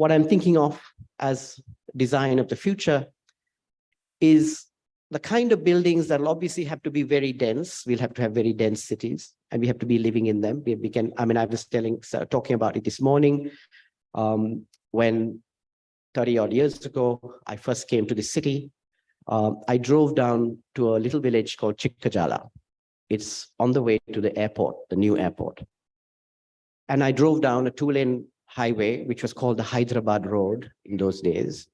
what I'm thinking of as design of the future is the kind of buildings that will obviously have to be very dense. We'll have to have very dense cities, and we have to be living in them. We can, I mean, I was talking about it this morning, when 30 odd years ago, I first came to the city. I drove down to a little village called Chikkajala. It's on the way to the airport, the new airport. And I drove down a 2-lane highway, which was called the Hyderabad Road in those days,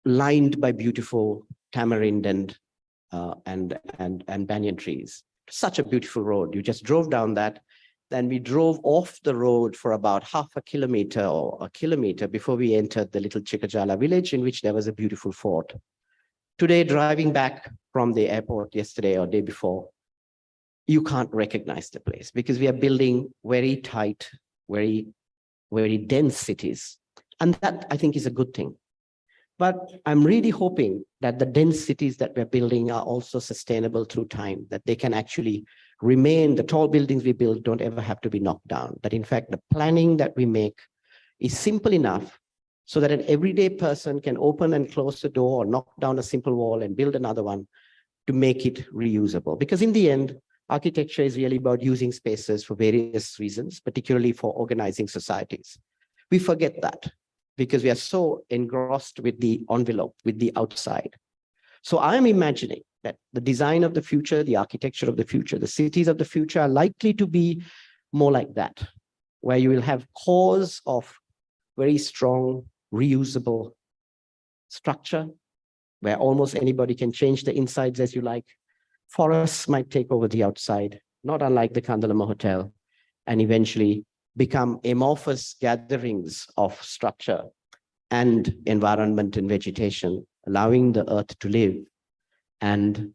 lined by beautiful tamarind and banyan trees. Such a beautiful road. You just drove down that. Then we drove off the road for about half a kilometer or a kilometer before we entered the little Chikkajala village, in which there was a beautiful fort. Today, driving back from the airport yesterday or day before, you can't recognize the place because we are building very tight, very, very dense cities. And that, I think, is a good thing. But I'm really hoping that the dense cities that we're building are also sustainable through time, that they can actually remain, the tall buildings we build don't ever have to be knocked down. That in fact, the planning that we make is simple enough so that an everyday person can open and close the door or knock down a simple wall and build another one to make it reusable. Because in the end, architecture is really about using spaces for various reasons, particularly for organizing societies. We forget that because we are so engrossed with the envelope, with the outside. So I am imagining that the design of the future, the architecture of the future, the cities of the future are likely to be more like that, where you will have cores of very strong, reusable structure, where almost anybody can change the insides as you like. Forests might take over the outside, not unlike the Kandalama Hotel, and eventually become amorphous gatherings of structure and environment and vegetation, allowing the earth to live and,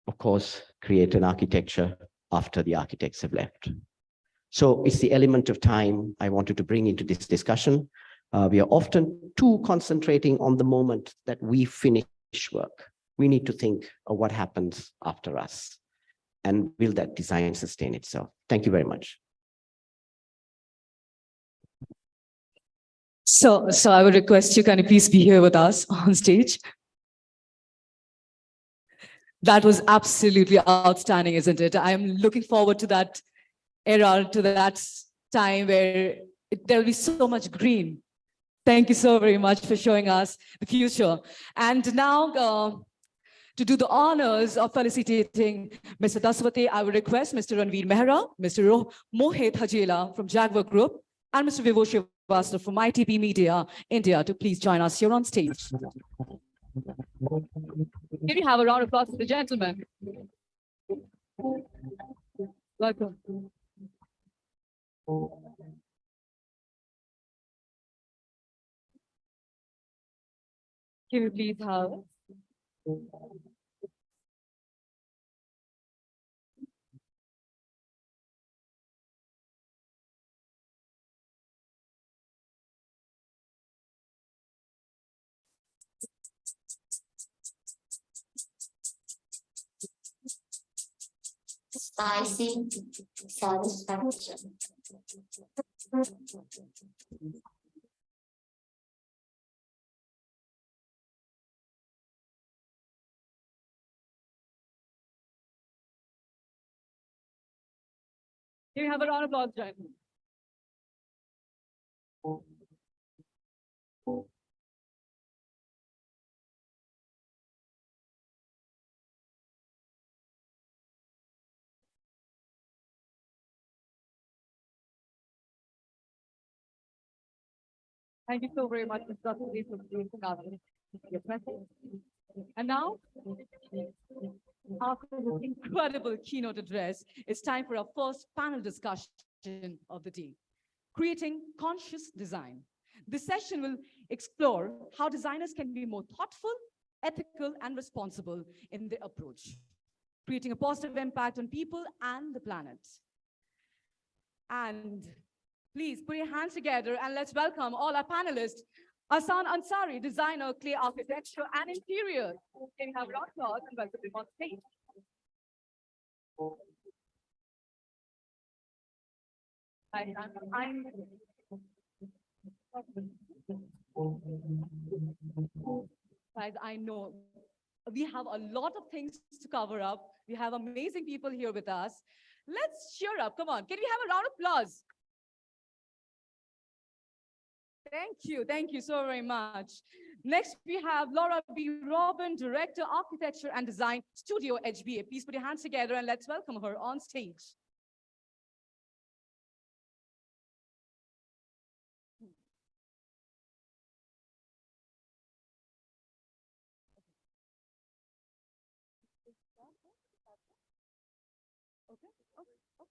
of course, create an architecture after the architects have left. So it's the element of time I wanted to bring into this discussion. We are often too concentrating on the moment that we finish work. We need to think of what happens after us, and will that design sustain itself? Thank you very much. So I would request you, can you please be here with us on stage? That was absolutely outstanding, isn't it? I'm looking forward to that era, to that time where there will be so much green. Thank you so very much for showing us the future. And now, to do the honors of felicitating Mr. Daswati, I would request Mr. Ranveer Mehra, Mr. Mohit Hajela from Jaguar Group, and Mr. Vibhu Srivastava from ITP Media India to please join us here on stage. Can you have a round of applause for the gentlemen? Welcome. Can you please have? Spicy satisfaction. Can you have a round of applause, gentlemen? Thank you so very much, Mr. Daswati, for gracing us with your presence. And now, after this incredible keynote address, it's time for our first panel discussion of the day, creating conscious design. This session will explore how designers can be more thoughtful, ethical, and responsible in their approach, creating a positive impact on people and the planet. And please put your hands together and let's welcome all our panelists. Asan Ansari, designer, clay architecture and interiors. Can you have a round of applause and welcome him on stage? Guys, I know we have a lot of things to cover up. We have amazing people here with us. Let's cheer up. Come on. Can we have a round of applause? Thank you. Thank you so very much. Next, we have Laura B. Robin, Director, Architecture and Design, Studio HBA. Please put your hands together and let's welcome her on stage. Okay. Okay.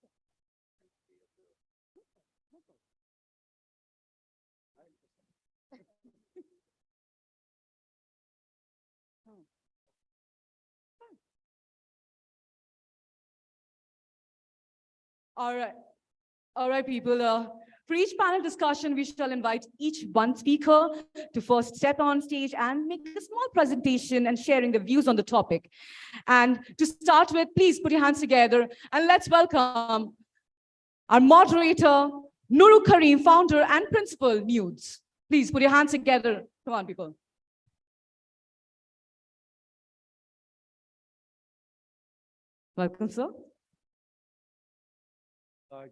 All right. All right, people. For each panel discussion, we shall invite each one speaker to first step on stage and make a small presentation and sharing their views on the topic. And to start with, please put your hands together and let's welcome our moderator, Nuru Kareem, founder and principal, Nudes. Please put your hands together. Come on, people. Welcome, sir.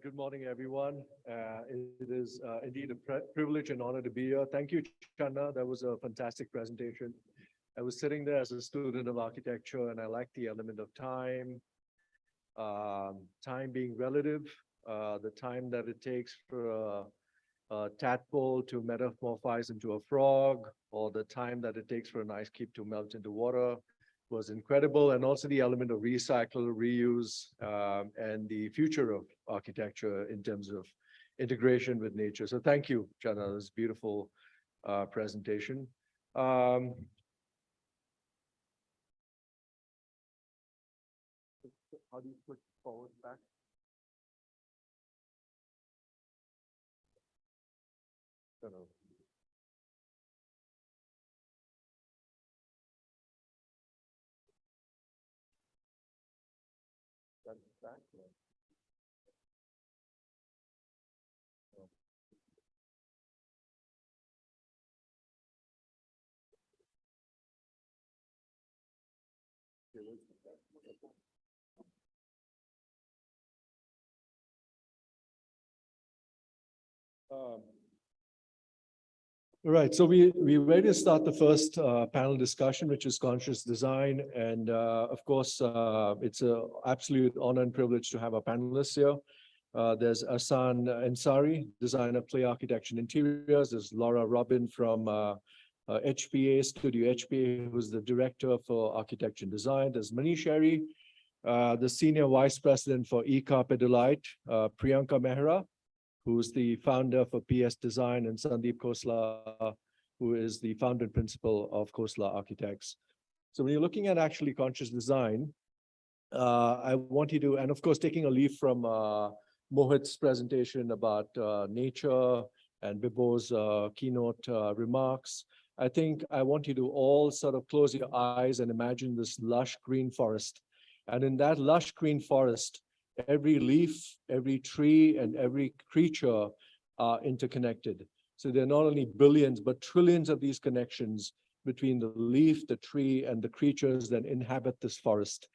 Good morning, everyone. It is indeed a privilege and honor to be here. Thank you, Channa. That was a fantastic presentation. I was sitting there as a student of architecture, and I like the element of time, time being relative, the time that it takes for a tadpole to metamorphose into a frog, or the time that it takes for an ice cube to melt into water was incredible, and also the element of recycle, reuse, and the future of architecture in terms of integration with nature. So thank you, Channa. This beautiful presentation. How do you put forward back? I don't know. Back? Right, so we're ready to start the first panel discussion, which is conscious design. And of course, it's an absolute honor and privilege to have our panelists here. There's Asan Ansari, designer of clay architecture and interiors. There's Laura Robin from HPA, Studio HPA, who's the director for architecture and design. There's Manish Sherry, the senior vice president for eCarpet Delight, Priyanka Mehra, who's the founder for PS Design, and Sandeep Khosla, who is the founder and principal of Khosla Architects. So when you're looking at actually conscious design, I want you to, and of course, taking a leaf from Mohit's presentation about nature and Bibo's keynote remarks, I think I want you to all sort of close your eyes and imagine this lush green forest. And in that lush green forest, every leaf, every tree, and every creature are interconnected. So there are not only billions, but trillions of these connections between the leaf, the tree, and the creatures that inhabit this forest.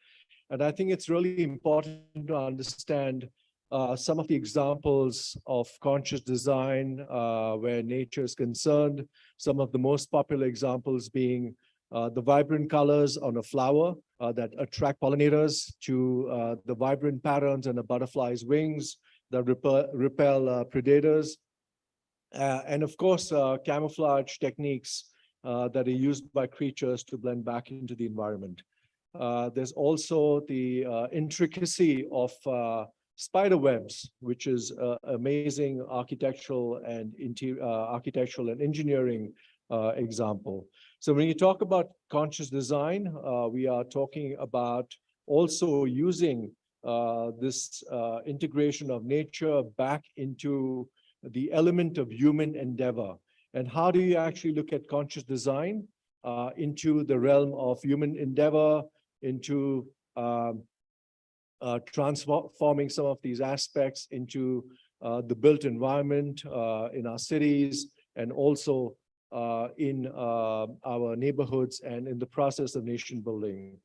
And I think it's really important to understand some of the examples of conscious design where nature is concerned. Some of the most popular examples being the vibrant colors on a flower that attract pollinators, to the vibrant patterns on a butterfly's wings that repel predators. And of course, camouflage techniques that are used by creatures to blend back into the environment. There's also the intricacy of spider webs, which is amazing architectural and engineering example. So when you talk about conscious design, we are talking about also using this integration of nature back into the element of human endeavor. And how do you actually look at conscious design into the realm of human endeavor, into transforming some of these aspects into the built environment in our cities, and also in our neighborhoods and in the process of nation building.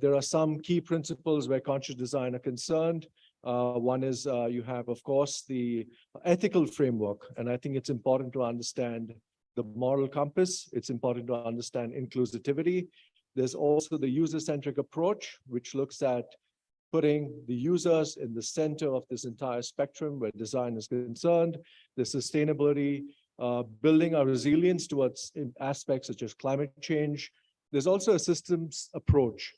There are some key principles where conscious design are concerned. One is you have, of course, the ethical framework, and I think it's important to understand the moral compass. It's important to understand inclusivity. There's also the user-centric approach, which looks at putting the users in the center of this entire spectrum where design is concerned, the sustainability, building our resilience towards aspects such as climate change. There's also a systems approach,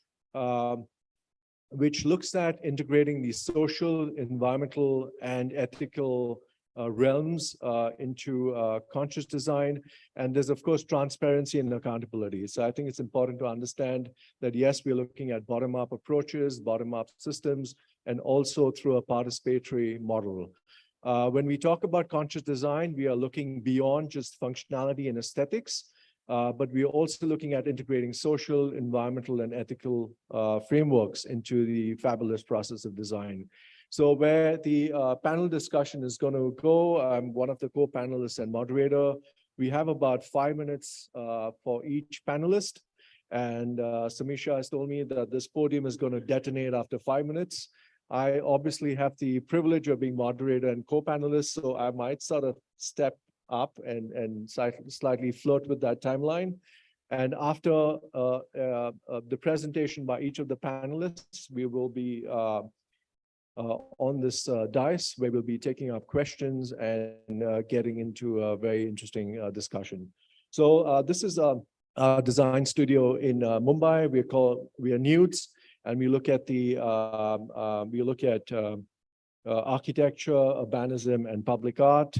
which looks at integrating the social, environmental, and ethical realms into conscious design. And there's, of course, transparency and accountability. So I think it's important to understand that, yes, we're looking at bottom-up approaches, bottom-up systems, and also through a participatory model. When we talk about conscious design, we are looking beyond just functionality and aesthetics, but we are also looking at integrating social, environmental, and ethical frameworks into the fabulous process of design. So where the panel discussion is going to go, I'm one of the co-panelists and moderator. We have about 5 minutes for each panelist. And Samisha has told me that this podium is going to detonate after 5 minutes. I obviously have the privilege of being moderator and co-panelist, so I might sort of step up and slightly flirt with that timeline. And after the presentation by each of the panelists, we will be on this dais where we'll be taking up questions and getting into a very interesting discussion. So this is our design studio in Mumbai. We are Nudes, and we look at the architecture, urbanism, and public art.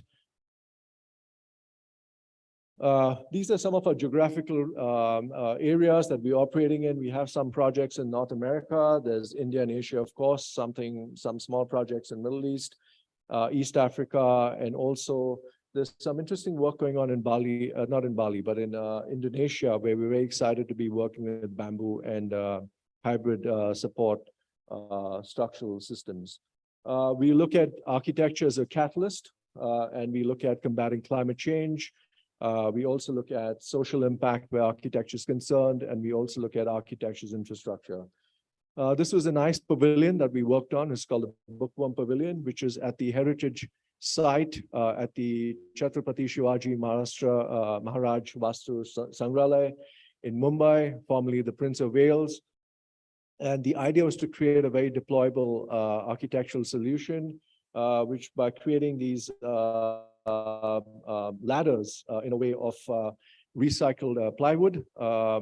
These are some of our geographical areas that we're operating in. We have some projects in North America. There's India and Asia, of course, some small projects in Middle East, East Africa, and also there's some interesting work going on in Bali, not in Bali, but in Indonesia, where we're very excited to be working with bamboo and hybrid support structural systems. We look at architecture as a catalyst, and we look at combating climate change. We also look at social impact where architecture is concerned, and we also look at architecture's infrastructure. This was a nice pavilion that we worked on. It's called the Bookworm Pavilion, which is at the heritage site at the Chhatrapati Shivaji Maharaj Vastu Sangrahalaya in Mumbai, formerly the Prince of Wales. And the idea was to create a very deployable architectural solution, which by creating these ladders in a way of recycled plywood.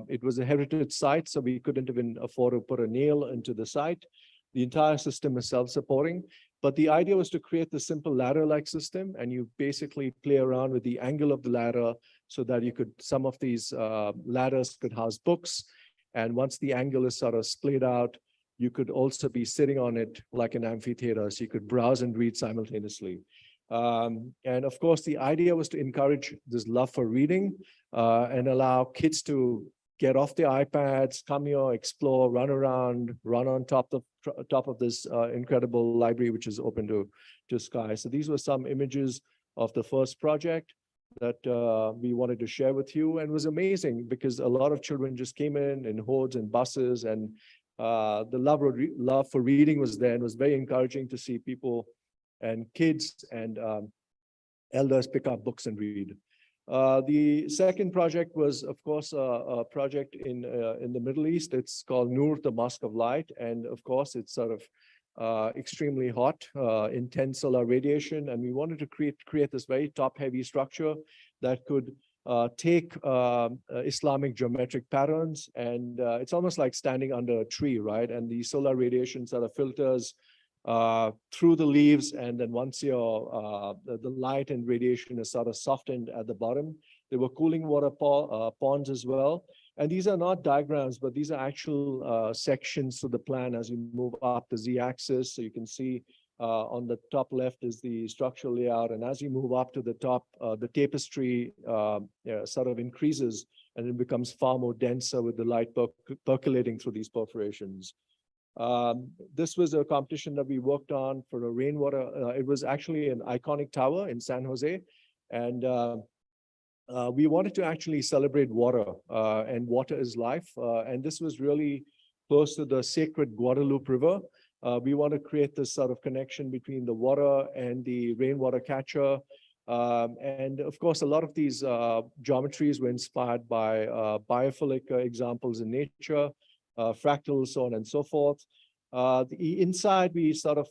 It was a heritage site, so we couldn't even afford to put a nail into the site. The entire system is self-supporting, but the idea was to create the simple ladder-like system, and you basically play around with the angle of the ladder so that you could, some of these ladders could house books, and once the angle is sort of splayed out, you could also be sitting on it like an amphitheater, so you could browse and read simultaneously. And of course, the idea was to encourage this love for reading and allow kids to get off their iPads, come here, explore, run around, run on top of this incredible library, which is open to sky. So these were some images of the first project that we wanted to share with you, and it was amazing because a lot of children just came in hordes and buses, and the love for reading was there, and it was very encouraging to see people and kids and elders pick up books and read. The second project was, of course, a project in the Middle East. It's called Noor, the Mosque of Light. And of course, it's sort of extremely hot, intense solar radiation. And we wanted to create this very top-heavy structure that could take Islamic geometric patterns. And it's almost like standing under a tree, right? And the solar radiation sort of filters through the leaves, and then once your the light and radiation is sort of softened at the bottom, there were cooling water ponds as well. And these are not diagrams, but these are actual sections to the plan as you move up the z-axis. So you can see on the top left is the structural layout, and as you move up to the top, the tapestry sort of increases, and it becomes far more denser with the light percolating through these perforations. This was a competition that we worked on for a rainwater. It was actually an iconic tower in San Jose. And we wanted to actually celebrate water, and water is life. And this was really close to the sacred Guadalupe River. We want to create this sort of connection between the water and the rainwater catcher. And of course, a lot of these geometries were inspired by biophilic examples in nature, fractals, so on and so forth. The inside, we sort of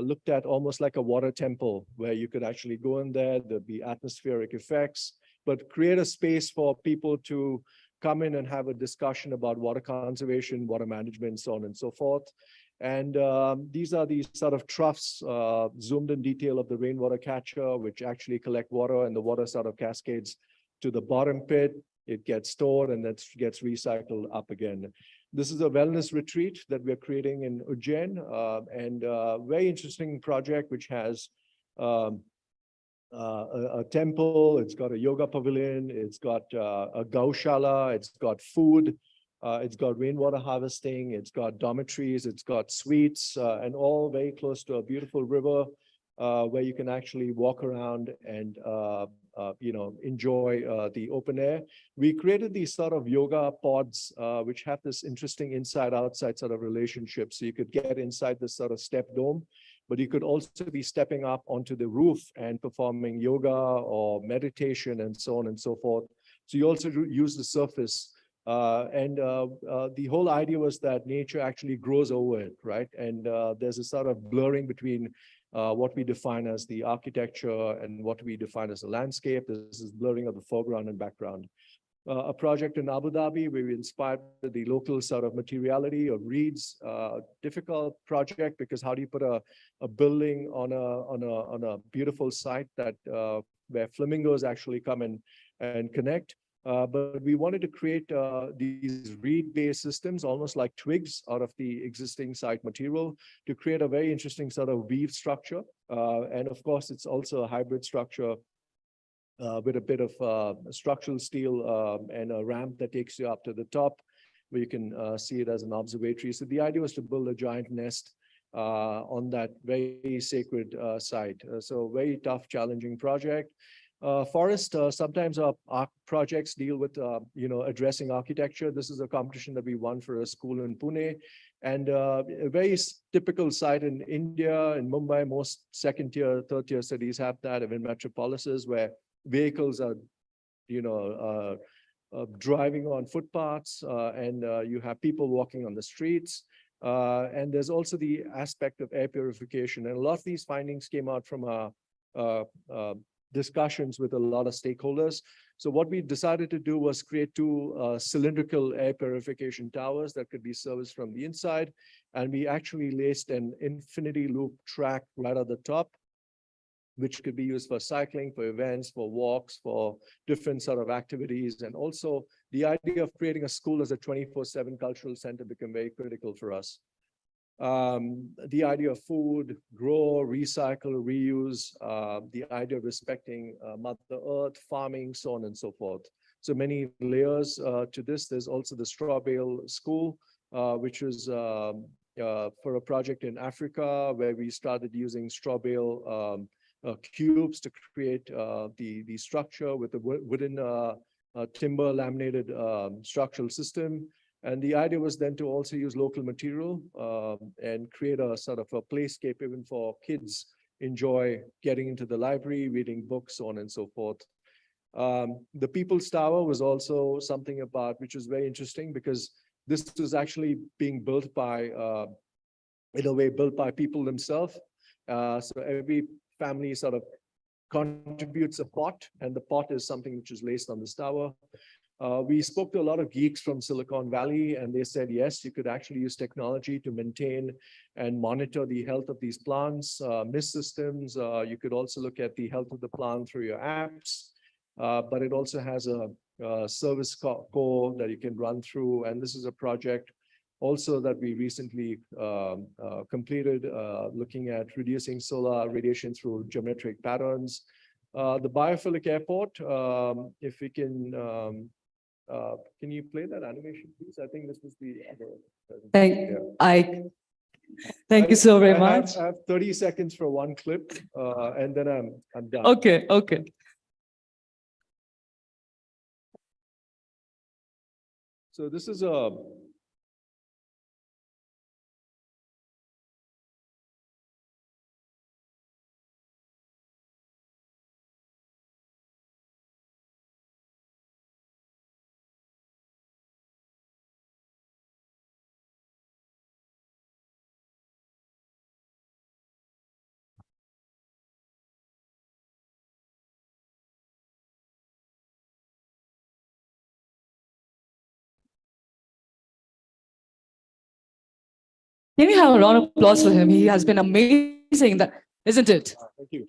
looked at almost like a water temple where you could actually go in there, there'd be atmospheric effects, but create a space for people to come in and have a discussion about water conservation, water management, so on and so forth. And these are these sort of troughs, zoomed in detail of the rainwater catcher, which actually collect water, and the water sort of cascades to the bottom pit. It gets stored and then gets recycled up again. This is a wellness retreat that we're creating in iGen, and a very interesting project which has a temple, it's got a yoga pavilion, it's got a gaushala, it's got food, it's got rainwater harvesting, it's got dormitories, it's got suites, and all very close to a beautiful river where you can actually walk around and enjoy the open air. We created these sort of yoga pods, which have this interesting inside-outside sort of relationship. So you could get inside this sort of step dome, but you could also be stepping up onto the roof and performing yoga or meditation and so on and so forth. So you also use the surface. The whole idea was that nature actually grows over it, right? And there's a sort of blurring between what we define as the architecture and what we define as the landscape. This is blurring of the foreground and background. A project in Abu Dhabi where we inspired the local sort of materiality of reeds. Difficult project because how do you put a building on a beautiful site that where flamingos actually come in and connect. But we wanted to create these reed-based systems, almost like twigs out of the existing site material, to create a very interesting sort of weave structure. And of course, it's also a hybrid structure with a bit of structural steel and a ramp that takes you up to the top, where you can see it as an observatory. So the idea was to build a giant nest on that very sacred site. So very tough, challenging project. Forest, sometimes our projects deal with, addressing architecture. This is a competition that we won for a school in Pune. And a very typical site in India, in Mumbai, most second-tier, third-tier cities have that, even metropolises, where vehicles are, driving on footpaths, and you have people walking on the streets. And there's also the aspect of air purification. And a lot of these findings came out from discussions with a lot of stakeholders. So what we decided to do was create two cylindrical air purification towers that could be serviced from the inside. And we actually laced an infinity loop track right at the top, which could be used for cycling, for events, for walks, for different sort of activities. And also the idea of creating a school as a 24/7 cultural center became very critical for us. The idea of food, grow, recycle, reuse, the idea of respecting Mother Earth, farming, so on and so forth. So many layers to this. There's also the straw bale school, which was for a project in Africa, where we started using straw bale cubes to create the structure with the wooden timber laminated structural system. And the idea was then to also use local material and create a sort of a playscape even for kids enjoy getting into the library, reading books, so on and so forth. The People's Tower was also something about, which was very interesting because this was actually being built by, in a way, built by people themselves. So every family sort of contributes a pot, and the pot is something which is laced on this tower. We spoke to a lot of geeks from Silicon Valley, and they said, yes, you could actually use technology to maintain and monitor the health of these plants, mist systems. You could also look at the health of the plant through your apps, but it also has a service core that you can run through. And this is a project also that we recently completed, looking at reducing solar radiation through geometric patterns. The biophilic airport, if we can you play that animation, please? I think this was the other. Thank you so very much. I have 30 seconds for one clip, and then I'm done. Okay. So this is a Can we have a round of applause for him? He has been amazing, that, isn't it? thank you.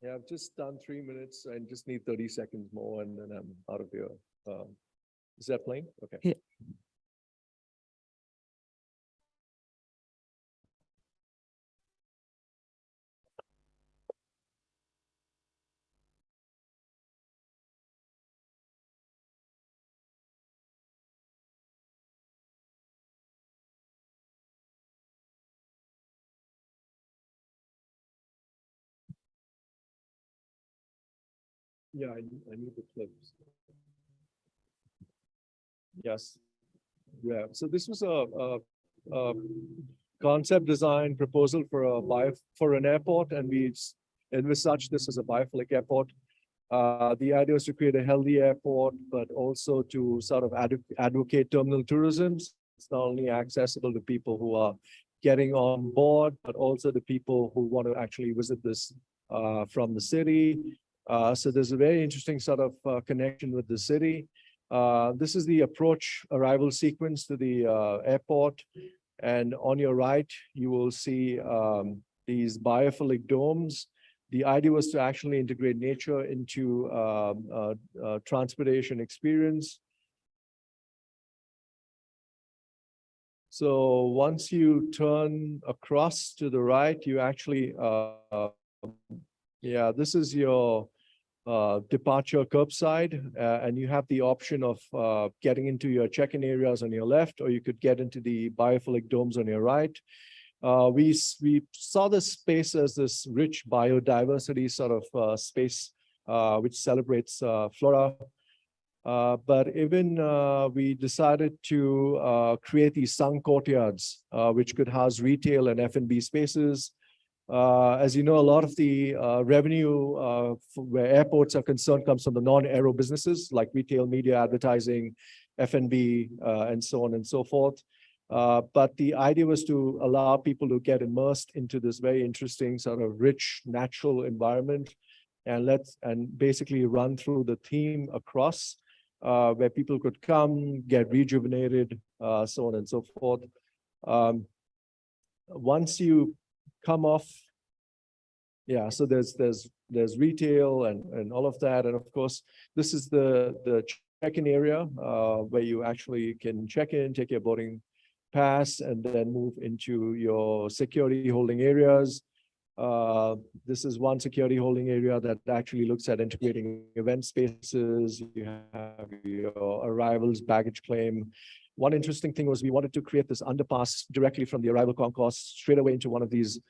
Yeah, I've just done 3 minutes and just need 30 seconds more and then I'm out of here. Is that playing? Okay. Yeah. Yeah, I need the clips. Yes. Yeah, so this was a concept design proposal for for an airport, and we envisaged this as a biophilic airport. The idea was to create a healthy airport, but also to sort of advocate terminal tourism. It's not only accessible to people who are getting on board, but also the people who want to actually visit this from the city. So there's a very interesting sort of connection with the city. This is the approach arrival sequence to the airport. And on your right, you will see these biophilic domes. The idea was to actually integrate nature into transportation experience. So once you turn across to the right, you actually, yeah, this is your departure curbside, and you have the option of getting into your check-in areas on your left, or you could get into the biophilic domes on your right. We saw this space as this rich biodiversity sort of space, which celebrates flora. But even we decided to create these sun courtyards, which could house retail and F&B spaces. As you know, a lot of the revenue where airports are concerned comes from the non-aero businesses like retail, media, advertising, F&B, and so on and so forth. But the idea was to allow people to get immersed into this very interesting sort of rich natural environment, and basically run through the theme across where people could come, get rejuvenated, so on and so forth. Once you come off, yeah, so there's retail and all of that, and of course this is the check-in area where you actually can check in, take your boarding pass, and then move into your security holding areas. This is one security holding area that actually looks at integrating event spaces. You have your arrivals, baggage claim. One interesting thing was we wanted to create this underpass directly from the arrival concourse straight away into one of these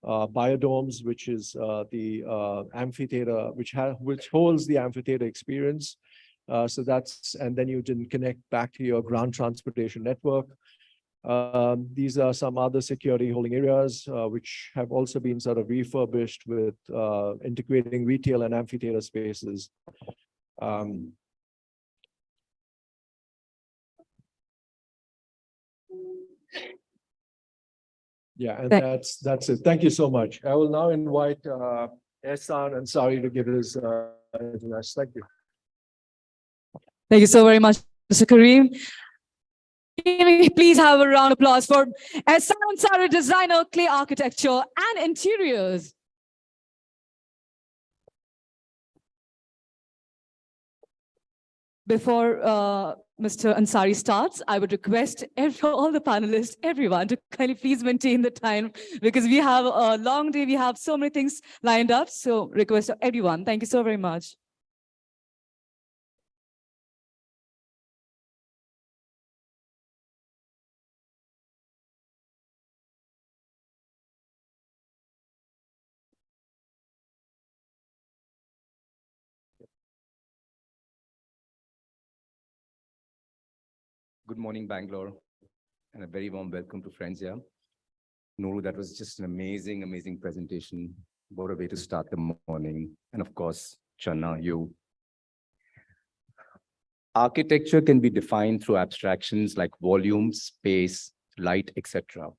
biodomes, which is the amphitheater, which holds the amphitheater experience. So that's, and then you didn't connect back to your ground transportation network. These are some other security holding areas, which have also been sort of refurbished with integrating retail and amphitheater spaces. Yeah, and that's it. Thank you so much. I will now invite Ehsan Ansari to give his address. Thank you. Thank you so very much, Mr. Kareem. Can we please have a round of applause for Ehsan Ansari, designer, clay architecture, and interiors. Before Mr. Ansari starts, I would request all the panelists, everyone, to kindly please maintain the time because we have a long day. We have so many things lined up. So request everyone. Thank you so very much. Good morning, Bangalore, and a very warm welcome to friends here. Noru, that was just an amazing, amazing presentation. What a way to start the morning. And of course, Channa, you. Architecture can be defined through abstractions like volume, space, light, etc.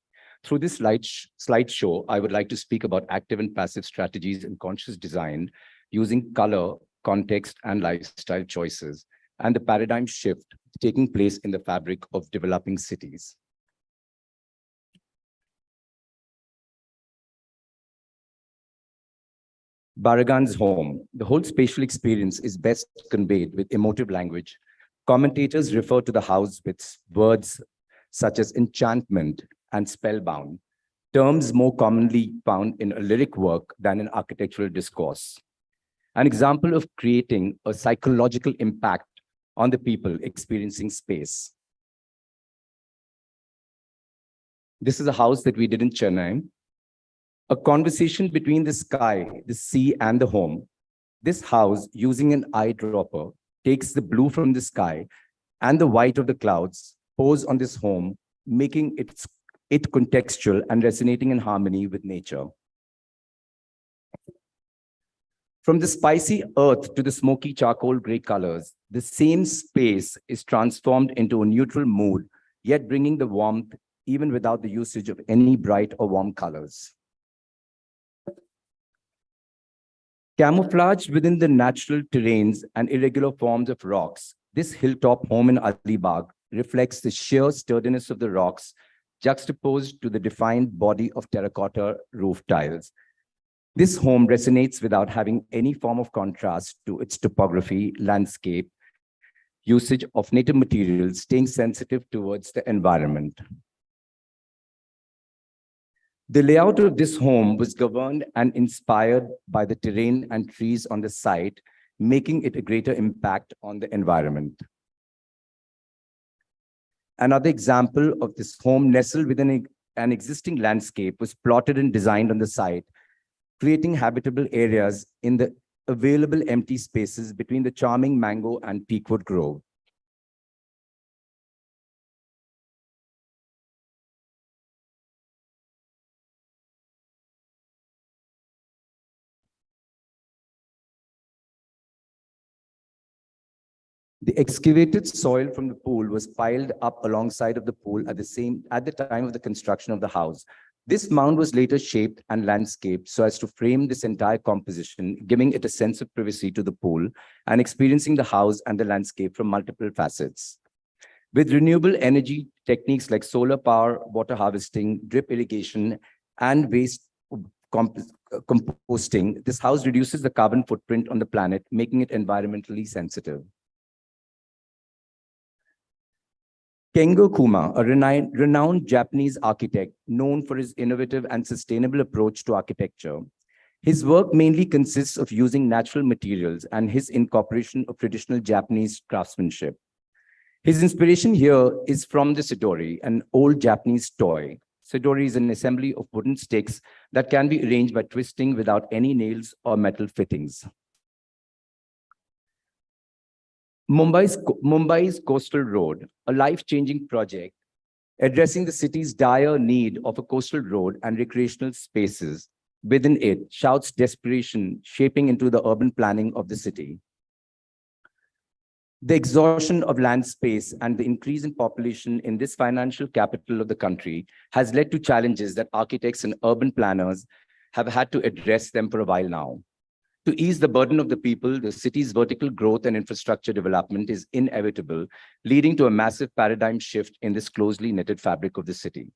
Through this slideshow, I would like to speak about active and passive strategies in conscious design using color, context, and lifestyle choices, and the paradigm shift taking place in the fabric of developing cities. Baragan's home. The whole spatial experience is best conveyed with emotive language. Commentators refer to the house with words such as enchantment and spellbound, terms more commonly found in a lyric work than in architectural discourse. An example of creating a psychological impact on the people experiencing space. This is a house that we did in Chennai. A conversation between the sky, the sea, and the home. This house, using an eyedropper, takes the blue from the sky and the white of the clouds, pours on this home, making it contextual and resonating in harmony with nature. From the spicy earth to the smoky charcoal gray colors, the same space is transformed into a neutral mood, yet bringing the warmth even without the usage of any bright or warm colors. Camouflaged within the natural terrains and irregular forms of rocks, this hilltop home in Alibag reflects the sheer sturdiness of the rocks juxtaposed to the defined body of terracotta roof tiles. This home resonates without having any form of contrast to its topography, landscape, usage of native materials, staying sensitive towards the environment. The layout of this home was governed and inspired by the terrain and trees on the site, making it a greater impact on the environment. Another example of this home nestled within an existing landscape was plotted and designed on the site, creating habitable areas in the available empty spaces between the charming Mango and Peakwood Grove. The excavated soil from the pool was piled up alongside of the pool at the time of the construction of the house. This mound was later shaped and landscaped so as to frame this entire composition, giving it a sense of privacy to the pool and experiencing the house and the landscape from multiple facets. With renewable energy techniques like solar power, water harvesting, drip irrigation, and waste composting, this house reduces the carbon footprint on the planet, making it environmentally sensitive. Kengo Kuma, a renowned Japanese architect known for his innovative and sustainable approach to architecture. His work mainly consists of using natural materials and his incorporation of traditional Japanese craftsmanship. His inspiration here is from the Sidori, an old Japanese toy. Sidori is an assembly of wooden sticks that can be arranged by twisting without any nails or metal fittings. Mumbai's Coastal Road, a life-changing project addressing the city's dire need of a coastal road and recreational spaces within it, shouts desperation, shaping into the urban planning of the city. The exhaustion of land space and the increase in population in this financial capital of the country has led to challenges that architects and urban planners have had to address them for a while now. To ease the burden of the people, the city's vertical growth and infrastructure development is inevitable, leading to a massive paradigm shift in this closely knitted fabric of the city.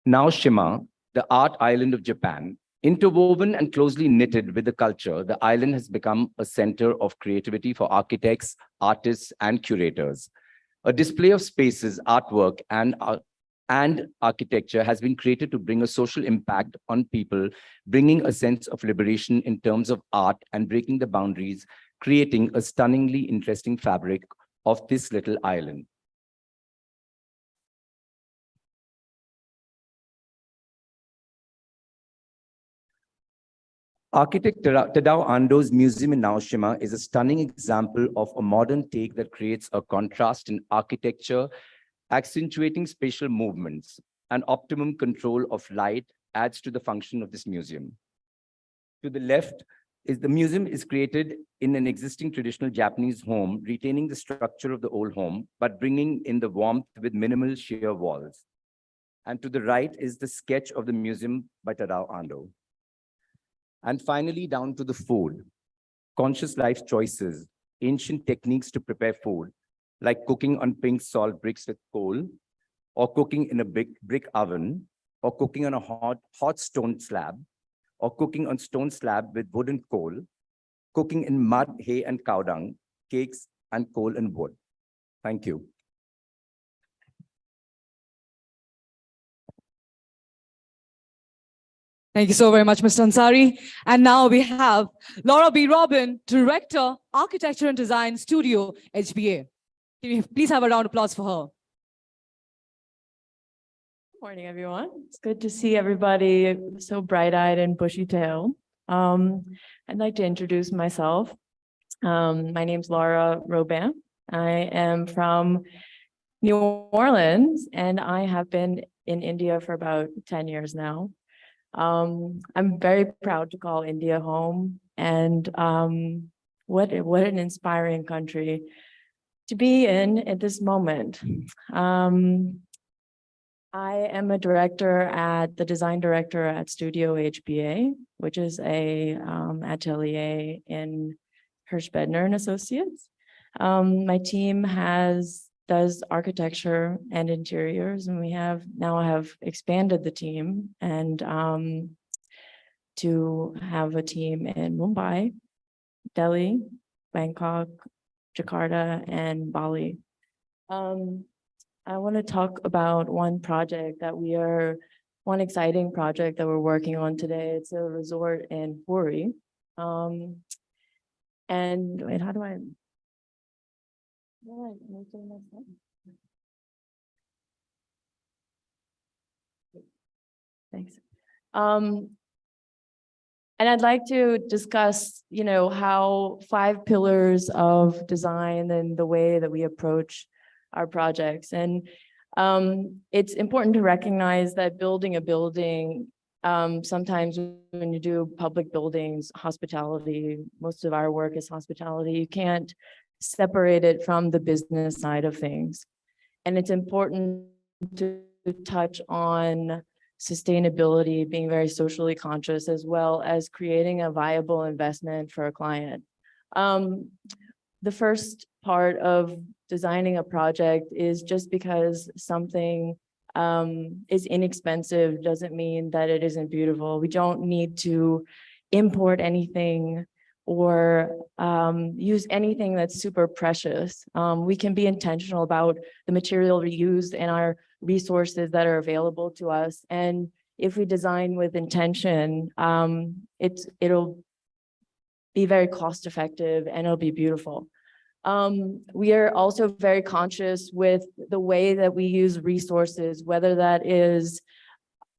Now Shima, the art island of Japan, interwoven and closely knitted with the culture, the island has become a center of creativity for architects, artists, and curators. A display of spaces, artwork, and architecture has been created to bring a social impact on people, bringing a sense of liberation in terms of art and breaking the boundaries, creating a stunningly interesting fabric of this little island. Architect Tadao Ando's museum in Naoshima is a stunning example of a modern take that creates a contrast in architecture, accentuating spatial movements. And optimum control of light adds to the function of this museum. To the left, the museum is created in an existing traditional Japanese home, retaining the structure of the old home, but bringing in the warmth with minimal sheer walls. And to the right is the sketch of the museum by Tadao Ando. And finally, down to the food, conscious life choices, ancient techniques to prepare food, like cooking on pink salt bricks with coal, or cooking in a brick oven, or cooking on a hot stone slab, or cooking on stone slab with wooden coal, cooking in mud, hay, and cow dung, cakes, and coal and wood. Thank you. Thank you so very much, Mr. Ansari. And now we have Laura B. Robin, Director, Architecture and Design Studio, HBA. Can you please have a round of applause for her? Morning, everyone. It's good to see everybody so bright-eyed and bushy-tailed. I'd like to introduce myself. My name's Laura Robin. I am from New Orleans, and I have been in India for about 10 years now. I'm very proud to call India home, and what an inspiring country to be in at this moment. I am a design director at Studio HBA, which is a atelier in Hirschbedner and Associates. My team does architecture and interiors, and we have expanded the team and to have a team in Mumbai, Delhi, Bangkok, Jakarta, and Bali. I want to talk about one exciting project that we're working on today. It's a resort in Puri. And wait, how do I? Thanks. And I'd like to discuss, how 5 pillars of design and the way that we approach our projects. And it's important to recognize that building a building, sometimes when you do public buildings, hospitality, most of our work is hospitality, you can't separate it from the business side of things. And it's important to touch on sustainability, being very socially conscious, as well as creating a viable investment for a client. The first part of designing a project is just because something is inexpensive doesn't mean that it isn't beautiful. We don't need to import anything or use anything that's super precious. We can be intentional about the material we use and our resources that are available to us. And if we design with intention, it'll be very cost effective and it'll be beautiful. We are also very conscious with the way that we use resources, whether that is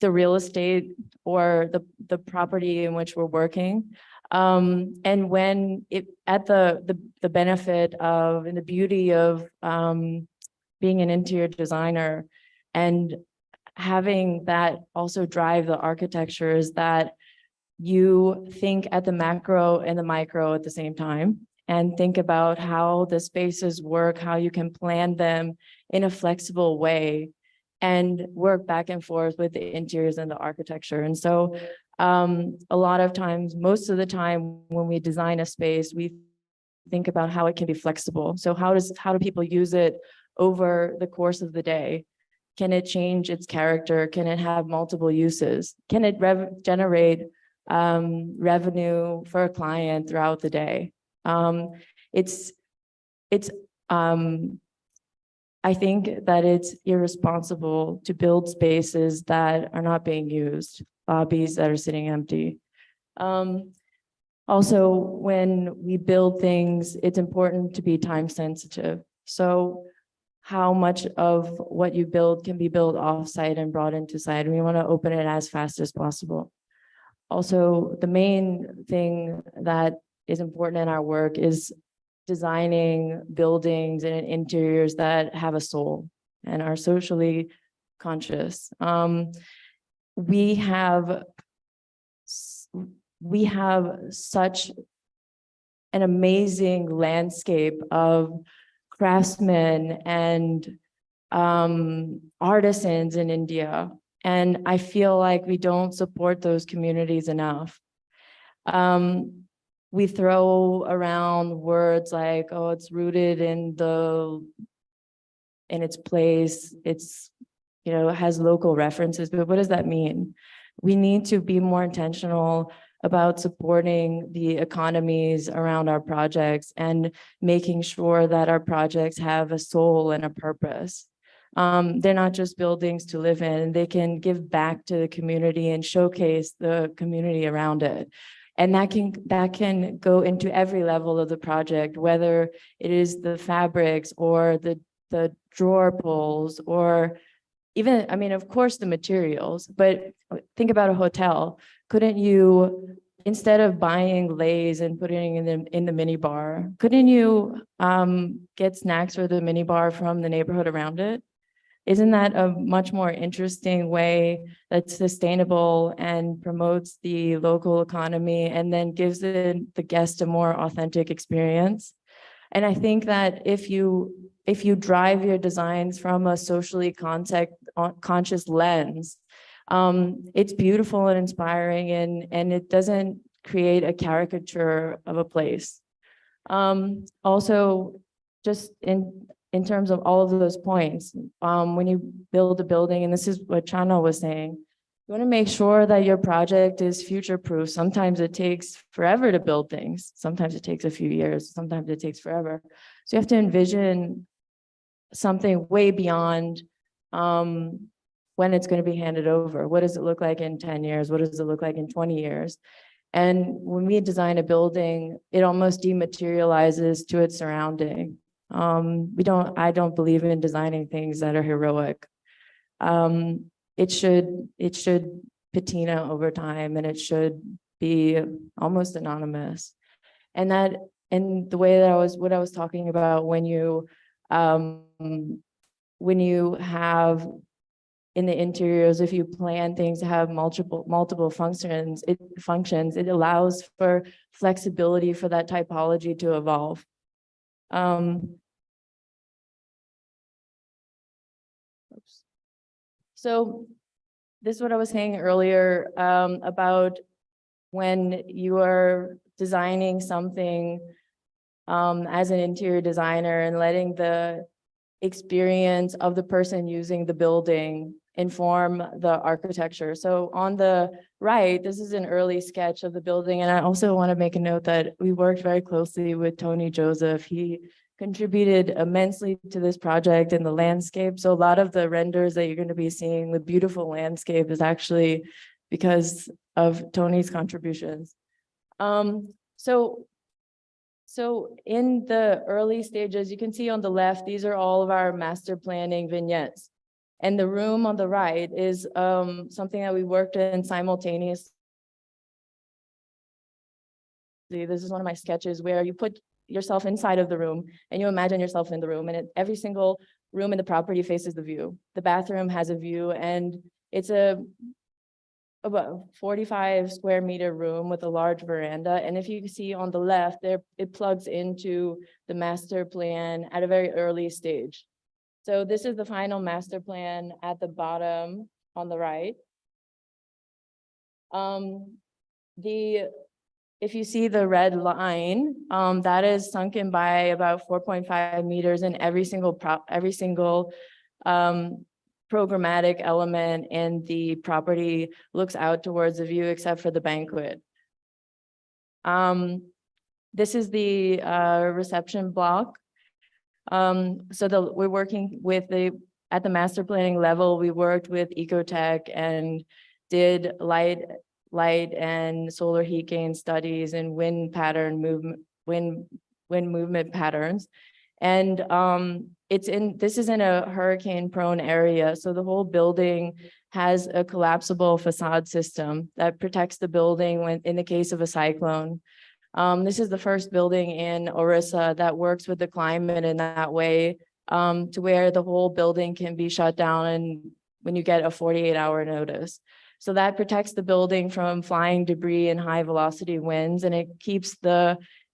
the real estate or the property in which we're working. And when at the benefit of and the beauty of being an interior designer and having that also drive the architecture is that you think at the macro and the micro at the same time and think about how the spaces work, how you can plan them in a flexible way and work back and forth with the interiors and the architecture. And so a lot of times, most of the time when we design a space, we think about how it can be flexible. So how do people use it over the course of the day? Can it change its character? Can it have multiple uses? Can it generate revenue for a client throughout the day? I think that it's irresponsible to build spaces that are not being used, lobbies that are sitting empty. Also, when we build things, it's important to be time sensitive. So how much of what you build can be built offsite and brought into site? We want to open it as fast as possible. also the main thing that is important in our work is designing buildings and interiors that have a soul and are socially conscious. We have such an amazing landscape of craftsmen and artisans in India. And I feel like we don't support those communities enough. We throw around words like, oh, it's rooted in its place. It's, it has local references, but what does that mean? We need to be more intentional about supporting the economies around our projects and making sure that our projects have a soul and a purpose. They're not just buildings to live in, they can give back to the community and showcase the community around it. And that can go into every level of the project, whether it is the fabrics or the drawer pulls, or even, I mean, of course, the materials, but think about a hotel. Couldn't you, instead of buying Lay's and putting in the mini bar, couldn't you get snacks for the mini bar from the neighborhood around it? Isn't that a much more interesting way that's sustainable and promotes the local economy and then gives the guest a more authentic experience? And I think that if you drive your designs from a socially conscious lens, it's beautiful and inspiring, and it doesn't create a caricature of a place. Also, just in terms of all of those points, when you build a building, and this is what Chana was saying, you want to make sure that your project is future-proof. Sometimes it takes forever to build things. Sometimes it takes a few years. Sometimes it takes forever. So you have to envision something way beyond when it's going to be handed over. What does it look like in 10 years? What does it look like in 20 years? And when we design a building, it almost dematerializes to its surrounding. I don't believe in designing things that are heroic. It should patina over time, and it should be almost anonymous. And the way that what I was talking about, when you have in the interiors, if you plan things to have multiple functions, it allows for flexibility for that typology to evolve. So this is what I was saying earlier about when you are designing something as an interior designer and letting the experience of the person using the building inform the architecture. So on the right, this is an early sketch of the building. And I also want to make a note that we worked very closely with Tony Joseph. He contributed immensely to this project and the landscape. So a lot of the renders that you're going to be seeing, the beautiful landscape, is actually because of Tony's contributions. So in the early stages, you can see on the left, these are all of our master planning vignettes. And the room on the right is something that we worked in simultaneously. This is one of my sketches where you put yourself inside of the room and you imagine yourself in the room, and every single room in the property faces the view. The bathroom has a view, and it's about 45 square meter room with a large veranda. And if you see on the left there, it plugs into the master plan at a very early stage. So this is the final master plan at the bottom on the right. If you see the red line, that is sunken by about 4.5 meters, and every single programmatic element in the property looks out towards the view except for the banquet. This is the reception block. We're working with at the master planning level, we worked with Ecotech and did light and solar heat gain studies and wind movement patterns. And this is in a hurricane prone area. So the whole building has a collapsible facade system that protects the building when in the case of a cyclone. This is the first building in Orissa that works with the climate in that way, to where the whole building can be shut down and when you get a 48-hour notice. So that protects the building from flying debris and high velocity winds, and it keeps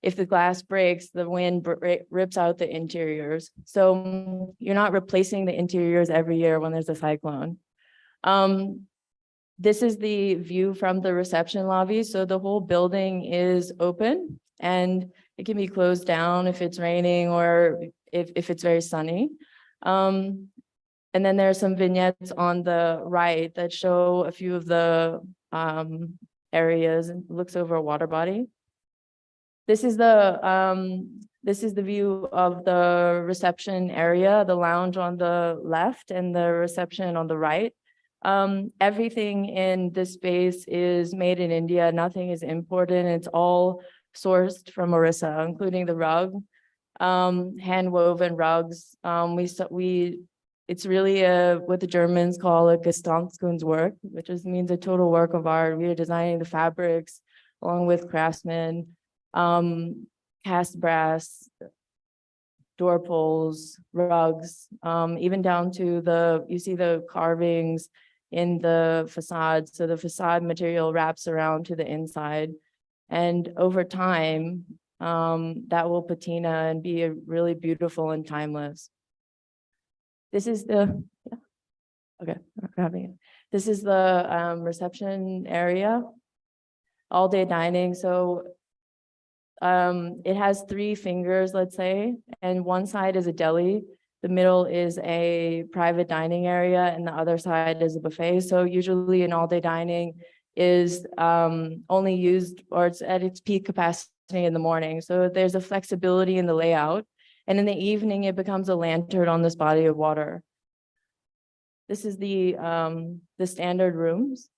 if the glass breaks, the wind rips out the interiors. So you're not replacing the interiors every year when there's a cyclone. This is the view from the reception lobby. So the whole building is open and it can be closed down if it's raining or if it's very sunny. And then there are some vignettes on the right that show a few of the areas and looks over a water body. This is the view of the reception area, the lounge on the left and the reception on the right. Everything in this space is made in India. Nothing is imported. It's all sourced from Orissa, including the rug, hand woven rugs. It's really what the Germans call a Gesamtkunstwerk, which means a total work of art. We are designing the fabrics along with craftsmen, cast brass, door pulls, rugs, even down to you see the carvings in the facade. So the facade material wraps around to the inside. And over time, that will patina and be really beautiful and timeless. This is This is the reception area, all day dining. So it has 3 fingers, let's say, and one side is a deli. The middle is a private dining area and the other side is a buffet. So usually an all-day dining is only used, or it's at its peak capacity in the morning. So there's a flexibility in the layout. And in the evening, it becomes a lantern on this body of water. This is the standard rooms.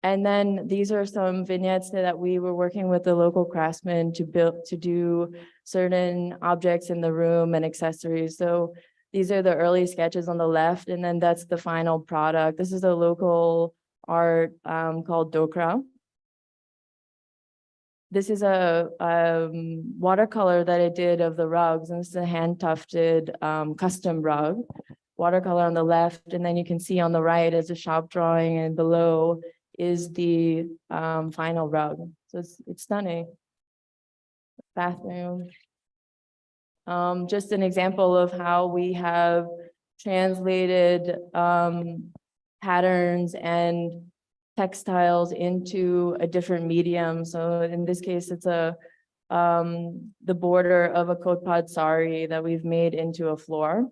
And then these are some vignettes that we were working with the local craftsmen to do certain objects in the room and accessories. So these are the early sketches on the left, and then that's the final product. This is a local art called Dokra. This is a watercolor that I did of the rugs, and this is a hand-tufted custom rug. Watercolor on the left, and then you can see on the right is a shop drawing, and below is the final rug. So it's stunning. Bathroom. Just an example of how we have translated patterns and textiles into a different medium. So in this case, it's the border of a kotpad sari that we've made into a floor.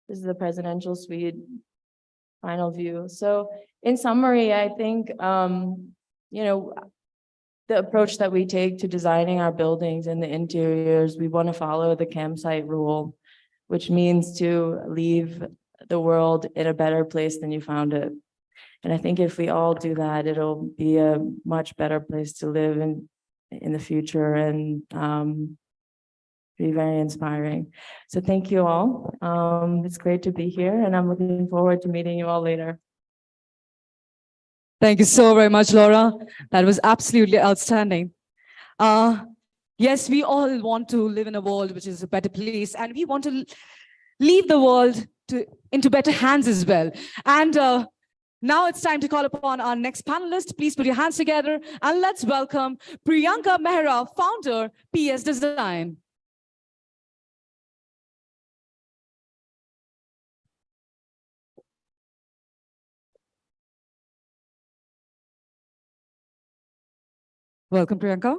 This is the presidential suite final view. So in summary, I think, the approach that we take to designing our buildings and the interiors, we want to follow the campsite rule, which means to leave the world in a better place than you found it. And I think if we all do that, it'll be a much better place to live in the future, and be very inspiring. So thank you all. It's great to be here, and I'm looking forward to meeting you all later. Thank you so very much, Laura. That was absolutely outstanding. Yes, we all want to live in a world which is a better place, and we want to leave the world into better hands as well. And now it's time to call upon our next panelist. Please put your hands together and let's welcome Priyanka Mehra, founder, PS Design. Welcome, Priyanka.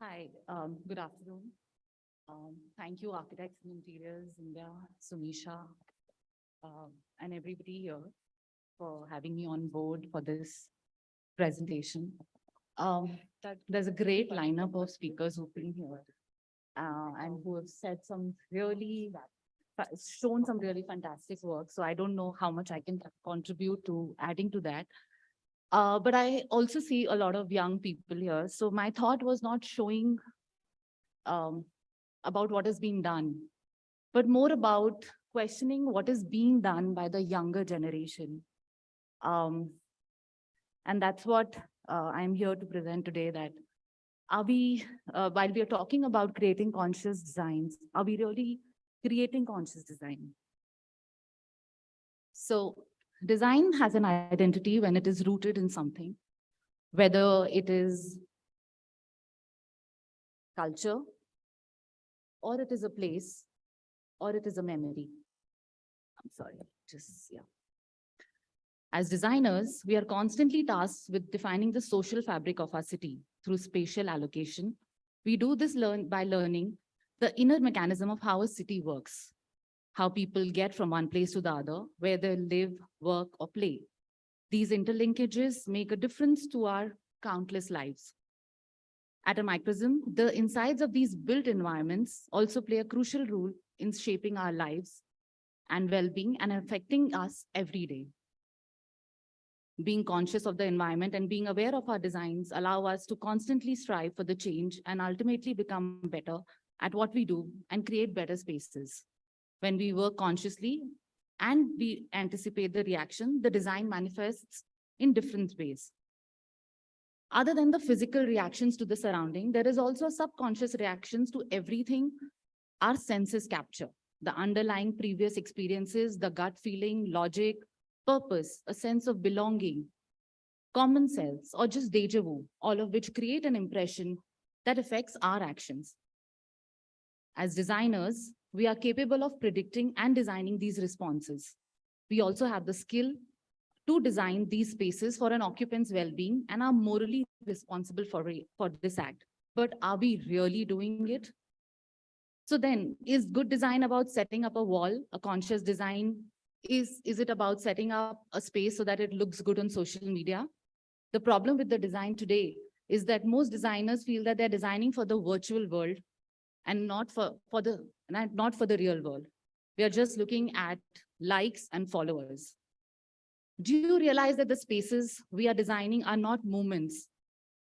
Hi, good afternoon. Thank you, Architects and Interiors India, Sumisha, and everybody here for having me on board for this presentation. There's a great lineup of speakers who've been here and who have said some really shown some really fantastic work. So I don't know how much I can contribute to adding to that. But I also see a lot of young people here. So my thought was not showing um, about what is being done, but more about questioning what is being done by the younger generation. Um, and that's what I'm here to present today, that are we, while we are talking about creating conscious designs, are we really creating conscious design? So design has an identity when it is rooted in something, whether it is culture, or it is a place, or it is a memory. I'm sorry, yeah. As designers, we are constantly tasked with defining the social fabric of our city through spatial allocation. We do this by learning the inner mechanism of how a city works, how people get from one place to the other, where they live, work, or play. These interlinkages make a difference to our countless lives. At a microcosm, the insides of these built environments also play a crucial role in shaping our lives and well-being and affecting us every day. Being conscious of the environment and being aware of our designs allow us to constantly strive for the change and ultimately become better at what we do and create better spaces. When we work consciously and we anticipate the reaction, the design manifests in different ways. Other than the physical reactions to the surrounding, there is also subconscious reactions to everything our senses capture. The underlying previous experiences, the gut feeling, logic, purpose, a sense of belonging, common sense, or just deja vu, all of which create an impression that affects our actions. As designers, we are capable of predicting and designing these responses. We also have the skill to design these spaces for an occupant's well-being and are morally responsible for this act. But are we really doing it? So then, is good design about setting up a wall, a conscious design? Is it about setting up a space so that it looks good on social media? The problem with the design today is that most designers feel that they're designing for the virtual world and not for the real world. We are just looking at likes and followers. Do you realize that the spaces we are designing are not moments?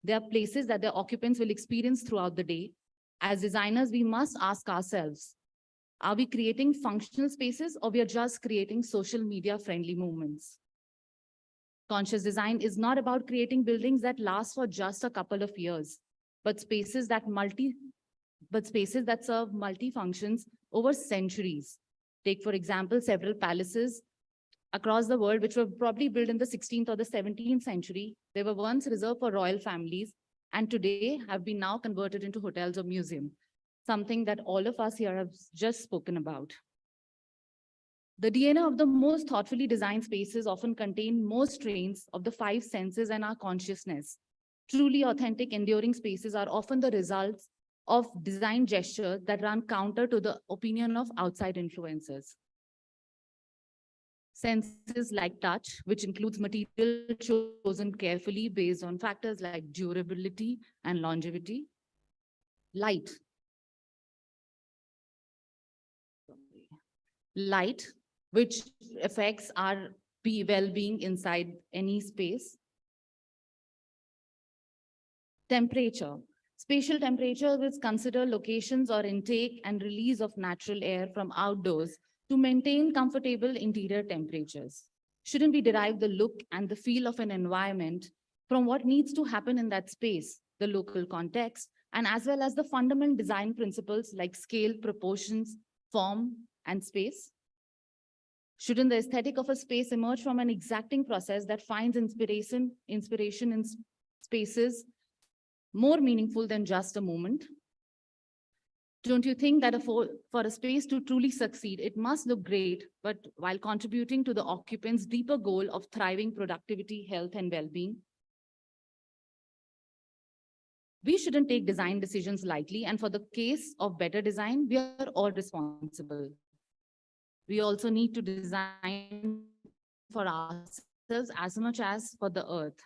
They are places that their occupants will experience throughout the day. As designers, we must ask ourselves, are we creating functional spaces or we are just creating social media friendly moments? Conscious design is not about creating buildings that last for just a couple of years, but spaces that serve multi-functions over centuries. Take, for example, several palaces across the world, which were probably built in the 16th or the 17th century. They were once reserved for royal families and today have been now converted into hotels or museums, something that all of us here have just spoken about. The DNA of the most thoughtfully designed spaces often contain most strains of the five senses and our consciousness. Truly authentic, enduring spaces are often the results of design gestures that run counter to the opinion of outside influencers. Senses like touch, which includes material chosen carefully based on factors like durability and longevity. Light. Light, which affects our well-being inside any space. Temperature. Spatial temperature, which consider locations or intake and release of natural air from outdoors to maintain comfortable interior temperatures. Shouldn't we derive the look and the feel of an environment from what needs to happen in that space, the local context, and as well as the fundamental design principles like scale, proportions, form, and space? Shouldn't the aesthetic of a space emerge from an exacting process that finds inspiration in spaces more meaningful than just a moment? Don't you think that for a space to truly succeed, it must look great, but while contributing to the occupant's deeper goal of thriving productivity, health, and well-being? We shouldn't take design decisions lightly, and for the case of better design, we are all responsible. We also need to design for ourselves as much as for the earth.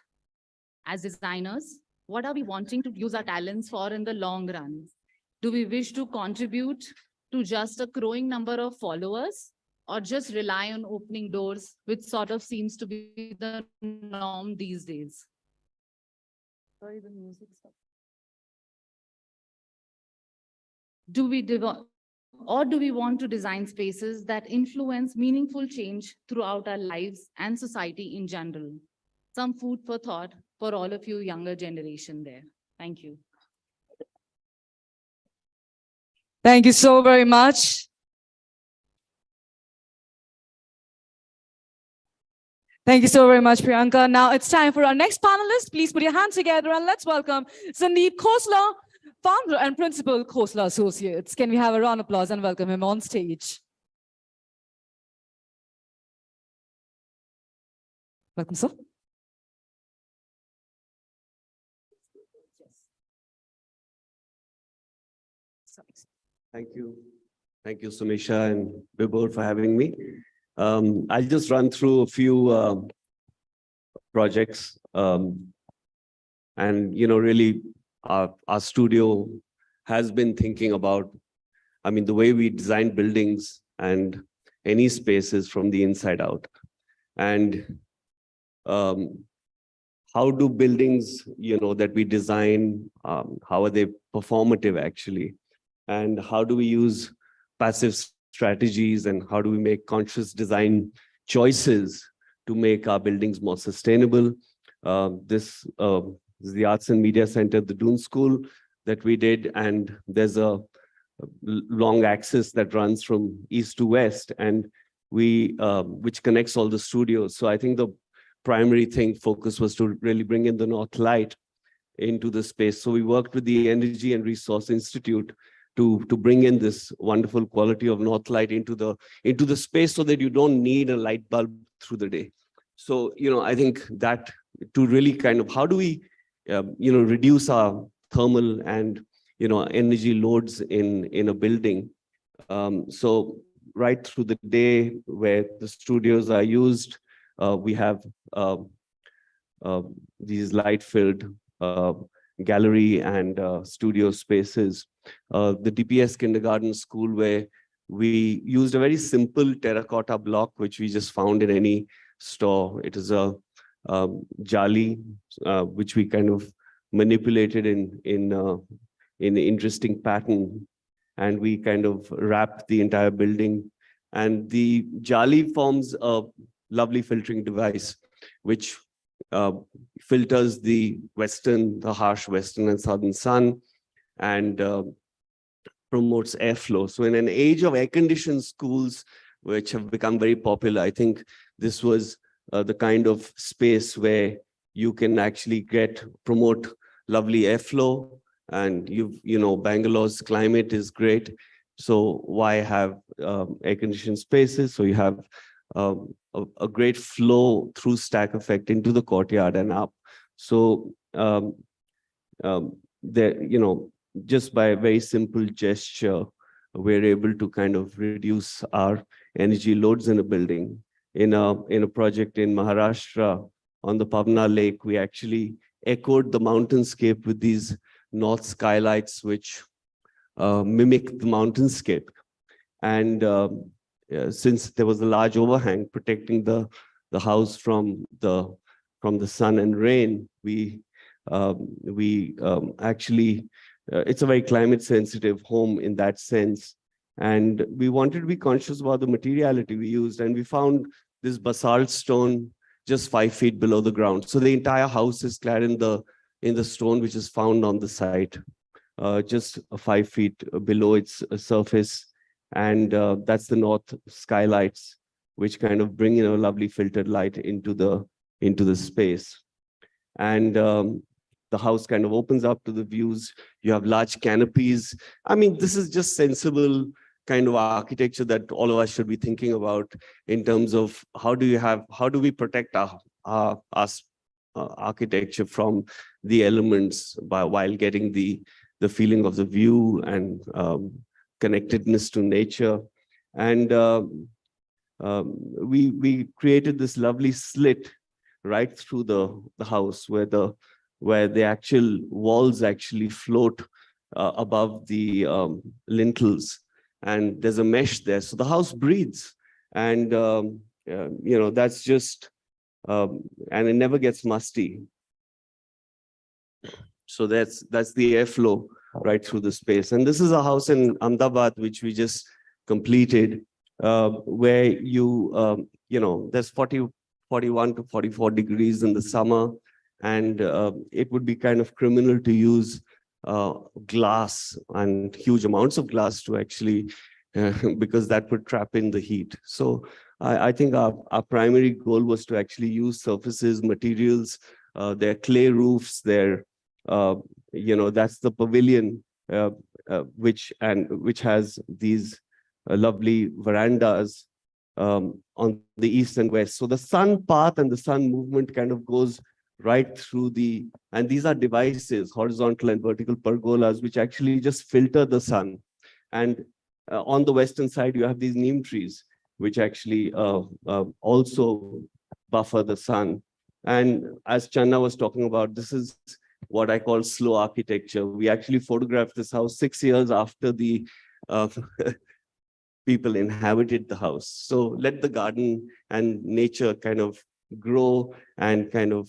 As designers, what are we wanting to use our talents for in the long run? Do we wish to contribute to just a growing number of followers, or just rely on opening doors, which sort of seems to be the norm these days? Sorry, the music stopped. Do we or do we want to design spaces that influence meaningful change throughout our lives and society in general? Some food for thought for all of you younger generation there. Thank you. Thank you so very much. Thank you so very much, Priyanka. Now it's time for our next panelist. Please put your hands together and let's welcome Sandeep Khosla, founder and principal, Khosla Associates. Can we have a round of applause and welcome him on stage? Welcome, sir. Thank you. Thank you, Sumisha and Vibhor, for having me. I'll just run through a few projects. And, really, our studio has been thinking about, the way we design buildings and any spaces from the inside out. And how do buildings, that we design, how are they performative actually? And how do we use passive strategies, and how do we make conscious design choices to make our buildings more sustainable? This is the Arts and Media Center, the Doon School that we did, and there's a long axis that runs from east to west, and which connects all the studios. So I think the primary focus was to really bring in the North Light into the space. So we worked with the Energy and Resource Institute to bring in this wonderful quality of North Light into the space, so that you don't need a light bulb through the day. So, I think that to really kind of, how do we, reduce our thermal and, energy loads in a building? So right through the day where the studios are used, we have these light-filled gallery and studio spaces. The DPS kindergarten school, where we used a very simple terracotta block, which we just found in any store. It is a jali, which we kind of manipulated in an interesting pattern, and we kind of wrapped the entire building. And the jali forms a lovely filtering device, which filters the harsh western and southern sun, and promotes airflow. So in an age of air-conditioned schools, which have become very popular, I think this was the kind of space where you can actually promote lovely airflow. And Bangalore's climate is great. So why have air-conditioned spaces? So you have a great flow through stack effect into the courtyard and up. So just by a very simple gesture, we're able to kind of reduce our energy loads in a building. In a project in Maharashtra on the Pavna Lake, we actually echoed the mountainscape with these north skylights, which mimic the mountainscape. And since there was a large overhang protecting the house from the sun and rain, we actually it's a very climate sensitive home in that sense. And we wanted to be conscious about the materiality we used, and we found this basalt stone just 5 feet below the ground. So the entire house is clad in the stone which is found on the site, just 5 feet below its surface. And that's the north skylights, which kind of bring in a lovely filtered light into the space. And the house kind of opens up to the views. You have large canopies. This is just sensible kind of architecture that all of us should be thinking about in terms of how do we protect our architecture from the elements while getting the feeling of the view and connectedness to nature. And we created this lovely slit right through the house where the actual walls actually float above the lintels. and there's a mesh there. So the house breathes, and that's just, and it never gets musty. So that's the airflow right through the space. And this is a house in Ahmedabad, which we just completed, where there's 41 to 44 degrees in the summer, and it would be kind of criminal to use glass and huge amounts of glass to actually, because that would trap in the heat. So I think our primary goal was to actually use surfaces, materials, their clay roofs, their that's the pavilion, which has these lovely verandas on the east and west. So the sun path and the sun movement kind of goes right through and these are devices, horizontal and vertical pergolas, which actually just filter the sun. And on the western side, you have these neem trees, which actually also buffer the sun. And as Channa was talking about, this is what I call slow architecture. We actually photographed this house 6 years after the people inhabited the house. So let the garden and nature kind of grow and kind of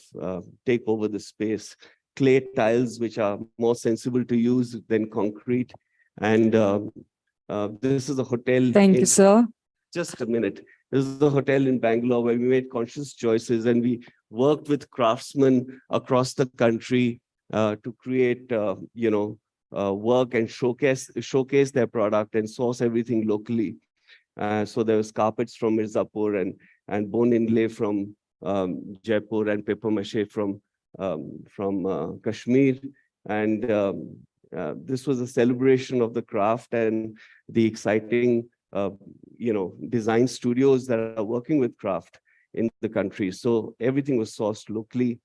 take over the space. Clay tiles, which are more sensible to use than concrete. And this is a hotel. Thank you, sir. Just a minute. This is the hotel in Bangalore where we made conscious choices, and we worked with craftsmen across the country to create, work and showcase their product and source everything locally. So there was carpets from Mirzapur and bone inlay from Jaipur and paper mache from Kashmir. And this was a celebration of the craft and the exciting design studios that are working with craft in the country. So everything was sourced locally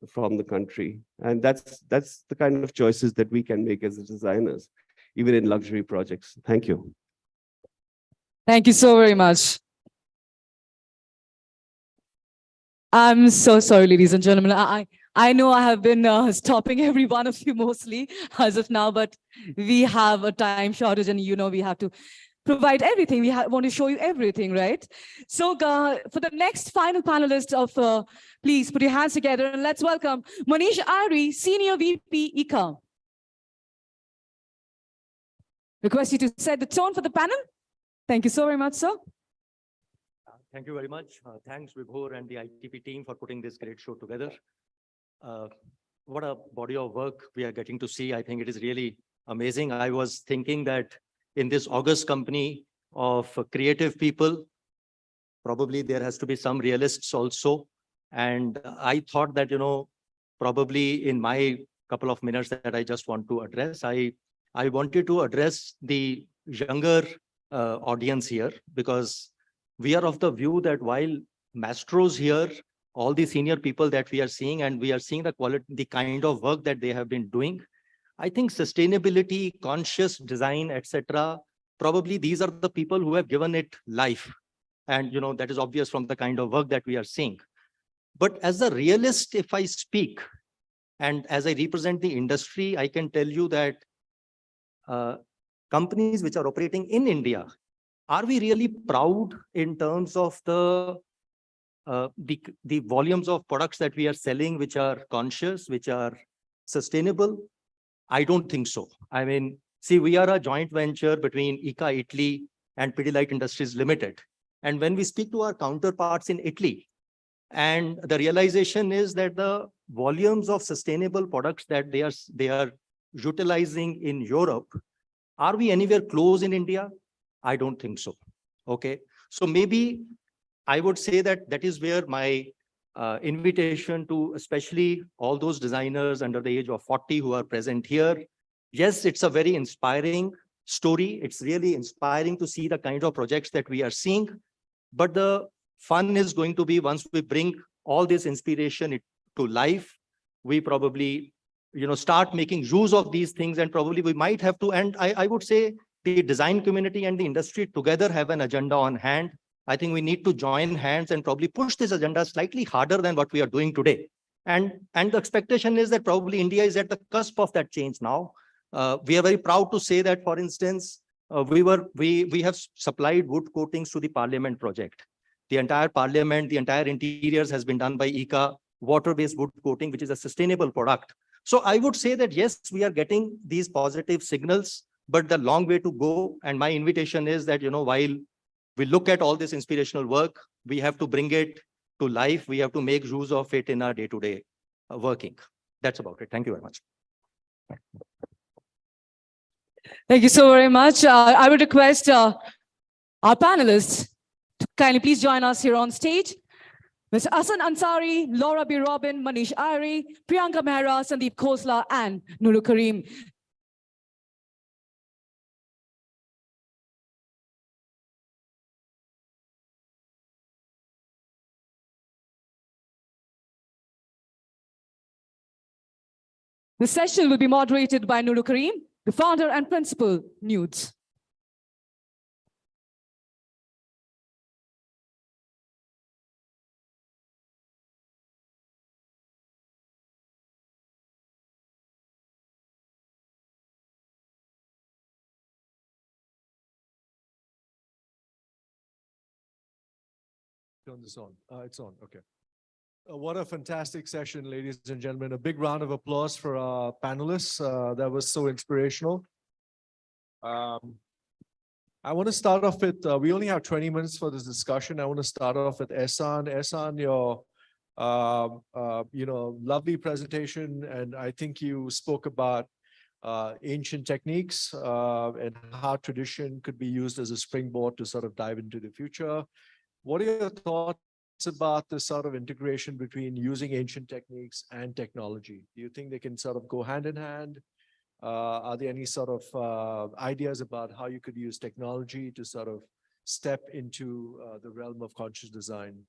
from the country. And that's the kind of choices that we can make as designers, even in luxury projects. Thank you. Thank you so very much. I'm so sorry, ladies and gentlemen. I know I have been stopping every one of you mostly as of now, but we have a time shortage, and we have to provide everything. We want to show you everything, right? So for the next final panelist please put your hands together and let's welcome Manish Ari, Senior VP ICA. Request you to set the tone for the panel. Thank you so very much, sir. Thank you very much. Thanks, Vibhor and the ITP team for putting this great show together. What a body of work we are getting to see. I think it is really amazing. I was thinking that in this august company of creative people, probably there has to be some realists also. And I thought that, probably in my couple of minutes that I just want to address, I wanted to address the younger audience here, because we are of the view that while maestros here, all the senior people that we are seeing, and we are seeing the quality, the kind of work that they have been doing, I think sustainability, conscious design, etc., probably these are the people who have given it life. And, that is obvious from the kind of work that we are seeing. But as a realist, if I speak, and as I represent the industry, I can tell you that companies which are operating in India, are we really proud in terms of the volumes of products that we are selling, which are conscious, which are sustainable? I don't think so. I mean, see, we are a joint venture between ICA Italy and Pidilite Industries Limited. And when we speak to our counterparts in Italy, and the realization is that the volumes of sustainable products that they are utilizing in Europe, are we anywhere close in India? I don't think so. Okay. So maybe I would say that is where my invitation to especially all those designers under the age of 40 who are present here. Yes, it's a very inspiring story. It's really inspiring to see the kind of projects that we are seeing. But the fun is going to be once we bring all this inspiration to life, we probably, start making use of these things, and probably we might have to, and I would say the design community and the industry together have an agenda on hand. I think we need to join hands and probably push this agenda slightly harder than what we are doing today. And the expectation is that probably India is at the cusp of that change now. We are very proud to say that, for instance, we have supplied wood coatings to the Parliament project. The entire Parliament, the entire interiors has been done by ICA, water-based wood coating, which is a sustainable product. So I would say that yes, we are getting these positive signals, but the long way to go. And my invitation is that, while we look at all this inspirational work, we have to bring it to life. We have to make use of it in our day-to-day working. That's about it. Thank you very much. Thank you so very much. I would request our panelists to kindly please join us here on stage. Ms. Asan Ansari, Laura B. Robin, Manish Ari, Priyanka Mehra, Sandeep Khosla, and Nuru Karim. The session will be moderated by Nuru Karim, the founder and principal, Nudes. Turn this on. It's on. Okay. What a fantastic session, ladies and gentlemen. A big round of applause for our panelists. That was so inspirational. I want to start off with, we only have 20 minutes for this discussion. I want to start off with Ehsan. Ehsan, your, lovely presentation. And I think you spoke about ancient techniques and how tradition could be used as a springboard to sort of dive into the future. What are your thoughts about the sort of integration between using ancient techniques and technology? Do you think they can sort of go hand in hand? Are there any sort of ideas about how you could use technology to sort of step into the realm of conscious design?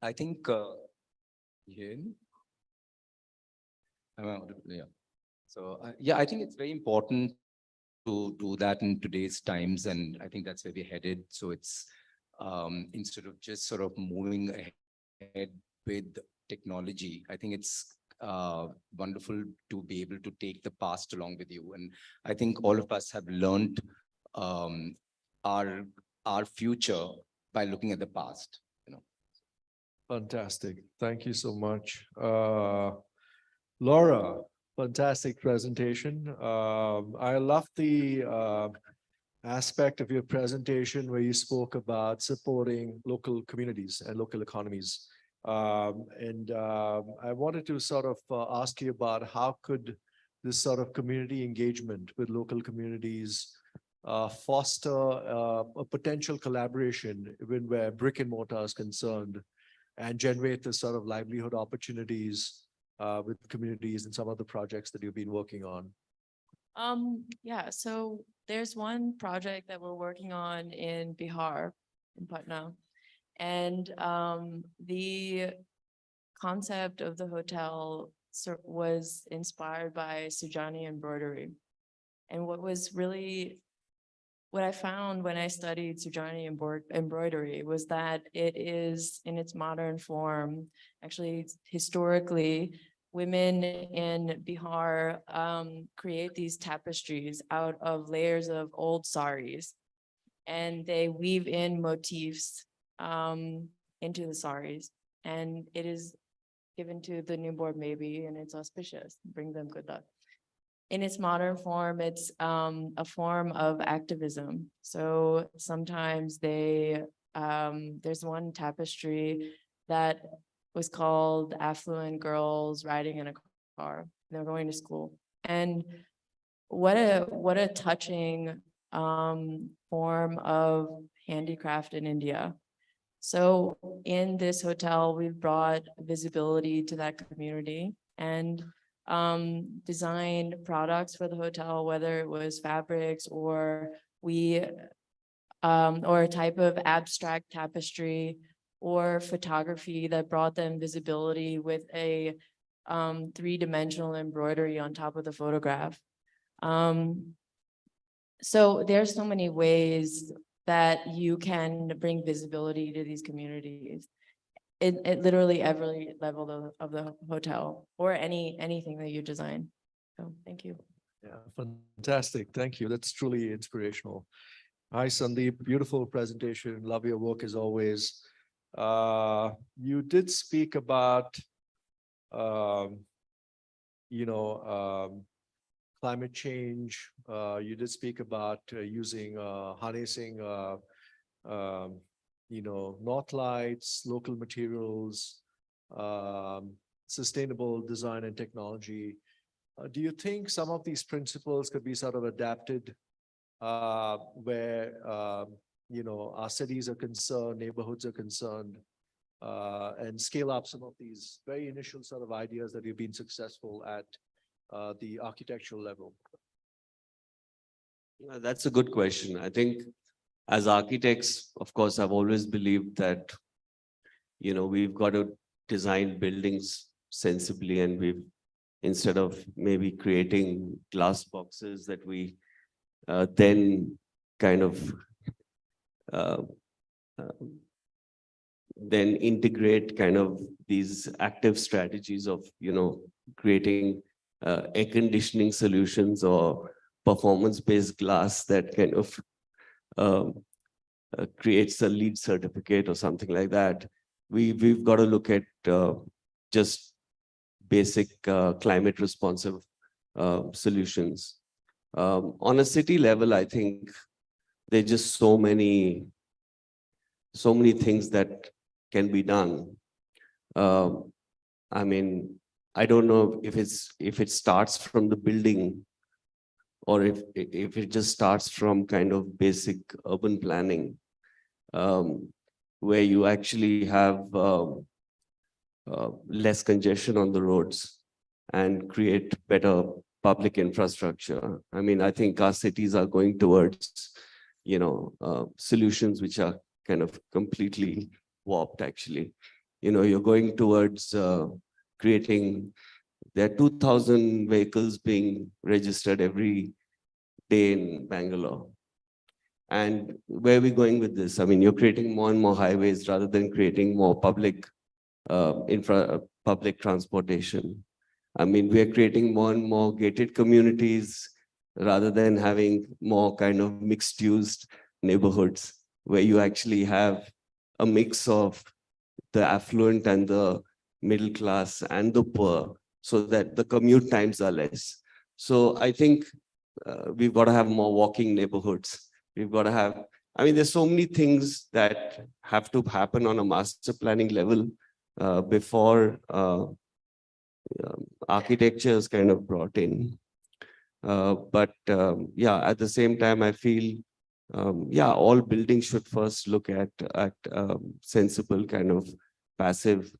I think, yeah. So, I think it's very important to do that in today's times, and I think that's where we're headed. So it's instead of just sort of moving ahead with technology, I think it's wonderful to be able to take the past along with you. And I think all of us have learned our future by looking at the past. Fantastic. Thank you so much. Laura, fantastic presentation. I love the aspect of your presentation where you spoke about supporting local communities and local economies. I wanted to sort of ask you about how could this sort of community engagement with local communities foster a potential collaboration even where brick and mortar is concerned and generate this sort of livelihood opportunities with communities and some of the projects that you've been working on? Yeah, so there's one project that we're working on in Bihar, in Patna. And the concept of the hotel was inspired by Sujani embroidery. And what I found when I studied Sujani embroidery was that it is in its modern form, actually historically, women in Bihar create these tapestries out of layers of old saris, and they weave in motifs into the saris, and it is given to the newborn baby, and it's auspicious, bring them good luck. In its modern form, it's a form of activism. So sometimes there's one tapestry that was called Affluent Girls Riding in a Car. They're going to school. And what a touching form of handicraft in India. So in this hotel, we've brought visibility to that community and designed products for the hotel, whether it was fabrics or or a type of abstract tapestry or photography that brought them visibility with a three-dimensional embroidery on top of the photograph. So there's so many ways that you can bring visibility to these communities. At literally every level of the hotel or anything that you design. So thank you. Yeah, fantastic. Thank you. That's truly inspirational. Hi, Sandeep. Beautiful presentation. Love your work as always. You did speak about, um, climate change. You did speak about using, harnessing, north lights, local materials, um, sustainable design and technology. Do you think some of these principles could be sort of adapted where our cities are concerned, neighborhoods are concerned, and scale up some of these very initial sort of ideas that you've been successful at the architectural level? That's a good question. I think as architects, of course, I've always believed that, we've got to design buildings sensibly, and instead of maybe creating glass boxes that we then kind of uh, uh, then integrate kind of these active strategies of, creating air conditioning solutions or performance-based glass that kind of um, creates a LEED certificate or something like that. We've got to look at just basic climate responsive solutions. On a city level, I think there's just so many things that can be done. I mean, I don't know if it starts from the building, or if it just starts from kind of basic urban planning, where you actually have less congestion on the roads and create better public infrastructure. I mean, I think our cities are going towards, solutions which are kind of completely warped, actually. You're going towards creating, there are 2,000 vehicles being registered every day in Bangalore. And where are we going with this? I mean, you're creating more and more highways rather than creating more public public transportation. I mean, we're creating more and more gated communities rather than having more kind of mixed-use neighborhoods where you actually have a mix of the affluent and the middle class and the poor, so that the commute times are less. So I think we've got to have more walking neighborhoods. We've got to have, I mean, there's so many things that have to happen on a master planning level before architecture is kind of brought in. But yeah, at the same time, I feel, yeah, all buildings should first look at sensible kind of passive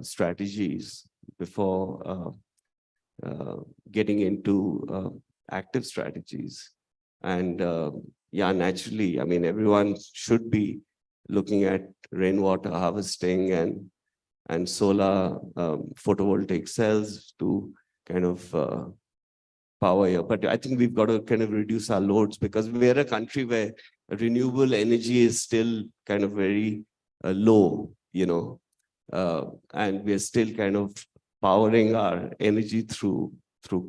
strategies before getting into active strategies. And yeah, naturally, I mean, everyone should be looking at rainwater harvesting and solar photovoltaic cells to kind of power here. But I think we've got to kind of reduce our loads, because we're a country where renewable energy is still kind of very low, and we're still kind of powering our energy through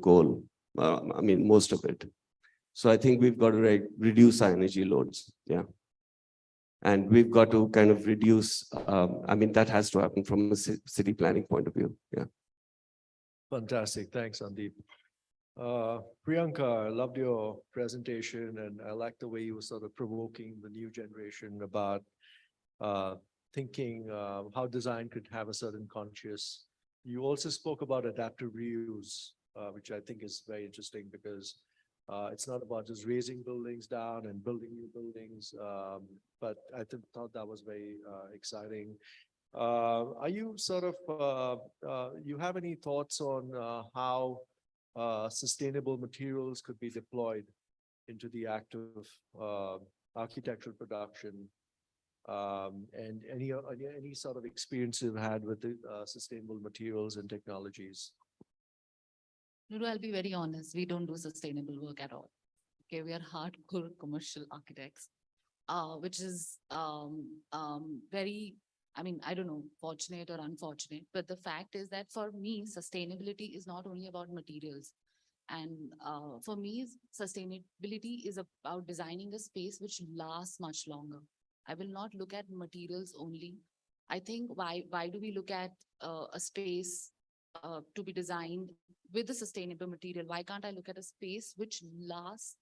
coal. I mean, most of it. So I think we've got to reduce our energy loads. Yeah. And we've got to kind of reduce, I mean, that has to happen from a city planning point of view. Yeah. Fantastic. Thanks, Sandeep. Priyanka, I loved your presentation, and I like the way you were sort of provoking the new generation about thinking how design could have a certain conscious. You also spoke about adaptive reuse, which I think is very interesting, because it's not about just raising buildings down and building new buildings, but I thought that was very exciting. Are you sort of, you have any thoughts on how sustainable materials could be deployed into the act of architectural production, and any sort of experience you've had with the sustainable materials and technologies? Nuru, I'll be very honest, we don't do sustainable work at all. Okay, we are hardcore commercial architects, which is very, I mean, I don't know, fortunate or unfortunate, but the fact is that for me, sustainability is not only about materials. And for me, sustainability is about designing a space which lasts much longer. I will not look at materials only. I think why do we look at a space to be designed with a sustainable material? Why can't I look at a space which lasts?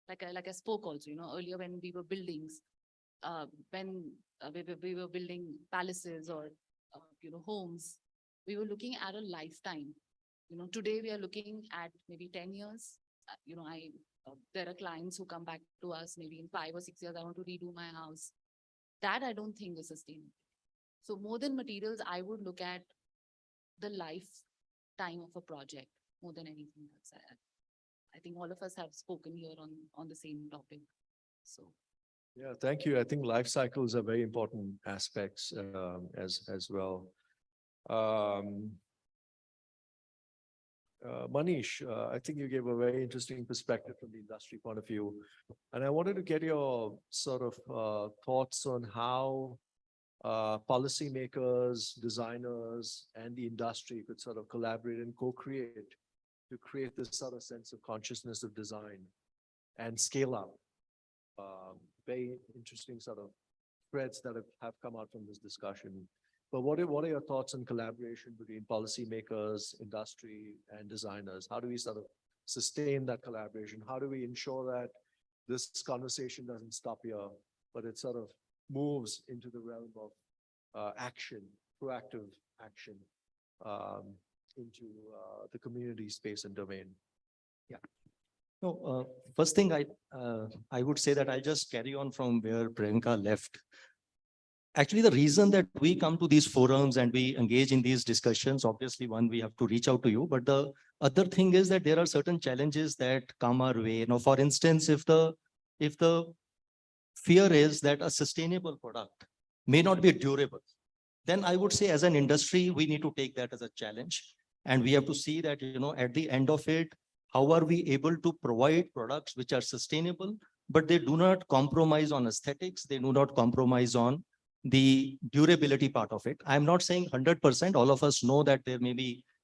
Like I spoke also, earlier when we were buildings, when we were building palaces or homes, we were looking at a lifetime. Today we are looking at maybe 10 years. There are clients who come back to us maybe in 5 or 6 years. I want to redo my house. That I don't think is sustainable. So more than materials, I would look at the lifetime of a project more than anything else. I think all of us have spoken here on the same topic. So. Yeah, thank you. I think life cycles are very important aspects as well. Manish, I think you gave a very interesting perspective from the industry point of view. And I wanted to get your sort of thoughts on how policymakers, designers, and the industry could sort of collaborate and co-create to create this sort of sense of consciousness of design and scale up. Very interesting sort of threads that have come out from this discussion. But what are your thoughts on collaboration between policymakers, industry, and designers? How do we sort of sustain that collaboration? How do we ensure that this conversation doesn't stop here, but it sort of moves into the realm of action, proactive action into the community space and domain? Yeah. No, first thing I would say that I'll just carry on from where Priyanka left. Actually, the reason that we come to these forums and we engage in these discussions, obviously, one, we have to reach out to you. But the other thing is that there are certain challenges that come our way. For instance, if the fear is that a sustainable product may not be durable, then I would say as an industry, we need to take that as a challenge. And we have to see that, at the end of it, how are we able to provide products which are sustainable, but they do not compromise on aesthetics, they do not compromise on the durability part of it. I'm not saying 100%, all of us know that there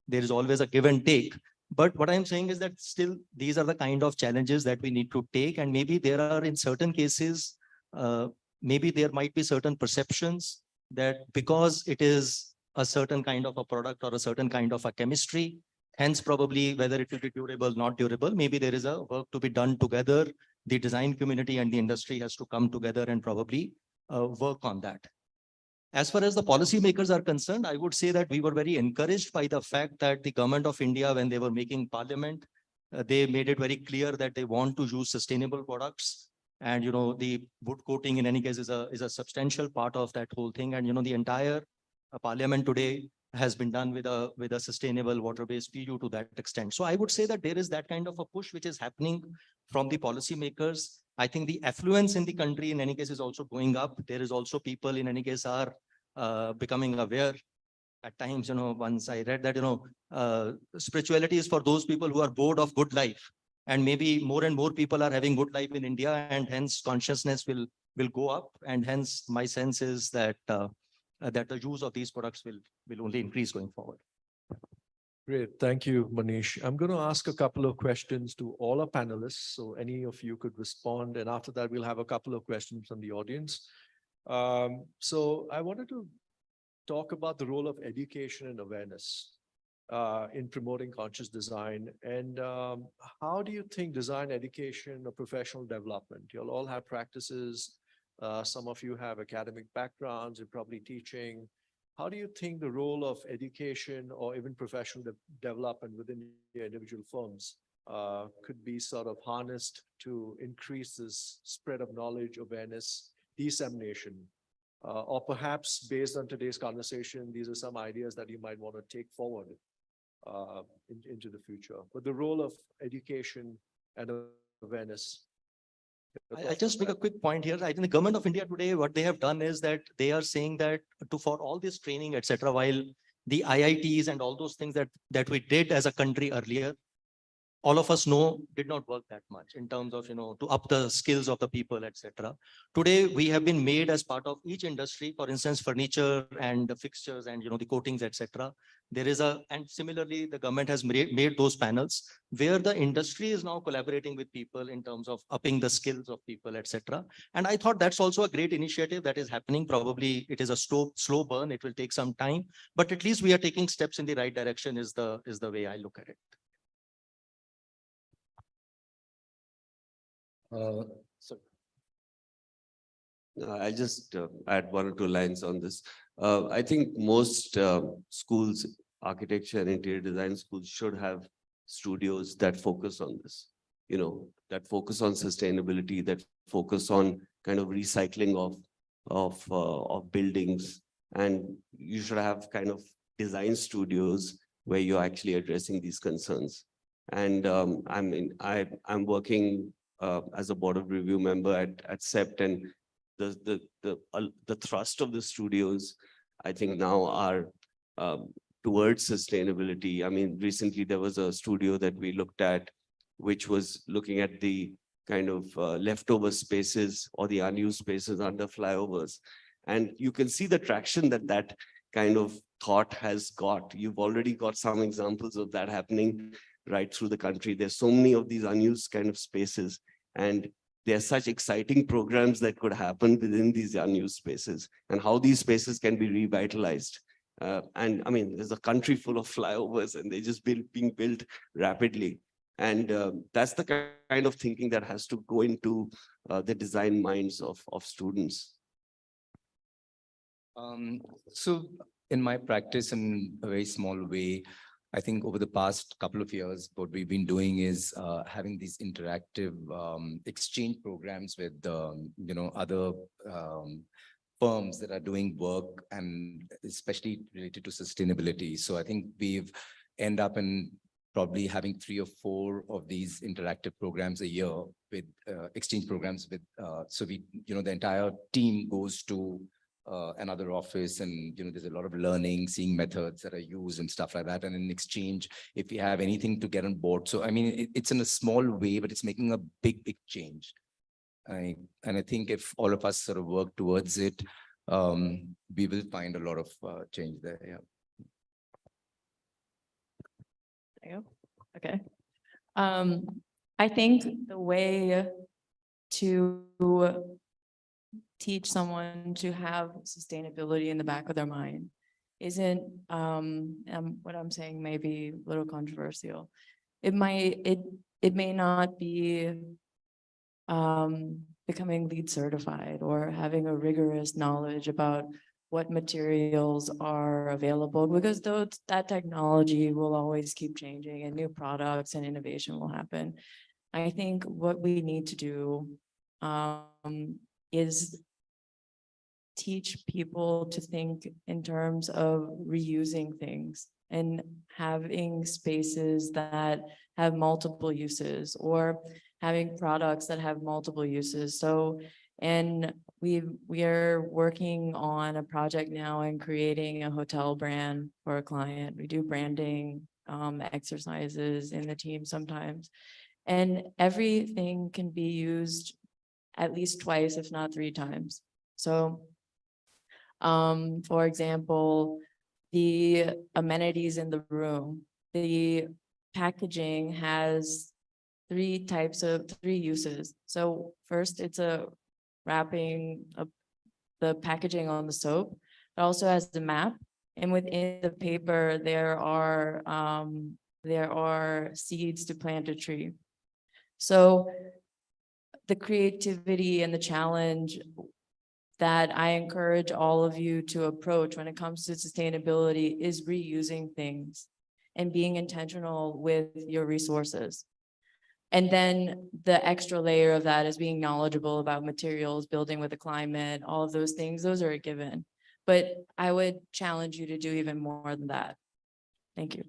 is always a give and take. But what I'm saying is that still, these are the kind of challenges that we need to take. And maybe there are, in certain cases, maybe there might be certain perceptions that because it is a certain kind of a product or a certain kind of a chemistry, hence probably whether it will be durable, not durable, maybe there is a work to be done together. The design community and the industry has to come together and probably work on that. As far as the policymakers are concerned, I would say that we were very encouraged by the fact that the government of India, when they were making parliament, they made it very clear that they want to use sustainable products. And, the wood coating in any case is a substantial part of that whole thing. And, the entire parliament today has been done with a sustainable water-based PU to that extent. So I would say that there is that kind of a push which is happening from the policymakers. I think the affluence in the country in any case is also going up. There is also people in any case are becoming aware. At times, once I read that, spirituality is for those people who are bored of good life. And maybe more and more people are having good life in India, and hence consciousness will go up. And hence my sense is that that the use of these products will only increase going forward. Great. Thank you, Manish. I'm going to ask a couple of questions to all our panelists. So any of you could respond. And after that, we'll have a couple of questions from the audience. So I wanted to talk about the role of education and awareness in promoting conscious design. And how do you think design education or professional development? You'll all have practices. Some of you have academic backgrounds, you're probably teaching. How do you think the role of education or even professional development within your individual firms could be sort of harnessed to increase this spread of knowledge, awareness, dissemination? Or perhaps based on today's conversation, these are some ideas that you might want to take forward into the future. But the role of education and awareness. I'll just make a quick point here. I think the government of India today, what they have done is that they are saying that for all this training, etc., while the IITs and all those things that we did as a country earlier, all of us know did not work that much in terms of, to up the skills of the people, etc. Today, we have been made as part of each industry, for instance, furniture and the fixtures and, the coatings, etc. There is and similarly, the government has made those panels where the industry is now collaborating with people in terms of upping the skills of people, etc. And I thought that's also a great initiative that is happening. Probably it is a slow burn. It will take some time, but at least we are taking steps in the right direction is the way I look at it. So I'll just add one or two lines on this. I think most schools, architecture and interior design schools should have studios that focus on this, that focus on sustainability, that focus on kind of recycling of buildings. And you should have kind of design studios where you're actually addressing these concerns. And I'm working as a board of review member at CEPT, and the thrust of the studios, I think now are towards sustainability. I mean, recently there was a studio that we looked at, which was looking at the kind of leftover spaces or the unused spaces under flyovers. And you can see the traction that kind of thought has got. You've already got some examples of that happening right through the country. There's so many of these unused kind of spaces, and there are such exciting programs that could happen within these unused spaces and how these spaces can be revitalized. And I mean, there's a country full of flyovers and they're just being built rapidly. And that's the kind of thinking that has to go into the design minds of students. So in my practice, in a very small way, I think over the past couple of years, what we've been doing is having these interactive exchange programs with, other firms that are doing work and especially related to sustainability. So I think we've end up in probably having 3 or 4 of these interactive programs a year with exchange programs with, so we, the entire team goes to another office, and there's a lot of learning, seeing methods that are used and stuff like that, and in exchange if we have anything to get on board. So I mean, it's in a small way, but it's making a big change. And I think if all of us sort of work towards it, we will find a lot of change there. Yeah. There you go. Okay. I think the way to teach someone to have sustainability in the back of their mind isn't, what I'm saying may be a little controversial. It may not be becoming LEED certified or having a rigorous knowledge about what materials are available, because that technology will always keep changing and new products and innovation will happen. I think what we need to do is teach people to think in terms of reusing things and having spaces that have multiple uses, or having products that have multiple uses. So, and we are working on a project now and creating a hotel brand for a client. We do branding exercises in the team sometimes, and everything can be used at least twice, if not 3 times. So, for example, the amenities in the room, the packaging has 3 uses. So first, it's a wrapping up the packaging on the soap. It also has the map, and within the paper there are seeds to plant a tree. So the creativity and the challenge that I encourage all of you to approach when it comes to sustainability is reusing things and being intentional with your resources. And then the extra layer of that is being knowledgeable about materials, building with the climate, all of those things. Those are a given. But I would challenge you to do even more than that. Thank you.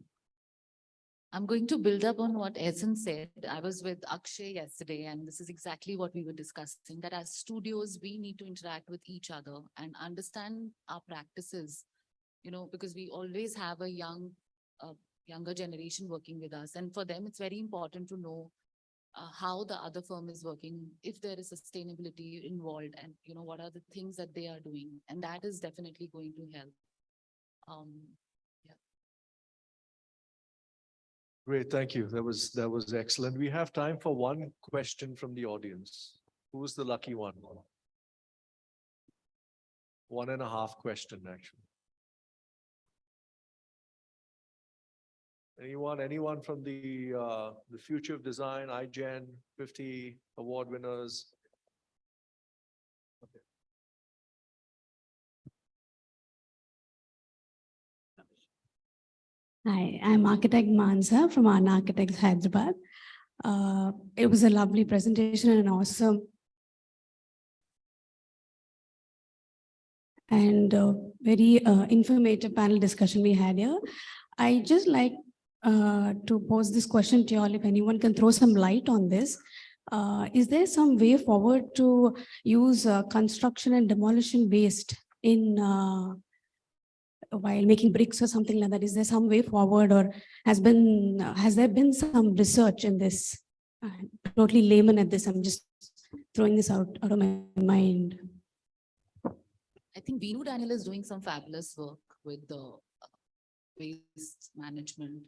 I'm going to build up on what Essen said. I was with Akshay yesterday, and this is exactly what we were discussing, that as studios, we need to interact with each other and understand our practices, because we always have a young younger generation working with us. And for them, it's very important to know how the other firm is working, if there is sustainability involved, and what are the things that they are doing. And that is definitely going to help. Yeah. Great, thank you. That was excellent. We have time for one question from the audience. Who's the lucky one? 1.5 question, actually. Anyone from the Future of Design, iGen, 50 award winners? Okay. Hi, I'm architect Mansa from Anna Architects, Hyderabad. It was a lovely presentation and an awesome and very informative panel discussion we had here. I just like to pose this question to you all, if anyone can throw some light on this. Is there some way forward to use construction and demolition waste in while making bricks or something like that? Is there some way forward, or has there been some research in this? Totally layman at this. I'm just throwing this out of my mind. I think Veenu Daniel is doing some fabulous work with the waste management.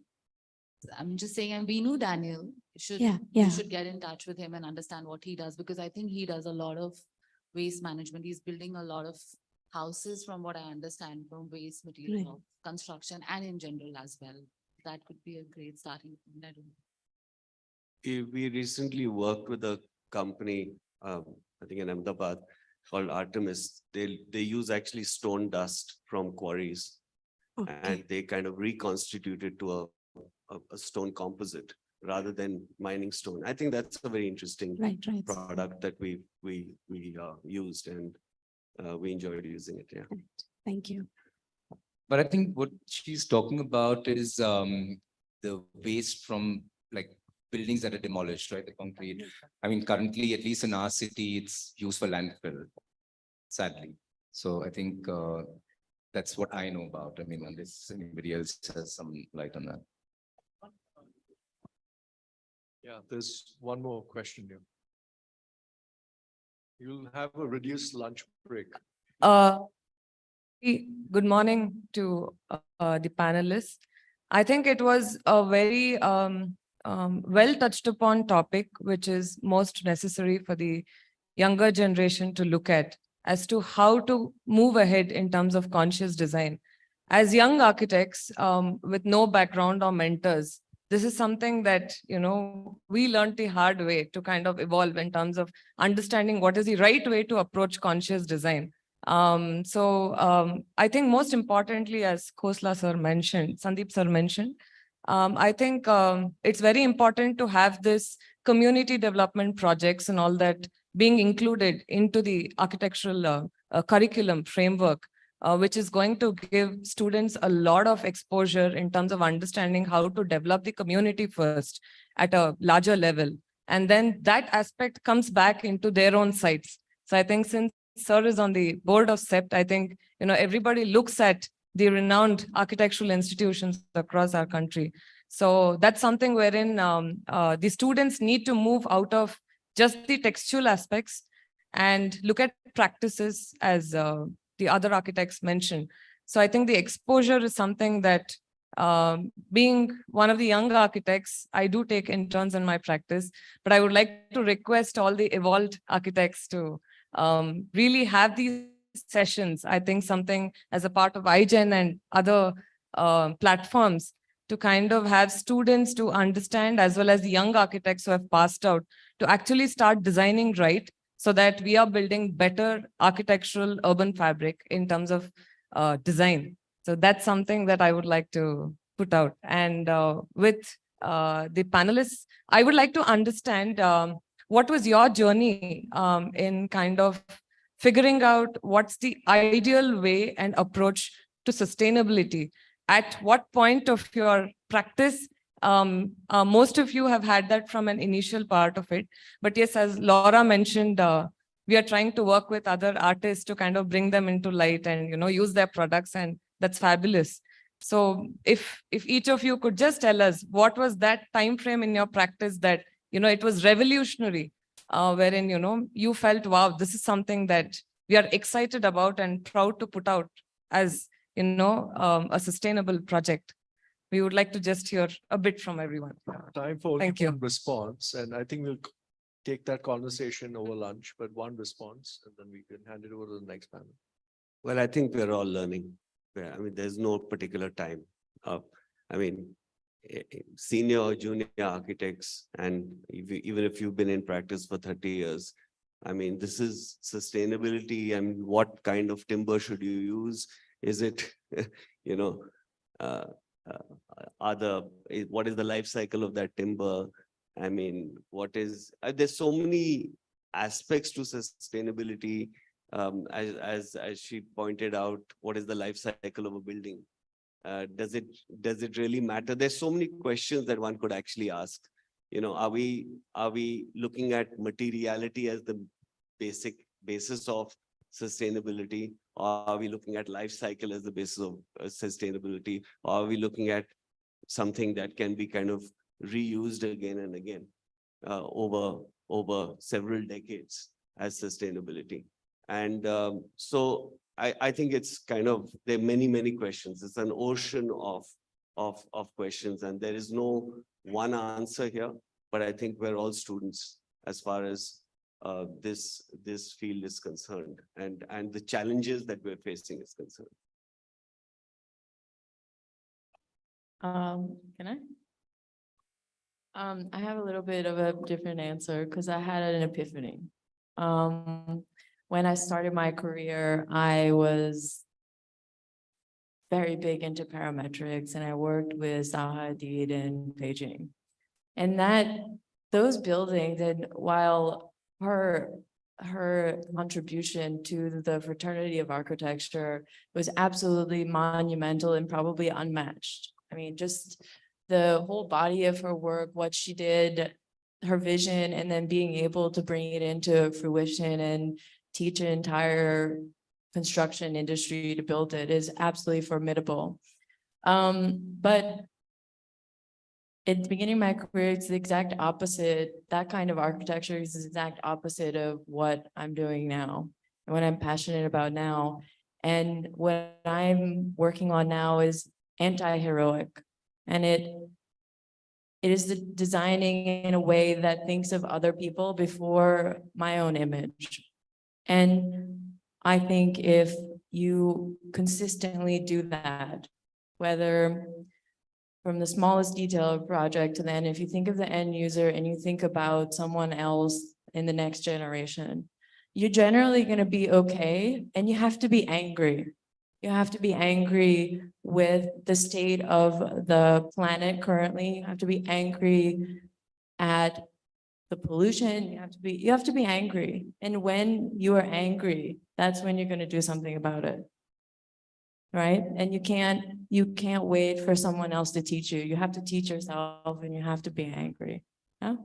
I'm just saying, and Veenu Daniel, you should get in touch with him and understand what he does, because I think he does a lot of waste management. He's building a lot of houses, from what I understand, from waste material, construction, and in general as well. That could be a great starting point. I don't know. We recently worked with a company, I think in Ahmedabad, called Artemis. They use actually stone dust from quarries, and they kind of reconstitute it to a stone composite rather than mining stone. I think that's a very interesting product that we used, and we enjoyed using it. Yeah. Thank you. But I think what she's talking about is the waste from like buildings that are demolished, right? The concrete. I mean, currently, at least in our city, it's used for landfill, sadly. So I think that's what I know about. I mean, unless anybody else has some light on that. Yeah, there's one more question here. You'll have a reduced lunch break. Good morning to the panelists. I think it was a very well touched upon topic, which is most necessary for the younger generation to look at, as to how to move ahead in terms of conscious design. As young architects with no background or mentors, this is something that, we learned the hard way to kind of evolve in terms of understanding what is the right way to approach conscious design. I think most importantly, as Khosla sir mentioned, Sandeep sir mentioned, I think it's very important to have this community development projects and all that being included into the architectural curriculum framework, which is going to give students a lot of exposure in terms of understanding how to develop the community first at a larger level. And then that aspect comes back into their own sites. So I think since sir is on the board of CEPT, I think, everybody looks at the renowned architectural institutions across our country. So that's something wherein the students need to move out of just the textual aspects and look at practices, as the other architects mentioned. So I think the exposure is something that, being one of the young architects, I do take interns in my practice, but I would like to request all the evolved architects to really have these sessions. I think something as a part of iGen and other platforms, to kind of have students to understand, as well as the young architects who have passed out, to actually start designing right, so that we are building better architectural urban fabric in terms of design. So that's something that I would like to put out. And with the panelists, I would like to understand what was your journey in kind of figuring out what's the ideal way and approach to sustainability? At what point of your practice, most of you have had that from an initial part of it. But yes, as Laura mentioned, we are trying to work with other artists to kind of bring them into light and, use their products, and that's fabulous. So if each of you could just tell us what was that time frame in your practice that, it was revolutionary, wherein, you felt, wow, this is something that we are excited about and proud to put out as, a sustainable project. We would like to just hear a bit from everyone. Time for Thank one you. response, and I think we'll take that conversation over lunch, but one response, and then we can hand it over to the next panel. Well, I think we're all learning. I mean, there's no particular time. I mean, senior or junior architects, and even if you've been in practice for 30 years, I mean, this is sustainability. I mean, what kind of timber should you use? Is it, you know, what is the life cycle of that timber? I mean, there's so many aspects to sustainability. As she pointed out, what is the life cycle of a building? Does it really matter? There's so many questions that one could actually ask. Are we looking at materiality as the basis of sustainability? Or are we looking at life cycle as the basis of sustainability? Or are we looking at something that can be kind of reused again and again over several decades as sustainability? And so I think it's kind of, there are many questions. It's an ocean of questions, and there is no one answer here, but I think we're all students as far as this field is concerned, and the challenges that we're facing is concerned. Can I? I have a little bit of a different answer because I had an epiphany. When I started my career, I was very big into parametrics, and I worked with Zaha Hadid in Beijing. And those buildings, and while her contribution to the fraternity of architecture was absolutely monumental and probably unmatched. I mean, just the whole body of her work, what she did, her vision, and then being able to bring it into fruition and teach an entire construction industry to build it is absolutely formidable. But at the beginning of my career, it's the exact opposite. That kind of architecture is the exact opposite of what I'm doing now and what I'm passionate about now. And what I'm working on now is anti-heroic. And it is the designing in a way that thinks of other people before my own image. And I think if you consistently do that, whether from the smallest detail of project to then if you think of the end user and you think about someone else in the next generation, you're generally going to be okay. And you have to be angry. You have to be angry with the state of the planet currently. You have to be angry at the pollution. You have to be angry. And when you are angry, that's when you're going to do something about it. Right? And you can't wait for someone else to teach you. You have to teach yourself, and you have to be angry. Yeah?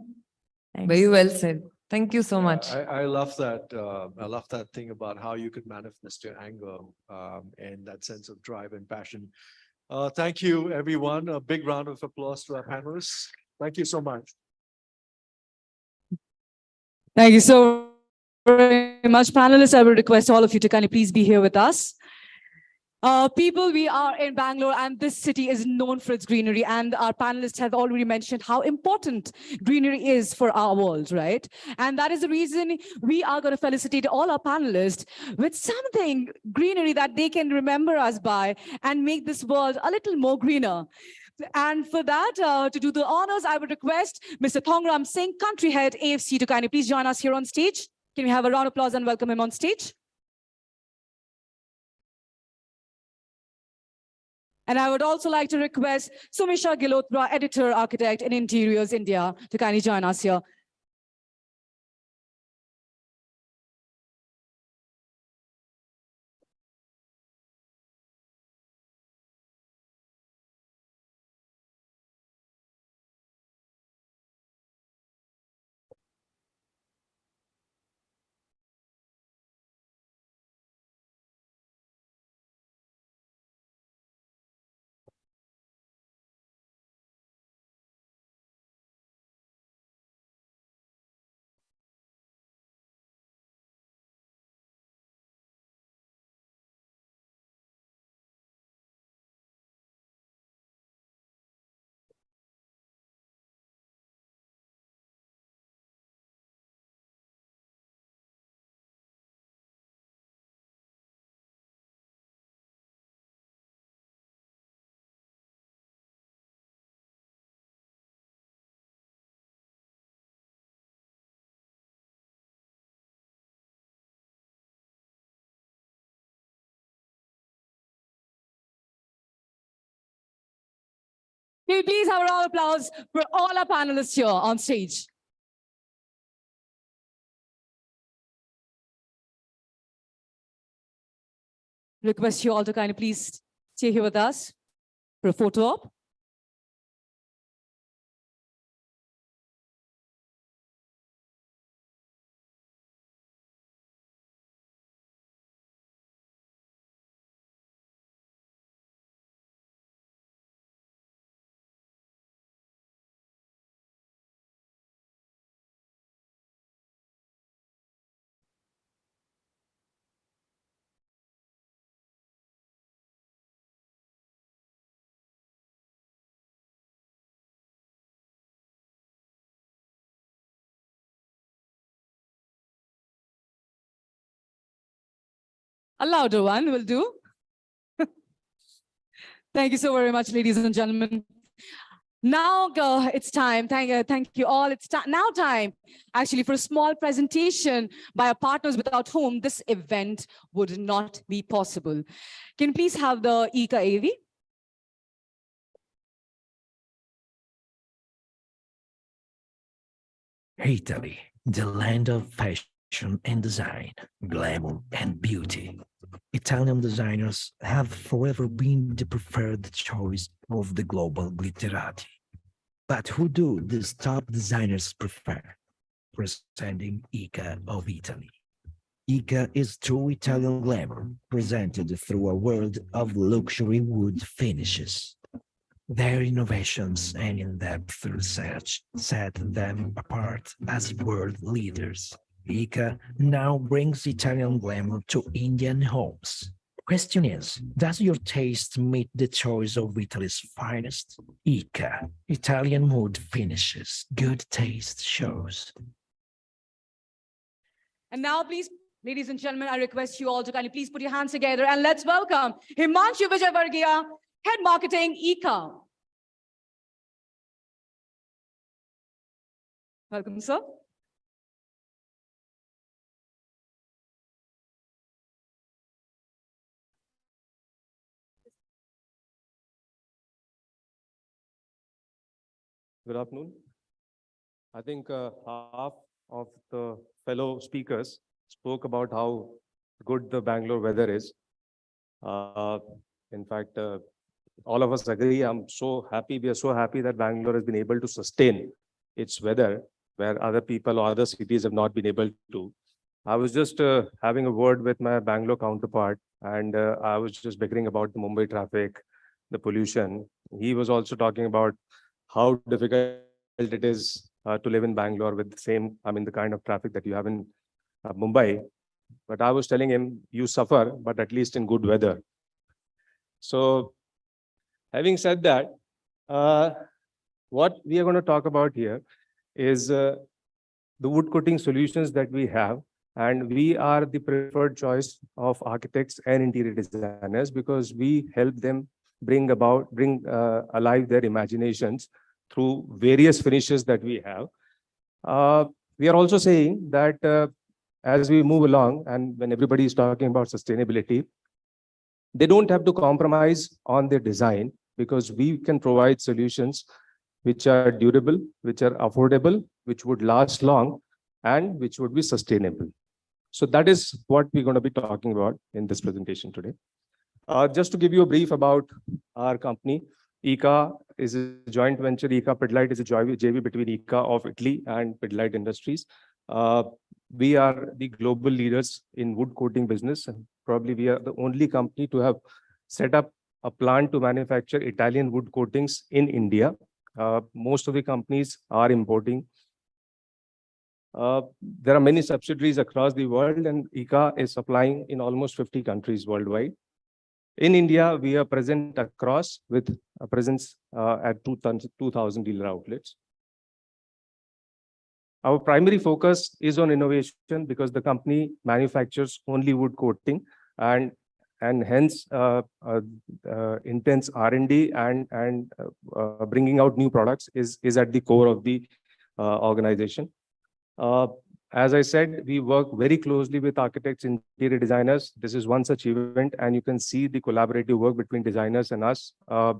Thanks. Very well said. Thank you so much. I love that. I love that thing about how you could manifest your anger and that sense of drive and passion. Thank you, everyone. A big round of applause to our panelists. Thank you so much. Thank you so very much, panelists. I will request all of you to kindly please be here with us. People, we are in Bangalore, and this city is known for its greenery, and our panelists have already mentioned how important greenery is for our world, right? And that is the reason we are going to felicitate all our panelists with something greenery that they can remember us by and make this world a little more greener. And for that, to do the honors, I would request Mr. Thongram Singh, Country Head, AFC, to kindly please join us here on stage. Can we have a round of applause and welcome him on stage? And I would also like to request Sumisha Gilotra, Editor, Architect in Interiors India, to kindly join us here. Can we please have a round of applause for all our panelists here on stage? Request you all to kindly please stay here with us for a photo op. A louder one will do. Thank you so very much, ladies and gentlemen. Now it's time. Thank you all. It's now time actually for a small presentation by our partners without whom this event would not be possible. Can you please have the ICA AV? Italy, the land of fashion and design, glamour and beauty. Italian designers have forever been the preferred choice of the global glitterati. But who do these top designers prefer? Presenting ICA of Italy. ICA is true Italian glamour, presented through a world of luxury wood finishes. Their innovations and in-depth research set them apart as world leaders. ICA now brings Italian glamour to Indian homes. Question is, does your taste meet the choice of Italy's finest? ICA, Italian wood finishes, good taste shows. And now, please, ladies and gentlemen, I request you all to kindly please put your hands together and let's welcome Himanshu Vijayvargiya, Head Marketing, ICA. Welcome, sir. Good afternoon. I think half of the fellow speakers spoke about how good the Bangalore weather is. In fact, all of us agree. I'm so happy. We are so happy that Bangalore has been able to sustain its weather where other people or other cities have not been able to. I was just having a word with my Bangalore counterpart, and I was just bickering about the Mumbai traffic, the pollution. He was also talking about how difficult it is to live in Bangalore with the same, the kind of traffic that you have in Mumbai. But I was telling him, you suffer, but at least in good weather. So having said that, what we are going to talk about here is the wood coating solutions that we have. And we are the preferred choice of architects and interior designers because we help them bring alive their imaginations through various finishes that we have. We are also saying that as we move along and when everybody is talking about sustainability, they don't have to compromise on their design because we can provide solutions which are durable, which are affordable, which would last long, and which would be sustainable. So that is what we're going to be talking about in this presentation today. Just to give you a brief about our company, ICA is a joint venture. ICA Pidilite is a JV between ICA of Italy and Pidilite Industries. We are the global leaders in wood coating business. And probably we are the only company to have set up a plant to manufacture Italian wood coatings in India. Most of the companies are importing. There are many subsidiaries across the world, and ICA is supplying in almost 50 countries worldwide. In India, we are present across with a presence at 2,000 dealer outlets. Our primary focus is on innovation because the company manufactures only wood coating and hence intense R&D and bringing out new products is at the core of the organization. As I said, we work very closely with architects, interior designers. This is one such event, and you can see the collaborative work between designers and us.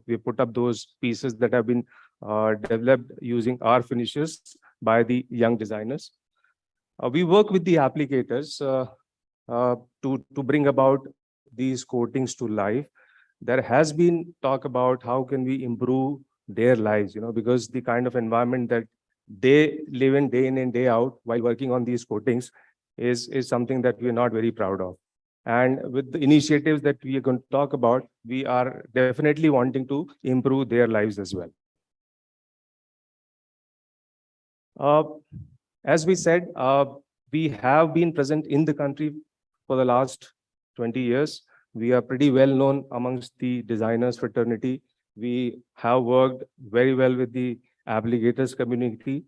We put up those pieces that have been developed using our finishes by the young designers. We work with the applicators to bring about these coatings to life. There has been talk about how can we improve their lives, because the kind of environment that they live in and day out while working on these coatings is something that we are not very proud of. And with the initiatives that we are going to talk about, we are definitely wanting to improve their lives as well. As we said, we have been present in the country for the last 20 years. We are pretty well known amongst the designers fraternity. We have worked very well with the applicators community.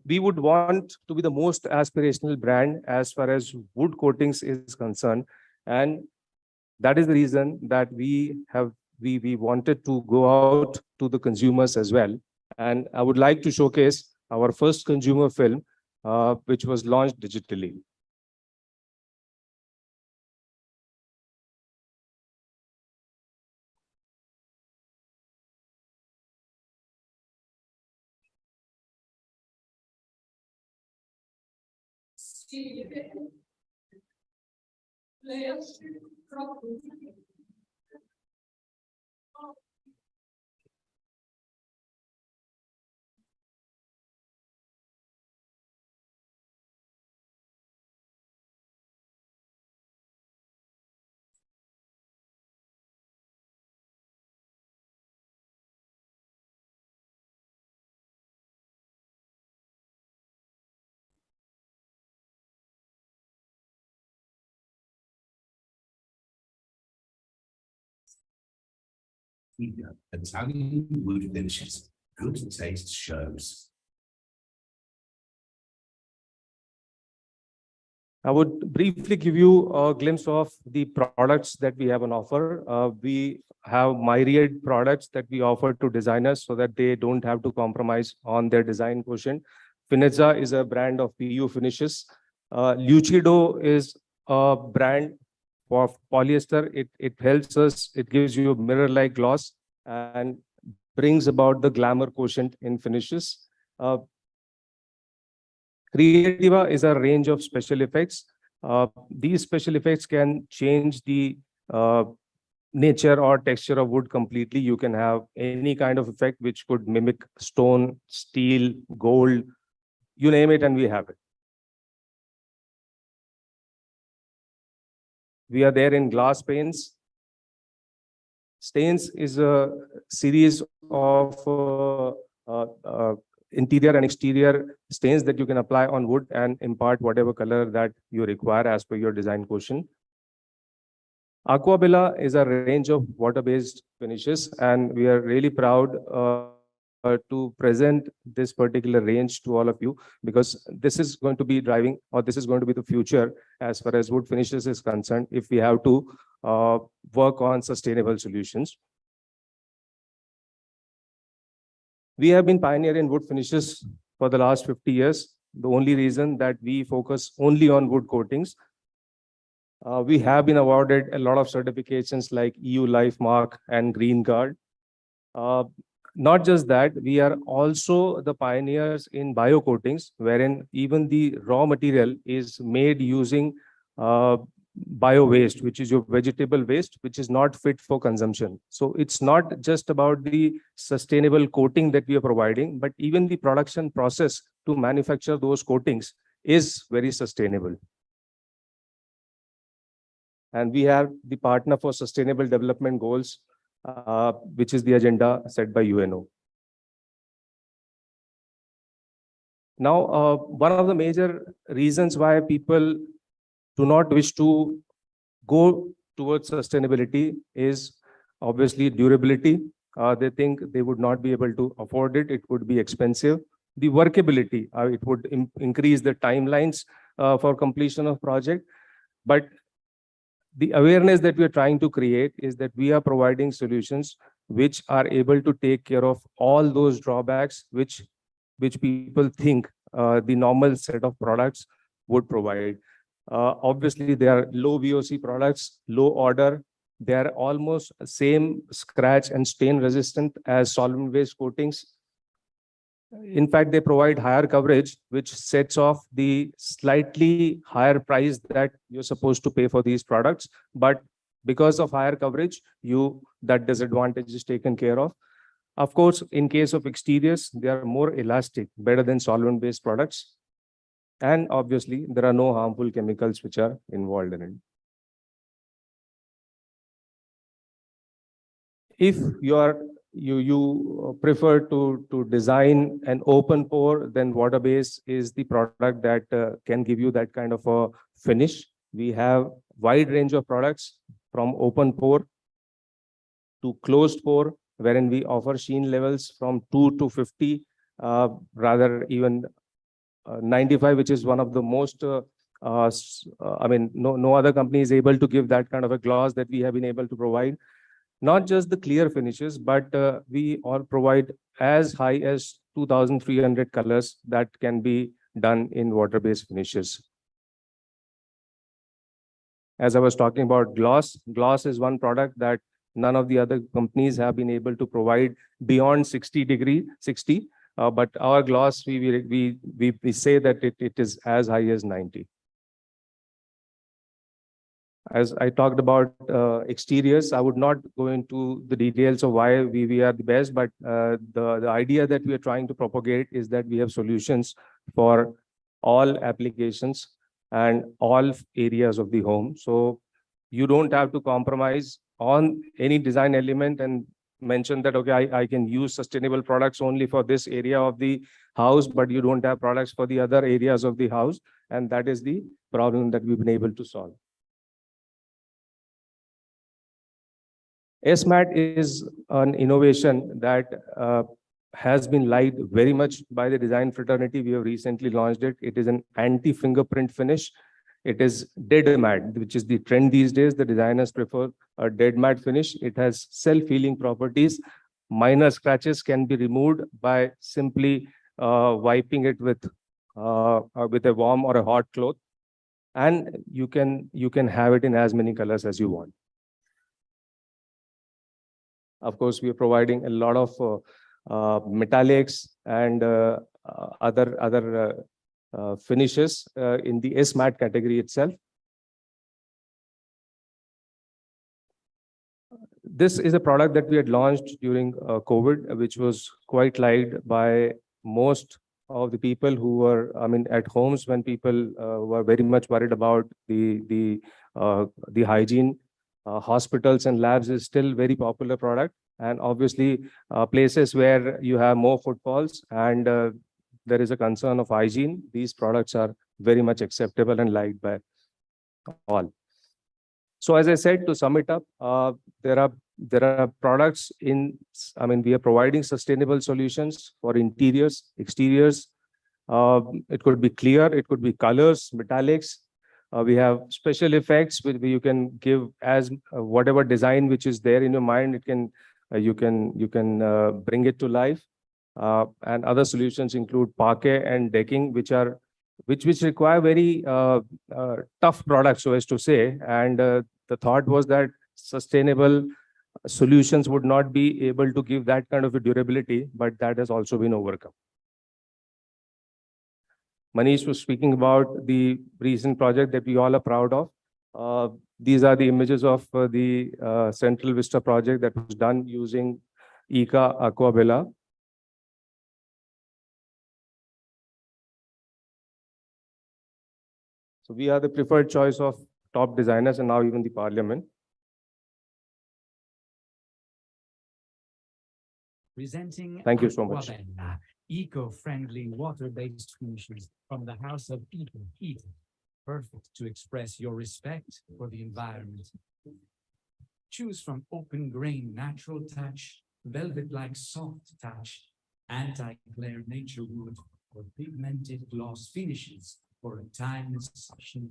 We would want to be the most aspirational brand as far as wood coatings is concerned. And that is the reason that we wanted to go out to the consumers as well. And I would like to showcase our first consumer film, which was launched digitally. Italian wood finishes. Good taste shows. I would briefly give you a glimpse of the products that we have on offer. We have myriad products that we offer to designers so that they don't have to compromise on their design quotient. Finezza is a brand of PU finishes. Lucido is a brand for polyester. It helps us, it gives you a mirror-like gloss and brings about the glamour quotient in finishes. Creativa is a range of special effects. These special effects can change the nature or texture of wood completely. You can have any kind of effect which could mimic stone, steel, gold, you name it, and we have it. We are there in glass paints. Stains is a series of interior and exterior stains that you can apply on wood and impart whatever color that you require as per your design quotient. Aquabella is a range of water-based finishes, and we are really proud to present this particular range to all of you, because this is going to be driving, or this is going to be the future as far as wood finishes is concerned, if we have to work on sustainable solutions. We have been pioneer in wood finishes for the last 50 years. The only reason that we focus only on wood coatings. We have been awarded a lot of certifications like EU Life Mark and Green Card. Not just that, we are also the pioneers in bio coatings, wherein even the raw material is made using bio waste, which is your vegetable waste, which is not fit for consumption. So it's not just about the sustainable coating that we are providing, but even the production process to manufacture those coatings is very sustainable. And we have the Partner for Sustainable Development Goals, which is the agenda set by UNO. Now, one of the major reasons why people do not wish to go towards sustainability is obviously durability. They think they would not be able to afford it. It would be expensive. The workability, it would increase the timelines for completion of project. But the awareness that we are trying to create is that we are providing solutions which are able to take care of all those drawbacks which people think the normal set of products would provide. Obviously, they are low VOC products, low order. They are almost same scratch and stain resistant as solvent-based coatings. In fact, they provide higher coverage, which sets off the slightly higher price that you're supposed to pay for these products. But because of higher coverage, that disadvantage is taken care of. Of course, in case of exteriors, they are more elastic, better than solvent-based products. And obviously, there are no harmful chemicals which are involved in it. If you prefer to design an open pore, then water base is the product that can give you that kind of a finish. We have wide range of products from open pore to closed pore, wherein we offer sheen levels from 2 to 50, rather even 95, which is one of the most, I mean, no other company is able to give that kind of a gloss that we have been able to provide. Not just the clear finishes, but we all provide as high as 2,300 colors that can be done in water-based finishes. As I was talking about gloss is one product that none of the other companies have been able to provide beyond 60. But our gloss, we say that it is as high as 90. As I talked about exteriors, I would not go into the details of why we are the best, but the idea that we are trying to propagate is that we have solutions for all applications and all areas of the home. So you don't have to compromise on any design element and mention that, okay, I can use sustainable products only for this area of the house, but you don't have products for the other areas of the house. And that is the problem that we've been able to solve. SMAT is an innovation that has been liked very much by the design fraternity. We have recently launched it. It is an anti-fingerprint finish. It is dead matte, which is the trend these days. The designers prefer a dead matte finish. It has self-healing properties. Minor scratches can be removed by simply wiping it with a warm or a hot cloth. And you can have it in as many colors as you want. Of course, we are providing a lot of metallics and other finishes in the SMAT category itself. This is a product that we had launched during COVID, which was quite liked by most of the people who were, I mean, at homes when people were very much worried about the hygiene. Hospitals and labs is still very popular product, and obviously places where you have more footfalls and there is a concern of hygiene, these products are very much acceptable and liked by all. So as I said, to sum it up, there are products in, I mean, we are providing sustainable solutions for interiors, exteriors. It could be clear, it could be colors, metallics. We have special effects where you can give as whatever design which is there in your mind. It can you can bring it to life. And other solutions include parquet and decking, which require very tough products, so as to say. And the thought was that sustainable solutions would not be able to give that kind of a durability, but that has also been overcome. Manish was speaking about the recent project that we all are proud of. These are the images of the Central Vista project that was done using ICA Aquabella. So we are the preferred choice of top designers and now even the parliament. Presenting Thank you so much. Aquabella, eco-friendly water-based finishes from the house of Eden, perfect to express your respect for the environment. Choose from open grain natural touch, velvet-like soft touch, anti-glare nature wood, or pigmented gloss finishes for a timeless sheen.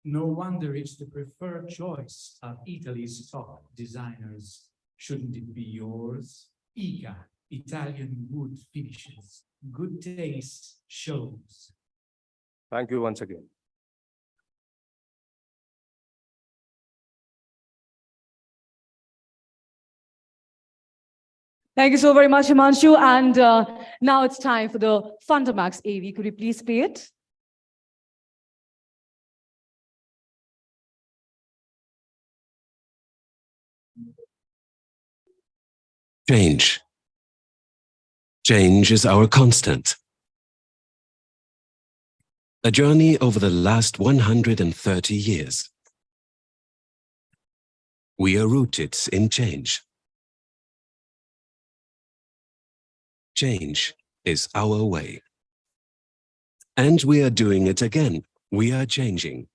No wonder it's the preferred choice of Italy's top designers. Shouldn't it be yours? ICA, Italian wood finishes, good taste, shows. Thank you once again. Thank you so very much, Himanshu. And now it's time for the Fundamax AV. Could you please play it? Change. Change is our constant. A journey over the last 130 years. We are rooted in change. Change is our way. And we are doing it again. We are changing.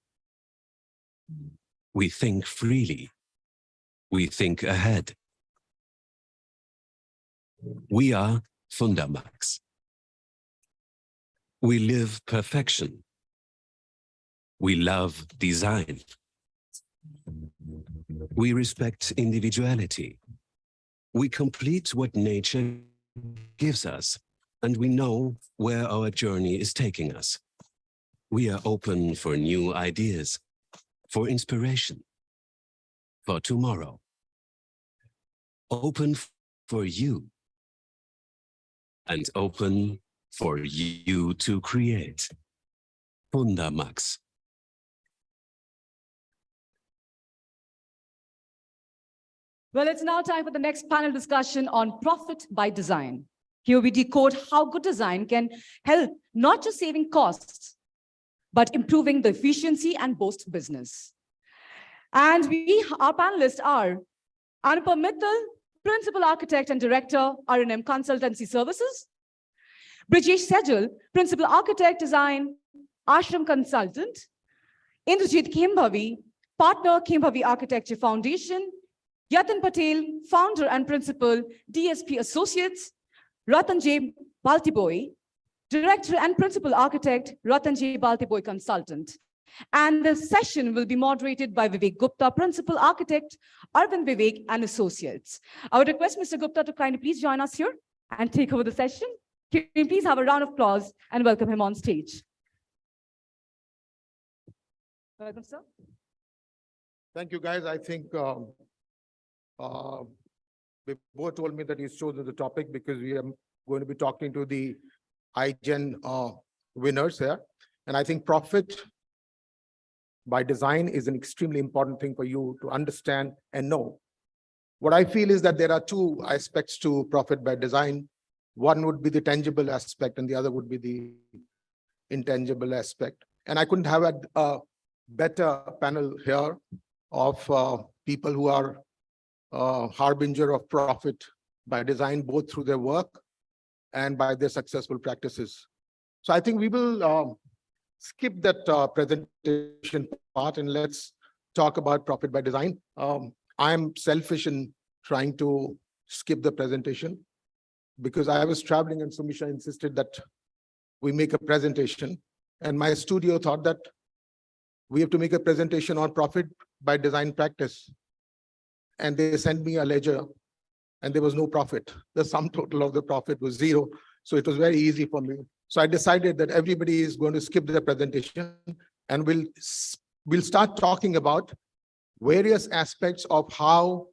We think freely. We think ahead. We are Fundamax. We live perfection. We love design. We respect individuality. We complete what nature gives us, and we know where our journey is taking us. We are open for new ideas, for inspiration, for tomorrow. Open for you, and open for you to create. Fundamax. Well, it's now time for the next panel discussion on profit by design. Here we decode how good design can help not just saving costs, but improving the efficiency and boost business. And our panelists are Anupam Mittal, Principal Architect and Director, R&M Consultancy Services; Brijesh Sejal, Principal Architect, Design, Ashram Consultant; Indrajit Khembhavi, Partner, Khembhavi Architecture Foundation; Yatin Patel, Founder and Principal, DSP Associates; Ratan J. Baltiboy, Director and Principal Architect, Ratan J. Baltiboy Consultant. And the session will be moderated by Vivek Gupta, Principal Architect, Arvind Vivek and Associates. I would request Mr. Gupta to kindly please join us here and take over the session. Can you please have a round of applause and welcome him on stage. Welcome, sir. Thank you, guys. I think Vibhu told me that he's chosen the topic because we are going to be talking to the iGen winners here. And I think profit by design is an extremely important thing for you to understand and know. What I feel is that there are two aspects to profit by design. One would be the tangible aspect and the other would be the intangible aspect. And I couldn't have a better panel here of people who are harbinger of profit by design, both through their work and by their successful practices. So I think we will skip that presentation part and let's talk about profit by design. I'm selfish in trying to skip the presentation because I was traveling and Sumisha insisted that we make a presentation, and my studio thought that we have to make a presentation on profit by design practice. And they sent me a ledger and there was no profit. The sum total of the profit was zero. So it was very easy for me. So I decided that everybody is going to skip the presentation and we'll start talking about various aspects of how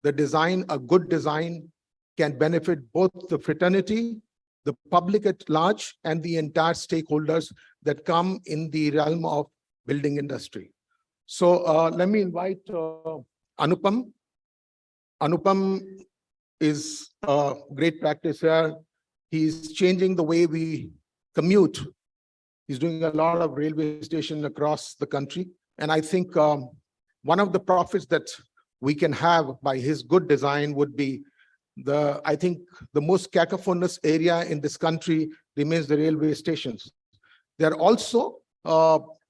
the design, a good design, can benefit both the fraternity, the public at large, and the entire stakeholders that come in the realm of building industry. So let me invite Anupam. Anupam is a great practice here. He's changing the way we commute. He's doing a lot of railway stations across the country. And I think one of the profits that we can have by his good design would be I think the most cacophonous area in this country remains the railway stations. There are also,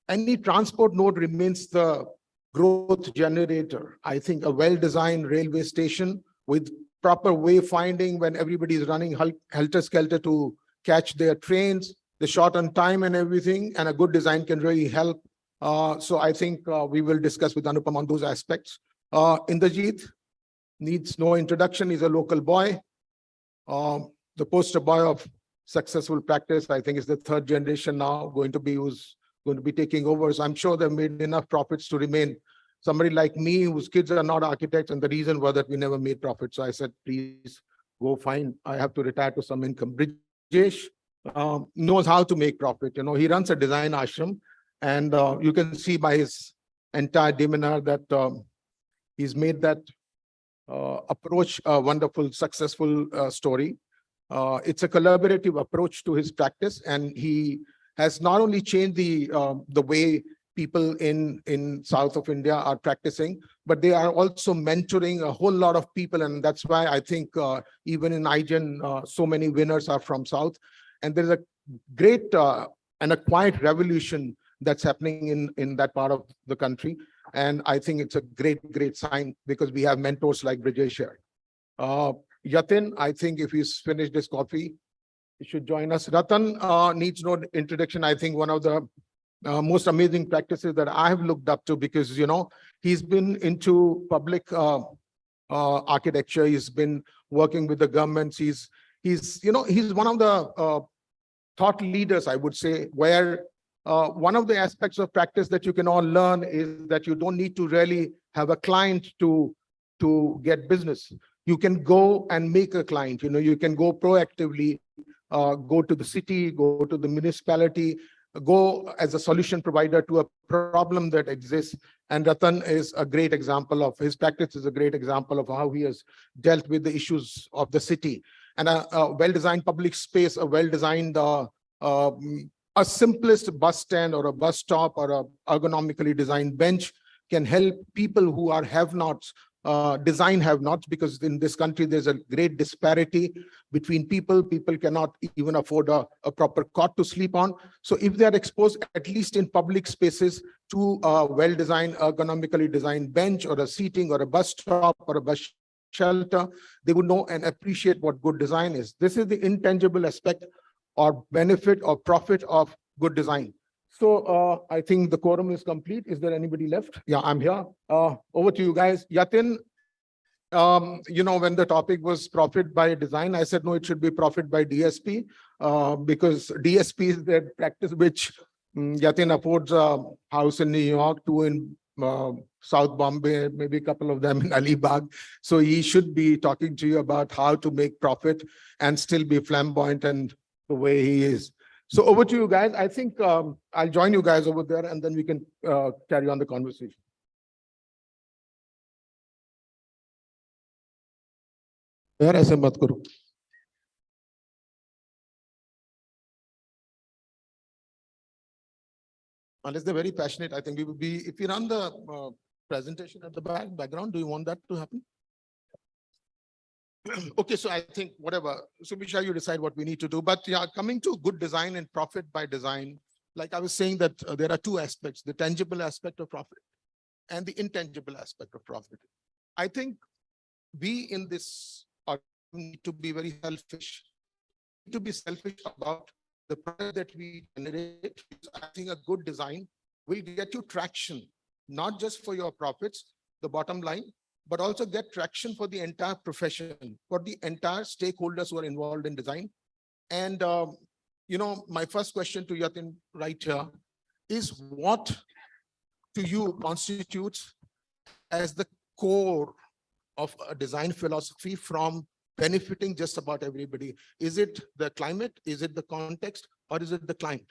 any transport node remains the growth generator. I think a well-designed railway station with proper wayfinding when everybody is running helter-skelter to catch their trains, the short on time and everything, and a good design can really help. So I think we will discuss with Anupam on those aspects. Indrajit needs no introduction. He's a local boy, the poster boy of successful practice. I think it's the third generation now going to be who's going to be taking over. So I'm sure they've made enough profits to remain. Somebody like me whose kids are not architects, and the reason was that we never made profit. So I said, please go find, I have to retire to some income. Brijesh knows how to make profit. You know, he runs a design ashram, and you can see by his entire demeanor that he's made that approach a wonderful, successful story. It's a collaborative approach to his practice, and he has not only changed the way people in south of India are practicing, but they are also mentoring a whole lot of people. And that's why I think even in iGen, so many winners are from south. And there's a great and a quiet revolution that's happening in that part of the country. And I think it's a great sign because we have mentors like Brijesh here. Yatin, I think if he's finished his coffee, he should join us. Ratan needs no introduction. I think one of the most amazing practices that I have looked up to, because, you know, he's been into public architecture. He's been working with the governments. He's one of the thought leaders, I would say, where one of the aspects of practice that you can all learn is that you don't need to really have a client to get business. You can go and make a client. You know, you can go proactively, go to the city, go to the municipality, go as a solution provider to a problem that exists. And Ratan is a great example of, his practice is a great example of how he has dealt with the issues of the city. And a well-designed public space, a well-designed, a simplest bus stand or a bus stop or a ergonomically designed bench can help people who are have-nots, design have-nots, because in this country, there's a great disparity between people. People cannot even afford a proper cot to sleep on. So if they are exposed, at least in public spaces, to a well-designed, ergonomically designed bench or a seating or a bus stop or a bus shelter, they would know and appreciate what good design is. This is the intangible aspect or benefit or profit of good design. So I think the quorum is complete. Is there anybody left? Yeah, I'm here. Over to you guys. Yatin, you know, when the topic was profit by design, I said, no, it should be profit by DSP, because DSP is the practice which Yatin affords a house in New York, two in South Bombay, maybe a couple of them in Alibag. So he should be talking to you about how to make profit and still be flamboyant and the way he is. So over to you guys. I think I'll join you guys over there and then we can carry on the conversation. Unless they're very passionate, I think we would be, if you run the presentation at the background, do you want that to happen? Okay, so I think whatever, Subisha, you decide what we need to do. But yeah, coming to good design and profit by design, like I was saying that there are two aspects, the tangible aspect of profit and the intangible aspect of profit. I think we in this need to be very selfish, to be selfish about the product that we generate. I think a good design will get you traction, not just for your profits, the bottom line, but also get traction for the entire profession, for the entire stakeholders who are involved in design. And, you know, my first question to Yatin right here is, what to you constitutes as the core of a design philosophy from benefiting just about everybody? Is it the climate? Is it the context? Or is it the client?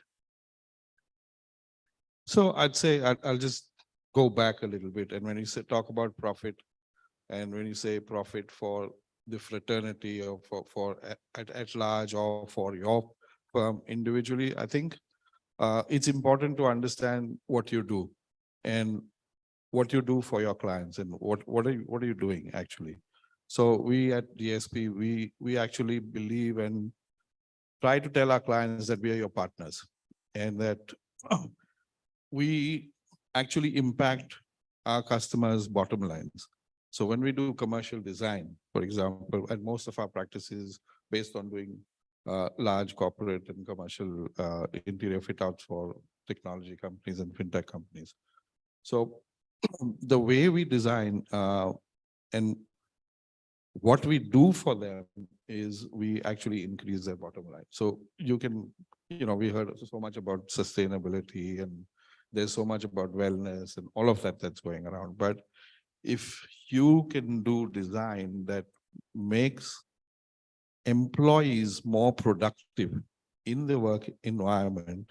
So I'd say I'll just go back a little bit. And when you talk about profit, and when you say profit for the fraternity or for at large or for your firm individually, I think it's important to understand what you do and what you do for your clients and what are you doing actually. So we at DSP, we actually believe and try to tell our clients that we are your partners and that we actually impact our customers' bottom lines. So when we do commercial design, for example, and most of our practices based on doing large corporate and commercial interior fit outs for technology companies and fintech companies. So the way we design and what we do for them is we actually increase their bottom line. So you can, we heard so much about sustainability and there's so much about wellness and all of that that's going around. But if you can do design that makes employees more productive in the work environment,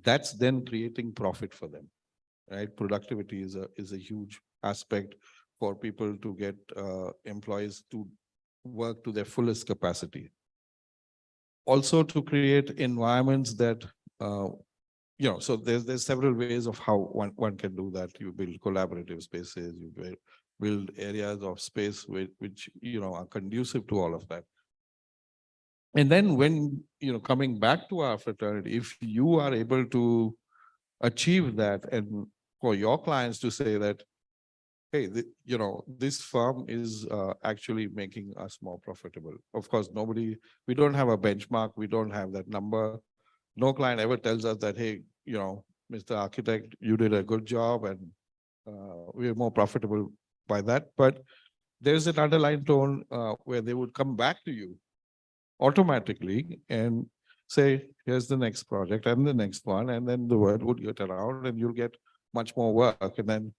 that's then creating profit for them, right? Productivity is a huge aspect for people to get employees to work to their fullest capacity. Also to create environments that, so there's several ways of how one can do that. You build collaborative spaces, you build areas of space which are conducive to all of that. And then when, coming back to our fraternity, if you are able to achieve that and for your clients to say that, hey, this firm is actually making us more profitable. Of course, we don't have a benchmark. We don't have that number. No client ever tells us that, hey, Mr. Architect, you did a good job and we're more profitable by that. But there's an underlying tone where they would come back to you automatically and say, here's the next project and the next one. And then the word would get around and you'll get much more work. And then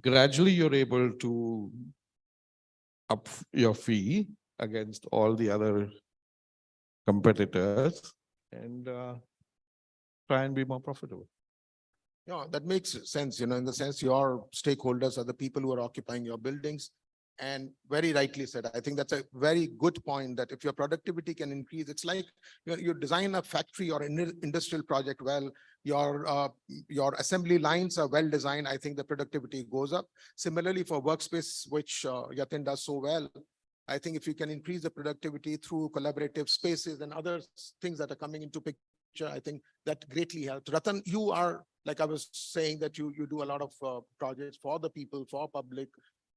gradually you're able to up your fee against all the other competitors and try and be more profitable. Yeah, that makes sense, in the sense your stakeholders are the people who are occupying your buildings. And very rightly said, I think that's a very good point, that if your productivity can increase, it's like you design a factory or an industrial project well, your assembly lines are well designed, I think the productivity goes up. Similarly for workspace, which Yatin does so well, I think if you can increase the productivity through collaborative spaces and other things that are coming into picture, I think that greatly helps. Ratan, you are, like I was saying, that you do a lot of projects for the people, for public.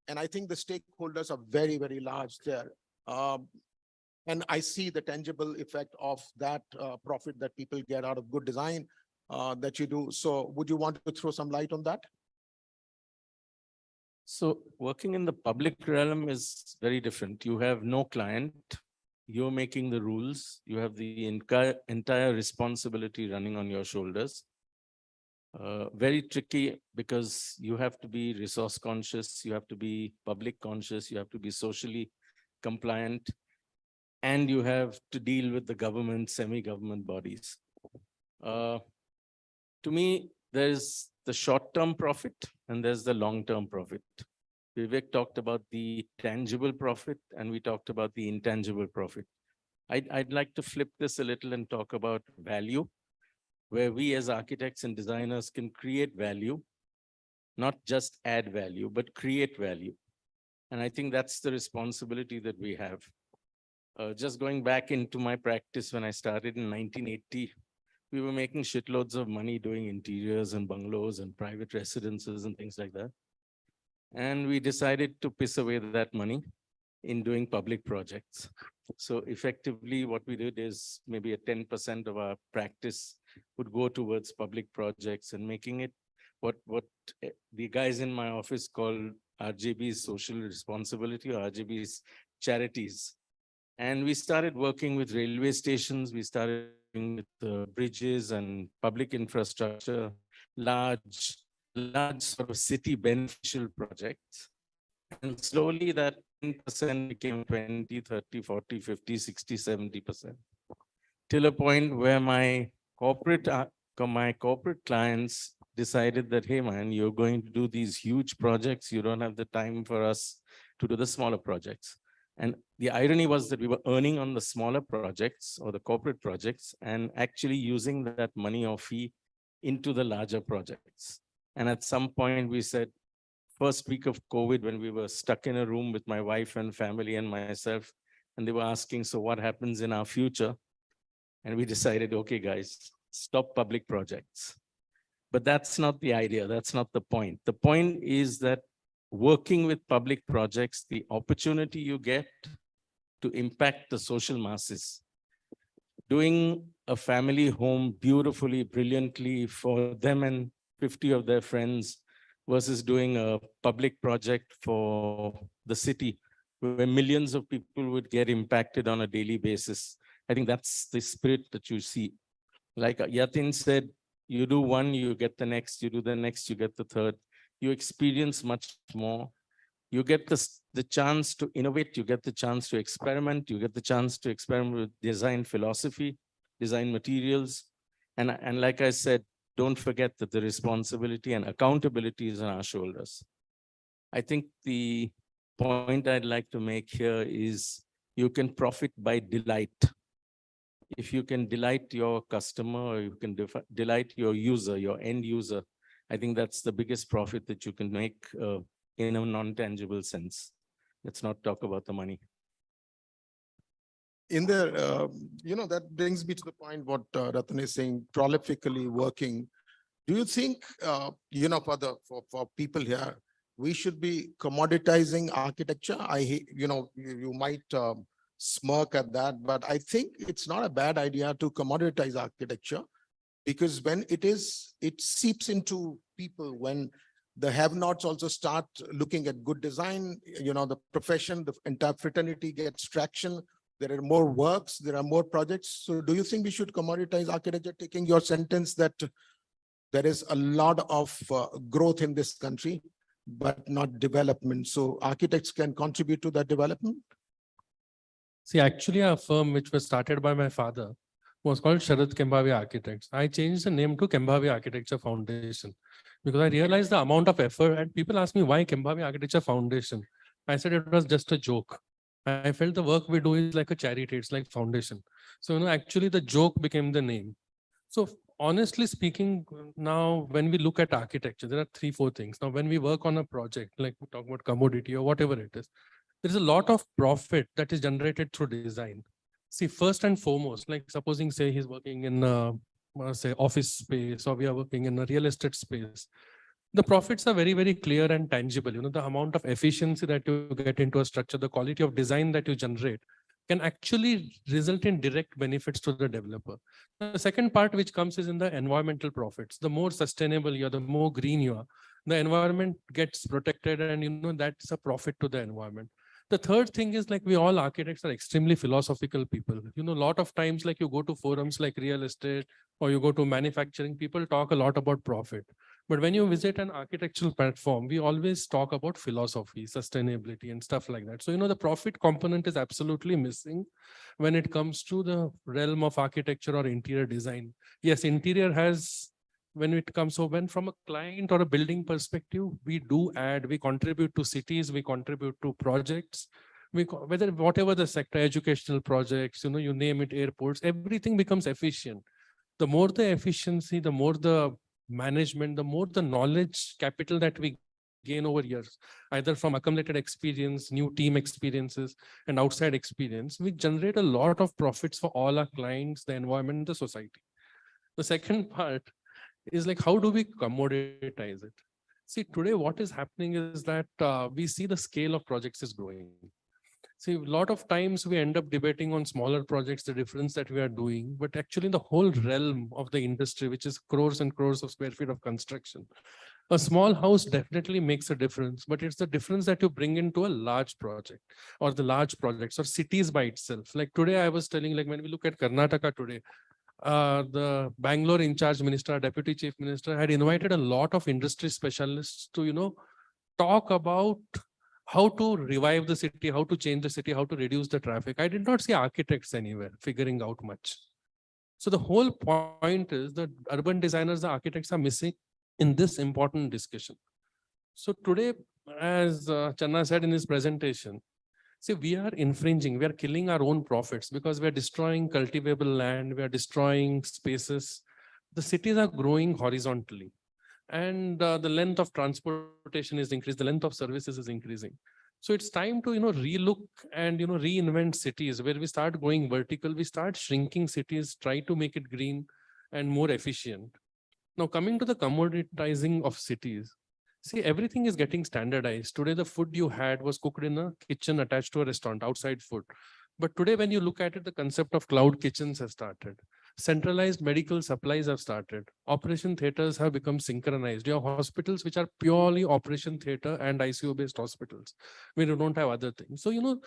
And I think the stakeholders are very, very large there. And I see the tangible effect of that profit that people get out of good design that you do. So would you want to throw some light on that? So working in the public realm is very different. You have no client. You're making the rules. You have the entire responsibility running on your shoulders. Very tricky because you have to be resource conscious, you have to be public conscious, you have to be socially compliant, and you have to deal with the government, semi-government bodies. To me, there's the short-term profit and there's the long-term profit. Vivek talked about the tangible profit and we talked about the intangible profit. I'd like to flip this a little and talk about value, where we as architects and designers can create value, not just add value, but create value. And I think that's the responsibility that we have. Just going back into my practice when I started in 1980, we were making shitloads of money doing interiors and bungalows and private residences and things like that. And we decided to piss away that money in doing public projects. So effectively what we did is maybe a 10% of our practice would go towards public projects and making it what the guys in my office call RJB's social responsibility or RJB's charities. And we started working with railway stations. We started working with bridges and public infrastructure, large sort of city beneficial projects. And slowly that 10% became 20, 30, 40, 50, 60, 70%. Till a point where my corporate clients decided that, hey man, you're going to do these huge projects. You don't have the time for us to do the smaller projects. And the irony was that we were earning on the smaller projects or the corporate projects and actually using that money or fee into the larger projects. And at some point we said, first week of COVID, when we were stuck in a room with my wife and family and myself, and they were asking, so what happens in our future? And we decided, okay, guys, stop public projects. But that's not the idea. That's not the point. The point is that working with public projects, the opportunity you get to impact the social masses, doing a family home beautifully, brilliantly for them and 50 of their friends versus doing a public project for the city where millions of people would get impacted on a daily basis. I think that's the spirit that you see. Like Yatin said, you do one, you get the next, you do the next, you get the third. You experience much more. You get the chance to innovate, you get the chance to experiment, you get the chance to experiment with design philosophy, design materials. And like I said, don't forget that the responsibility and accountability is on our shoulders. I think the point I'd like to make here is you can profit by delight. If you can delight your customer, or you can delight your user, your end user, I think that's the biggest profit that you can make in a non-tangible sense. Let's not talk about the money. In there, that brings me to the point what Ratan is saying, prolifically working. Do you think, for people here, we should be commoditizing architecture? You might smirk at that, but I think it's not a bad idea to commoditize architecture, because when it seeps into people, when the have-nots also start looking at good design, the profession, the entire fraternity gets traction. There are more works, there are more projects. So do you think we should commoditize architecture, taking your sentence that there is a lot of growth in this country, but not development? So architects can contribute to that development? See, actually, a firm which was started by my father was called Sharad Kembhavi Architects. I changed the name to Kembhavi Architecture Foundation because I realized the amount of effort, and people ask me why Kembhavi Architecture Foundation. I said it was just a joke. I felt the work we do is like a charity, it's like foundation. So, actually the joke became the name. So honestly speaking, now when we look at architecture, there are 3-4 things. Now, when we work on a project, like we talk about commodity or whatever it is, there's a lot of profit that is generated through design. See, first and foremost, like supposing, say, he's working in say office space, or we are working in a real estate space. The profits are very, very clear and tangible. The amount of efficiency that you get into a structure, the quality of design that you generate can actually result in direct benefits to the developer. The second part which comes is in the environmental profits. The more sustainable you are, the more green you are, the environment gets protected, and that's a profit to the environment. The third thing is, like, we all architects are extremely philosophical people. A lot of times, like, you go to forums like real estate or you go to manufacturing, people talk a lot about profit. But when you visit an architectural platform, we always talk about philosophy, sustainability, and stuff like that. So, the profit component is absolutely missing when it comes to the realm of architecture or interior design. Yes, interior has, when it comes, so when from a client or a building perspective, we contribute to cities, we contribute to projects, whatever the sector, educational projects, you name it, airports, everything becomes efficient. The more the efficiency, the more the management, the more the knowledge capital that we gain over years, either from accumulated experience, new team experiences, and outside experience, we generate a lot of profits for all our clients, the environment, the society. The second part is, like, how do we commoditize it? See, today what is happening is that we see the scale of projects is growing. See, a lot of times we end up debating on smaller projects, the difference that we are doing, but actually the whole realm of the industry, which is crores and crores of square feet of construction, a small house definitely makes a difference, but it's the difference that you bring into a large project or the large projects or cities by itself. Like today I was telling, like when we look at Karnataka today, the Bangalore in charge minister, deputy chief minister, had invited a lot of industry specialists to, talk about how to revive the city, how to change the city, how to reduce the traffic. I did not see architects anywhere figuring out much. So the whole point is that urban designers, the architects are missing in this important discussion. So today, as Channa said in his presentation, see, we are infringing, we are killing our own profits because we are destroying cultivable land, we are destroying spaces. The cities are growing horizontally, and the length of transportation is increased, the length of services is increasing. So it's time to, relook and, reinvent cities where we start going vertical, we start shrinking cities, try to make it green and more efficient. Now, coming to the commoditizing of cities, see, everything is getting standardized. Today, the food you had was cooked in a kitchen attached to a restaurant, outside food. But today, when you look at it, the concept of cloud kitchens has started. Centralized medical supplies have started. Operation theaters have become synchronized. You have hospitals which are purely operation theater and ICU based hospitals. We don't have other things. So,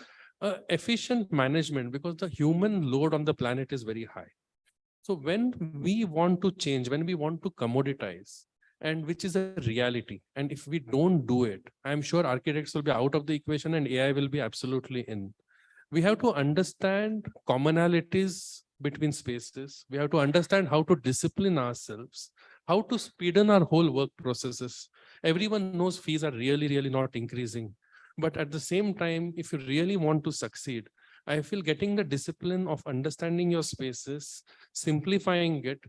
efficient management, because the human load on the planet is very high. So when we want to change, when we want to commoditize, and which is a reality, and if we don't do it, I'm sure architects will be out of the equation and AI will be absolutely in. We have to understand commonalities between spaces. We have to understand how to discipline ourselves, how to speeden our whole work processes. Everyone knows fees are really, really not increasing. But at the same time, if you really want to succeed, I feel getting the discipline of understanding your spaces, simplifying it,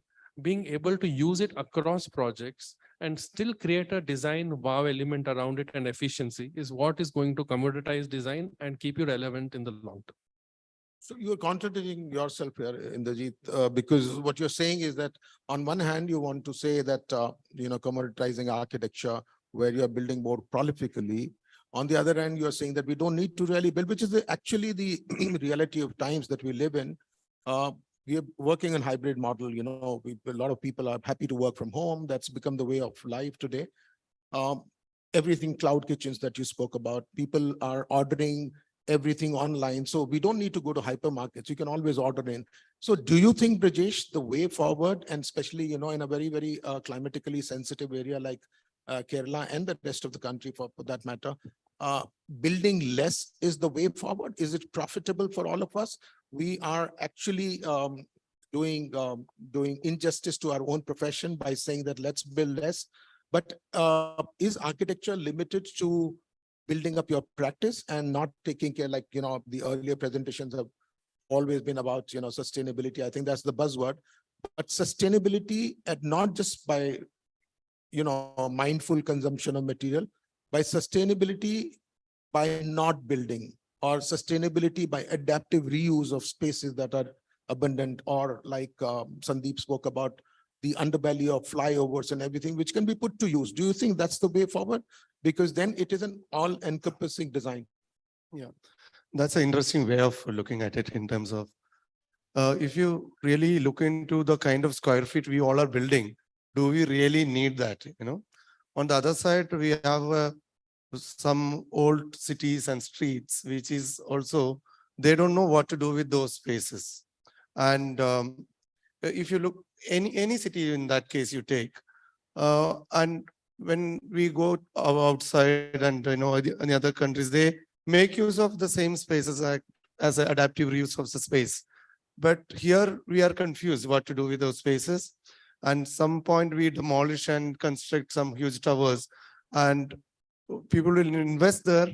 being able to use it across projects, and still create a design wow element around it and efficiency is what is going to commoditize design and keep you relevant in the long term. So you're contradicting yourself here, Indrajit, because what you're saying is that on one hand, you want to say that, commoditizing architecture where you're building more prolifically. On the other hand, you're saying that we don't need to really build, which is actually the reality of times that we live in. We are working on hybrid model, a lot of people are happy to work from home. That's become the way of life today. Everything cloud kitchens that you spoke about, people are ordering everything online. So we don't need to go to hypermarkets. You can always order in. So do you think, Brajesh, the way forward, and especially, in a very, very climatically sensitive area like Kerala and the rest of the country for that matter, building less is the way forward? Is it profitable for all of us? We are actually doing injustice to our own profession by saying that let's build less. But is architecture limited to building up your practice and not taking care, like, the earlier presentations have always been about, sustainability. I think that's the buzzword, but sustainability, and not just by, mindful consumption of material, by sustainability, by not building, or sustainability by adaptive reuse of spaces that are abundant, or like Sandeep spoke about, the underbelly of flyovers and everything, which can be put to use. Do you think that's the way forward? Because then it is an all-encompassing design. Yeah, that's an interesting way of looking at it in terms of, if you really look into the kind of square feet we all are building, do we really need that? On the other side, we have some old cities and streets, which is also, they don't know what to do with those spaces. And if you look any city in that case you take, and when we go outside and in other countries, they make use of the same spaces as an adaptive reuse of the space. But here we are confused what to do with those spaces. And some point we demolish and construct some huge towers, and people will invest there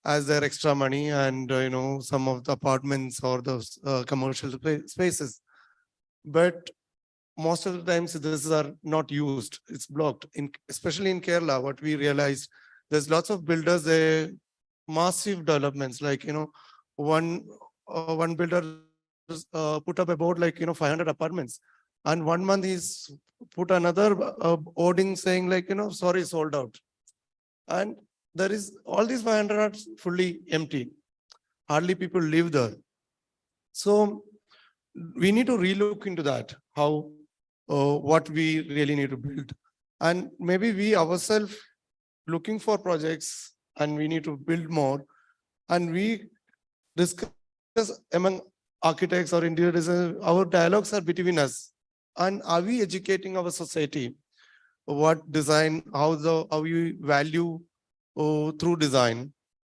as their extra money, and some of the apartments or those commercial spaces. But most of the times these are not used. It's blocked. Especially in Kerala, what we realized, there's lots of builders, they massive developments, like one builder put up about 500 apartments, and 1 month he's put another hoarding saying sorry, sold out. And there is all these 500 are fully empty. Hardly people live there. So we need to relook into that, how what we really need to build. And maybe we ourselves looking for projects, and we need to build more. And we discuss among architects or interior designers, our dialogues are between us. And are we educating our society? What design, how we value through design,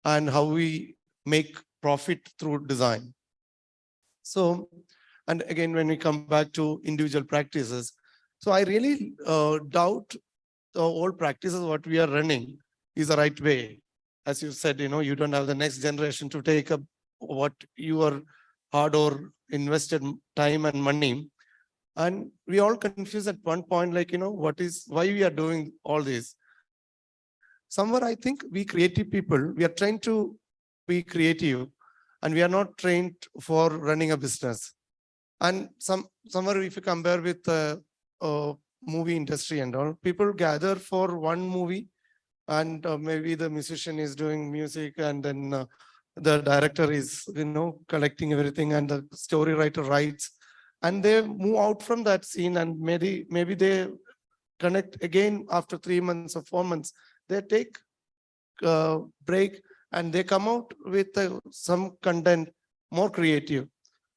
and how we make profit through design. So, and again, when we come back to individual practices, so I really doubt the old practices what we are running is the right way. As you said, you don't have the next generation to take up what you are hard or invested time and money. And we all confused at one point, why we are doing all this. Somewhere I think we creative people, we are trying to be creative, and we are not trained for running a business. And somewhere if you compare with the movie industry and all, people gather for one movie, and maybe the musician is doing music, and then the director is collecting everything, and the story writer writes, and they move out from that scene, and maybe they connect again after 3 months or 4 months. They take break and they come out with some content more creative.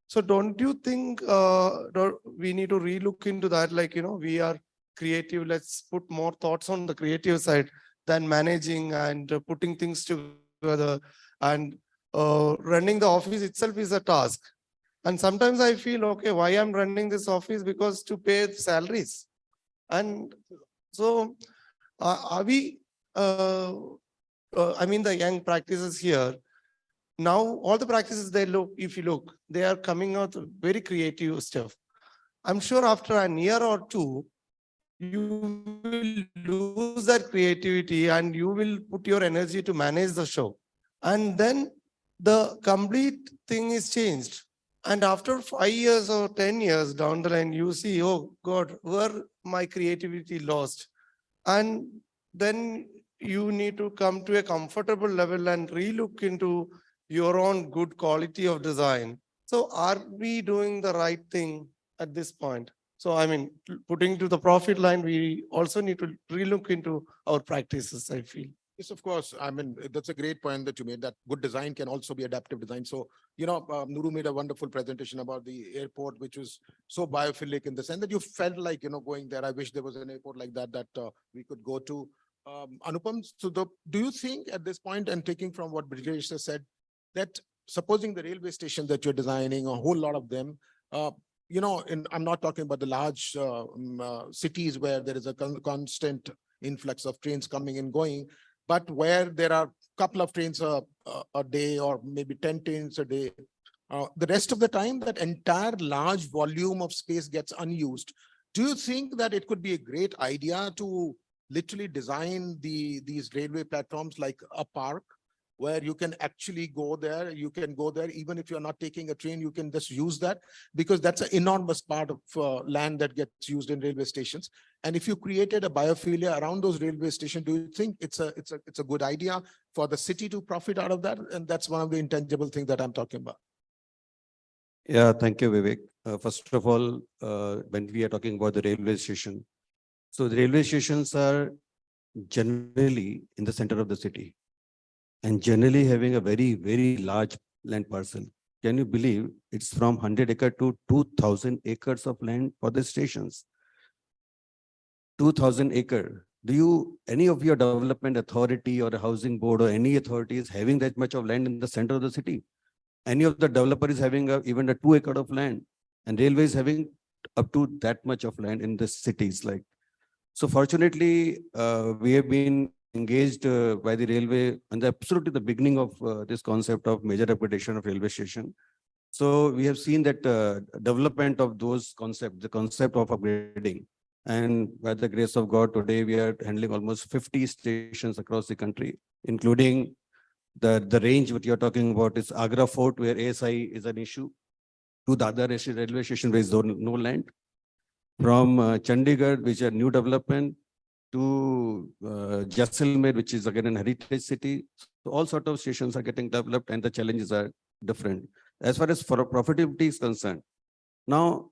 So don't you think we need to relook into that? Like, we are creative. Let's put more thoughts on the creative side than managing and putting things together. And running the office itself is a task. And sometimes I feel, okay, why I'm running this office? Because to pay salaries. And so are we, I mean, the young practices here, now all the practices if you look, they are coming out very creative stuff. I'm sure after a year or two, you will lose that creativity and you will put your energy to manage the show. And then the complete thing is changed. And after 5 years or 10 years down the line, you see, oh God, where my creativity lost? And then you need to come to a comfortable level and relook into your own good quality of design. So are we doing the right thing at this point? So, I mean, putting to the profit line, we also need to relook into our practices, I feel. Yes, of course. I mean, that's a great point that you made, that good design can also be adaptive design. So, Nuru made a wonderful presentation about the airport, which was so biophilic in the sense that you felt like, going there. I wish there was an airport like that we could go to. Anupam, so do you think at this point, and taking from what Brijesh has said, that supposing the railway station that you're designing, a whole lot of them, I'm not talking about the large cities where there is a constant influx of trains coming and going, but where there are a couple of trains a day or maybe 10 trains a day, the rest of the time, that entire large volume of space gets unused. Do you think that it could be a great idea to literally design these railway platforms like a park, where you can actually go there? You can go there even if you're not taking a train, you can just use that, because that's an enormous part of land that gets used in railway stations. And if you created a biophilia around those railway stations, do you think it's a good idea for the city to profit out of that? And that's one of the intangible things that I'm talking about. Yeah, thank you, Vivek. First of all, when we are talking about the railway station, so the railway stations are generally in the center of the city and generally having a very, very large land parcel. Can you believe it's from 100 acre to 2000 acres of land for the stations? 2000 acre. Any of your development authority or a housing board or any authority is having that much of land in the center of the city? Any of the developer is having even a 2 acre of land, and railway is having up to that much of land in the cities. So fortunately, we have been engaged by the railway and absolutely the beginning of this concept of major upgradation of railway station. So we have seen that development of those concepts, the concept of upgrading. And by the grace of God, today we are handling almost 50 stations across the country, including the range what you're talking about is Agra Fort, where ASI is an issue, to the other railway station where is no land. From Chandigarh, which is a new development, to Jaisalmer, which is again an heritage city. So all sort of stations are getting developed and the challenges are different. As far as profitability is concerned, now,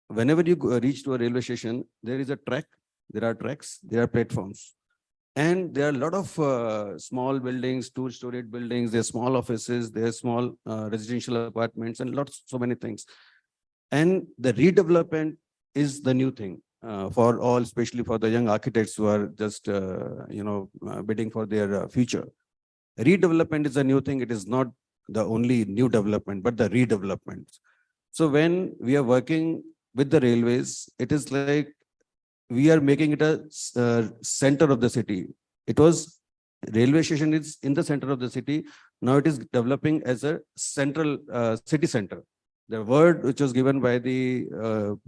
whenever you reach to a railway station, there is a track, there are tracks, there are platforms. And there are a lot of small buildings, two-storied buildings, there are small offices, there are small residential apartments and so many things. And the redevelopment is the new thing for all, especially for the young architects who are just, bidding for their future. Redevelopment is a new thing. It is not the only new development, but the redevelopment. So when we are working with the railways, it is like we are making it a center of the city. It was railway station is in the center of the city. Now it is developing as a central city center. The word which was given by the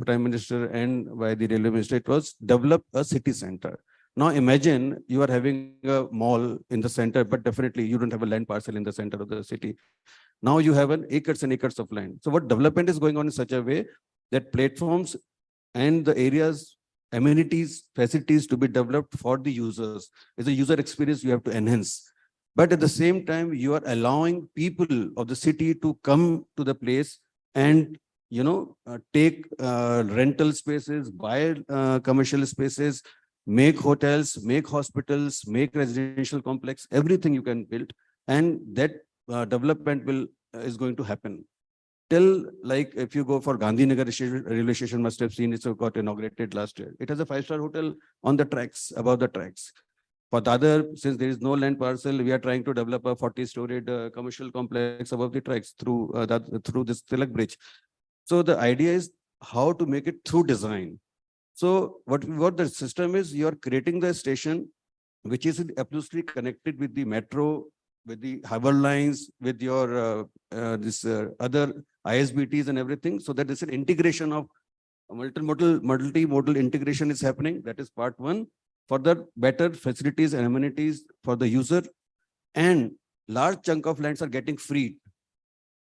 Prime Minister and by the Railway Minister, it was develop a city center. Now imagine you are having a mall in the center, but definitely you don't have a land parcel in the center of the city. Now you have acres and acres of land. So what development is going on in such a way that platforms and the areas, amenities, facilities to be developed for the users is a user experience you have to enhance. But at the same time, you are allowing people of the city to come to the place and take rental spaces, buy commercial spaces, make hotels, make hospitals, make residential complex, everything you can build, and that development is going to happen. Till, like, if you go for Gandhinagar railway station, must have seen, it's got inaugurated last year. It has a 5-star hotel on the tracks, above the tracks. For the other, since there is no land parcel, we are trying to develop a 40-storied commercial complex above the tracks through through this Tilak Bridge. So the idea is how to make it through design. So what the system is, you are creating the station which is absolutely connected with the metro, with the Harbour lines, with your other ISBTs and everything, so that there's an integration of multimodal integration is happening. That is part one. For the better facilities and amenities for the user, and large chunk of lands are getting freed.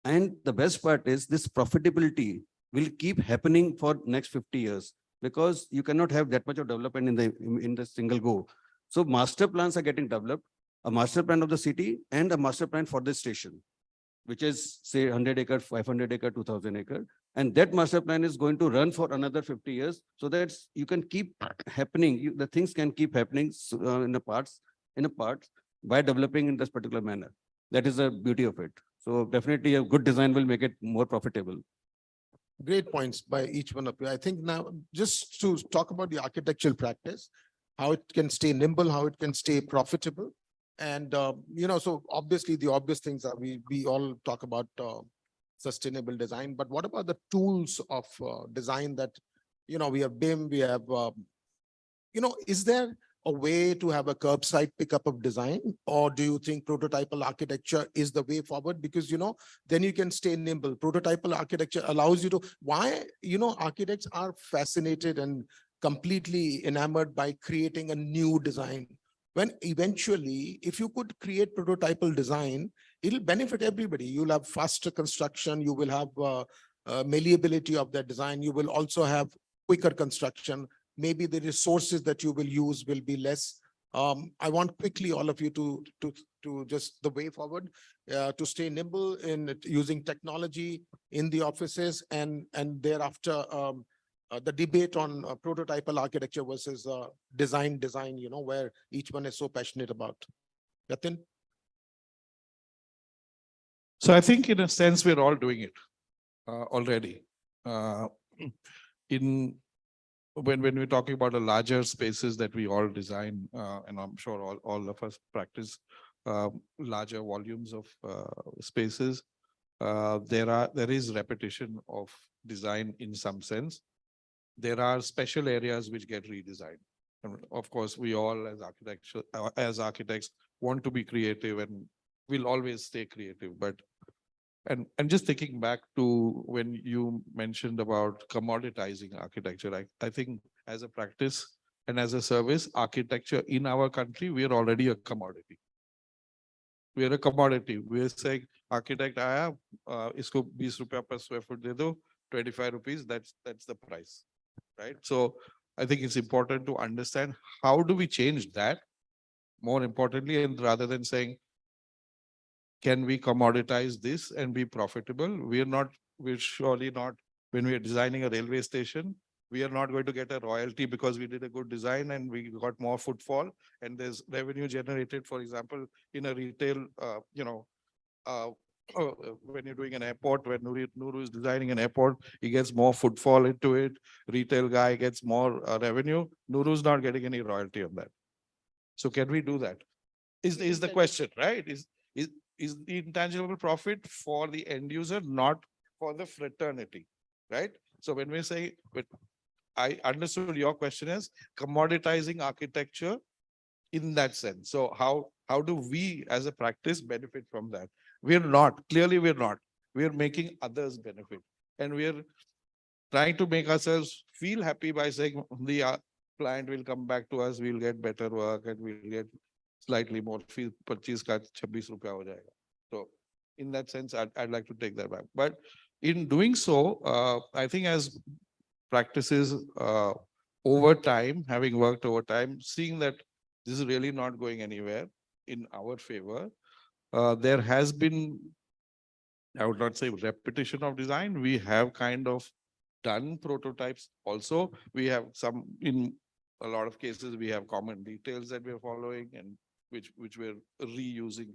And the best part is this profitability will keep happening for next 50 years, because you cannot have that much of development in the single go. So master plans are getting developed, a master plan of the city and a master plan for the station, which is say 100 acre, 500 acre, 2000 acre. And that master plan is going to run for another 50 years, so that you can keep happening. The things can keep happening in a part by developing in this particular manner. That is the beauty of it. So definitely a good design will make it more profitable. Great points by each one of you. I think now just to talk about the architectural practice, how it can stay nimble, how it can stay profitable. And, so obviously the obvious things are we all talk about sustainable design, but what about the tools of design that, we have BIM, we have, is there a way to have a curbside pickup of design, or do you think prototypal architecture is the way forward? Because, then you can stay nimble. Prototypal architecture allows you to, why, architects are fascinated and completely enamored by creating a new design. When eventually, if you could create prototypal design, it'll benefit everybody. You'll have faster construction, you will have malleability of that design, you will also have quicker construction. Maybe the resources that you will use will be less. I want quickly all of you to just the way forward, to stay nimble in using technology in the offices, and thereafter the debate on prototypal architecture versus design, where each one is so passionate about. Yatin? So I think in a sense, we're all doing it already. When we're talking about the larger spaces that we all design, and I'm sure all of us practice larger volumes of spaces, there is repetition of design in some sense. There are special areas which get redesigned. And of course, we all as architects want to be creative, and we'll always stay creative. But and just thinking back to when you mentioned about commoditizing architecture, I think as a practice and as a service, architecture in our country, we are already a commodity. We are a commodity. We are saying, architect, I have isko 20 rupees per square foot de do, 25 rupees, that's the price, right? So I think it's important to understand how do we change that more importantly, and rather than saying, can we commoditize this and be profitable? We're surely not, when we are designing a railway station, we are not going to get a royalty because we did a good design and we got more footfall and there's revenue generated, for example, in a retail, when you're doing an airport, when Nuru is designing an airport, he gets more footfall into it. Retail guy gets more revenue. Nuru's not getting any royalty on that. So can we do that? Is the question, right? Is the intangible profit for the end user, not for the fraternity, right? So when we say, but I understood your question is commoditizing architecture in that sense. So how do we as a practice benefit from that? We're not, clearly we're not. We're making others benefit. And we're trying to make ourselves feel happy by saying the client will come back to us, we'll get better work and we'll get slightly more fee, 25 ka 26 rupiya ho jayega. So in that sense, I'd like to take that back. But in doing so, I think as practices over time, having worked over time, seeing that this is really not going anywhere in our favor, there has been I would not say repetition of design. We have kind of done prototypes also. We have some, in a lot of cases, we have common details that we're following and which we're reusing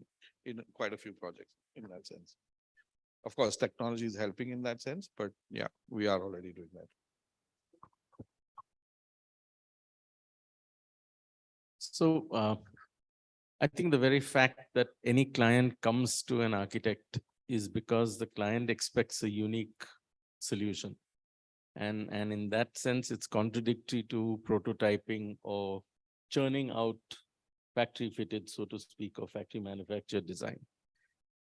in quite a few projects in that sense. Of course, technology is helping in that sense, but yeah, we are already doing that. So I think the very fact that any client comes to an architect is because the client expects a unique solution. And in that sense, it's contradictory to prototyping or churning out factory fitted, so to speak, or factory manufactured design.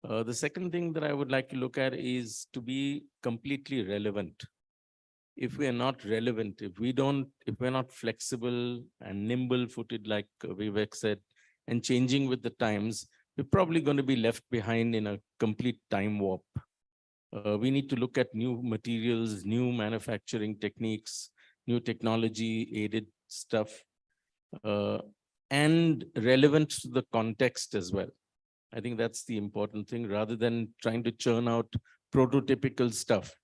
The second thing that I would like to look at is to be completely relevant. If we are not relevant, if we're not flexible and nimble footed, like Vivek said, and changing with the times, we're probably going to be left behind in a complete time warp. We need to look at new materials, new manufacturing techniques, new technology aided stuff, and relevant to the context as well. I think that's the important thing, rather than trying to churn out prototypical stuff.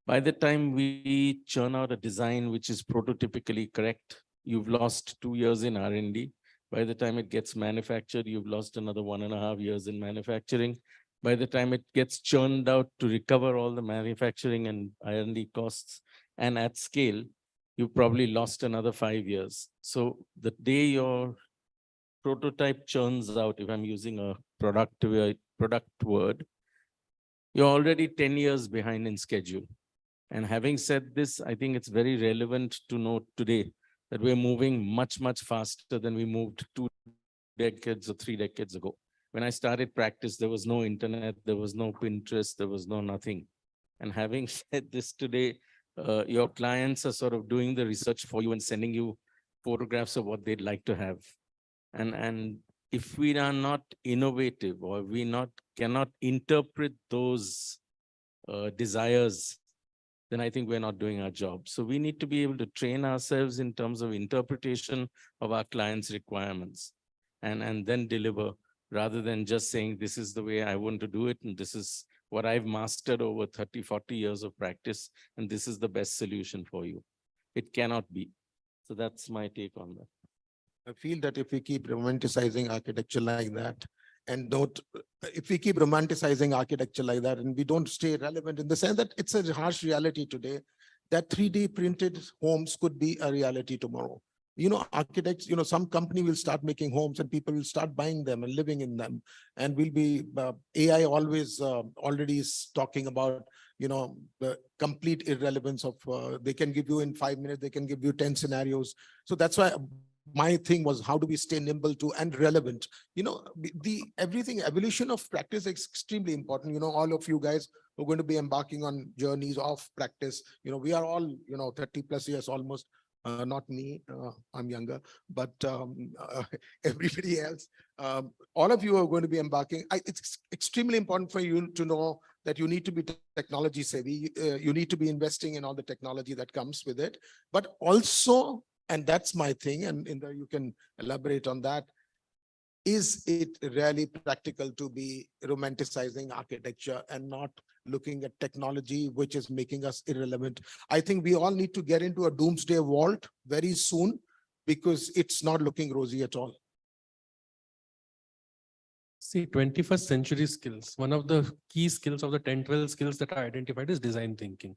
By the time we churn out a design which is prototypically correct, you've lost 2 years in R&D. By the time it gets manufactured, you've lost another 1.5 years in manufacturing. By the time it gets churned out to recover all the manufacturing and R&D costs, and at scale, you've probably lost another 5 years. So the day your prototype churns out, if I'm using a product word, you're already 10 years behind in schedule. And having said this, I think it's very relevant to note today that we're moving much, much faster than we moved 2 decades or 3 decades ago. When I started practice, there was no internet, there was no Pinterest, there was no nothing. And having said this today, your clients are sort of doing the research for you and sending you photographs of what they'd like to have. And if we are not innovative, or we cannot interpret those desires, then I think we're not doing our job. So we need to be able to train ourselves in terms of interpretation of our clients' requirements and then deliver, rather than just saying, this is the way I want to do it, and this is what I've mastered over 30, 40 years of practice, and this is the best solution for you. It cannot be. So that's my take on that. I feel that if we keep romanticizing architecture like that, and if we keep romanticizing architecture like that, and we don't stay relevant in the sense that it's a harsh reality today, that 3D printed homes could be a reality tomorrow. Architects, some company will start making homes and people will start buying them and living in them. And will be, AI always already is talking about, the complete irrelevance of, they can give you in 5 minutes, they can give you 10 scenarios. So that's why my thing was, how do we stay nimble to and relevant? Evolution of practice is extremely important. All of you guys who are going to be embarking on journeys of practice, we are all, 30 plus years almost. Not me, I'm younger, but everybody else, all of you are going to be embarking. It's extremely important for you to know that you need to be technology savvy. You need to be investing in all the technology that comes with it, but also, and that's my thing, and you can elaborate on that, is it really practical to be romanticizing architecture and not looking at technology, which is making us irrelevant? I think we all need to get into a doomsday vault very soon, because it's not looking rosy at all. See, 21st century skills, one of the key skills of the 10, 12 skills that are identified is design thinking.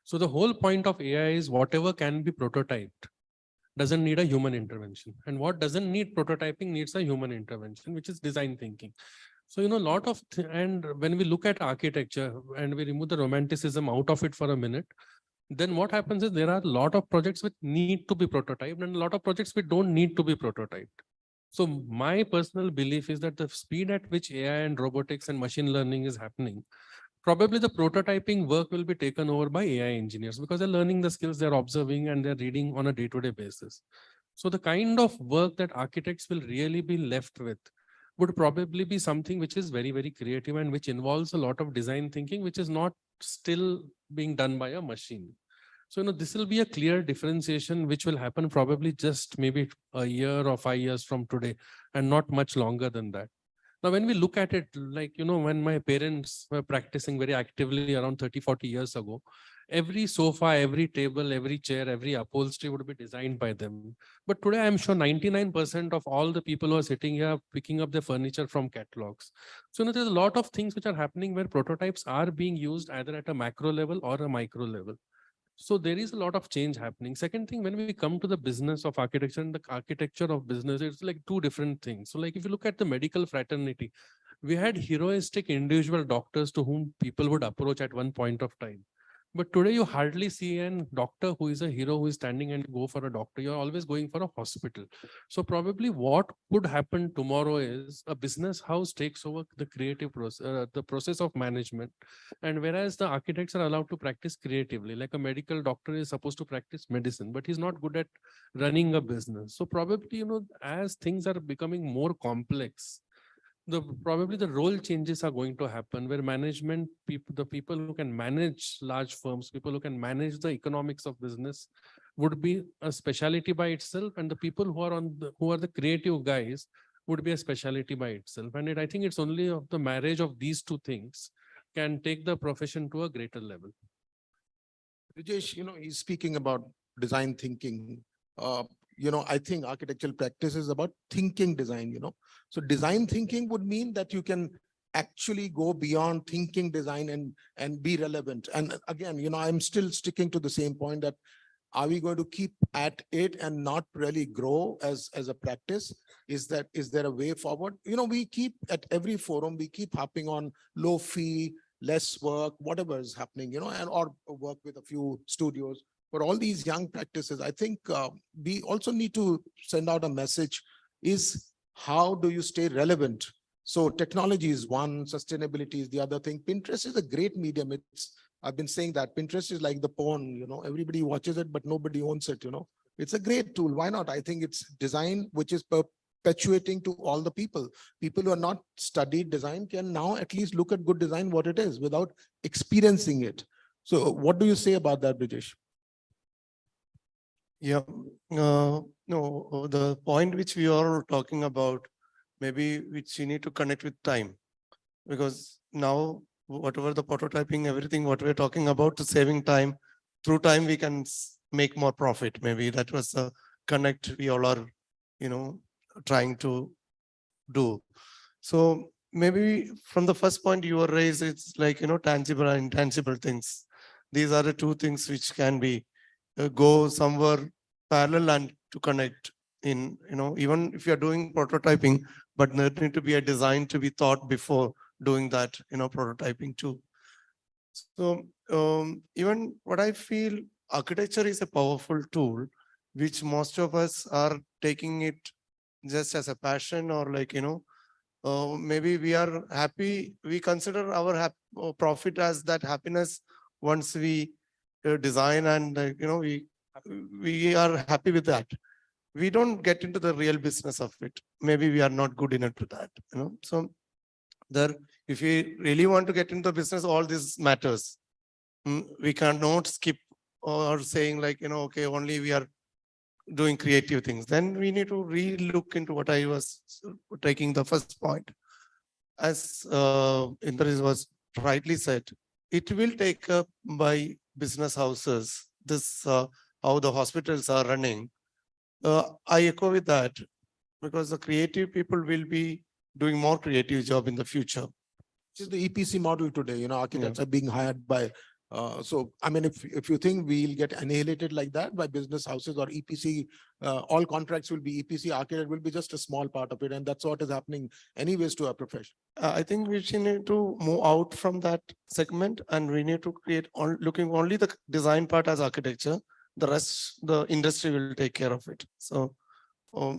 So the whole point of AI is whatever can be prototyped doesn't need a human intervention. And what doesn't need prototyping needs a human intervention, which is design thinking. So, and when we look at architecture and we remove the romanticism out of it for a minute, then what happens is there are a lot of projects which need to be prototyped and a lot of projects which don't need to be prototyped. So my personal belief is that the speed at which AI and robotics and machine learning is happening, probably the prototyping work will be taken over by AI engineers, because they're learning the skills, they're observing, and they're reading on a day-to-day basis. So the kind of work that architects will really be left with would probably be something which is very, very creative and which involves a lot of design thinking, which is not still being done by a machine. So, this will be a clear differentiation, which will happen probably just maybe a year or 5 years from today, and not much longer than that. Now, when we look at it, like, when my parents were practicing very actively around 30, 40 years ago, every sofa, every table, every chair, every upholstery would be designed by them. But today, I'm sure 99% of all the people who are sitting here are picking up their furniture from catalogs. So, there's a lot of things which are happening where prototypes are being used either at a macro level or a micro level. So there is a lot of change happening. Second thing, when we come to the business of architecture and the architecture of business, it's like two different things. So like if you look at the medical fraternity, we had heroistic individual doctors to whom people would approach at one point of time. But today you hardly see a doctor who is a hero who is standing and go for a doctor. You're always going for a hospital. So probably what could happen tomorrow is a business house takes over the creative process, the process of management. And whereas the architects are allowed to practice creatively, like a medical doctor is supposed to practice medicine, but he's not good at running a business. So probably, as things are becoming more complex, probably the role changes are going to happen where management people, the people who can manage large firms, people who can manage the economics of business would be a specialty by itself, and the people who are who are the creative guys would be a specialty by itself. And I think it's only of the marriage of these two things can take the profession to a greater level. Rajesh, he's speaking about design thinking. I think architectural practice is about thinking design, So design thinking would mean that you can actually go beyond thinking design and be relevant. And again, I'm still sticking to the same point that are we going to keep at it and not really grow as a practice? Is there a way forward? We keep at every forum, we keep harping on low fee, less work, whatever is happening, and or work with a few studios. For all these young practices, I think we also need to send out a message is how do you stay relevant? So technology is one, sustainability is the other thing. Pinterest is a great medium. I've been saying that Pinterest is like the porn, everybody watches it, but nobody owns it, It's a great tool. Why not? I think it's design, which is perpetuating to all the people. People who are not studied design can now at least look at good design, what it is, without experiencing it. So what do you say about that, Brijesh? Yeah, no, the point which we are talking about, maybe which you need to connect with time, because now whatever the prototyping, everything, what we're talking about to saving time, through time, we can make more profit. Maybe that was the connect we all are, trying to do. So maybe from the first point you were raised, it's like, tangible and intangible things. These are the two things which can be go somewhere parallel and to connect in, even if you're doing prototyping, but there need to be a design to be thought before doing that, prototyping too. So even what I feel, architecture is a powerful tool, which most of us are taking it just as a passion or like, maybe we are happy. We consider our profit as that happiness once we design and, we are happy with that. We don't get into the real business of it. Maybe we are not good enough to that, So there, if we really want to get into the business, all this matters. We cannot skip or saying like, okay, only we are doing creative things. Then we need to re-look into what I was taking the first point. As Indra was rightly said, it will take up by business houses. This how the hospitals are running. I echo with that because the creative people will be doing more creative job in the future. This is the EPC model today, architects are being hired by, so I mean, if you think we'll get annihilated like that by business houses or EPC, all contracts will be EPC, architect will be just a small part of it. And that's what is happening anyways to our profession. I think we need to move out from that segment and we need to create looking only the design part as architecture. The rest, the industry will take care of it. So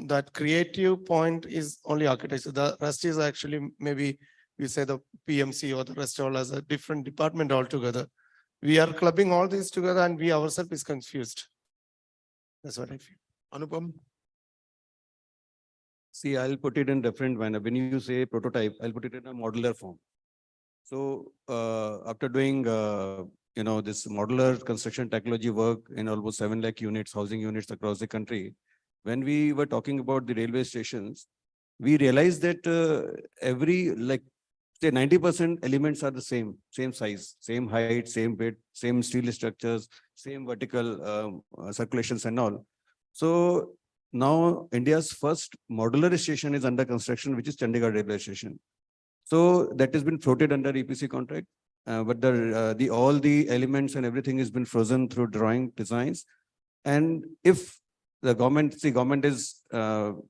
that creative point is only architecture. The rest is actually maybe we say the PMC or the rest all as a different department altogether. We are clubbing all these together and we ourselves is confused. That's what I feel. Anupam? See, I'll put it in different manner. When you say prototype, I'll put it in a modular form. So after doing, this modular construction technology work in almost 7 lakh units, housing units across the country, when we were talking about the railway stations, we realized that every, like, say 90% elements are the same size, same height, same width, same steel structures, same vertical circulations and all. So now India's first modular station is under construction, which is Chandigarh railway station. So that has been floated under EPC contract, but all the elements and everything has been frozen through drawing designs. And if the government, government is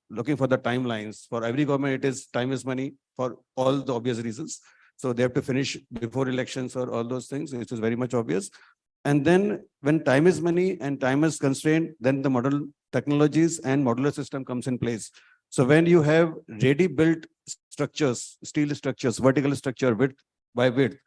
looking for the timelines. For every government, it is time is money for all the obvious reasons. So they have to finish before elections or all those things, which is very much obvious. And then when time is money and time is constrained, then the model technologies and modular system comes in place. So when you have ready built structures, steel structures, vertical structure, width by width,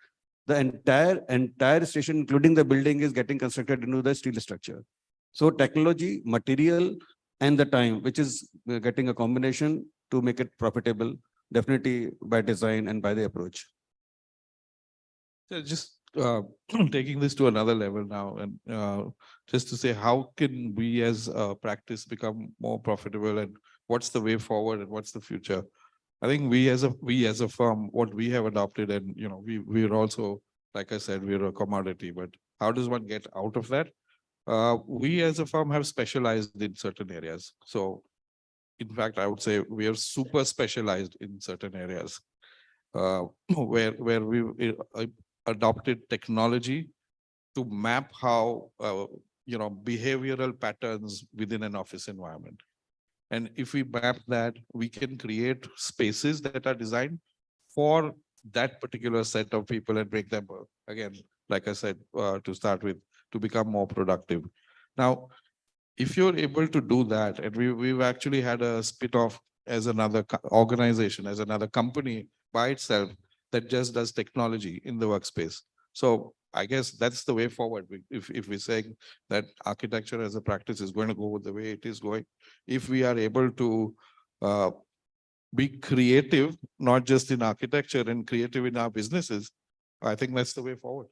the entire station, including the building, is getting constructed into the steel structure. So technology, material, and the time, which is getting a combination to make it profitable, definitely by design and by the approach. So just taking this to another level now, and just to say, how can we as a practice become more profitable, and what's the way forward, and what's the future? I think we as a firm, what we have adopted, and we're also, like I said, we're a commodity, but how does one get out of that? We as a firm have specialized in certain areas. So in fact, I would say we are super specialized in certain areas where we adopted technology to map how behavioral patterns within an office environment. And if we map that, we can create spaces that are designed for that particular set of people and make them, again, like I said, to start with, to become more productive. Now, if you're able to do that, and we've actually had a spin-off as another organization, as another company by itself that just does technology in the workspace. So I guess that's the way forward. If we're saying that architecture as a practice is going to go the way it is going, if we are able to be creative, not just in architecture, and creative in our businesses, I think that's the way forward.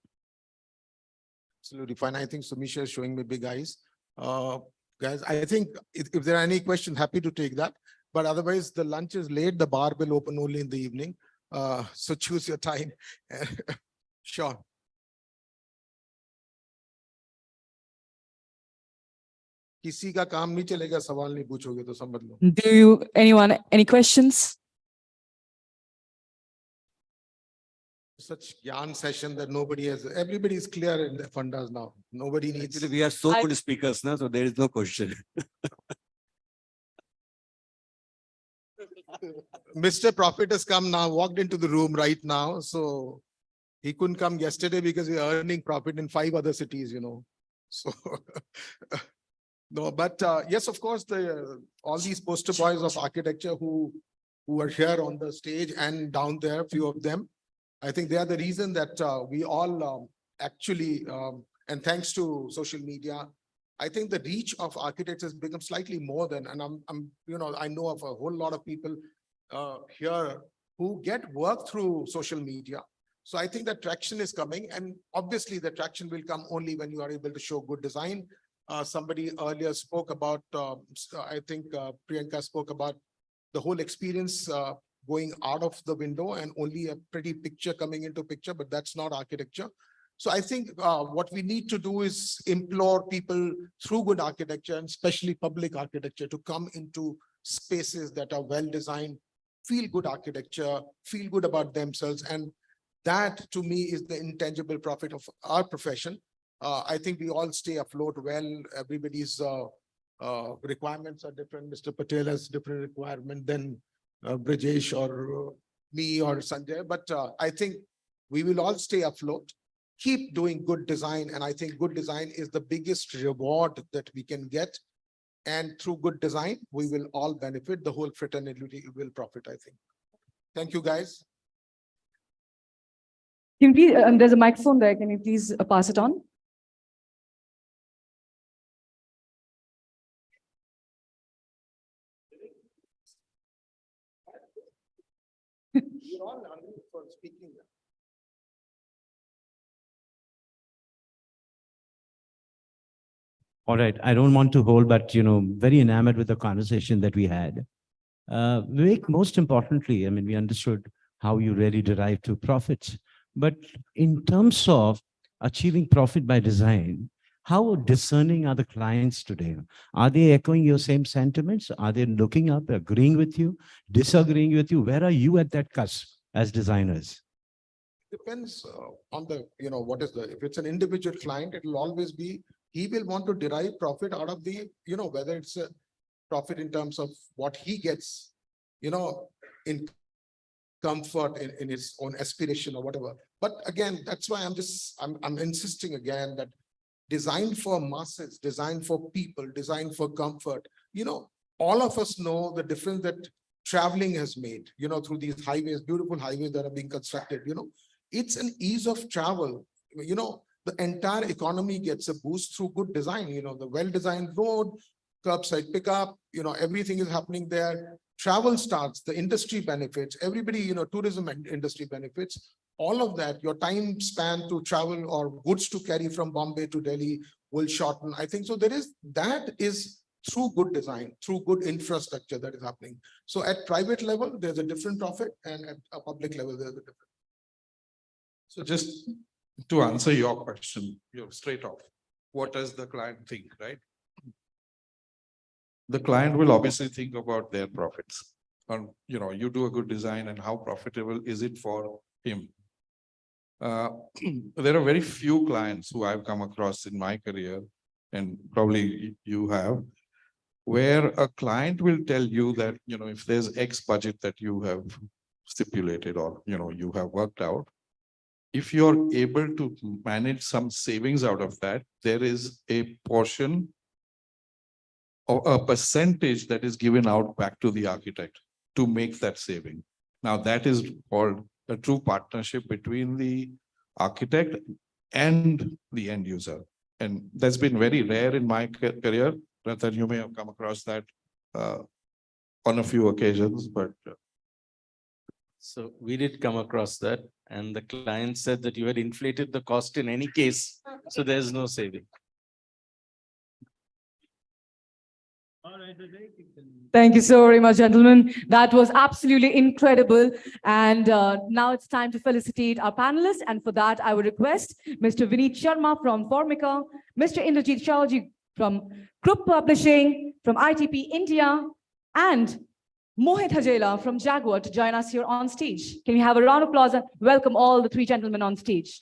Absolutely fine. I think Sumisha is showing me big eyes. Guys, I think if there are any questions, happy to take that. But otherwise, the lunch is late. The bar will open only in the evening. So choose your time. Sure. किसी का काम नहीं चलेगा, सवाल नहीं पूछोगे तो समझ लो. Anyone, any questions? Such yarn session that everybody is clear in the fundas now. Nobody needs. Actually, we are so good speakers now, so there is no question. Mr. Prophet has come now, walked into the room right now. So he couldn't come yesterday because we are earning profit in 5 other cities, So no, but yes, of course, all these poster boys of architecture who are here on the stage and down there, few of them, I think they are the reason that we all actually, and thanks to social media, I think the reach of architects has become slightly more than, and I know of a whole lot of people here who get work through social media. So I think that traction is coming, and obviously the traction will come only when you are able to show good design. Somebody earlier spoke about, I think Priyanka spoke about the whole experience going out of the window and only a pretty picture coming into picture, but that's not architecture. So I think what we need to do is implore people through good architecture, and especially public architecture, to come into spaces that are well designed, feel good architecture, feel good about themselves. And that to me is the intangible profit of our profession. I think we all stay afloat well. Everybody's requirements are different. Mr. Patel has different requirement than Brajesh or me or Sanjay. But I think we will all stay afloat, keep doing good design. And I think good design is the biggest reward that we can get. And through good design, we will all benefit. The whole fraternity will profit, I think. Thank you, guys. Can you please, there's a microphone there. Can you please pass it on? You're all hungry for speaking. All right. I don't want to hold, but, very enamored with the conversation that we had. Vivek, most importantly, I mean, we understood how you really derive to profits. But in terms of achieving profit by design, how discerning are the clients today? Are they echoing your same sentiments? Are they looking up, agreeing with you, disagreeing with you? Where are you at that cusp as designers? Depends on the, what is if it's an individual client, it will always be, he will want to derive profit out of the, whether it's a profit in terms of what he gets, in comfort in his own aspiration or whatever. But again, that's why I'm insisting again that designed for masses, designed for people, designed for comfort. All of us know the difference that traveling has made, through these highways, beautiful highways that are being constructed, it's an ease of travel. The entire economy gets a boost through good design, the well-designed road, curbside pickup, everything is happening there. Travel starts, the industry benefits, everybody, tourism and industry benefits. All of that, your time span to travel or goods to carry from Bombay to Delhi will shorten. I think so. That is through good design, through good infrastructure that is happening. So at private level, there's a different profit, and at a public level, there's a different. So just to answer your question, straight off, what does the client think, right? The client will obviously think about their profits. You do a good design and how profitable is it for him? There are very few clients who I've come across in my career, and probably you have, where a client will tell you that, if there's X budget that you have stipulated or, you have worked out, if you're able to manage some savings out of that, there is a portion or a percentage that is given out back to the architect to make that saving. Now that is called a true partnership between the architect and the end user. And that's been very rare in my career, that you may have come across that on a few occasions, but. So we did come across that, and the client said that you had inflated the cost in any case, so there's no saving. Thank you so very much, gentlemen. That was absolutely incredible. And now it's time to felicitate our panelists. And for that, I would request Mr. Vineet Sharma from Formica, Mr. Indrajit Shawji from Group Publishing, from ITP India, and Mohit Hajela from Jaguar to join us here on stage. Can we have a round of applause and welcome all the three gentlemen on stage?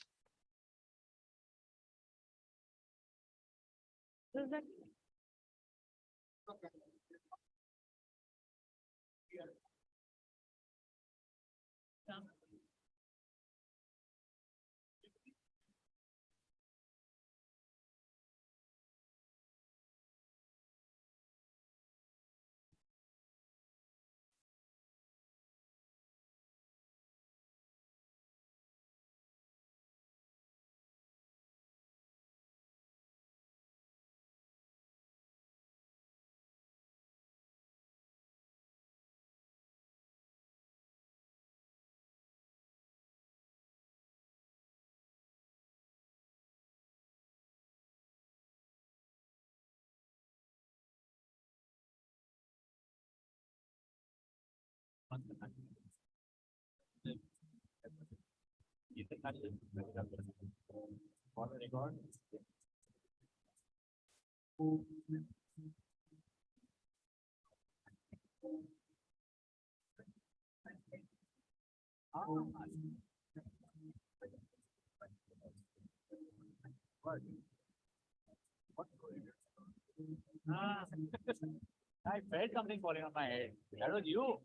I felt something falling on my head. That was you.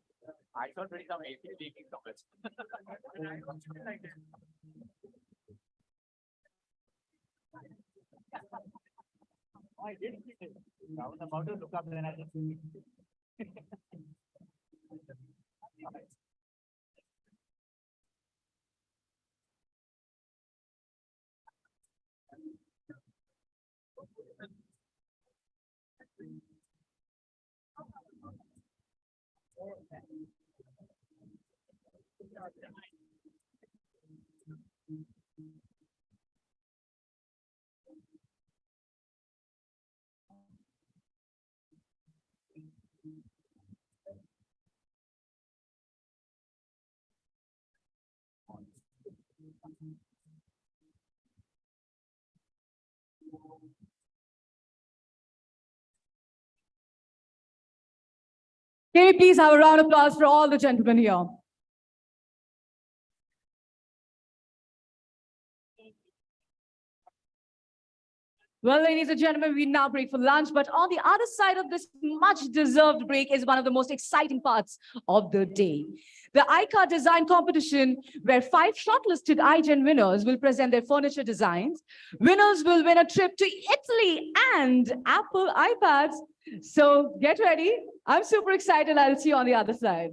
I thought maybe some AC leaking somewhere. Like that. I did see it. I was about to look up, then I just. Can we please have a round of applause for all the gentlemen here? Well, ladies and gentlemen, we now break for lunch, but on the other side of this much-deserved break is one of the most exciting parts of the day. The ICA design competition, where 5 shortlisted iGen winners will present their furniture designs. Winners will win a trip to Italy and Apple iPads. So get ready. I'm super excited. I'll see you on the other side.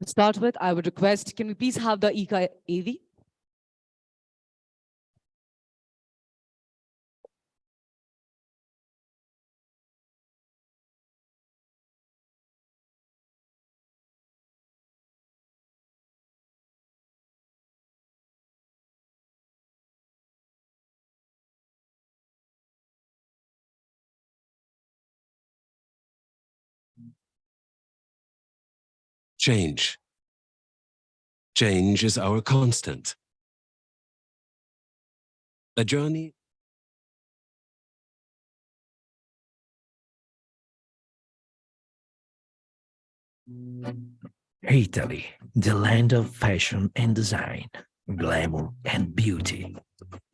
To start with, I would request, can we please have the ICA AV? Change. Change is our constant. A journey. Italy, the land of fashion and design, glamour and beauty.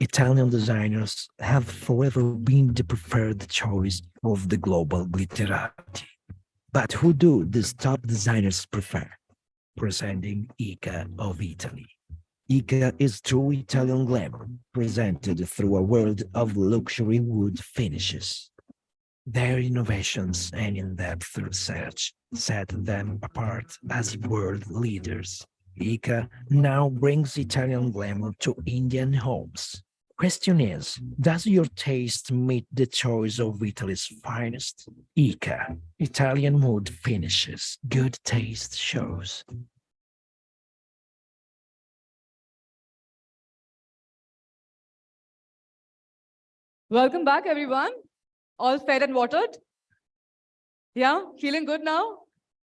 Italian designers have forever been the preferred choice of the global glitterati. But who do these top designers prefer? Presenting ICA of Italy. ICA is true Italian glamour, presented through a world of luxury wood finishes. Their innovations and in-depth research set them apart as world leaders. ICA now brings Italian glamour to Indian homes. Question is, does your taste meet the choice of Italy's finest? ICA, Italian wood finishes, good taste shows. Welcome back, everyone. All fed and watered? Yeah, feeling good now?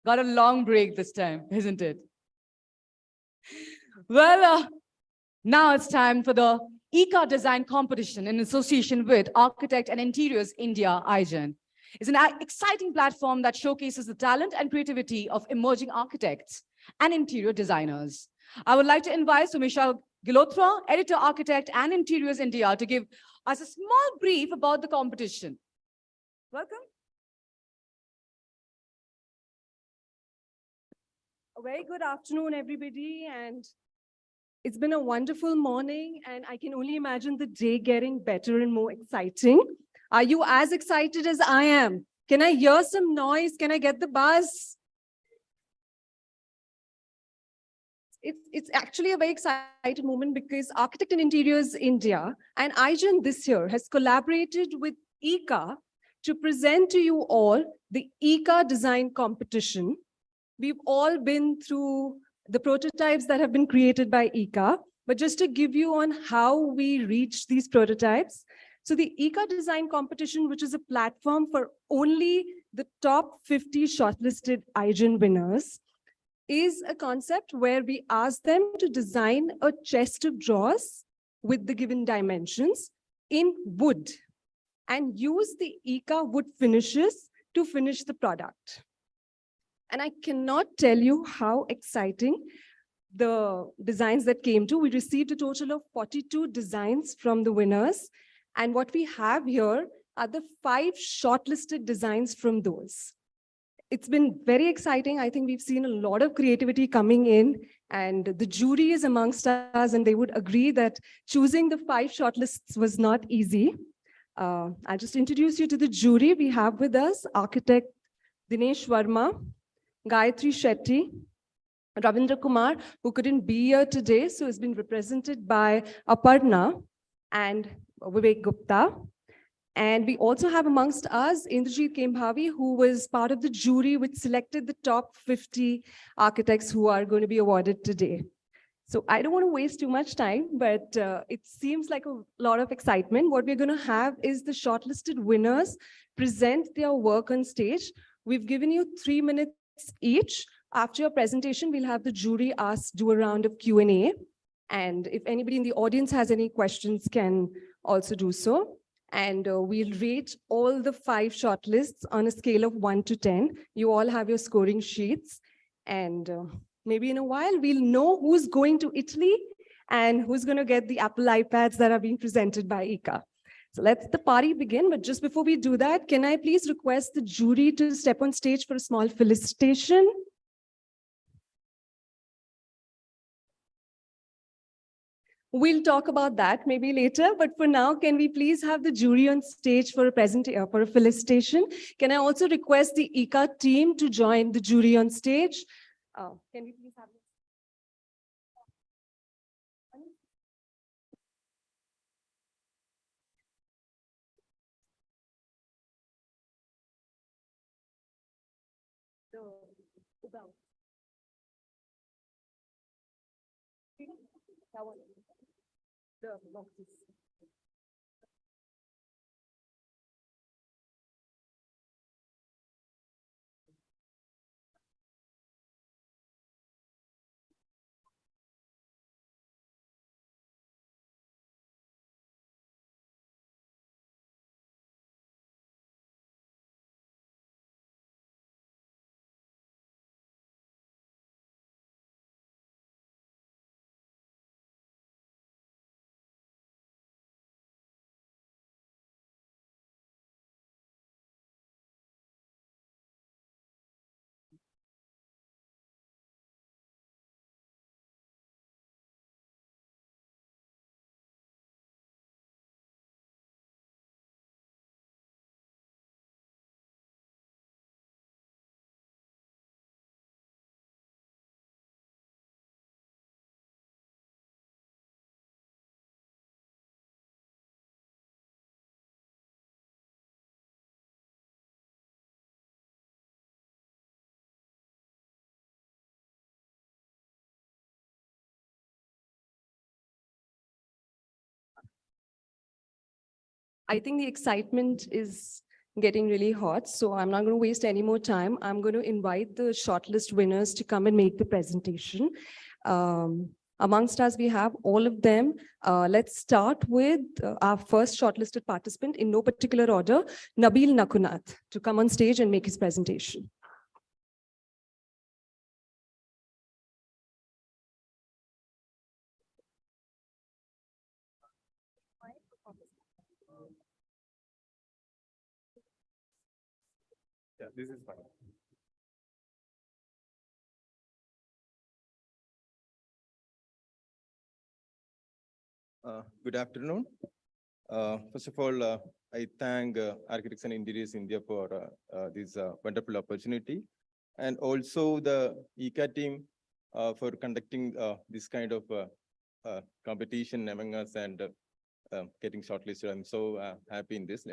Got a long break this time, isn't it? Well, now it's time for the ICA Design Competition in association with Architect and Interiors India, iGen. It's an exciting platform that showcases the talent and creativity of emerging architects and interior designers. I would like to invite Sumisha Gilotra, Editor, Architect and Interiors India, to give us a small brief about the competition. Welcome. A very good afternoon, everybody, and it's been a wonderful morning, and I can only imagine the day getting better and more exciting. Are you as excited as I am? Can I hear some noise? Can I get the buzz? It's actually a very exciting moment because Architect and Interiors India and iGen this year has collaborated with ICA to present to you all the ICA Design Competition. We've all been through the prototypes that have been created by ICA, but just to give you on how we reach these prototypes. So the ICA Design Competition, which is a platform for only the top 50 shortlisted iGen winners, is a concept where we ask them to design a chest of drawers with the given dimensions in wood and use the ICA wood finishes to finish the product. And I cannot tell you how exciting the designs that came to. We received a total of 42 designs from the winners. And what we have here are the 5 shortlisted designs from those. It's been very exciting. I think we've seen a lot of creativity coming in, and the jury is amongst us, and they would agree that choosing the 5 shortlists was not easy. I'll just introduce you to the jury. We have with us architect Dinesh Verma, Gayatri Shetty, Ravindra Kumar, who couldn't be here today, so has been represented by Aparna and Vivek Gupta. And we also have amongst us Indrajit Kembhavi, who was part of the jury which selected the top 50 architects who are going to be awarded today. So I don't want to waste too much time, but it seems like a lot of excitement. What we're going to have is the shortlisted winners present their work on stage. We've given you 3 minutes each. After your presentation, we'll have the jury do a round of Q&A. And if anybody in the audience has any questions, can also do so. And we'll rate all the 5 shortlists on a scale of 1 to 10. You all have your scoring sheets. And maybe in a while, we'll know who's going to Italy and who's going to get the Apple iPads that are being presented by ICA. So let the party begin. But just before we do that, can I please request the jury to step on stage for a small felicitation? We'll talk about that maybe later, but for now, can we please have the jury on stage for a felicitation? Can I also request the ICA team to join the jury on stage? Can we please have this? The about. That one. The boxes. I think the excitement is getting really hot, so I'm not going to waste any more time. I'm going to invite the shortlist winners to come and make the presentation. Amongst us, we have all of them. Let's start with our first shortlisted participant in no particular order, Nabil Nakunath, to come on stage and make his presentation. Yeah, this is fine. Good afternoon. First of all, I thank Architects and Interiors India for this wonderful opportunity, and also the ICA team for conducting this kind of competition among us and getting shortlisted. I'm so happy in this.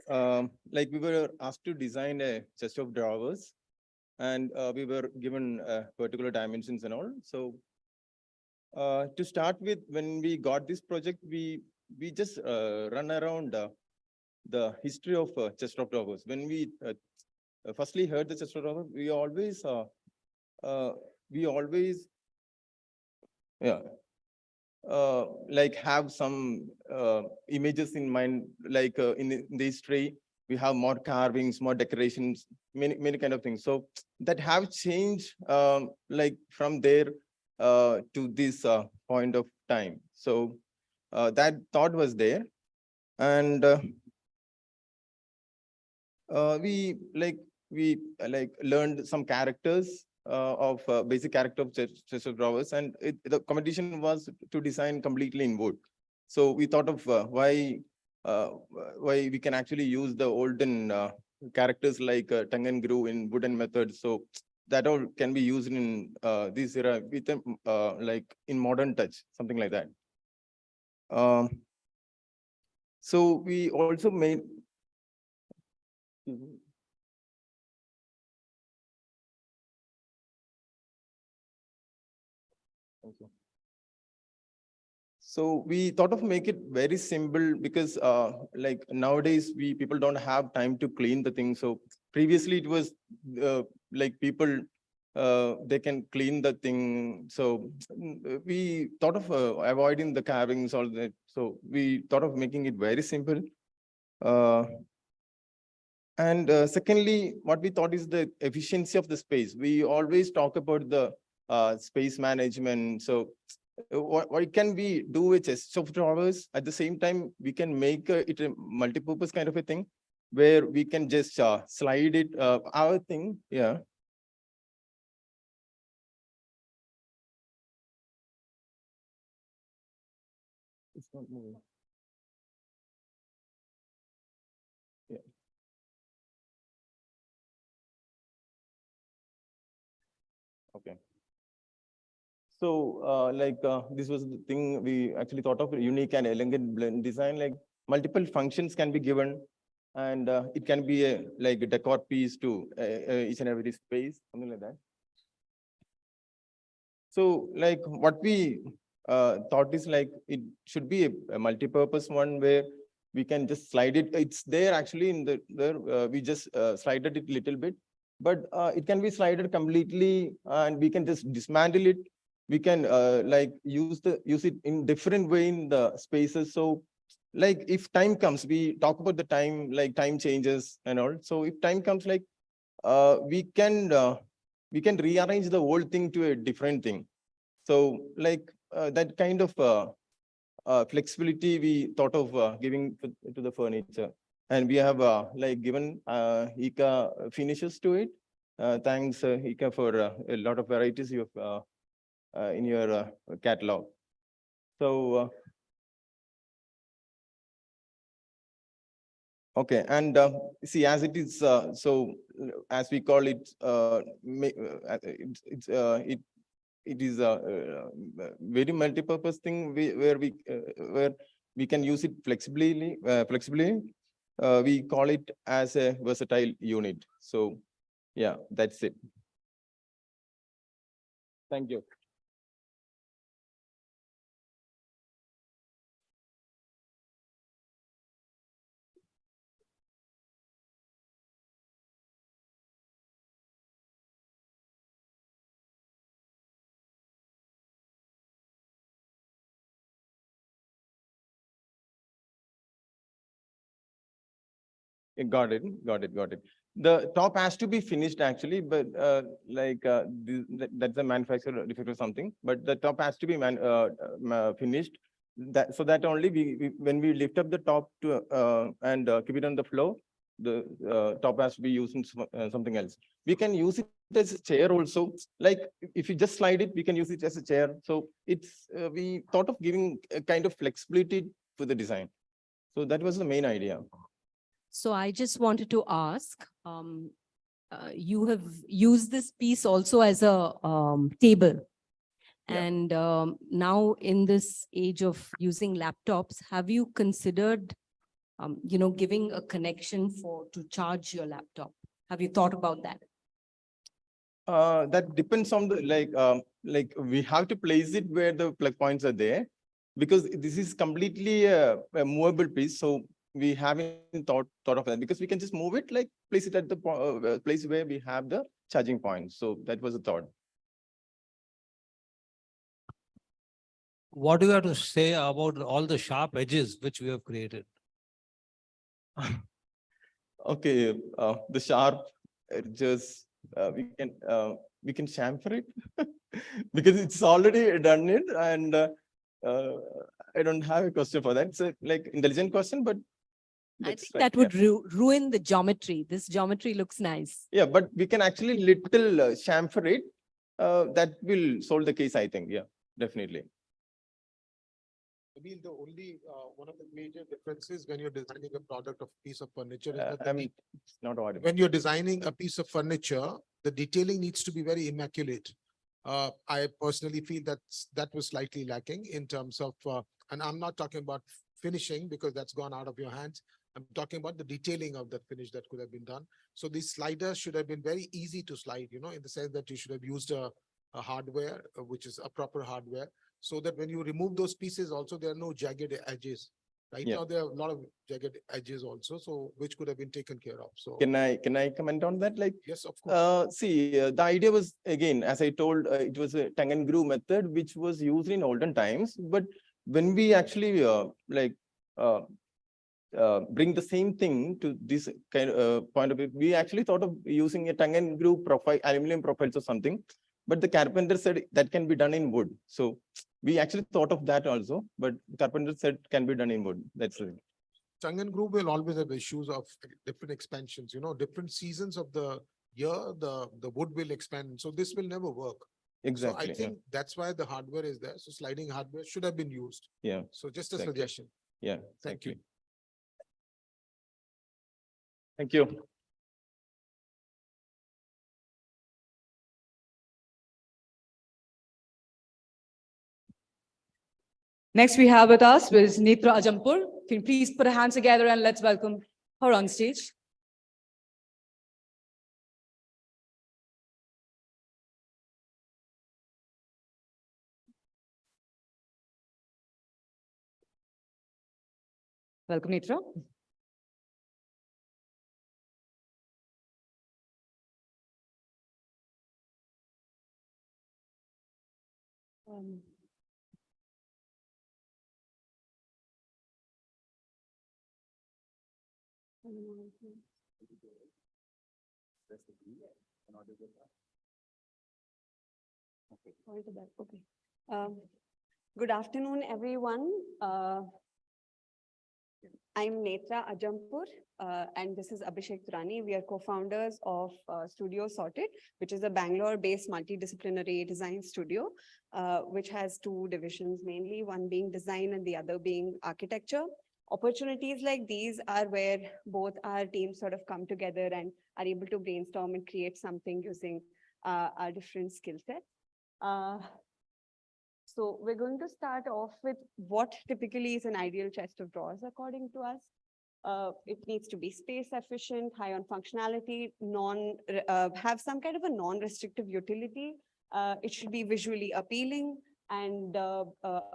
Like we were asked to design a chest of drawers, and we were given particular dimensions and all. So to start with, when we got this project, we just run around the history of chest of drawers. When we firstly heard the chest of drawers, we always yeah like have some images in mind, like in the history we have more carvings, more decorations, many kind of things. So that have changed like from there to this point of time. So that thought was there, and we learned some characters of basic character of chess of drawers, and the competition was to design completely in wood. So we thought of uh, why we can actually use the olden characters like tongue and groove in wooden methods. So that all can be used in this era with like in modern touch, something like that. So we also made. Okay. So we thought of make it very simple because like nowadays people don't have time to clean the thing. So previously it was like people they can clean the thing. So we thought of avoiding the carvings, all that. So we thought of making it very simple. And secondly, what we thought is the efficiency of the space. We always talk about the space management. So what can we do with chest of drawers? At the same time, we can make it a multi-purpose kind of a thing where we can just slide it, our thing, yeah. It's not moving. Yeah. Okay. So this was the thing we actually thought of, unique and elegant blend design, like multiple functions can be given, and it can be like a decor piece to each and every space, something like that. So like what we thought is like it should be a multi-purpose one where we can just slide it. It's there actually in there. We just slided it a little bit, but it can be slided completely, and we can just dismantle it. We can like use it in different way in the spaces. So like if time comes, we talk about the time, like time changes and all. So if time comes, like we can rearrange the whole thing to a different thing. So like that kind of flexibility we thought of giving to the furniture, and we have like given ICA finishes to it. Thanks ICA for a lot of varieties you have in your catalog. So okay, and see, as it is, as we call it, it is a very multi-purpose thing where we can use it flexibly. We call it as a versatile unit. So yeah, that's it. Thank you. Got it. The top has to be finished actually, but that's a manufacturer defect or something. But the top has to be finished. That so that only when we lift up the top to and keep it on the floor, the top has to be used in something else. We can use it as a chair also. Like if you just slide it, we can use it as a chair. So it's we thought of giving a kind of flexibility to the design. So that was the main idea. So I just wanted to ask, you have used this piece also as a table. Yeah. And now in this age of using laptops, have you considered, giving a connection to charge your laptop? Have you thought about that? That depends on the like we have to place it where the plug points are there, because this is completely a movable piece. So we haven't thought of that, because we can just move it, like place it at the place where we have the charging point. So that was a thought. What do you have to say about all the sharp edges which we have created? Okay, the sharp edges, we can chamfer it because it's already done it, and I don't have a question for that. It's a like intelligent question, but I think that would ruin the geometry. This geometry looks nice. yeah, but we can actually little chamfer it. That will solve the case, I think. Yeah, definitely. Maybe the only one of the major differences when you're designing a product of piece of furniture is that I mean, it's not audible. when you're designing a piece of furniture, the detailing needs to be very immaculate. I personally feel that was slightly lacking in terms of, and I'm not talking about finishing because that's gone out of your hands. I'm talking about the detailing of that finish that could have been done. So these sliders should have been very easy to slide, in the sense that you should have used a hardware, which is a proper hardware, so that when you remove those pieces also, there are no jagged edges. Right Yeah. now, there are a lot of jagged edges also, so which could have been taken care of. So Can I comment on that? Like, yes, of course. see, the idea was, again, as I told, it was a tongue and groove method, which was used in olden times. But when we actually bring the same thing to this kind of point of view, we actually thought of using a tongue and groove profile, aluminum profiles or something. But the carpenter said that can be done in wood. So we actually thought of that also, but carpenter said can be done in wood. That's it. Tongue and groove will always have issues of different expansions, different seasons of the year, the wood will expand. So this will never work. Exactly. So I think that's why the hardware is there. So sliding hardware should have been used. Yeah. So just a Exactly. suggestion. Yeah. Thank you. Thank you. Next, we have with us Ms. Netra Ajampur. Can you please put our hands together and let's welcome her on stage. Welcome, Netra. Okay. Good afternoon, everyone. I'm Netra Ajampur, and this is Abhishek Turani. We are co-founders of Studio Sorted, which is a Bangalore-based multidisciplinary design studio, which has two divisions mainly, one being design and the other being architecture. Opportunities like these are where both our teams sort of come together and are able to brainstorm and create something using our different skill sets. So we're going to start off with what typically is an ideal chest of drawers, according to us. It needs to be space efficient, high on functionality, have some kind of a non-restrictive utility. It should be visually appealing and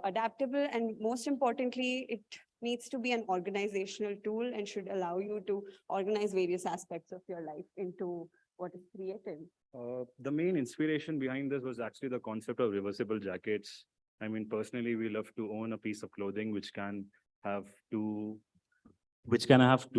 adaptable. And most importantly, it needs to be an organizational tool and should allow you to organize various aspects of your life into what is created. The main inspiration behind this was actually the concept of reversible jackets. I mean, personally, we love to own a piece of clothing which can have two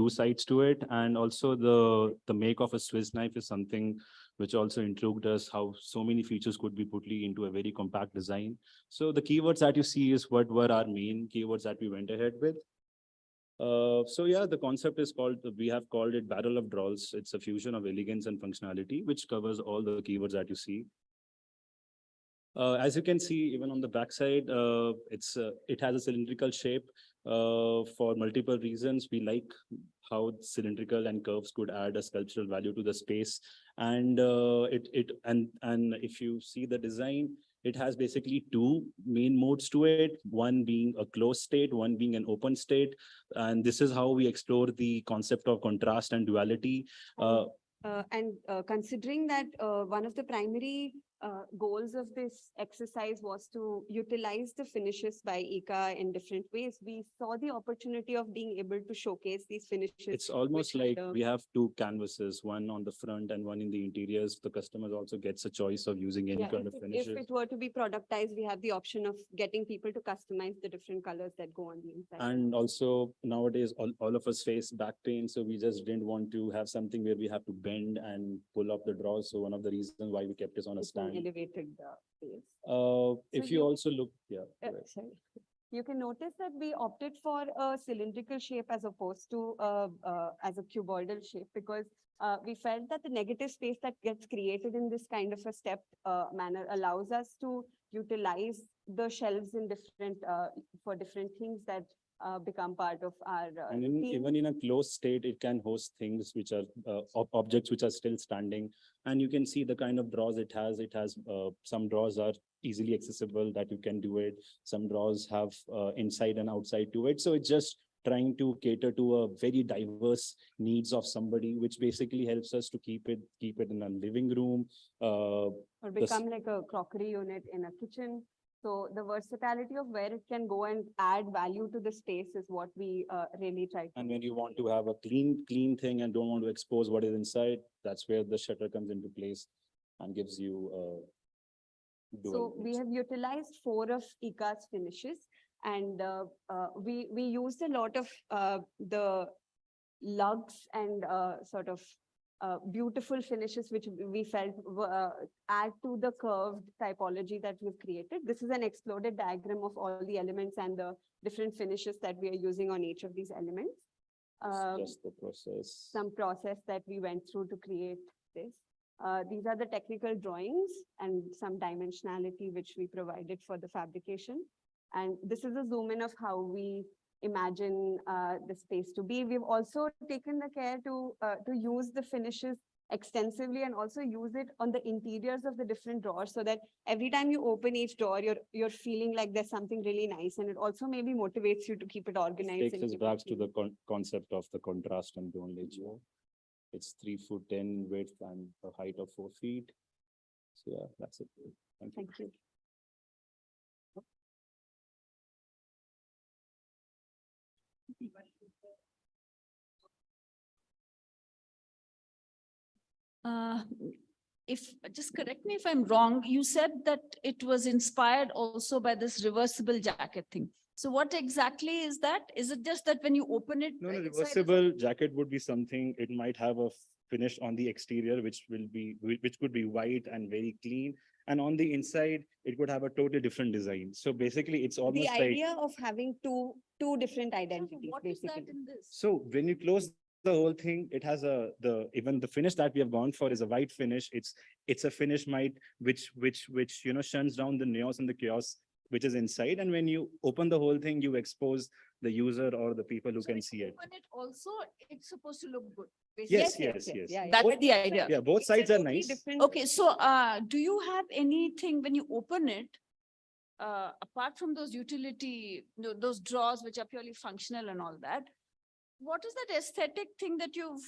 sides to it. And also the make of a Swiss knife is something which also intrigued us, how so many features could be put into a very compact design. So the keywords that you see is what were our main keywords that we went ahead with. So yeah, the concept is we have called it Barrel of Drawers. It's a fusion of elegance and functionality, which covers all the keywords that you see. As you can see, even on the backside, it has a cylindrical shape for multiple reasons. We like how cylindrical and curves could add a sculptural value to the space. And if you see the design, it has basically two main modes to it, one being a closed state, one being an open state. And this is how we explore the concept of contrast and duality. Considering that one of the primary goals of this exercise was to utilize the finishes by ICA in different ways, we saw the opportunity of being able to showcase these finishes. It's almost like we have two canvases, one on the front and one in the interiors. The customer also gets a choice of using any kind of finishes. If it were to be productized, we have the option of getting people to customize the different colors that go on the inside. And also nowadays, all of us face back pain. So we just didn't want to have something where we have to bend and pull up the drawers. So one of the reasons why we kept it on a stand. Elevated space. If you also look, sorry. You can notice that we opted for a cylindrical shape as opposed to as a cuboidal shape because we felt that the negative space that gets created in this kind of a stepped manner allows us to utilize the shelves in different for different things that become part of our and even in a closed state, it can host things which are objects which are still standing. And you can see the kind of drawers it has. It has some drawers are easily accessible that you can do it. Some drawers have inside and outside to it. So it's just trying to cater to a very diverse needs of somebody, which basically helps us to keep it in a living room. Or become like a crockery unit in a kitchen. So the versatility of where it can go and add value to the space is what we really try to. And when you want to have a clean thing and don't want to expose what is inside, that's where the shutter comes into place and gives you So we have utilized 4 of ICA's finishes, and we used a lot of the lugs and sort of beautiful finishes, which we felt add to the curved typology that we've created. This is an exploded diagram of all the elements and the different finishes that we are using on each of these elements. Just the process. Some process that we went through to create this. These are the technical drawings and some dimensionality which we provided for the fabrication. And this is a zoom in of how we imagine the space to be. We've also taken the care to use the finishes extensively and also use it on the interiors of the different drawers so that every time you open each drawer, you're feeling like there's something really nice, and it also maybe motivates you to keep it organized. Takes and us keep back it to the clean. concept of the contrast and bone nature. It's 3'10" width and a height of 4 feet. So yeah, that's it. Thank you. Thank you. If, just correct me if I'm wrong, you said that it was inspired also by this reversible jacket thing. So what exactly is that? Is it just that when you open it? No, the no, inside is reversible jacket would be something, it might have a finish on the exterior, which could be white and very clean. And on the inside, it could have a totally different design. So basically, it's The almost like, idea of having two different identities, What is that basically. in this? so when you close the whole thing, it has even the finish that we have gone for is a white finish. It's a finish which shuns down the neos and the chaos which is inside. And when you open the whole thing, you expose the user or the people who can see it. Open it also, it's supposed to look good. Yes, basically. yes, yes. Yeah, yeah. That's Both the idea. Yeah, both sides are nice. Okay, so do you have anything when you open it, apart from those utility, those drawers which are purely functional and all that, what is that aesthetic thing that you've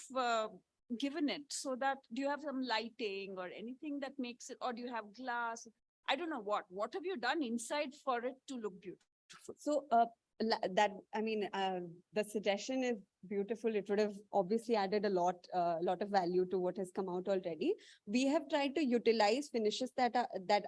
given it? So that, do you have some lighting or anything that makes it, or do you have glass? I don't know what have you done inside for it to look beautiful? So the suggestion is beautiful. It would have obviously added a lot of value to what has come out already. We have tried to utilize finishes that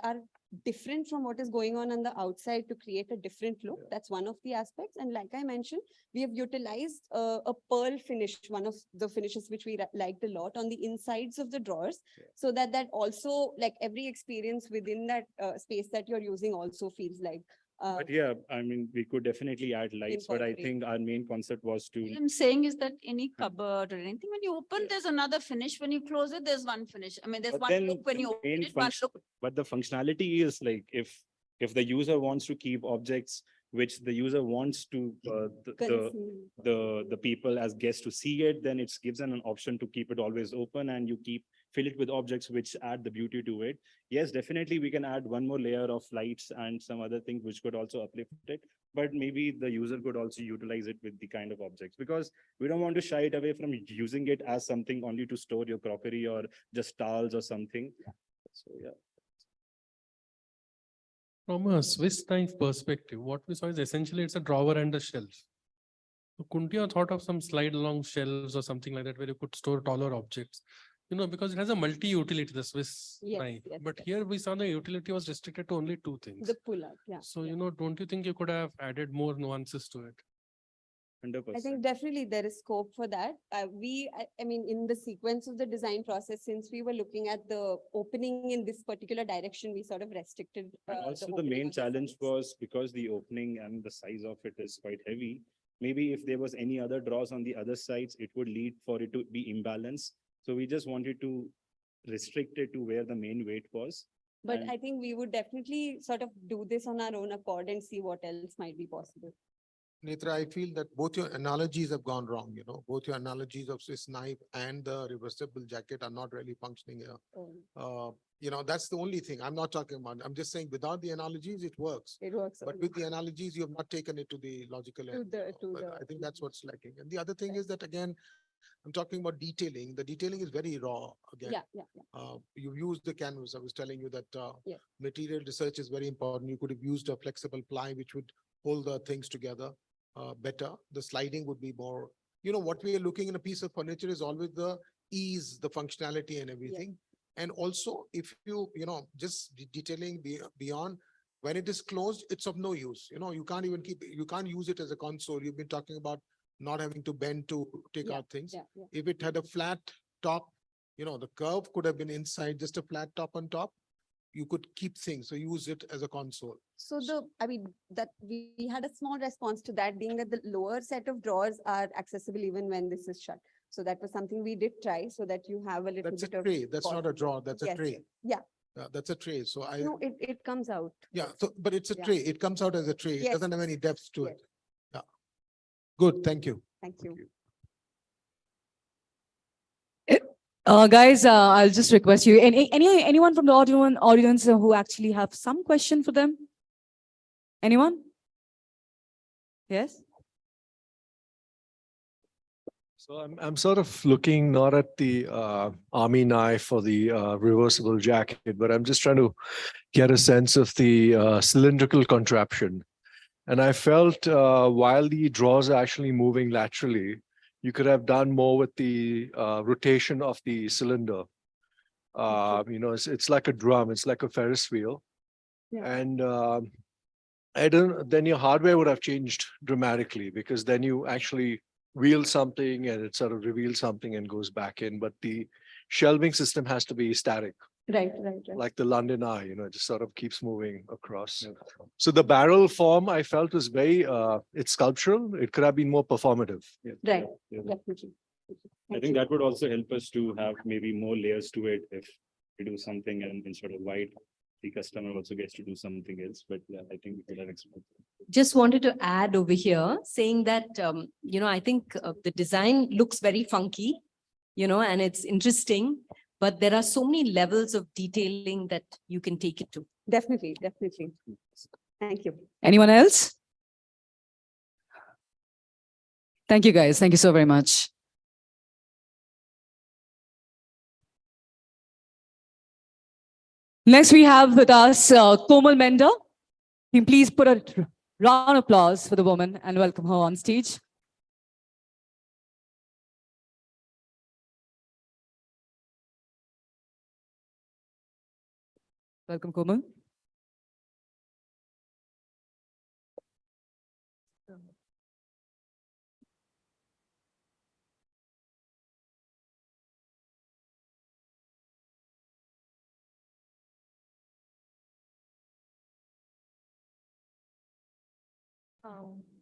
are different from what is going on the outside to create a different look. That's one of the aspects. And like I mentioned, we have utilized a pearl finish, one of the finishes which we liked a lot, on the insides of the drawers, so that also, like, every experience within that space that you're using also feels like But yeah, I mean, we could definitely add lights, but I Incorporate. think our main concept was to. What I'm saying is that any cupboard or anything, when you open, there's another finish. When you close it, there's one finish. I mean, there's But one then look when the you open main it, one look. But the functionality is like, if the user wants to keep objects which the user wants to the people as guests to see it, then it gives them an option to keep it always open, and you fill it with objects which add the beauty to it. Yes, definitely we can add one more layer of lights and some other things which could also uplift it, but maybe the user could also utilize it with the kind of objects, because we don't want to shy it away from using it as something only to store your crockery or just towels or something. So yeah. From a Swiss knife perspective, what we saw is essentially it's a drawer and a shelf. So couldn't you have thought of some slide along shelves or something like that where you could store taller objects? Because it has a multi-utility, the Swiss knife. But here we saw the utility was restricted to only two things. the pull-out. Yeah. So, don't you think you could have added more nuances to it? 100%. I think definitely there is scope for that. I mean, in the sequence of the design process, since we were looking at the opening in this particular direction, we sort of restricted. And also the main challenge was because the opening and the size of it is quite heavy. Maybe if there was any other drawers on the other sides, it would lead for it to be imbalanced. So we just wanted to restrict it to where the main weight was. But And- I think we would definitely sort of do this on our own accord and see what else might be possible. Netra, I feel that both your analogies have gone wrong, both your analogies of Swiss knife and the reversible jacket are not really functioning here. That's the only thing I'm not talking about. I'm just saying without the analogies, it works. It works. But with the analogies, you have not taken it to the logical end. But I think that's what's lacking. And the other thing is that, again, I'm talking about detailing. The detailing is very raw again. Yeah. You use the canvas. I was telling you that Yeah. material research is very important. You could have used a flexible ply, which would hold the things together better. The sliding would be more, what we are looking in a piece of furniture is always the ease, the functionality and everything. And also if just detailing beyond, when it is closed, it's of no use. You can't even you can't use it as a console. You've been talking about not having to bend to take out things. Yeah. If it had a flat top, the curve could have been inside, just a flat top on top. You could keep things, so use it as a console. So that we had a small response to that, being that the lower set of drawers are accessible even when this is shut. So that was something we did try, so that you have a little That's a bit of. tray. That's not a drawer. That's a Yes, tray. Yeah. That's a tray. So No, it comes out. Yeah, so, but it's a Yeah. tray. It comes out as a tray. It Yes. doesn't have any depth to Yes. it. Yeah. Good, thank you. Thank you. Guys, I'll just request you, anyone from the audience who actually have some question for them? Anyone? Yes? So I'm sort of looking not at the army knife or the reversible jacket, but I'm just trying to get a sense of the cylindrical contraption. And I felt while the drawers are actually moving laterally, you could have done more with the rotation of the cylinder. It's like a drum, it's like a Ferris wheel. Yeah. And then your hardware would have changed dramatically because then you actually wheel something and it sort of reveals something and goes back in. But the shelving system has to be static, Right. like the London Eye, it just sort of keeps moving across. So the barrel form I felt was very, it's sculptural. It could have been more performative. Right, definitely. I think that would also help us to have maybe more layers to it if we do something and instead of white, the customer also gets to do something else. But yeah, I think we could have explored. Just wanted to add over here saying that, I think the design looks very funky, and it's interesting, but there are so many levels of detailing that you can take it to. Definitely. Thank you. Anyone else? Thank you, guys. Thank you so very much. Next, we have with us Komal Mender. Can you please put a round of applause for the woman and welcome her on stage. Welcome, Komal.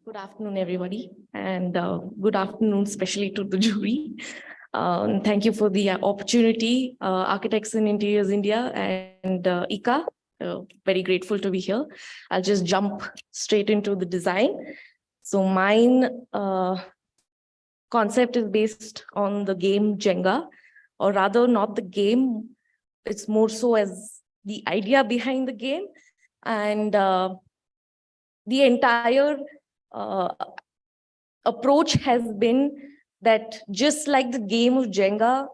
Good afternoon, everybody, and good afternoon, especially to the jury. Thank you for the opportunity, Architects in Interiors India and ICA. Very grateful to be here. I'll just jump straight into the design. So mine concept is based on the game Jenga, or rather not the game, it's more so as the idea behind the game. And the entire approach has been that just like the game of Jenga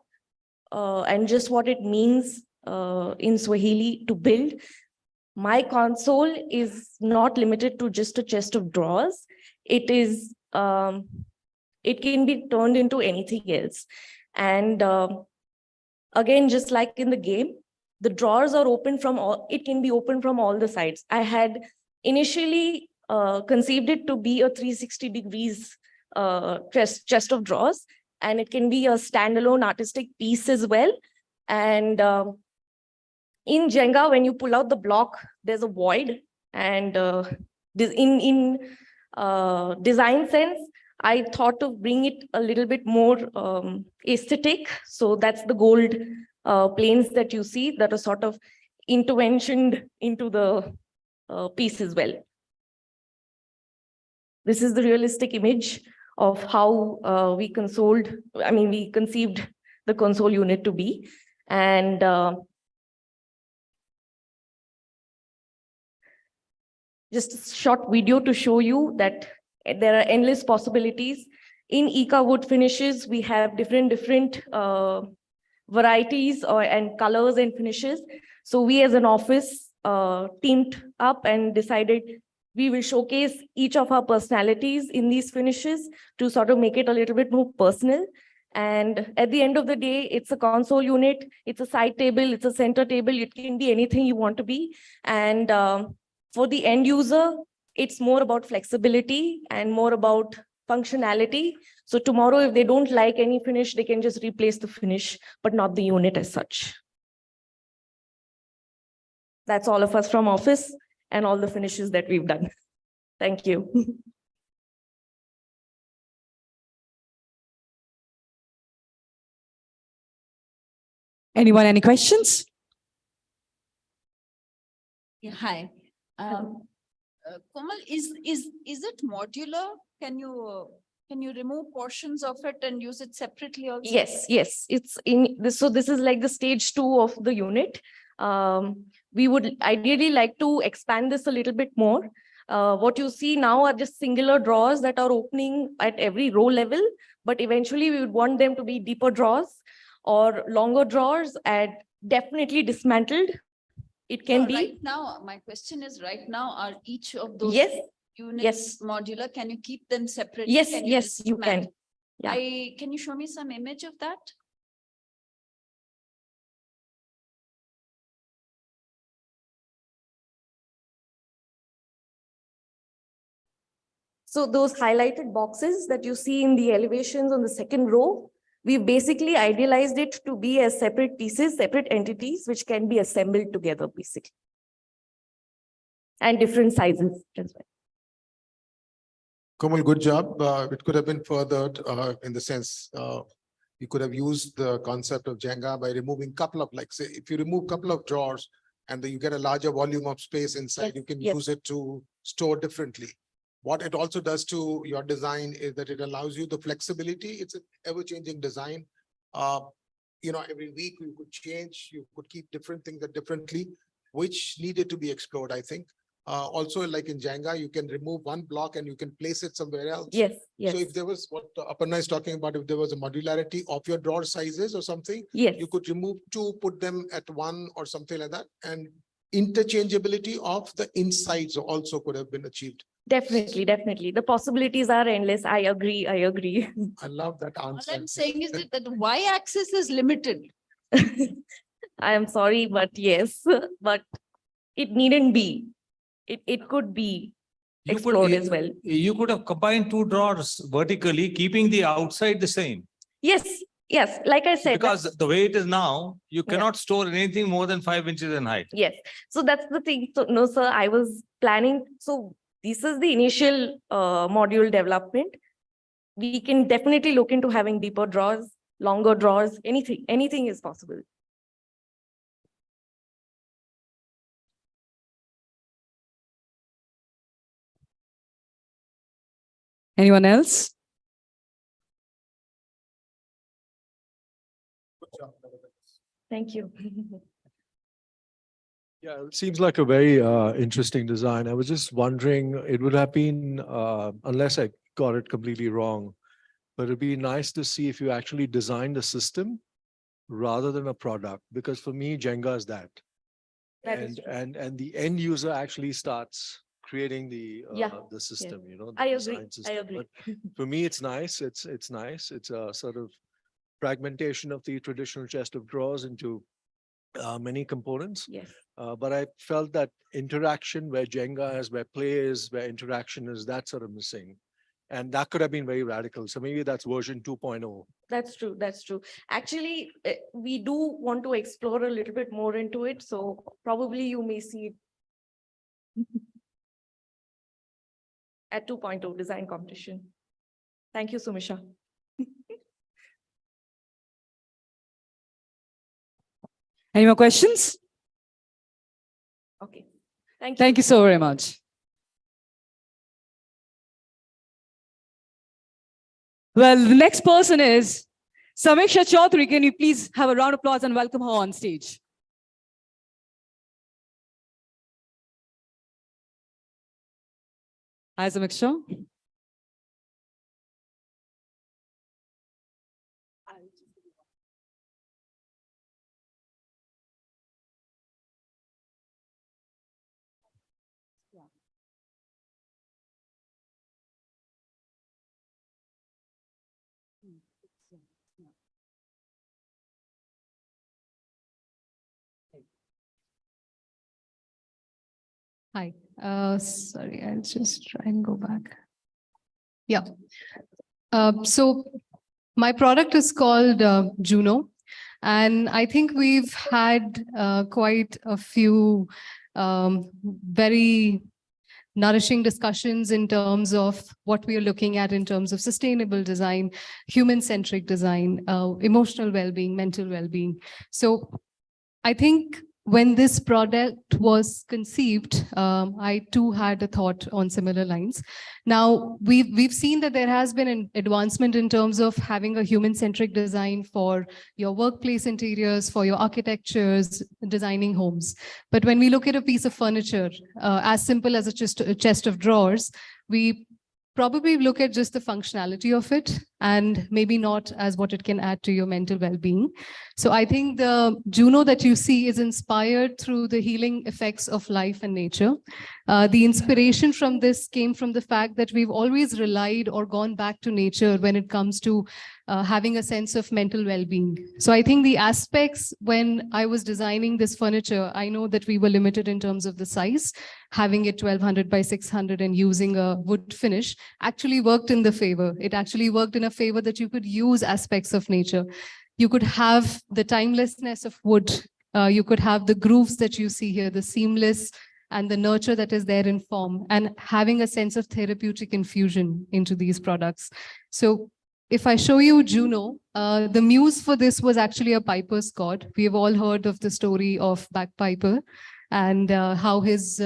and just what it means in Swahili to build, my console is not limited to just a chest of drawers. It is, it can be turned into anything else. And again, just like in the game, the drawers are open from all, it can be open from all the sides. I had initially conceived it to be a 360 degrees chest of drawers, and it can be a standalone artistic piece as well. And in Jenga, when you pull out the block, there's a void. And in design sense, I thought to bring it a little bit more aesthetic. So that's the gold planes that you see that are sort of interventioned into the piece as well. This is the realistic image of how we conceived the console unit to be. And just a short video to show you that there are endless possibilities. In ICA wood finishes, we have different varieties and colors and finishes. So we as an office teamed up and decided we will showcase each of our personalities in these finishes to sort of make it a little bit more personal. And at the end of the day, it's a console unit, it's a side table, it's a center table, it can be anything you want to be. And for the end user, it's more about flexibility and more about functionality. So tomorrow, if they don't like any finish, they can just replace the finish, but not the unit as such. That's all of us from office and all the finishes that we've done. Thank you. Anyone, any questions? Yeah, hi. Komal, is it modular? Can you Can you remove portions of it and use it separately also? Yes, yes, it's in this. So this is like the stage 2 of the unit. We would ideally like to expand this a little bit more. What you see now are just singular drawers that are opening at every row level, but eventually we would want them to be deeper drawers or longer drawers and definitely dismantled. It can So be. right now, my question is right now, are each of those Yes, units yes. modular? Can you keep them separately? Yes, Can yes, you can. dismantle? Yeah. Can you show me some image of that? So those highlighted boxes that you see in the elevations on the second row, we've basically idealized it to be as separate pieces, separate entities, which can be assembled together basically. And different sizes as well. Komal, good job. It could have been furthered in the sense you could have used the concept of Jenga by removing couple of, like say, if you remove couple of drawers and then you get a larger volume of space inside, Yes, you can yes. use it to store differently. What it also does to your design is that it allows you the flexibility. It's an ever-changing design. Every week you could change, you could keep different things differently, which needed to be explored, I think. Also, like in Jenga, you can remove one block and you can place it somewhere else. Yes, yes. So if there was what Aparna is talking about, if there was a modularity of your drawer sizes or something, Yes. you could remove two, put them at one or something like that. And interchangeability of the insides also could have been achieved. Definitely, definitely. The possibilities are endless. I agree. I agree. I love that All answer. I'm saying is that the y-axis is limited. I am sorry, but yes, but it needn't be. It could be explored as well. You could have combined two drawers vertically, keeping the outside the same. Yes, yes. Like I said. Because the way it is now, you Yeah. cannot store anything more than 5 inches in height. Yes. So that's the thing. So no, sir, I was planning. So this is the initial module development. We can definitely look into having deeper drawers, longer drawers, anything is possible. Anyone else? Thank you. Yeah, it seems like a very interesting design. I was just wondering, it would have been, unless I got it completely wrong, but it'd be nice to see if you actually designed a system rather than a product, because for me, Jenga is that. That is And the end user actually starts creating the Yeah, system, the I agree. design I system. agree. But for me, it's nice. It's nice. It's a sort of fragmentation of the traditional chest of drawers into many components. Yes. But I felt that interaction where Jenga is, where play is, where interaction is, that sort of missing. And that could have been very radical. So maybe that's version 2.0. That's true. That's true. Actually, we do want to explore a little bit more into it. So probably you may see it at 2.0 design competition. Thank you, Sumisha. Any more questions? Okay. Thank you. Thank you so very much. Well, the next person is Samiksha Chaudhary. Can you please have a round of applause and welcome her on stage? Hi, Samiksha. Hi, sorry, I'll just try and go back. Yeah. So my product is called Juno, and I think we've had quite a few very nourishing discussions in terms of what we are looking at in terms of sustainable design, human-centric design, emotional well-being, mental well-being. So I think when this product was conceived, I too had a thought on similar lines. Now, we've seen that there has been an advancement in terms of having a human-centric design for your workplace interiors, for your architectures, designing homes. But when we look at a piece of furniture, as simple as a chest of drawers, we probably look at just the functionality of it and maybe not as what it can add to your mental well-being. So I think the Juno that you see is inspired through the healing effects of life and nature. The inspiration from this came from the fact that we've always relied or gone back to nature when it comes to having a sense of mental well-being. So I think the aspects when I was designing this furniture, I know that we were limited in terms of the size, having it 1200 by 600 and using a wood finish actually worked in the favor. It actually worked in a favor that you could use aspects of nature. You could have the timelessness of wood. You could have the grooves that you see here, the seamless and the nurture that is there in form, and having a sense of therapeutic infusion into these products. So if I show you Juno, the muse for this was actually a piper's chord. We have all heard of the story of Bagpiper and how his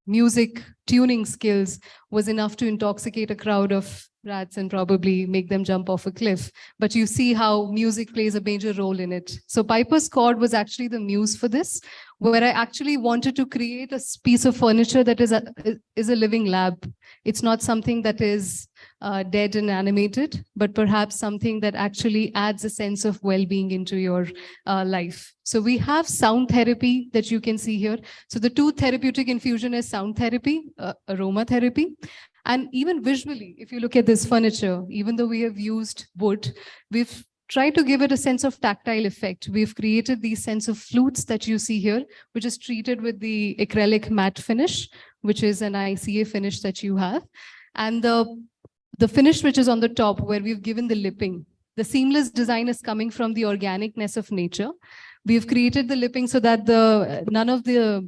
music tuning skills was enough to intoxicate a crowd of rats and probably make them jump off a cliff. But you see how music plays a major role in it. So Piper's chord was actually the muse for this, where I actually wanted to create a piece of furniture that is a living lab. It's not something that is dead and animated, but perhaps something that actually adds a sense of well-being into your life. So we have sound therapy that you can see here. So the two therapeutic infusion is sound therapy, aromatherapy. And even visually, if you look at this furniture, even though we have used wood, we've tried to give it a sense of tactile effect. We've created these sense of flutes that you see here, which is treated with the acrylic matte finish, which is an ICA finish that you have. And the finish which is on the top where we've given the lipping, the seamless design is coming from the organicness of nature. We've created the lipping so that none of the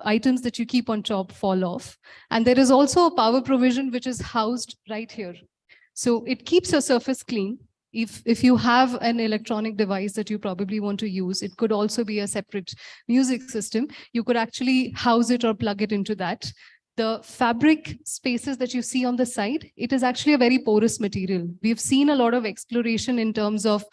items that you keep on top fall off. And there is also a power provision which is housed right here. So it keeps your surface clean. If you have an electronic device that you probably want to use, it could also be a separate music system. You could actually house it or plug it into that. The fabric spaces that you see on the side, it is actually a very porous material. We've seen a lot of exploration in terms of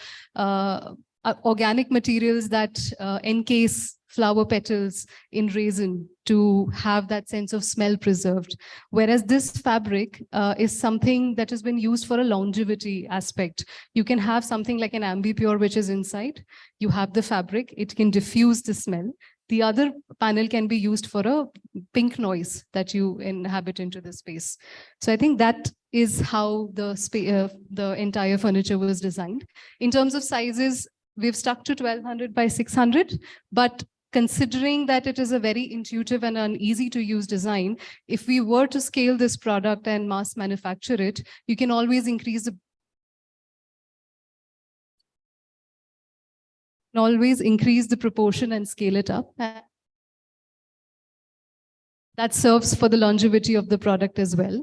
organic materials that encase flower petals in resin to have that sense of smell preserved. Whereas this fabric is something that has been used for a longevity aspect. You can have something like an ambipure which is inside. You have the fabric, it can diffuse the smell. The other panel can be used for a pink noise that you inhabit into the space. So I think that is how the entire furniture was designed. In terms of sizes, we've stuck to 1200 by 600, but considering that it is a very intuitive and an easy to use design, if we were to scale this product and mass manufacture it, you can always increase the proportion and scale it up. That serves for the longevity of the product as well.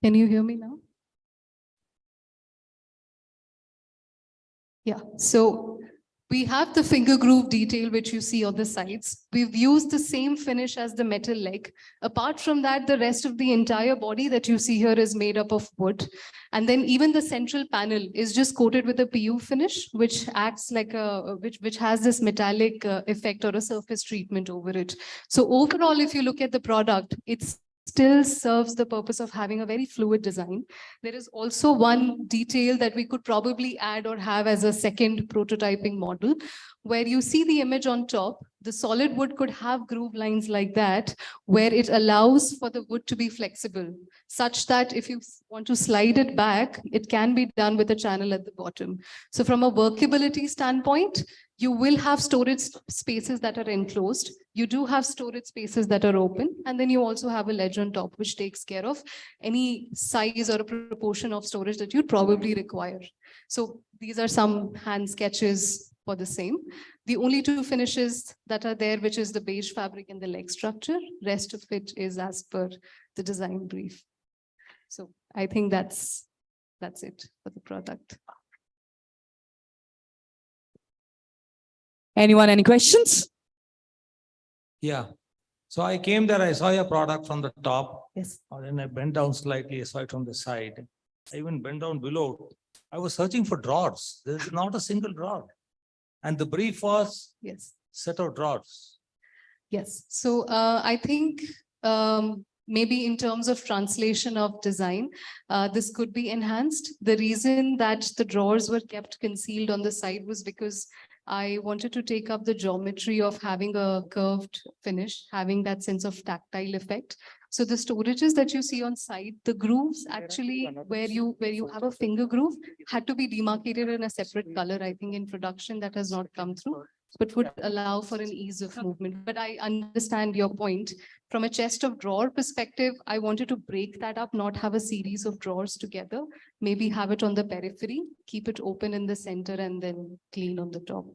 Can you hear me now? Yeah, so we have the finger groove detail, which you see on the sides. We've used the same finish as the metal leg. Apart from that, the rest of the entire body that you see here is made up of wood. And then even the central panel is just coated with a PU finish, which acts like which has this metallic effect or a surface treatment over it. So overall, if you look at the product, it's still serves the purpose of having a very fluid design. There is also one detail that we could probably add or have as a second prototyping model, where you see the image on top, the solid wood could have groove lines like that, where it allows for the wood to be flexible, such that if you want to slide it back, it can be done with a channel at the bottom. So from a workability standpoint, you will have storage spaces that are enclosed. You do have storage spaces that are open. And then you also have a ledge on top, which takes care of any size or a proportion of storage that you'd probably require. So these are some hand sketches for the same. The only two finishes that are there, which is the beige fabric and the leg structure, rest of it is as per the design brief. So I think that's that's it for the product. Anyone, any questions? Yeah. So I came there, I saw your product from the top. Yes. And then I bent down slightly, I saw it from the side. I even bent down below. I was searching for drawers. There is not a single drawer. And the brief was Yes. set of drawers. Yes. So I think maybe in terms of translation of design, this could be enhanced. The reason that the drawers were kept concealed on the side was because I wanted to take up the geometry of having a curved finish, having that sense of tactile effect. So the storages that you see on side, the grooves actually where you have a finger groove had to be demarcated in a separate color. I think in production that has not come through, but would allow for an ease of movement. But I understand your point. From a chest of drawer perspective, I wanted to break that up, not have a series of drawers together, maybe have it on the periphery, keep it open in the center and then clean on the top.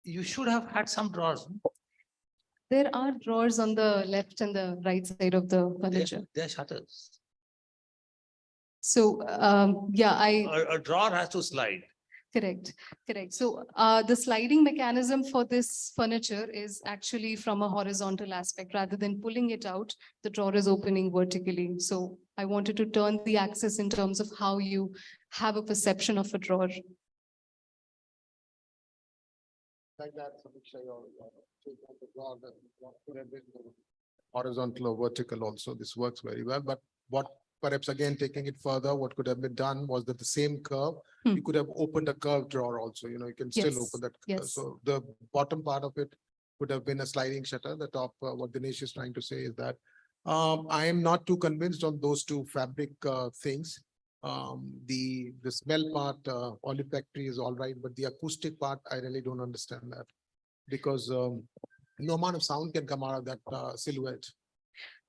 You should have had some drawers. There are drawers on the left and the right side of the furniture. They're shutters. So, yeah, A drawer has to slide. Correct, correct. So the sliding mechanism for this furniture is actually from a horizontal aspect. Rather than pulling it out, the drawer is opening vertically. So I wanted to turn the axis in terms of how you have a perception of a drawer. Like that, Samiksha, your take on the drawer that could have been horizontal or vertical also. This works very well. But what perhaps again taking it further, what could have been done was that the same curve, you could have opened a curved drawer also. You know, you can still Yes, open that. yes. So the bottom part of it would have been a sliding shutter. The top, what Dinesh is trying to say is that I am not too convinced on those two fabric things. The smell part, olfactory is all right, but the acoustic part, I really don't understand that because no amount of sound can come out of that silhouette.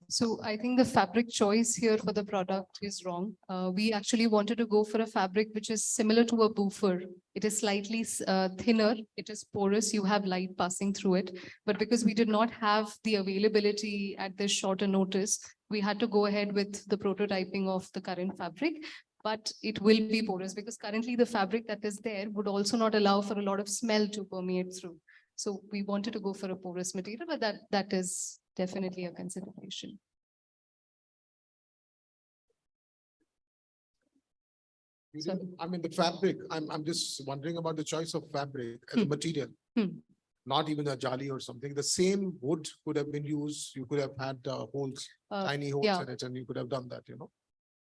So I think the fabric choice here for the product is wrong. We actually wanted to go for a fabric which is similar to a boofer. It is slightly thinner, it is porous, you have light passing through it. But because we did not have the availability at this shorter notice, we had to go ahead with the prototyping of the current fabric. But it will be porous because currently the fabric that is there would also not allow for a lot of smell to permeate through. So we wanted to go for a porous material, but that is definitely a consideration. I mean, the fabric, I'm just wondering about the choice of fabric as a material. Not even a jali or something. The same wood could have been used. You could have had holes, tiny holes yeah. in it, and you could have done that, you know.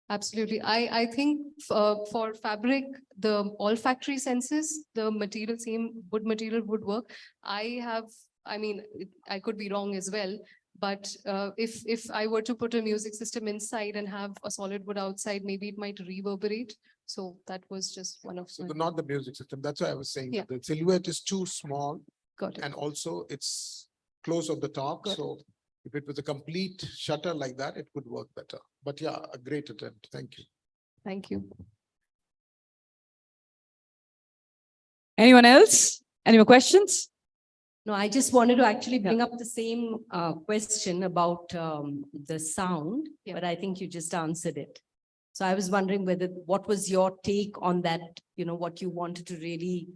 Absolutely. I think for fabric, the olfactory senses, the material, same wood material would work. I mean, I could be wrong as well, but if I were to put a music system inside and have a solid wood outside, maybe it might reverberate. So that was just one of So my. not the music system. That's why I was saying Yeah. the silhouette is too small. Got it. And also it's close of the top. So if it was a complete shutter like that, it could work better. But yeah, a great attempt. Thank you. Thank you. Anyone else? Any more questions? No, I just wanted to actually bring up the same question about the sound, but I think you just answered it. So I was wondering what was your take on that, you know, what you wanted to really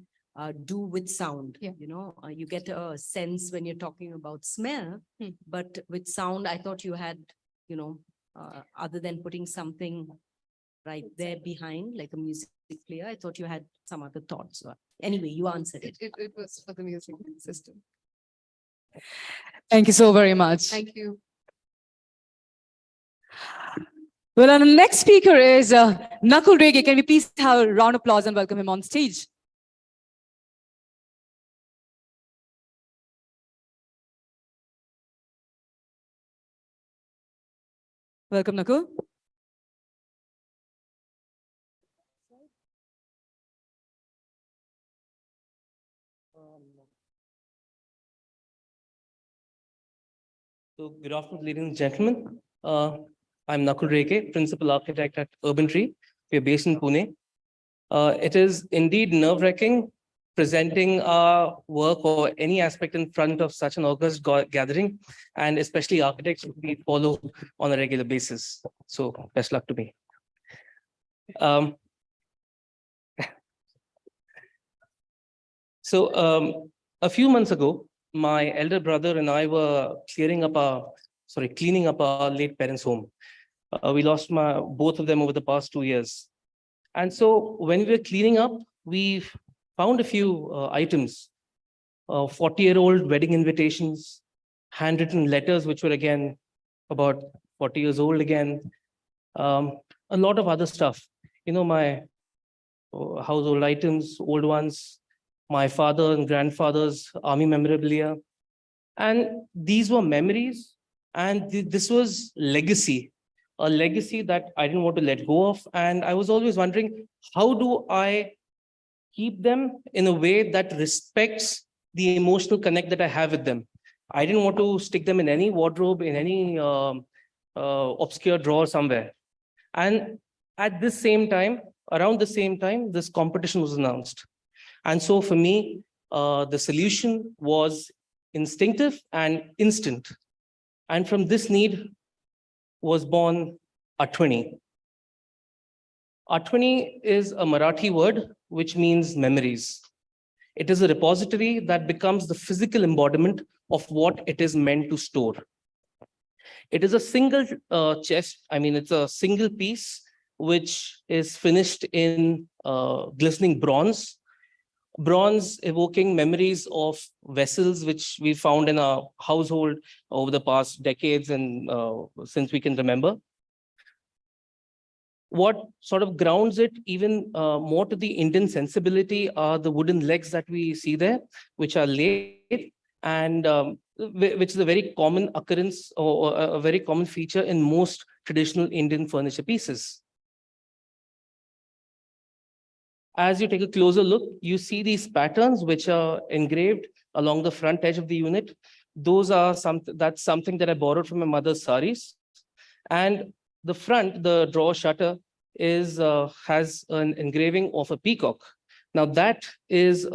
do with sound? Yeah. You know, you get a sense when you're talking about smell, but with sound, I thought you had, you know, other than putting something right there behind, like a music player, I thought you had some other thoughts. Anyway, you answered it. It was for the music system. Thank you so very much. Thank you. Well, and the next speaker is Nakul Rege. Can we please have a round of applause and welcome him on stage? Welcome, Nakul. So good afternoon, ladies and gentlemen. I'm Nakul Rege, Principal Architect at Urban Tree. We're based in Pune. It is indeed nerve-wracking presenting our work or any aspect in front of such an august gathering, and especially architects who we follow on a regular basis. So best luck to me. Um, a few months ago, my elder brother and I were cleaning up our late parents' home. We lost both of them over the past 2 years. And so when we were cleaning up, we found a few items, 40-year-old wedding invitations, handwritten letters, which were again about 40 years old again, a lot of other stuff. My household items, old ones, my father and grandfather's army memorabilia. And these were memories, and this was legacy, a legacy that I didn't want to let go of. And I was always wondering, how do I keep them in a way that respects the emotional connect that I have with them? I didn't want to stick them in any wardrobe, in any obscure drawer somewhere. And at this same time, around the same time, this competition was announced. And so for me, the solution was instinctive and instant. And from this need was born Atwani. Atwani is a Marathi word which means memories. It is a repository that becomes the physical embodiment of what it is meant to store. It is a single chest. It's a single piece which is finished in glistening bronze evoking memories of vessels which we found in our household over the past decades and since we can remember. What sort of grounds it even more to the Indian sensibility are the wooden legs that we see there, which are laid, and which is a very common occurrence or a very common feature in most traditional Indian furniture pieces. As you take a closer look, you see these patterns which are engraved along the front edge of the unit. That's something that I borrowed from my mother's saris. And the front, the drawer shutter, has an engraving of a peacock. Now that is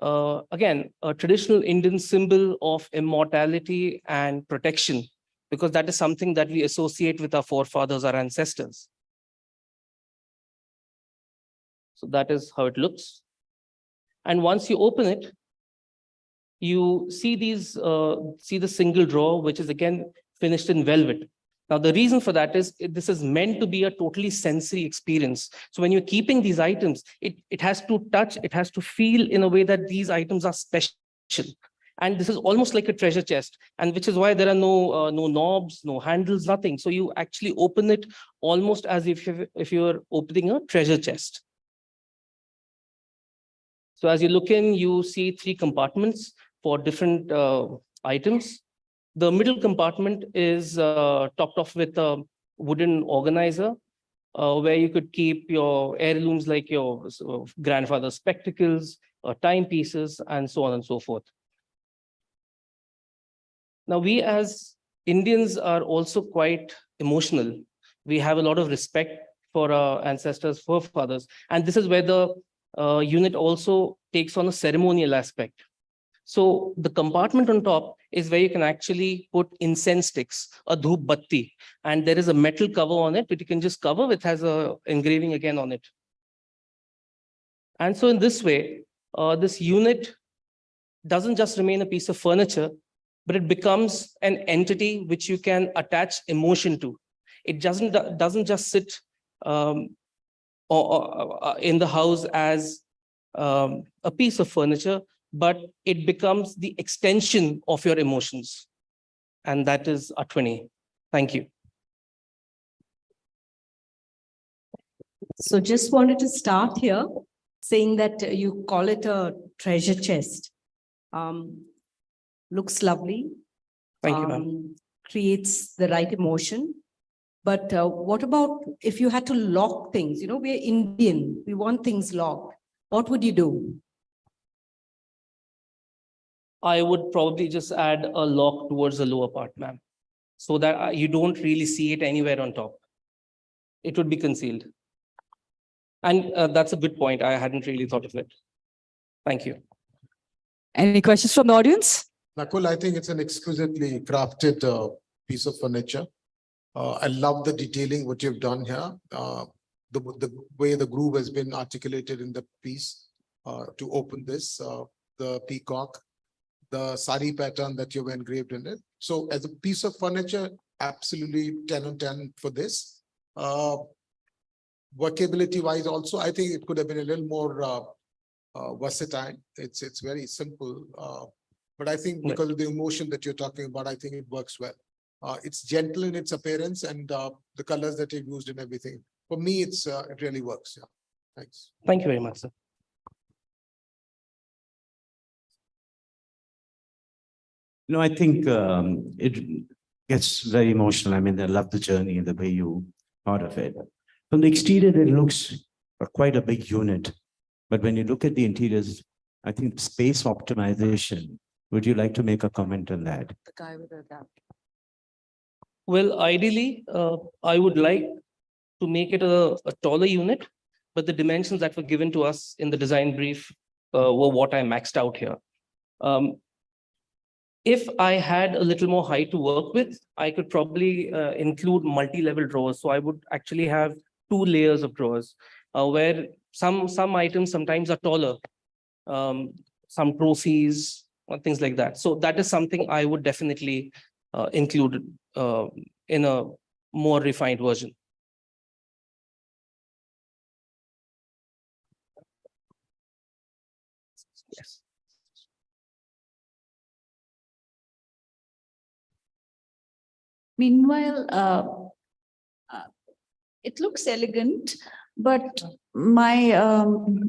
again a traditional Indian symbol of immortality and protection, because that is something that we associate with our forefathers, our ancestors. So that is how it looks. And once you open it, you see the single drawer, which is again finished in velvet. Now, the reason for that is this is meant to be a totally sensory experience. So when you're keeping these items, it has to touch, it has to feel in a way that these items are special. And this is almost like a treasure chest, and which is why there are no knobs, no handles, nothing. So you actually open it almost as if you're opening a treasure chest. So as you look in, you see 3 compartments for different items. The middle compartment is topped off with a wooden organizer where you could keep your heirlooms like your grandfather's spectacles, timepieces, and so on and so forth. Now, we as Indians are also quite emotional. We have a lot of respect for our ancestors, forefathers, and this is where the unit also takes on a ceremonial aspect. So the compartment on top is where you can actually put incense sticks, a dhoop batti, and there is a metal cover on it, which you can just cover, which has a engraving again on it. And so in this way, this unit doesn't just remain a piece of furniture, but it becomes an entity which you can attach emotion to. It doesn't just sit in the house as a piece of furniture, but it becomes the extension of your emotions. And that is Atwani. Thank you. So just wanted to start here saying that you call it a treasure chest. Looks lovely. Thank you, ma'am. Creates the right emotion. But what about if you had to lock things? You know, we're Indian, we want things locked. What would you do? I would probably just add a lock towards the lower part, ma'am, so that you don't really see it anywhere on top. It would be concealed. And that's a good point. I hadn't really thought of it. Thank you. Any questions from the audience? Nakul, I think it's an exquisitely crafted piece of furniture. I love the detailing what you've done here. the way the groove has been articulated in the piece to open this, the peacock, the sari pattern that you've engraved in it. So as a piece of furniture, absolutely 10 on 10 for this. Workability wise also, I think it could have been a little more versatile. It's very simple. But I think because of the emotion that you're talking about, I think it works well. It's gentle in its appearance and the colors that you've used and everything. For me, it really works. Yeah. Thanks. Thank you very much, sir. No, I think it gets very emotional. I mean, I love the journey and the way you thought of it. From the exterior, it looks quite a big unit. But when you look at the interiors, I think space optimization, would you like to make a comment on that? The guy with the gap. Well, ideally, I would like to make it a taller unit, but the dimensions that were given to us in the design brief were what I maxed out here. If I had a little more height to work with, I could probably include multi-level drawers. So I would actually have 2 layers of drawers where some items sometimes are taller, some trophies, or things like that. So that is something I would definitely include in a more refined version. Yes. Meanwhile, it looks elegant, but my,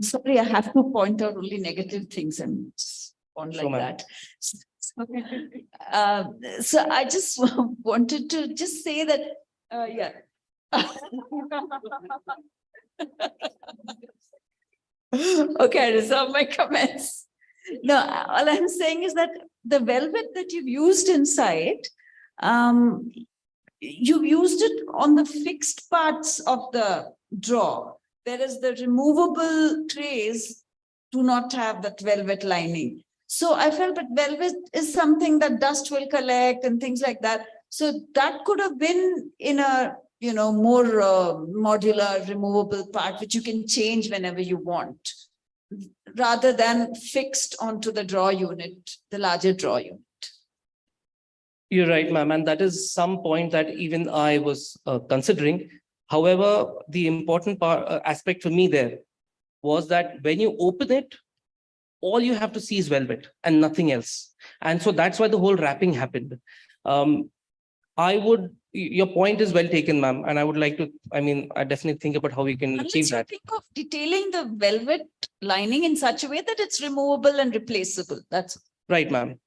sorry, I have to point out only negative things and on Sure, like ma'am. that. So I just wanted to just say that, yeah. Okay, I reserve my comments. No, all I'm saying is that the velvet that you've used inside, you've used it on the fixed parts of the drawer, whereas the removable trays do not have that velvet lining. So I felt that velvet is something that dust will collect and things like that. So that could have been in a, more modular, removable part, which you can change whenever you want, rather than fixed onto the drawer unit, the larger drawer unit. You're right, ma'am, and that is some point that even I was considering. However, the important aspect for me there was that when you open it, all you have to see is velvet and nothing else. And so that's why the whole wrapping happened. Your point is well taken, ma'am, and I would like to, I definitely think about how we can achieve that. Think of detailing the velvet lining in such a way that it's removable and replaceable. That's right, ma'am.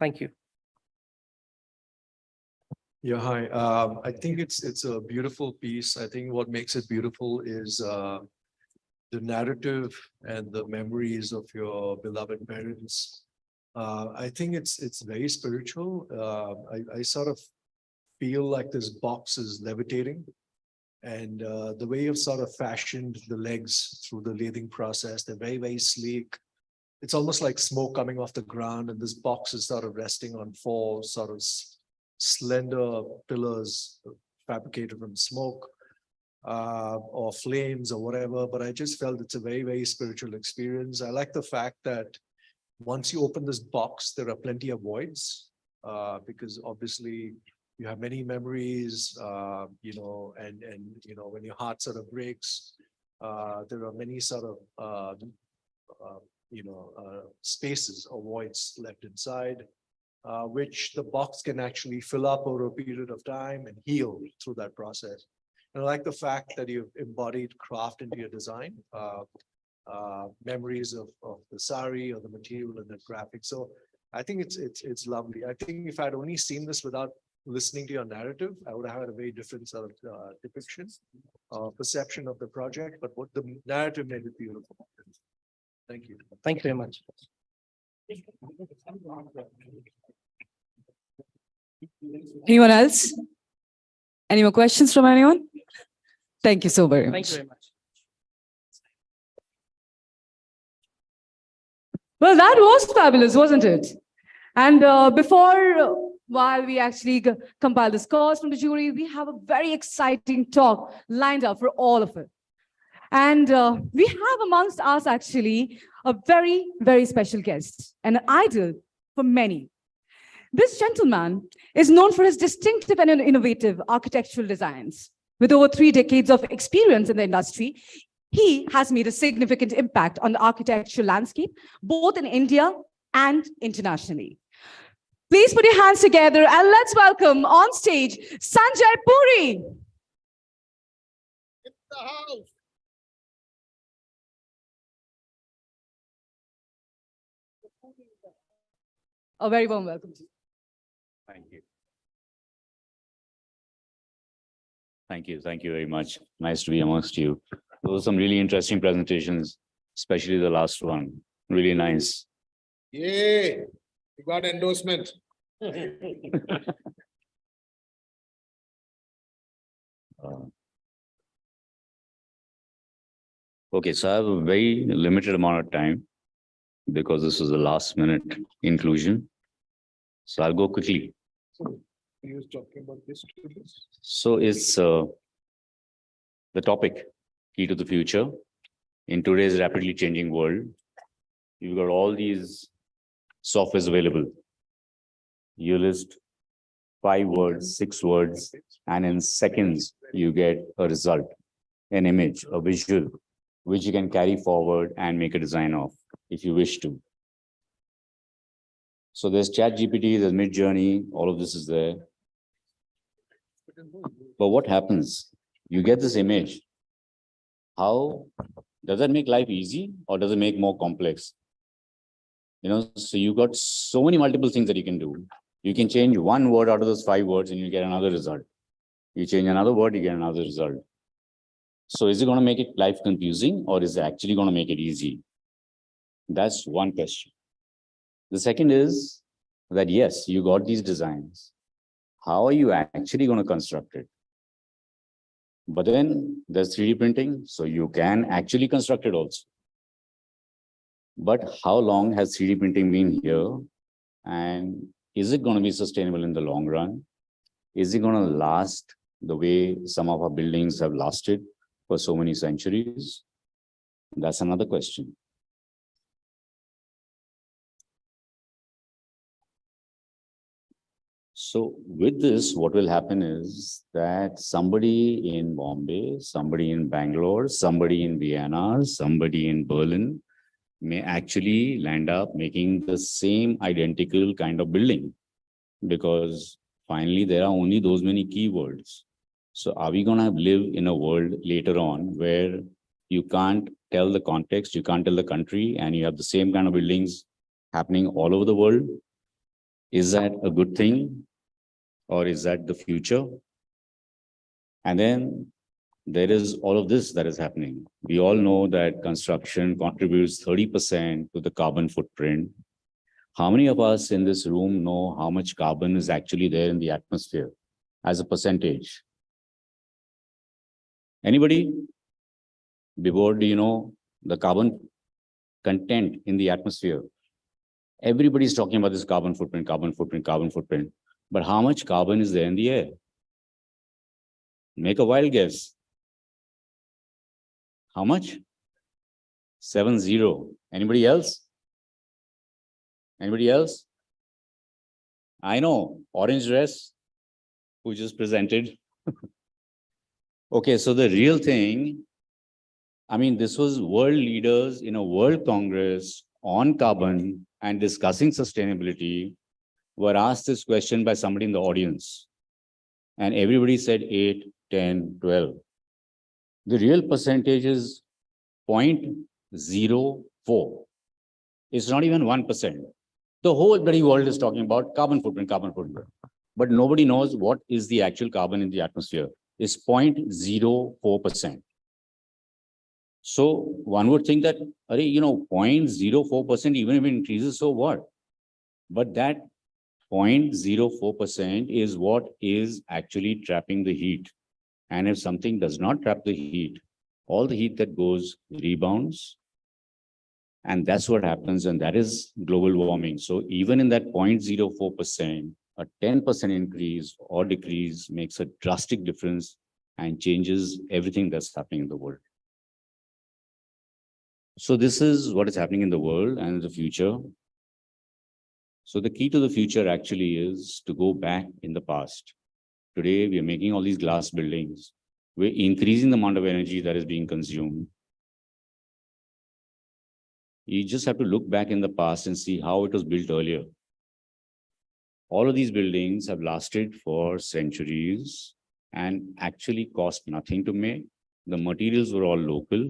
Thank you. Yeah, hi. I think it's a beautiful piece. I think what makes it beautiful is the narrative and the memories of your beloved parents. I think it's very spiritual. I sort of feel like this box is levitating, and the way you've sort of fashioned the legs through the lathing process, they're very, very sleek. It's almost like smoke coming off the ground, and this box is sort of resting on 4 sort of slender pillars fabricated from smoke or flames or whatever. But I just felt it's a very, very spiritual experience. I like the fact that once you open this box, there are plenty of voids because obviously you have many memories, and when your heart sort of breaks, there are many sort of, spaces or voids left inside, which the box can actually fill up over a period of time and heal through that process. And I like the fact that you've embodied craft into your design, memories of the sari or the material and the graphic. So I think it's lovely. I think if I'd only seen this without listening to your narrative, I would have had a very different sort of depiction, perception of the project, but what the narrative made it beautiful. Thank you. Thank you very much. Anyone else? Any more questions from anyone? Thank you so very much. Thank you very much. Well, that was fabulous, wasn't it? And before while we actually compile the scores from the jury, we have a very exciting talk lined up for all of it. And we have amongst us actually a very, very special guest, and an idol for many. This gentleman is known for his distinctive and innovative architectural designs. With over 3 decades of experience in the industry, he has made a significant impact on the architectural landscape, both in India and internationally. Please put your hands together and let's welcome on stage Sanjay Puri. A very warm welcome to you. Thank you. Thank you. Thank you very much. Nice to be amongst you. Those are some really interesting presentations, especially the last one. Really nice. Yay, you got endorsement. Okay, so I have a very limited amount of time because this was the last minute inclusion. So I'll go quickly. He was talking about this. So it's the topic, key to the future. In today's rapidly changing world, you've got all these softwares available. You list 5 words, 6 words, and in seconds, you get a result, an image, a visual, which you can carry forward and make a design of if you wish to. So there's ChatGPT, there's Midjourney, all of this is there. But what happens? You get this image. How does that make life easy or does it make more complex? So you've got so many multiple things that you can do. You can change 1 word out of those 5 words and you get another result. You change another word, you get another result. So is it going to make it life confusing or is it actually going to make it easy? That's one question. The second is that, yes, you got these designs. How are you actually going to construct it? But then there's 3D printing, so you can actually construct it also. But how long has 3D printing been here? And is it going to be sustainable in the long run? Is it going to last the way some of our buildings have lasted for so many centuries? That's another question. So with this, what will happen is that somebody in Bombay, somebody in Bangalore, somebody in Vienna, somebody in Berlin may actually land up making the same identical kind of building, because finally there are only those many keywords. So are we going to live in a world later on where you can't tell the context, you can't tell the country, and you have the same kind of buildings happening all over the world? Is that a good thing? Or is that the future? And then there is all of this that is happening. We all know that construction contributes 30% to the carbon footprint. How many of us in this room know how much carbon is actually there in the atmosphere as a percentage? Anybody? Before, do you know the carbon content in the atmosphere? Everybody's talking about this carbon footprint, carbon footprint, carbon footprint. But how much carbon is there in the air? Make a wild guess. How much? 70. Anybody else? Anybody else? I know, orange dress, who just presented. Okay, so the real thing, I mean, this was world leaders in a world congress on carbon and discussing sustainability were asked this question by somebody in the audience. And everybody said 8, 10, 12. The real percentage is 0.04. It's not even 1%. The whole bloody world is talking about carbon footprint, carbon footprint. But nobody knows what is the actual carbon in the atmosphere. It's 0.04%. So one would think that, 0.04%, even if it increases, so what? But that 0.04% is what is actually trapping the heat. And if something does not trap the heat, all the heat that goes rebounds. And that's what happens. And that is global warming. So even in that 0.04%, a 10% increase or decrease makes a drastic difference and changes everything that's happening in the world. So this is what is happening in the world and the future. So the key to the future actually is to go back in the past. Today, we are making all these glass buildings. We're increasing the amount of energy that is being consumed. You just have to look back in the past and see how it was built earlier. All of these buildings have lasted for centuries and actually cost nothing to make. The materials were all local.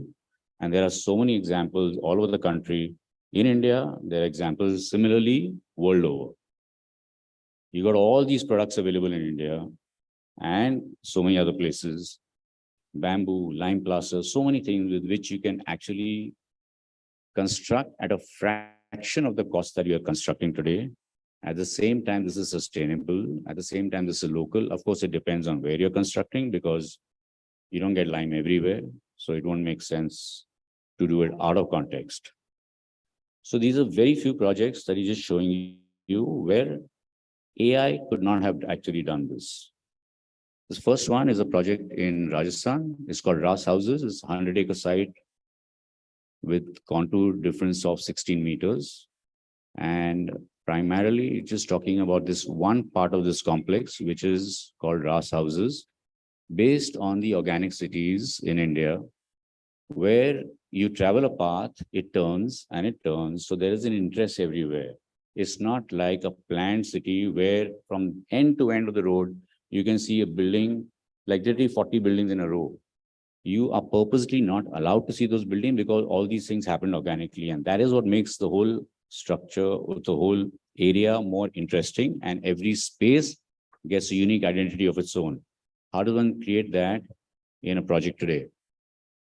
And there are so many examples all over the country. In India, there are examples similarly world over. You got all these products available in India and so many other places. Bamboo, lime plaster, so many things with which you can actually construct at a fraction of the cost that you are constructing today. At the same time, this is sustainable. At the same time, this is local. Of course, it depends on where you're constructing because you don't get lime everywhere. So it won't make sense to do it out of context. So these are very few projects that he's just showing you where AI could not have actually done this. This first one is a project in Rajasthan. It's called Ras Houses. It's a 100-acre site with contour difference of 16 meters. And primarily, it's just talking about this one part of this complex, which is called Ras Houses, based on the organic cities in India, where you travel a path, it turns and it turns. So there is an interest everywhere. It's not like a planned city where from end to end of the road, you can see a building, like literally 40 buildings in a row. You are purposely not allowed to see those buildings because all these things happen organically. And that is what makes the whole structure, the whole area more interesting. And every space gets a unique identity of its own. How does one create that in a project today?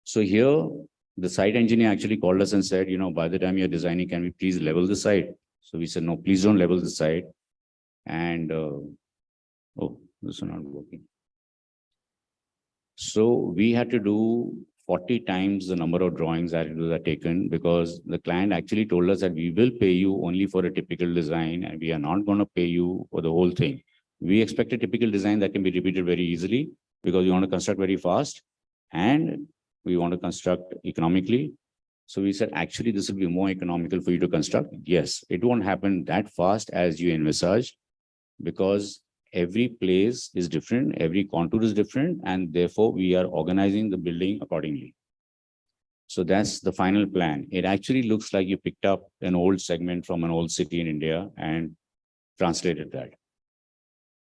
So here, the site engineer actually called us and said, by the time you're designing, can we please level the site? So we said, no, please don't level the site. And, oh, this is not working. So we had to do 40 times the number of drawings that were taken because the client actually told us that we will pay you only for a typical design and we are not going to pay you for the whole thing. We expect a typical design that can be repeated very easily because we want to construct very fast and we want to construct economically. So we said, actually, this will be more economical for you to construct. Yes, it won't happen that fast as you envisage because every place is different, every contour is different, and therefore we are organizing the building accordingly. So that's the final plan. It actually looks like you picked up an old segment from an old city in India and translated that.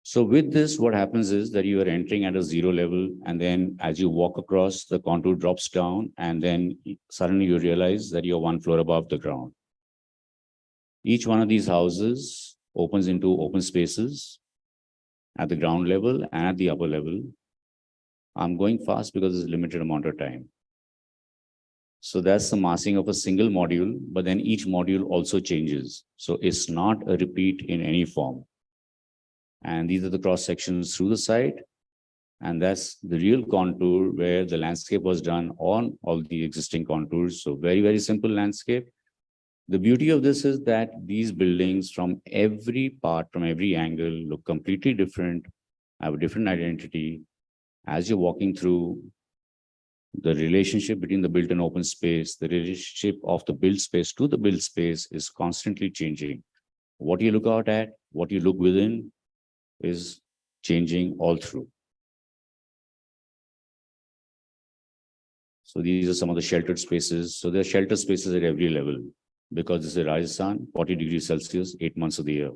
So with this, what happens is that you are entering at a zero level, and then as you walk across, the contour drops down, and then suddenly you realize that you're one floor above the ground. Each one of these houses opens into open spaces at the ground level and at the upper level. I'm going fast because there's a limited amount of time. So that's the massing of a single module, but then each module also changes. So it's not a repeat in any form. And these are the cross sections through the site. And that's the real contour where the landscape was done on all the existing contours. So very, very simple landscape. The beauty of this is that these buildings from every part, from every angle, look completely different, have a different identity. As you're walking through, the relationship between the built and open space, the relationship of the built space to the built space is constantly changing. What you look out at, what you look within is changing all through. So these are some of the sheltered spaces. So there are sheltered spaces at every level because this is Rajasthan, 40 degrees Celsius, 8 months of the year.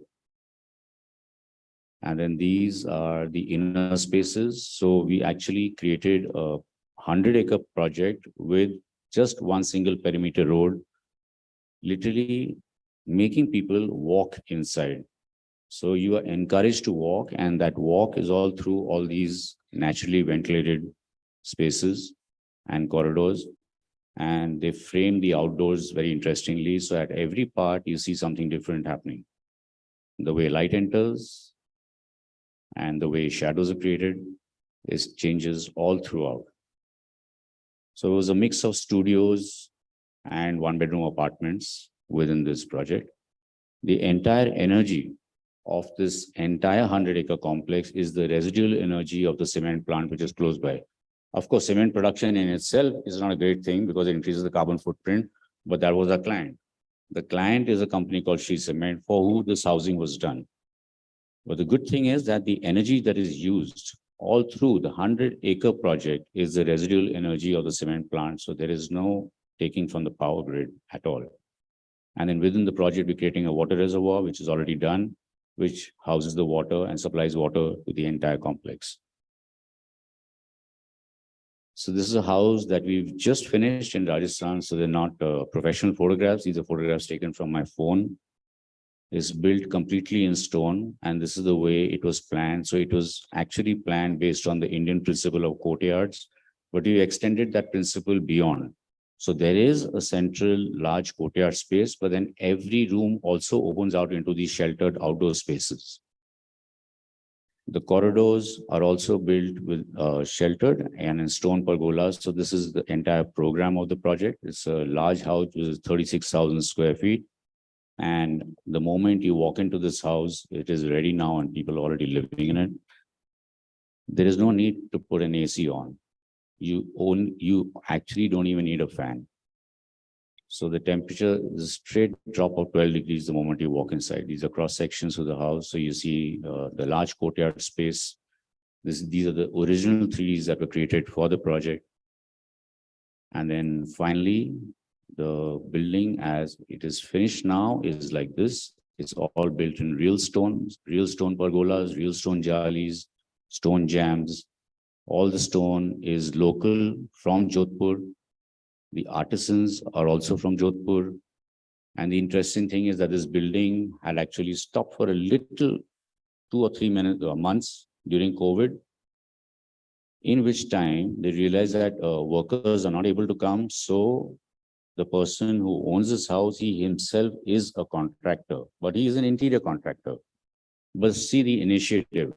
And then these are the inner spaces. So we actually created a 100-acre project with just one single perimeter road, literally making people walk inside. So you are encouraged to walk, and that walk is all through all these naturally ventilated spaces and corridors. And they frame the outdoors very interestingly. So at every part, you see something different happening. The way light enters and the way shadows are created is changes all throughout. So it was a mix of studios and one-bedroom apartments within this project. The entire energy of this entire 100-acre complex is the residual energy of the cement plant, which is close by. Of course, cement production in itself is not a great thing because it increases the carbon footprint, but that was our client. The client is a company called She Cement, for who this housing was done. But the good thing is that the energy that is used all through the 100-acre project is the residual energy of the cement plant. So there is no taking from the power grid at all. And then within the project, we're creating a water reservoir, which is already done, which houses the water and supplies water to the entire complex. So this is a house that we've just finished in Rajasthan. So they're not professional photographs. These are photographs taken from my phone. It's built completely in stone. And this is the way it was planned. So it was actually planned based on the Indian principle of courtyards, but we extended that principle beyond. So there is a central large courtyard space, but then every room also opens out into these sheltered outdoor spaces. The corridors are also built with sheltered and in stone pergolas. So this is the entire program of the project. It's a large house which is 36,000 square feet. And the moment you walk into this house, it is ready now and people are already living in it. There is no need to put an AC on. You actually don't even need a fan. So the temperature is a straight drop of 12 degrees the moment you walk inside. These are cross sections of the house. So you see the large courtyard space. These are the original 3Ds that were created for the project. And then finally, the building as it is finished now is like this. It's all built in real stone pergolas, real stone jalis, stone jams. All the stone is local from Jodhpur. The artisans are also from Jodhpur. And the interesting thing is that this building had actually stopped for a little 2 or 3 months during COVID, in which time they realized that workers are not able to come. So the person who owns this house, he himself is a contractor, but he is an interior contractor. But see the initiative.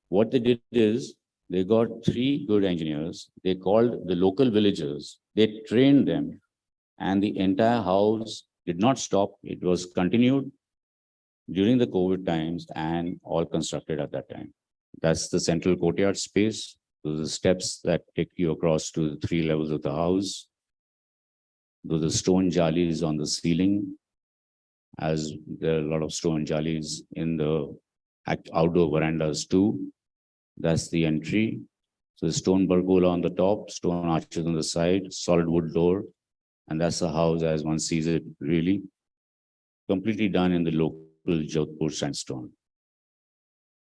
What they did is, they got 3 good engineers. They called the local villagers. They trained them, and the entire house did not stop. It was continued during the COVID times and all constructed at that time. That's the central courtyard space. Those are the steps that take you across to the 3 levels of the house. Those are stone jalis on the ceiling, as there are a lot of stone jalis in the outdoor verandas too. That's the entry. So the stone pergola on the top, stone arches on the side, solid wood door. And that's the house as one sees it, really. Completely done in the local Jodhpur sandstone.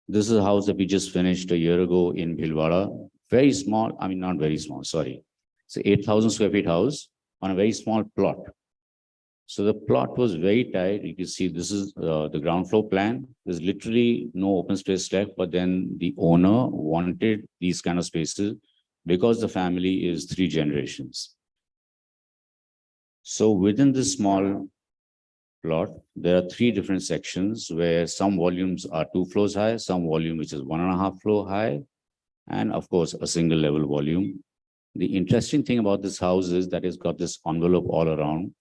This is a house that we just finished a year ago in Bhilwara. Very small, I mean, not very small, sorry. It's an 8,000 square feet house on a very small plot. So the plot was very tight. You can see this is the ground floor plan. There's literally no open space left, but then the owner wanted these kind of spaces because the family is 3 generations. So within this small plot, there are 3 different sections where some volumes are 2 floors high, some volume which is 1.5 floor high, and of course, a single level volume. The interesting thing about this house is that it's got this envelope all around,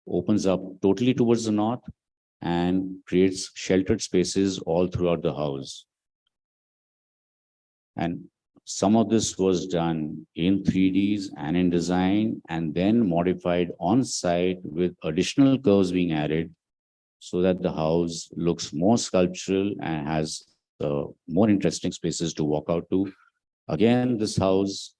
opens up totally towards the north and creates sheltered spaces all throughout the house. And some of this was done in 3Ds and in design and then modified on site with additional curves being added so that the house looks more sculptural and has more interesting spaces to walk out to. Again, this house,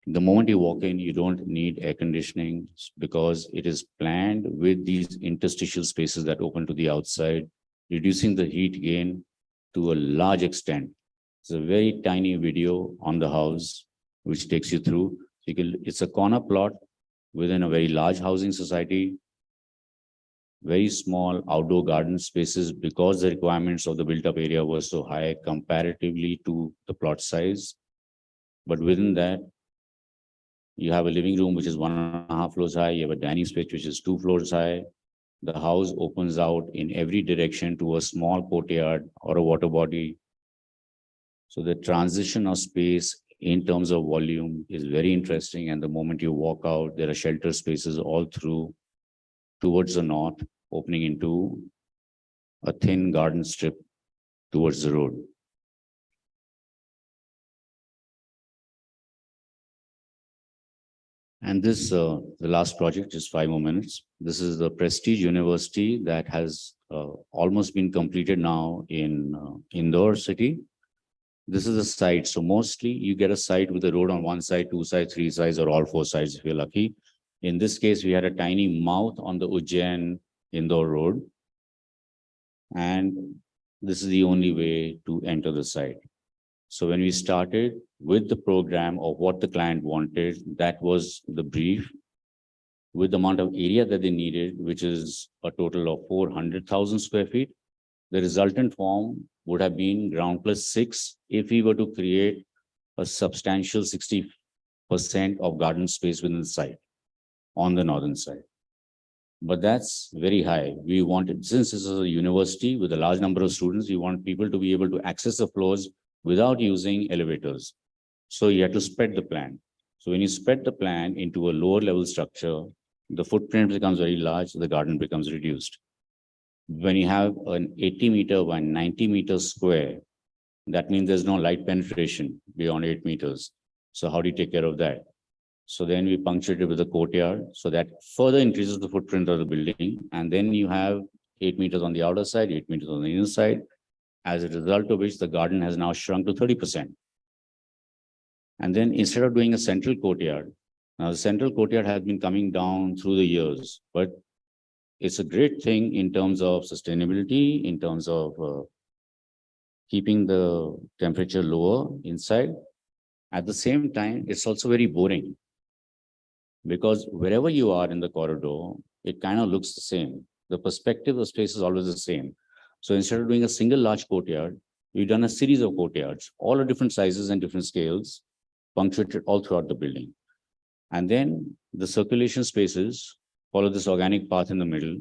the moment you walk in, you don't need air conditioning because it is planned with these interstitial spaces that open to the outside, reducing the heat gain to a large extent. It's a very tiny video on the house, which takes you through. It's a corner plot within a very large housing society, very small outdoor garden spaces because the requirements of the built-up area were so high comparatively to the plot size. But within that, you have a living room, which is 1.5 floors high. You have a dining space, which is 2 floors high. The house opens out in every direction to a small courtyard or a water body. So the transition of space in terms of volume is very interesting. And the moment you walk out, there are shelter spaces all through towards the north, opening into a thin garden strip towards the road. And this, the last project, just 5 more minutes. This is the Prestige University that has almost been completed now in Indore city. This is the site. So mostly you get a site with a road on one side, 2 sides, 3 sides, or all 4 sides if you're lucky. In this case, we had a tiny mouth on the iGen Indore road. And this is the only way to enter the site. So when we started with the program of what the client wanted, that was the brief with the amount of area that they needed, which is a total of 400,000 square feet. The resultant form would have been ground plus 6 if we were to create a substantial 60% of garden space within the site on the northern side. But that's very high. We wanted, since this is a university with a large number of students, we want people to be able to access the floors without using elevators. So you have to spread the plan. So when you spread the plan into a lower level structure, the footprint becomes very large, the garden becomes reduced. When you have an 80 meter by 90 meters square, that means there's no light penetration beyond 8 meters. So how do you take care of that? So then we punctuate it with a courtyard. So that further increases the footprint of the building. And then you have 8 meters on the outer side, 8 meters on the inside. As a result of which the garden has now shrunk to 30%. And then instead of doing a central courtyard, now the central courtyard has been coming down through the years, but it's a great thing in terms of sustainability, in terms of keeping the temperature lower inside. At the same time, it's also very boring because wherever you are in the corridor, it kind of looks the same. The perspective of space is always the same. So instead of doing a single large courtyard, we've done a series of courtyards, all of different sizes and different scales, punctuated all throughout the building. And then the circulation spaces follow this organic path in the middle.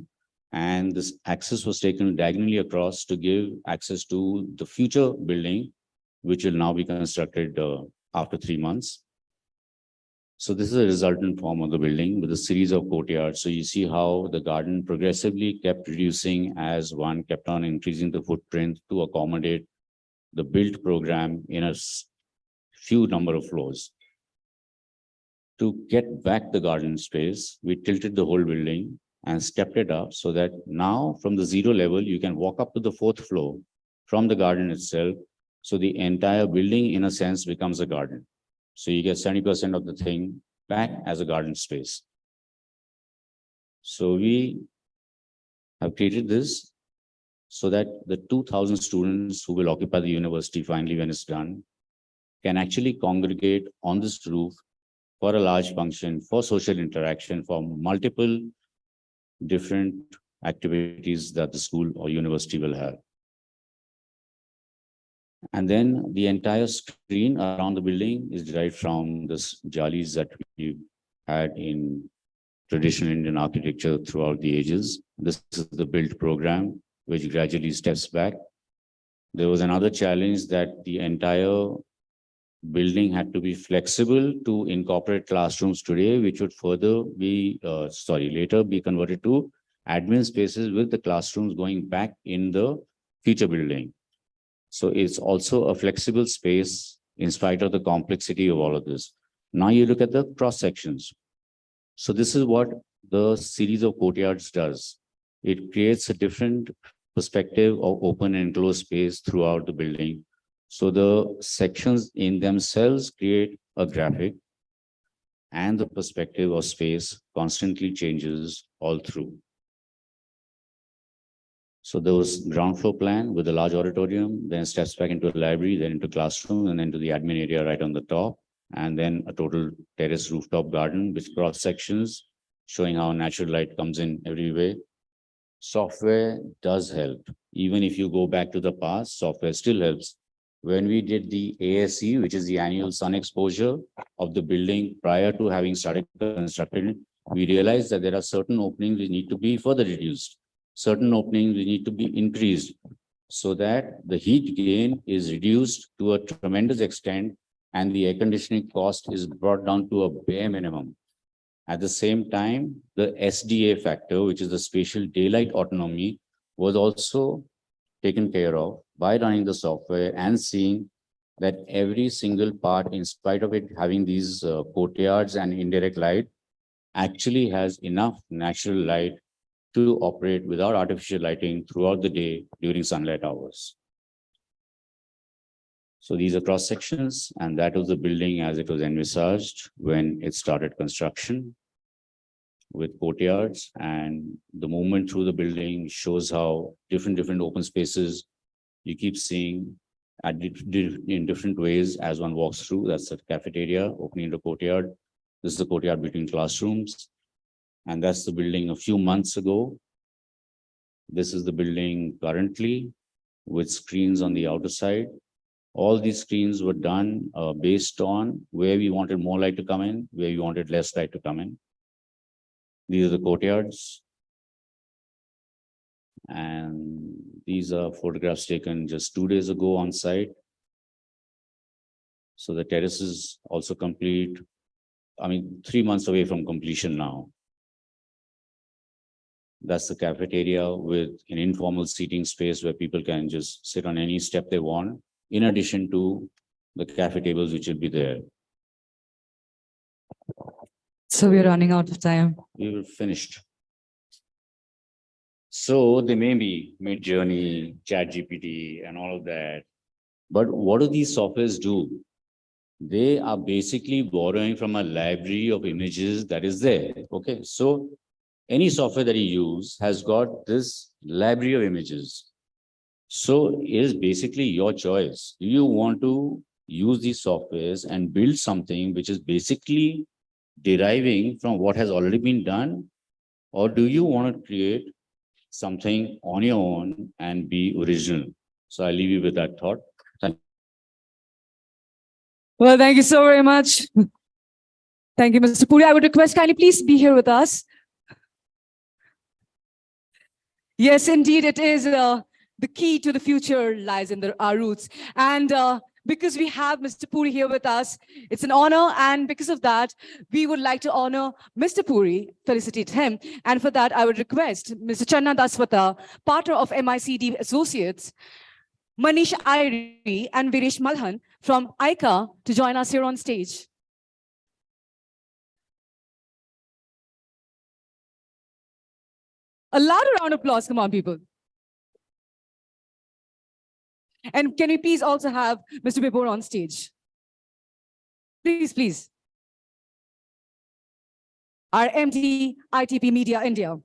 And this access was taken diagonally across to give access to the future building, which will now be constructed after 3 months. So this is a resultant form of the building with a series of courtyards. So you see how the garden progressively kept reducing as one kept on increasing the footprint to accommodate the built program in a few number of floors. To get back the garden space, we tilted the whole building and stepped it up so that now from the 0 level, you can walk up to the 4th floor from the garden itself. So the entire building in a sense becomes a garden. So you get 70% of the thing back as a garden space. So we have created this so that the 2,000 students who will occupy the university finally when it's done can actually congregate on this roof for a large function, for social interaction, for multiple different activities that the school or university will have. And then the entire screen around the building is derived from this jalis that we had in traditional Indian architecture throughout the ages. This is the built program, which gradually steps back. There was another challenge that the entire building had to be flexible to incorporate classrooms today, which would further be, later be converted to admin spaces with the classrooms going back in the future building. So it's also a flexible space in spite of the complexity of all of this. Now you look at the cross sections. So this is what the series of courtyards does. It creates a different perspective of open and enclosed space throughout the building. So the sections in themselves create a graphic and the perspective of space constantly changes all through. So there was ground floor plan with a large auditorium, then steps back into a library, then into classroom, and then to the admin area right on the top, and then a total terrace rooftop garden with cross sections showing how natural light comes in every way. Software does help. Even if you go back to the past, software still helps. When we did the ASE, which is the annual sun exposure of the building prior to having started constructing, we realized that there are certain openings which need to be further reduced. Certain openings which need to be increased so that the heat gain is reduced to a tremendous extent and the air conditioning cost is brought down to a bare minimum. At the same time, the SDA factor, which is the spatial daylight autonomy, was also taken care of by running the software and seeing that every single part, in spite of it having these courtyards and indirect light, actually has enough natural light to operate without artificial lighting throughout the day during sunlight hours. So these are cross sections, and that was the building as it was envisaged when it started construction with courtyards, and the movement through the building shows how different open spaces you keep seeing in different ways as one walks through. That's the cafeteria opening into courtyard. This is the courtyard between classrooms, and that's the building a few months ago. This is the building currently with screens on the outer side. All these screens were done based on where we wanted more light to come in, where we wanted less light to come in. These are the courtyards. And these are photographs taken just 2 days ago on site. So the terrace is also complete. 3 months away from completion now. That's the cafeteria with an informal seating space where people can just sit on any step they want, in addition to the cafe tables which will be there. So we're running out of time. We were finished. So they may be Mid-Journey, ChatGPT, and all of that. But what do these softwares do? They are basically borrowing from a library of images that is there. Okay, so any software that you use has got this library of images. So it is basically your choice. Do you want to use these softwares and build something which is basically deriving from what has already been done? Or do you want to create something on your own and be original? So I'll leave you with that thought. Well, thank you so very much. Thank you, Mr. Puri. I would request kindly please be here with us. Yes, indeed, it is. The key to the future lies in our roots. And because we have Mr. Puri here with us, it's an honor. And because of that, we would like to honor Mr. Puri, felicitate him. And for that, I would request Mr. Channa Daswata, partner of MICD Associates, Manish Airi and Viresh Malhan from ICA to join us here on stage. A louder round of applause, come on, people. And can we please also have Mr. Vibhor on stage? Please, please. Our MD, ITP Media India.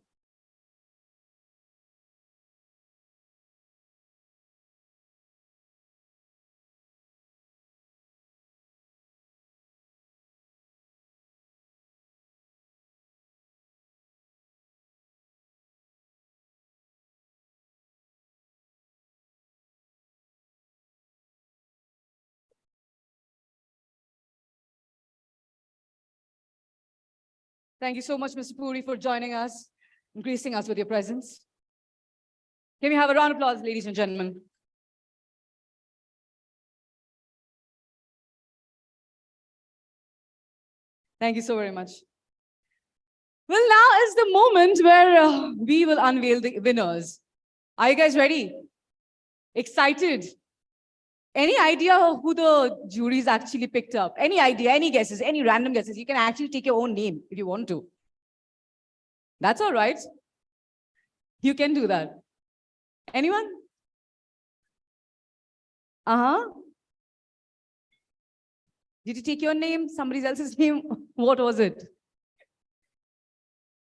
Thank you so much, Mr. Puri, for joining us and gracing us with your presence. Can we have a round of applause, ladies and gentlemen? Thank you so very much. Well, now is the moment where we will unveil the winners. Are you guys ready? Excited? Any idea who the juries actually picked up? Any idea, any guesses, any random guesses? You can actually take your own name if you want to. That's all right. You can do that. Anyone? Did you take your name, somebody else's name? What was it?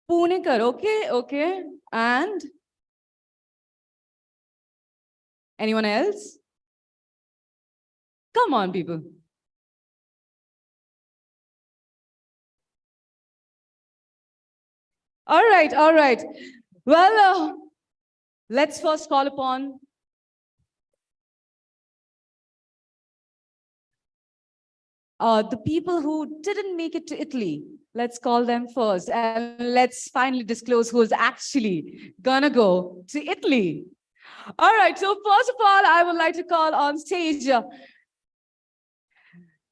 Punekar, okay, okay. And? Anyone else? Come on, people. All right, all right. Well, let's first call upon the people who didn't make it to Italy. Let's call them first, and let's finally disclose who's actually gonna go to Italy. All right, so first of all, I would like to call on stage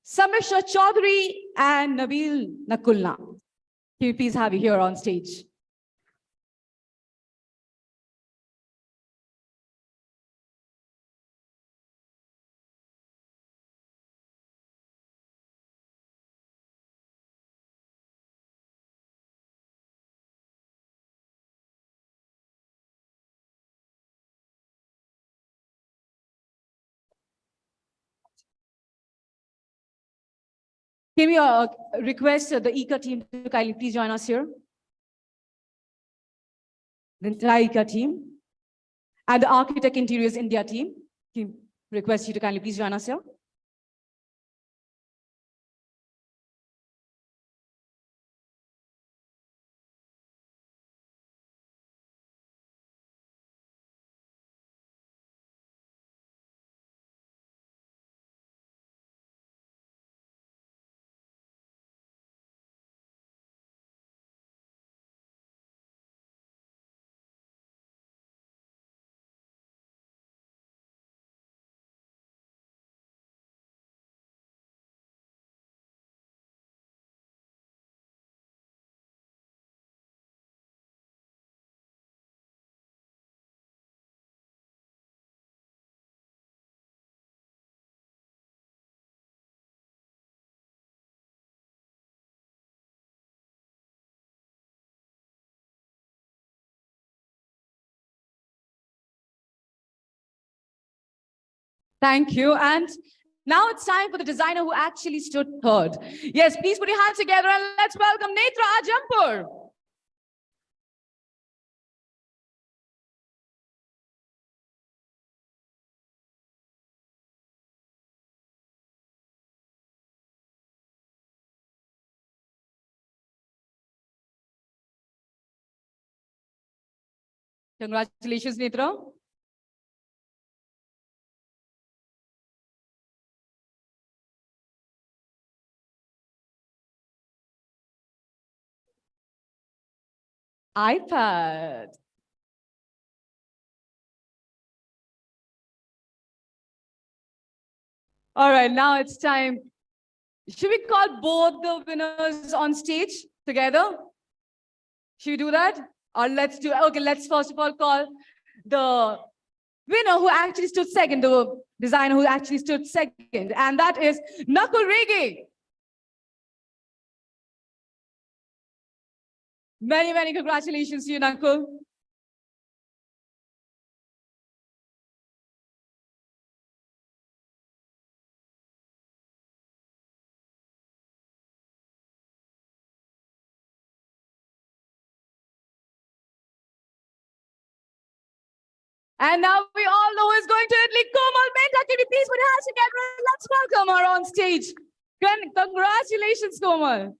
Samishra Chaudhary and Nabil Nakulna. Can you please have you here on stage? Can we request the ICA team to kindly please join us here? The entire ICA team and the Architect Interiors India team. Can request you to kindly please join us here. Thank you. And now it's time for the designer who actually stood third. Yes, please put your hands together and let's welcome Netra Ajampur. Congratulations, Netra. iPad. All right, now it's time. Should we call both the winners on stage together? Should we do that? Or let's do, okay, let's first of all call the winner who actually stood second, the designer who actually stood second, and that is Nakul Rege. Many, many congratulations to you, Nakul. And now we all know who is going to Italy. Komal Mehta, can you please put your hands together and let's welcome her on stage. Congratulations, Komal.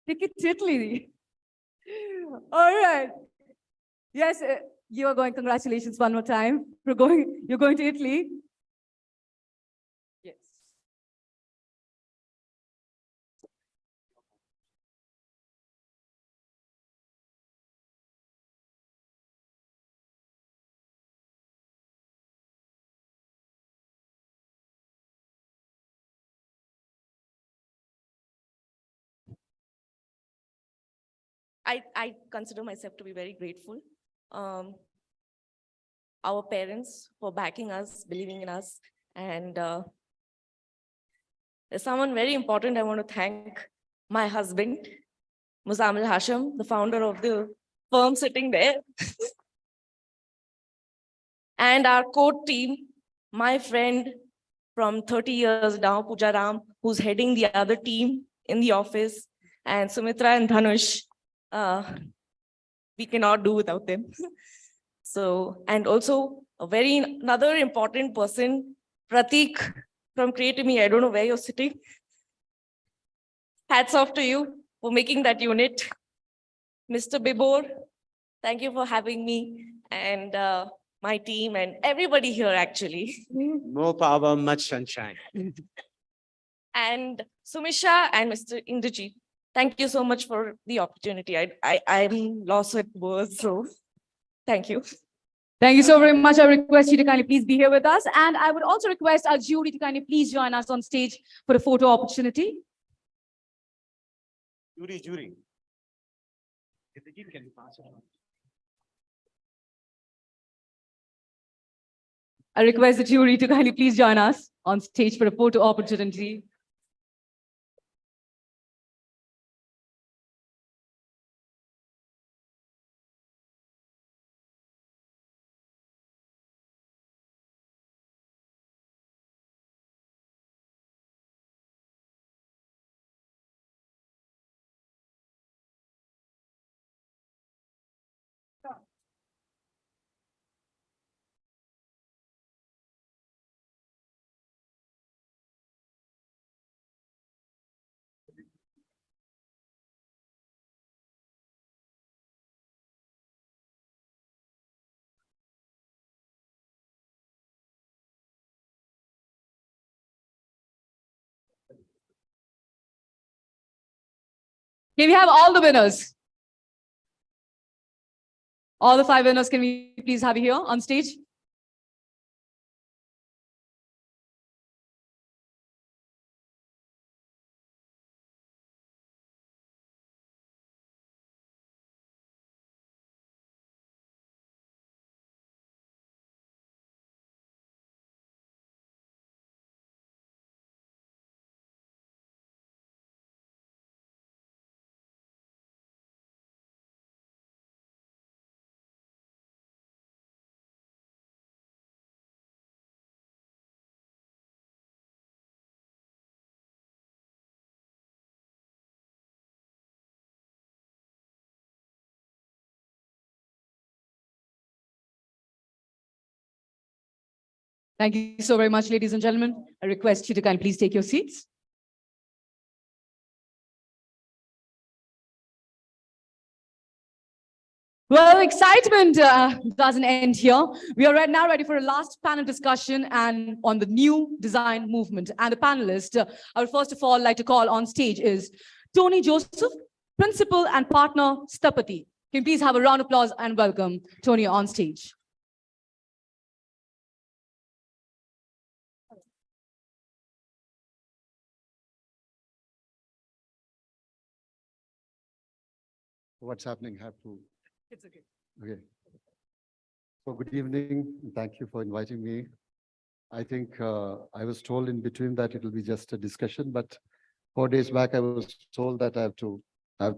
Ticket to Italy. All right. Yes, you are going. Congratulations one more time. You're going to Italy. Yes. I consider myself to be very grateful. Our parents for backing us, believing in us. And there's someone very important I want to thank, my husband, Muzammil Hashim, the founder of the firm sitting there. And our core team, my friend from 30 years now, Pooja Ram, who's heading the other team in the office, and Sumitra and Dhanush. We cannot do without them. So, and also another important person, Pratik from Creative Me. I don't know where you're sitting. Hats off to you for making that unit. Mr. Bibor, thank you for having me and my team and everybody here actually. More power, much sunshine. And Sumisha and Mr. Indrajit, thank you so much for the opportunity. I'm lost with words, so thank you. Thank you so very much. I request you to kindly please be here with us. And I would also request our jury to kindly please join us on stage for a photo opportunity. Jury. Can you pass it on? I request the jury to kindly please join us on stage for a photo opportunity. Can we have all the winners? All the 5 winners, can we please have you here on stage? Thank you so very much, ladies and gentlemen. I request you to kindly please take your seats. Well, excitement doesn't end here. We are now ready for a last panel discussion and on the new design movement. And the panelist I would first of all like to call on stage is Tony Joseph, Principal and Partner, Stapati. Can you please have a round of applause and welcome Tony on stage. What's happening? Have to. It's okay. Okay. So good evening. And thank you for inviting me. I think I was told in between that it will be just a discussion, but 4 days back I was told that I have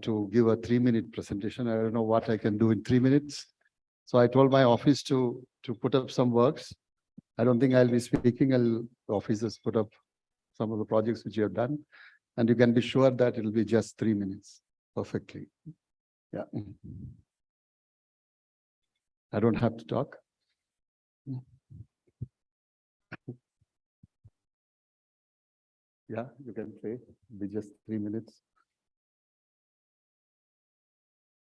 to give a 3-minute presentation. I don't know what I can do in 3 minutes. So I told my office to put up some works. I don't think I'll be speaking. The officers put up some of the projects which you have done, and you can be sure that it'll be just 3 minutes perfectly. Yeah. I don't have to talk. Yeah, you can say. It'll be just 3 minutes.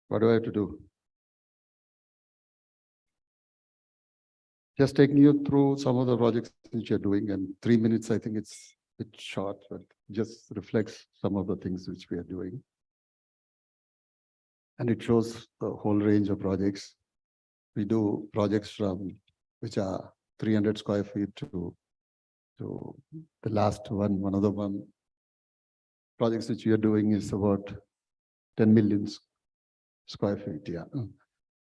What do I have to do? Just taking you through some of the projects which you're doing, and 3 minutes, I think it's a bit short, but just reflects some of the things which we are doing. And it shows a whole range of projects. We do projects from which are 300 square feet to the last one of the projects which we are doing is about 10 million square feet. Yeah.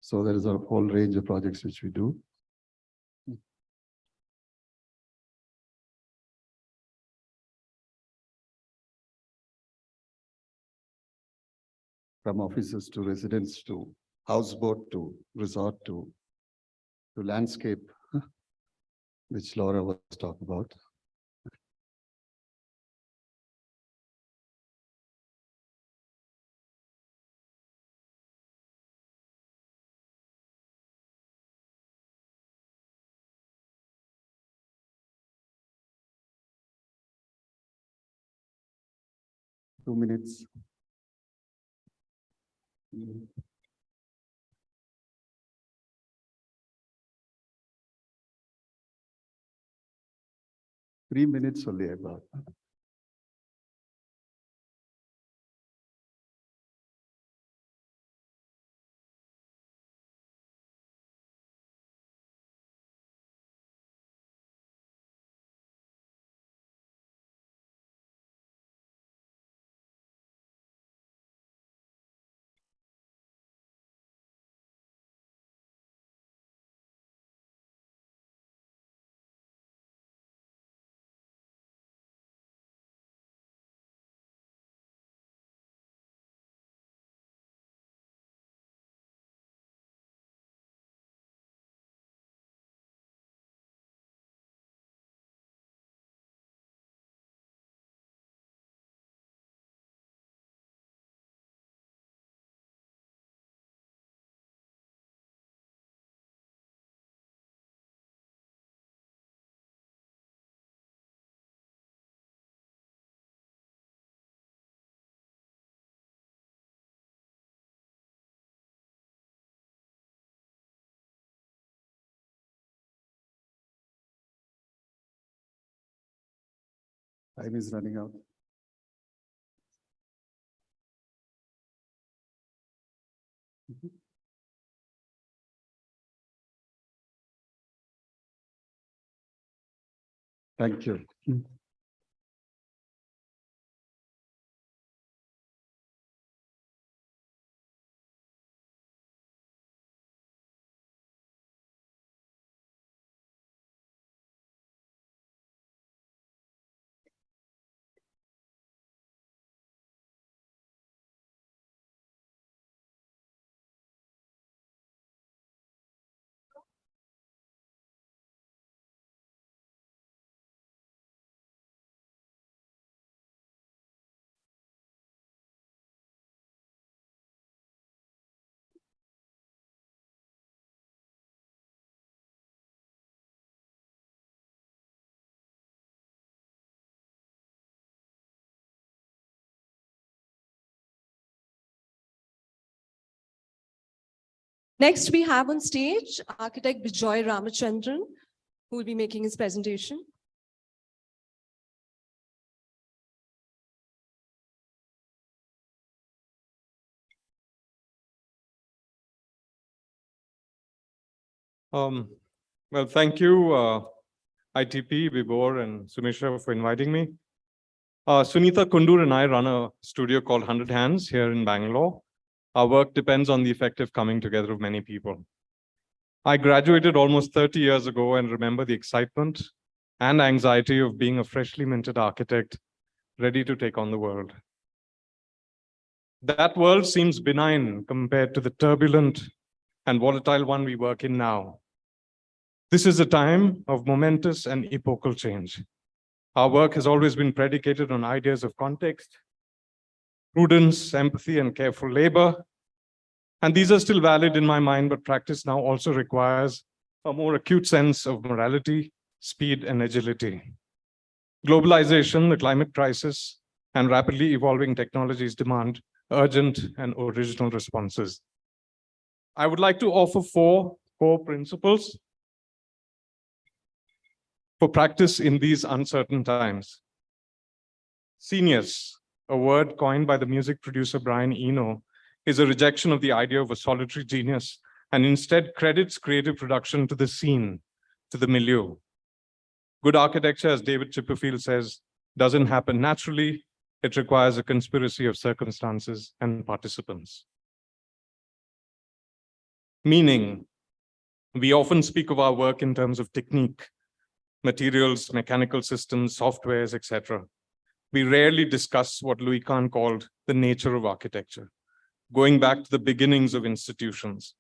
So there is a whole range of projects which we do. From offices to residents to houseboat to resort to landscape, which Laura was talking about. Two minutes. 3 minutes only about. Time is running out. Thank you. Next, we have on stage architect Bijoy Ramachandran, who will be making his presentation. Well, thank you, ITP, Vibor, and Sumisha for inviting me. Sunitha Kundur and I run a studio called 100 Hands here in Bangalore. Our work depends on the effective coming together of many people. I graduated almost 30 years ago and remember the excitement and anxiety of being a freshly minted architect ready to take on the world. That world seems benign compared to the turbulent and volatile one we work in now. This is a time of momentous and epochal change. Our work has always been predicated on ideas of context, prudence, empathy, and careful labor. And these are still valid in my mind, but practice now also requires a more acute sense of morality, speed, and agility. Globalization, the climate crisis, and rapidly evolving technologies demand urgent and original responses. I would like to offer 4 core principles for practice in these uncertain times. Genius, a word coined by the music producer Brian Eno, is a rejection of the idea of a solitary genius and instead credits creative production to the scene, to the milieu. Good architecture, as David Chipperfield says, doesn't happen naturally. It requires a conspiracy of circumstances and participants. Meaning, we often speak of our work in terms of technique, materials, mechanical systems, softwares, etc. We rarely discuss what Louis Kahn called the nature of architecture, going back to the beginnings of institutions.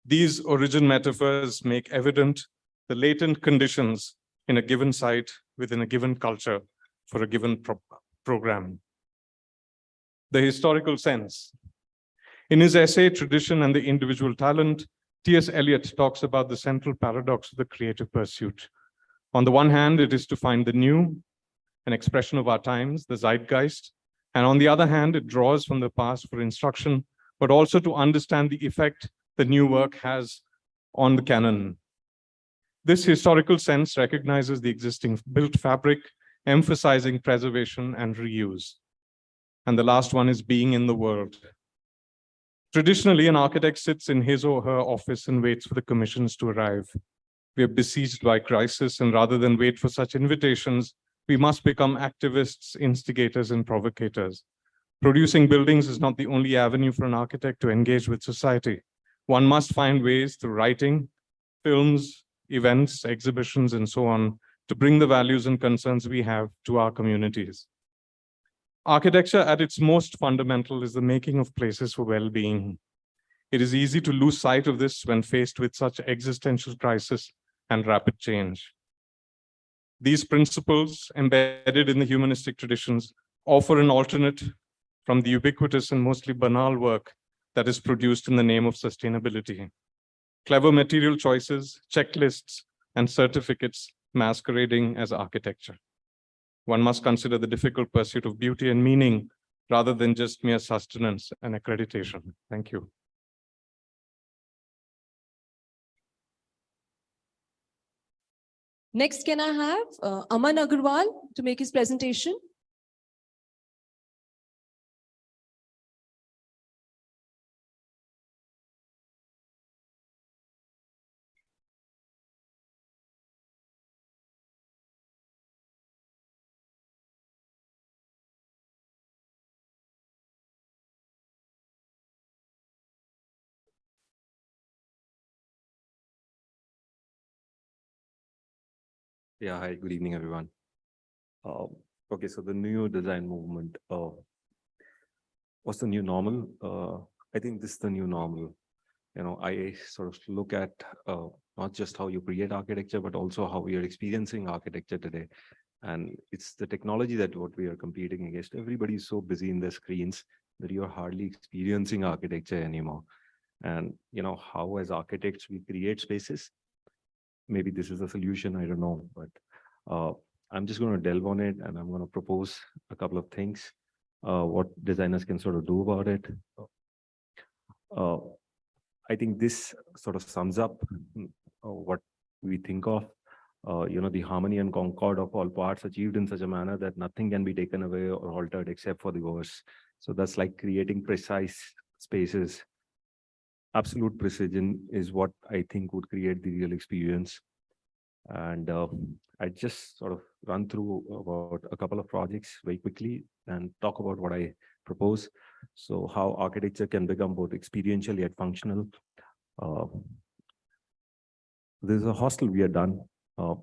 These origin metaphors make evident the latent conditions in a given site within a given culture for a given program. The historical sense. In his essay, Tradition and the Individual Talent, T.S. Eliot talks about the central paradox of the creative pursuit. On the one hand, it is to find the new, an expression of our times, the zeitgeist. And on the other hand, it draws from the past for instruction, but also to understand the effect the new work has on the canon. This historical sense recognizes the existing built fabric, emphasizing preservation and reuse. And the last one is being in the world. Traditionally, an architect sits in his or her office and waits for the commissions to arrive. We are besieged by crisis, and rather than wait for such invitations, we must become activists, instigators, and provocators. Producing buildings is not the only avenue for an architect to engage with society. One must find ways through writing, films, events, exhibitions, and so on, to bring the values and concerns we have to our communities. Architecture at its most fundamental is the making of places for well-being. It is easy to lose sight of this when faced with such existential crisis and rapid change. These principles, embedded in the humanistic traditions, offer an alternate from the ubiquitous and mostly banal work that is produced in the name of sustainability. Clever material choices, checklists, and certificates masquerading as architecture. One must consider the difficult pursuit of beauty and meaning rather than just mere sustenance and accreditation. Thank you. Next, can I have Aman Agarwal to make his presentation? Yeah, hi, good evening, everyone. Okay, so the new design movement, what's the new normal? I think this is the new normal. You know, I sort of look at not just how you create architecture, but also how we are experiencing architecture today. And it's the technology that what we are competing against. Everybody is so busy in their screens that you're hardly experiencing architecture anymore. And, you know, how as architects we create spaces. Maybe this is a solution, I don't know, but I'm just going to delve on it and I'm going to propose a couple of things, what designers can sort of do about it. I think this sort of sums up what we think of, you know, the harmony and concord of all parts achieved in such a manner that nothing can be taken away or altered except for the verse. So that's like creating precise spaces. Absolute precision is what I think would create the real experience. And I just sort of run through about a couple of projects very quickly and talk about what I propose. So how architecture can become both experiential yet functional. There's a hostel we had done, a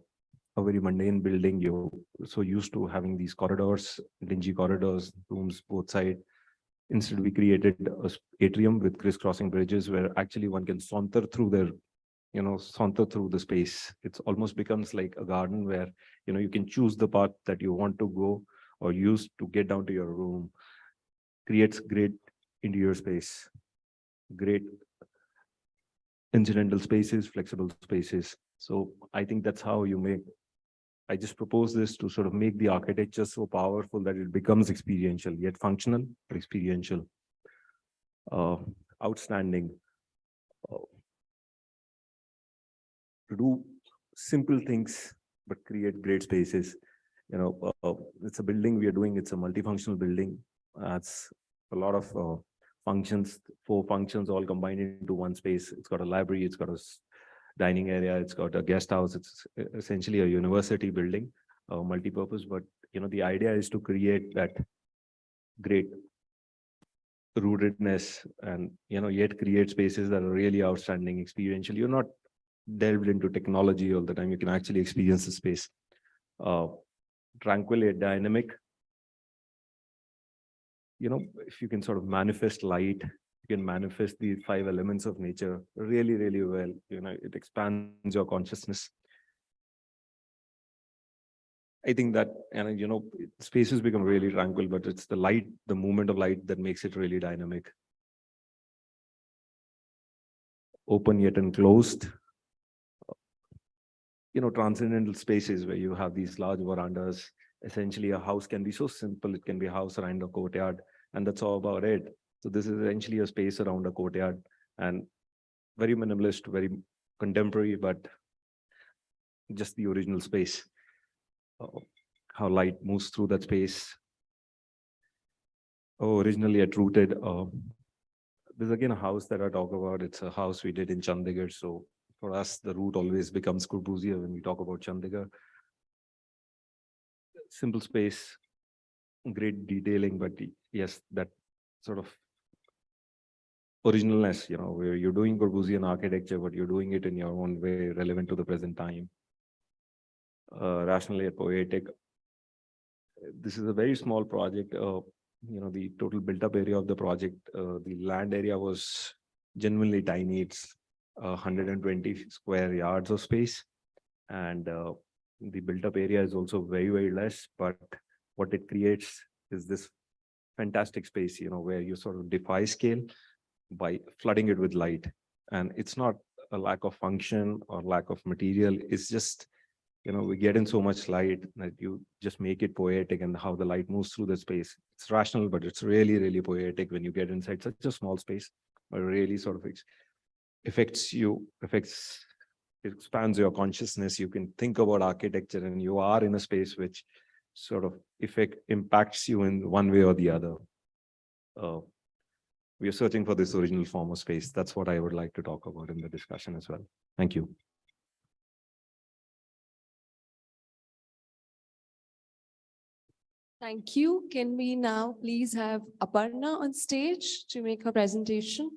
very mundane building. You're so used to having these corridors, dingy corridors, rooms both sides. Instead, we created a atrium with crisscrossing bridges where actually one can saunter through their, you know, saunter through the space. It's almost becomes like a garden where, you know, you can choose the path that you want to go or use to get down to your room. Creates great interior space, great incidental spaces, flexible spaces. So I think that's how you make, I just propose this to sort of make the architecture so powerful that it becomes experiential, yet functional, but experiential. Outstanding. To do simple things, but create great spaces. You know, it's a building we are doing, it's a multifunctional building. It's a lot of functions, 4 functions all combined into one space. It's got a library, it's got a dining area, it's got a guest house. It's essentially a university building, multi-purpose. But, you know, the idea is to create that great rootedness and, you know, yet create spaces that are really outstanding, experiential. You're not delved into technology all the time. You can actually experience the space. Tranquil yet dynamic. You know, if you can sort of manifest light, you can manifest the 5 elements of nature really, really well. You know, it expands your consciousness. I think that, and you know, spaces become really tranquil, but it's the light, the movement of light that makes it really dynamic. Open yet enclosed. You know, transcendental spaces where you have these large verandas. Essentially, a house can be so simple. It can be a house around a courtyard, and that's all about it. So this is essentially a space around a courtyard and very minimalist, very contemporary, but just the original space. How light moves through that space. Oh, originally it rooted. There's again a house that I talk about. It's a house we did in Chandigarh. So for us, the root always becomes Corbusier when we talk about Chandigarh. Simple space, great detailing, but yes, that sort of originalness, you know, where you're doing Corbusian architecture, but you're doing it in your own way, relevant to the present time. Rational yet poetic. This is a very small project. You know, the total built-up area of the project, the land area was genuinely tiny. It's 120 square yards of space, and the built-up area is also very, very less. But what it creates is this fantastic space, you know, where you sort of defy scale by flooding it with light. And it's not a lack of function or lack of material. It's just, you know, we get in so much light that you just make it poetic, and how the light moves through the space. It's rational, but it's really, really poetic when you get inside such a small space, but really sort of affects expands your consciousness. You can think about architecture and you are in a space which sort of impacts you in one way or the other. We are searching for this original form of space. That's what I would like to talk about in the discussion as well. Thank you. Thank you. Can we now please have Aparna on stage to make her presentation?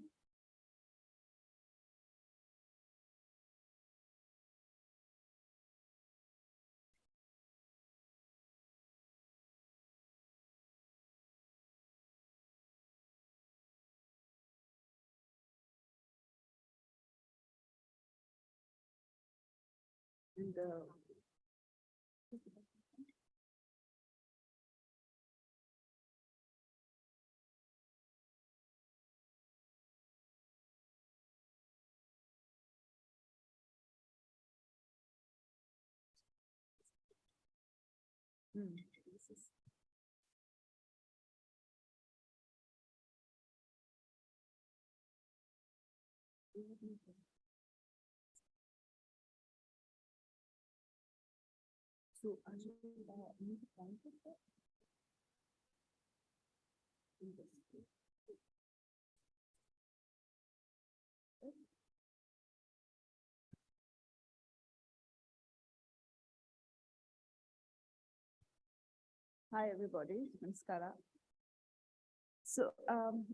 Hi, everybody. Namaskara. So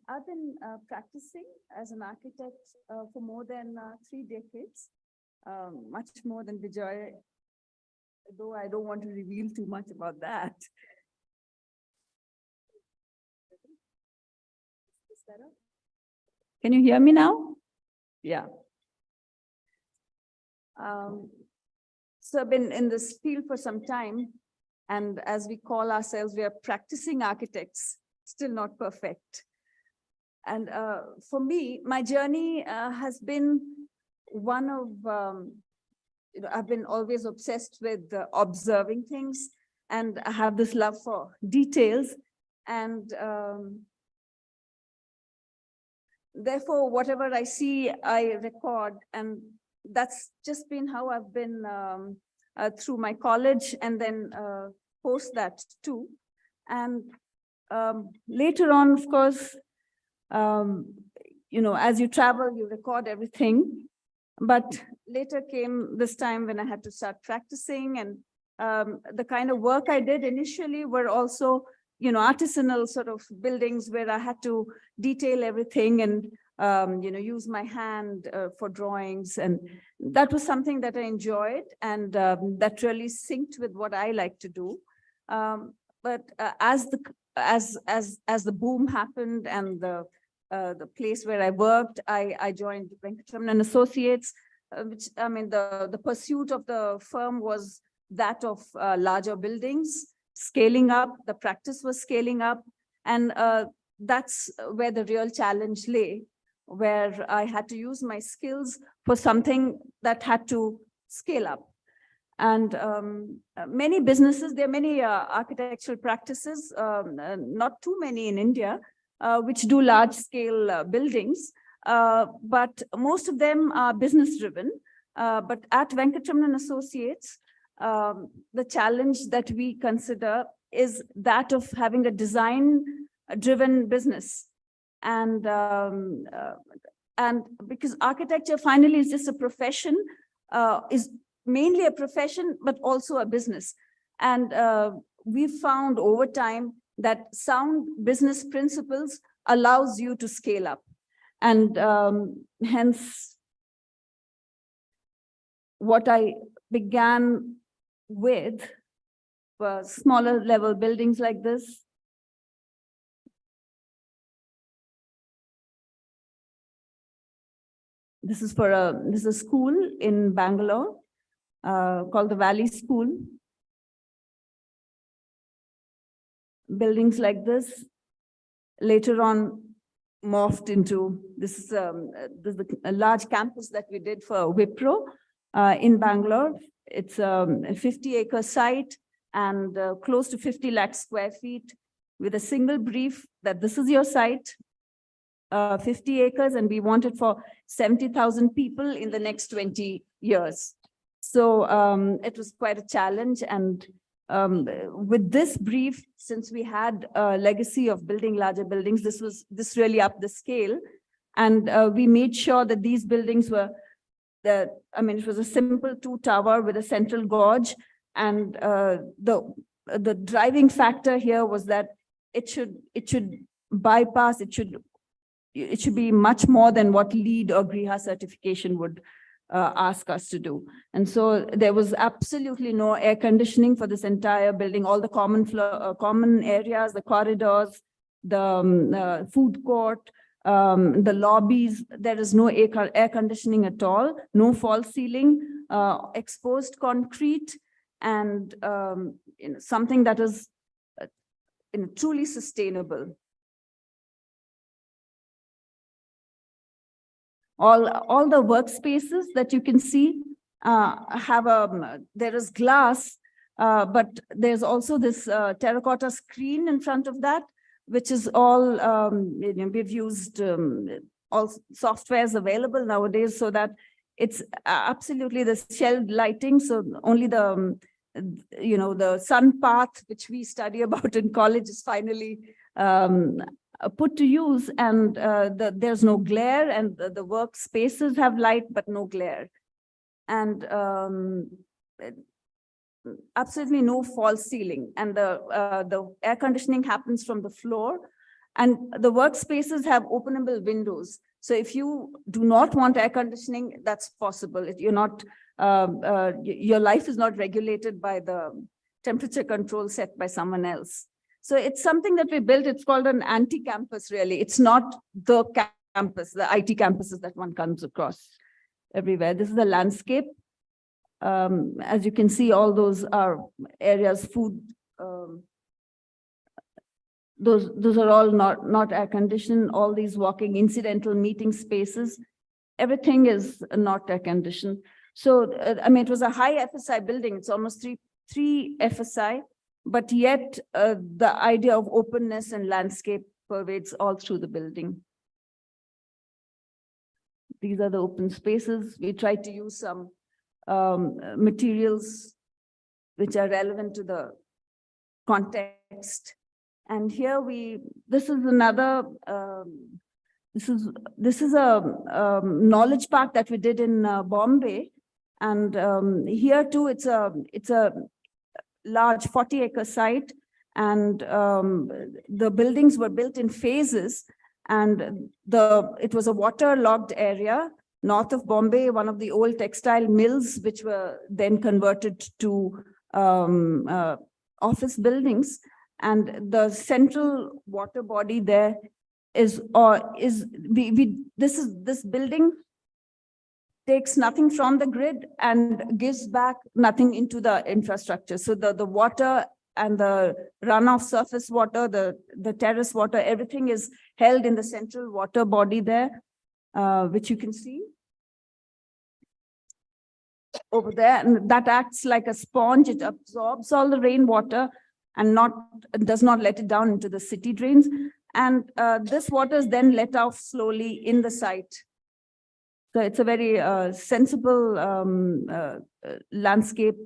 I've been practicing as an architect for more than 3 decades, much more than Vijay, though I don't want to reveal too much about that. Can you hear me now? Yeah. So I've been in this field for some time, and as we call ourselves, we are practicing architects, still not perfect. And for me, my journey has been one of, I've been always obsessed with observing things, and I have this love for details. And therefore, whatever I see, I record, and that's just been how I've been through my college and then post that too. And later on, of course, as you travel, you record everything. But later came this time when I had to start practicing, and the kind of work I did initially were also, artisanal sort of buildings where I had to detail everything and, use my hand for drawings. And that was something that I enjoyed, and that really synced with what I like to do. But as the boom happened and the place where I worked, I joined Venkatraman Associates, which, I mean, the pursuit of the firm was that of larger buildings, scaling up, the practice was scaling up. And that's where the real challenge lay, where I had to use my skills for something that had to scale up. And many businesses, there are many architectural practices, not too many in India, which do large scale buildings, but most of them are business driven. But at Venkatraman Associates, the challenge that we consider is that of having a design driven business. And because architecture finally is just a profession, is mainly a profession, but also a business. And we've found over time that sound business principles allows you to scale up. And hence, what I began with was smaller level buildings like this. This is a school in Bangalore called the Valley School. Buildings like this later on morphed into, this is a large campus that we did for Wipro in Bangalore. It's a 50-acre site and close to 50 lakh square feet, with a single brief that this is your site, 50 acres, and we want it for 70,000 people in the next 20 years. So it was quite a challenge. And with this brief, since we had a legacy of building larger buildings, this really upped the scale. And we made sure that these buildings were it was a simple 2-tower with a central gorge. And the driving factor here was that it should bypass, it should be much more than what LEED or GRIHA certification would ask us to do. And so there was absolutely no air conditioning for this entire building, all the common areas, the corridors, the food court, the lobbies, there is no air conditioning at all, no false ceiling, exposed concrete, and something that is truly sustainable. All the workspaces that you can see have there is glass, but there's also this terracotta screen in front of that, which is all, we've used all softwares available nowadays so that it's absolutely the shelled lighting. So only the sun path, which we study about in college, is finally put to use, and there's no glare, and the workspaces have light but no glare, and absolutely no false ceiling, and the air conditioning happens from the floor, and the workspaces have openable windows. So if you do not want air conditioning, that's possible. If you're not, your life is not regulated by the temperature control set by someone else. So it's something that we built. It's called an anti-campus, really. It's not the campus, the IT campuses that one comes across everywhere. This is the landscape. As you can see, all those are areas, food. Those are all not air conditioned. All these walking incidental meeting spaces, everything is not air conditioned. So it was a high FSI building. It's almost three FSI. But yet the idea of openness and landscape pervades all through the building. These are the open spaces. We tried to use some materials which are relevant to the context. And here this is another, this is a knowledge park that we did in Bombay. And here too, it's a large 40-acre site, and the buildings were built in phases, and it was a waterlogged area north of Bombay, one of the old textile mills, which were then converted to office buildings. And the central water body there this building takes nothing from the grid and gives back nothing into the infrastructure. So the water and the runoff surface water, the terrace water, everything is held in the central water body there, which you can see over there. And that acts like a sponge. It absorbs all the rainwater and does not let it down into the city drains. And this water is then let out slowly in the site. So it's a very sensible landscape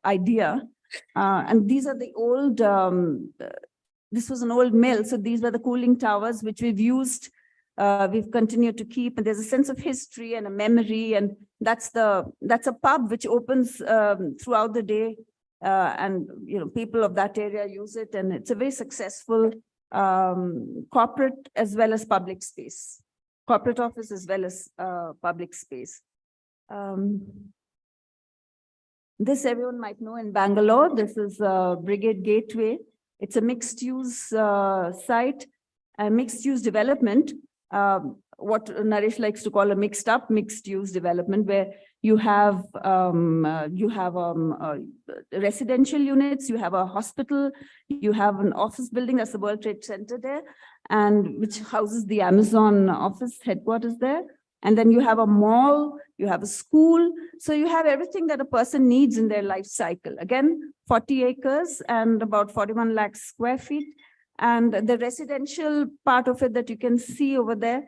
idea. And these are the old, this was an old mill. So these were the cooling towers, which we've used, we've continued to keep. And there's a sense of history and a memory. And that's a pub which opens throughout the day. And people of that area use it. And it's a very successful corporate as well as public space. Corporate office as well as public space. This everyone might know in Bangalore. This is Brigade Gateway. It's a mixed-use site, a mixed-use development, what Naresh likes to call a mixed-use development, where you have residential units, you have a hospital, you have an office building, that's the World Trade Center there, and which houses the Amazon office headquarters there. And then you have a mall, you have a school. So you have everything that a person needs in their life cycle. Again, 40 acres and about 41 lakh square feet. And the residential part of it that you can see over there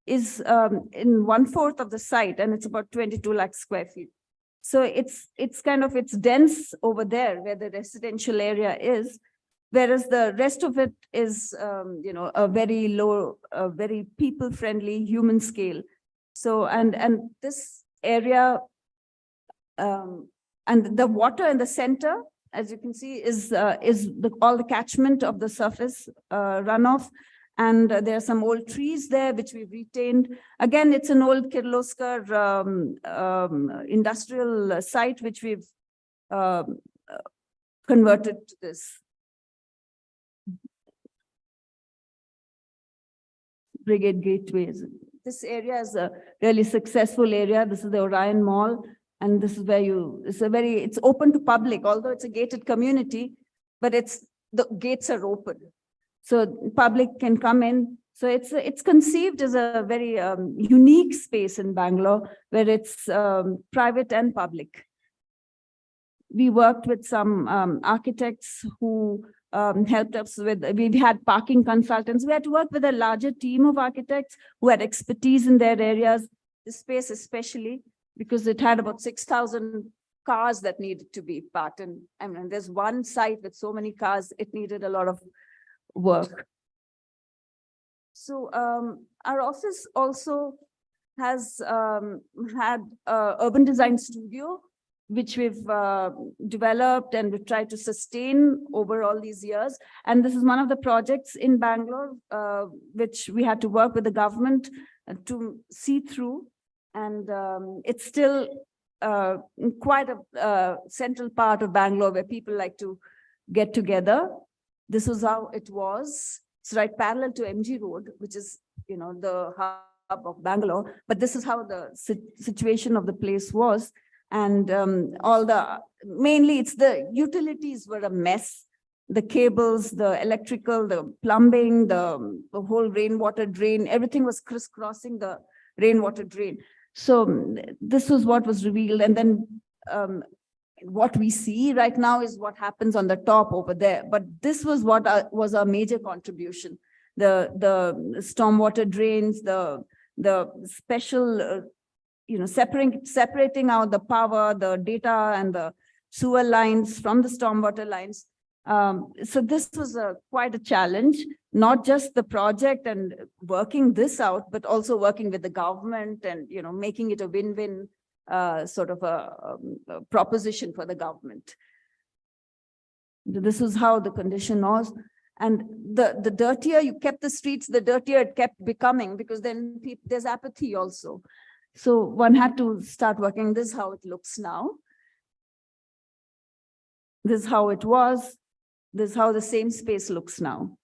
is in 1/4 of the site, and it's about 22 lakh square feet. So it's kind of, it's dense over there where the residential area is, whereas the rest of it is, a very low, very people-friendly human scale. So, and this area, and the water in the center, as you can see, is all the catchment of the surface runoff. And there are some old trees there, which we've retained. Again, it's an old Kirloskar industrial site, which we've converted to this. Brigade Gateways. This area is a really successful area. This is the Orion Mall. And this is where it's open to public, although it's a gated community, but the gates are open. So public can come in. So it's conceived as a very unique space in Bangalore, where it's private and public. We worked with some architects who helped us with, we've had parking consultants. We had to work with a larger team of architects who had expertise in their areas, the space especially, because it had about 6,000 cars that needed to be parked. And I mean, there's one site with so many cars, it needed a lot of work. So our office also has had an urban design studio, which we've developed and we've tried to sustain over all these years. And this is one of the projects in Bangalore, which we had to work with the government to see through. And it's still quite a central part of Bangalore where people like to get together. This was how it was. It's right parallel to MG Road, which is, the hub of Bangalore. But this is how the situation of the place was. And mainly it's the utilities were a mess. The cables, the electrical, the plumbing, the whole rainwater drain, everything was crisscrossing the rainwater drain. So this was what was revealed. And then what we see right now is what happens on the top over there. But this was what was our major contribution. The stormwater drains, the special, separating out the power, the data and the sewer lines from the stormwater lines. So this was quite a challenge, not just the project and working this out, but also working with the government and, making it a win-win sort of a proposition for the government. This is how the condition was. And the dirtier you kept the streets, the dirtier it kept becoming, because then there's apathy also. So one had to start working. This is how it looks now. This is how it was. This is how the same space looks now.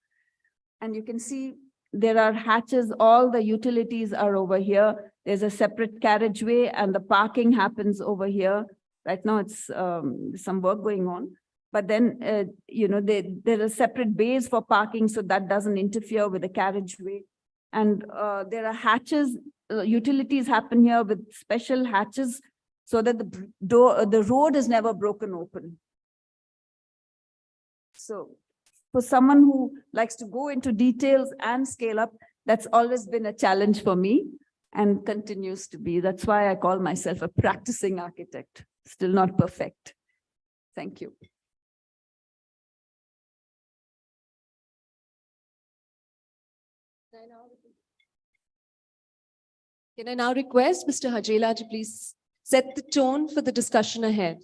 And you can see there are hatches. All the utilities are over here. There's a separate carriageway and the parking happens over here. Right now it's some work going on. But then, there are separate bays for parking, so that doesn't interfere with the carriageway. And there are hatches, utilities happen here with special hatches so that the road is never broken open. So for someone who likes to go into details and scale up, that's always been a challenge for me and continues to be. That's why I call myself a practicing architect, still not perfect. Thank you. Can I now request Mr. Hajela to please set the tone for the discussion ahead?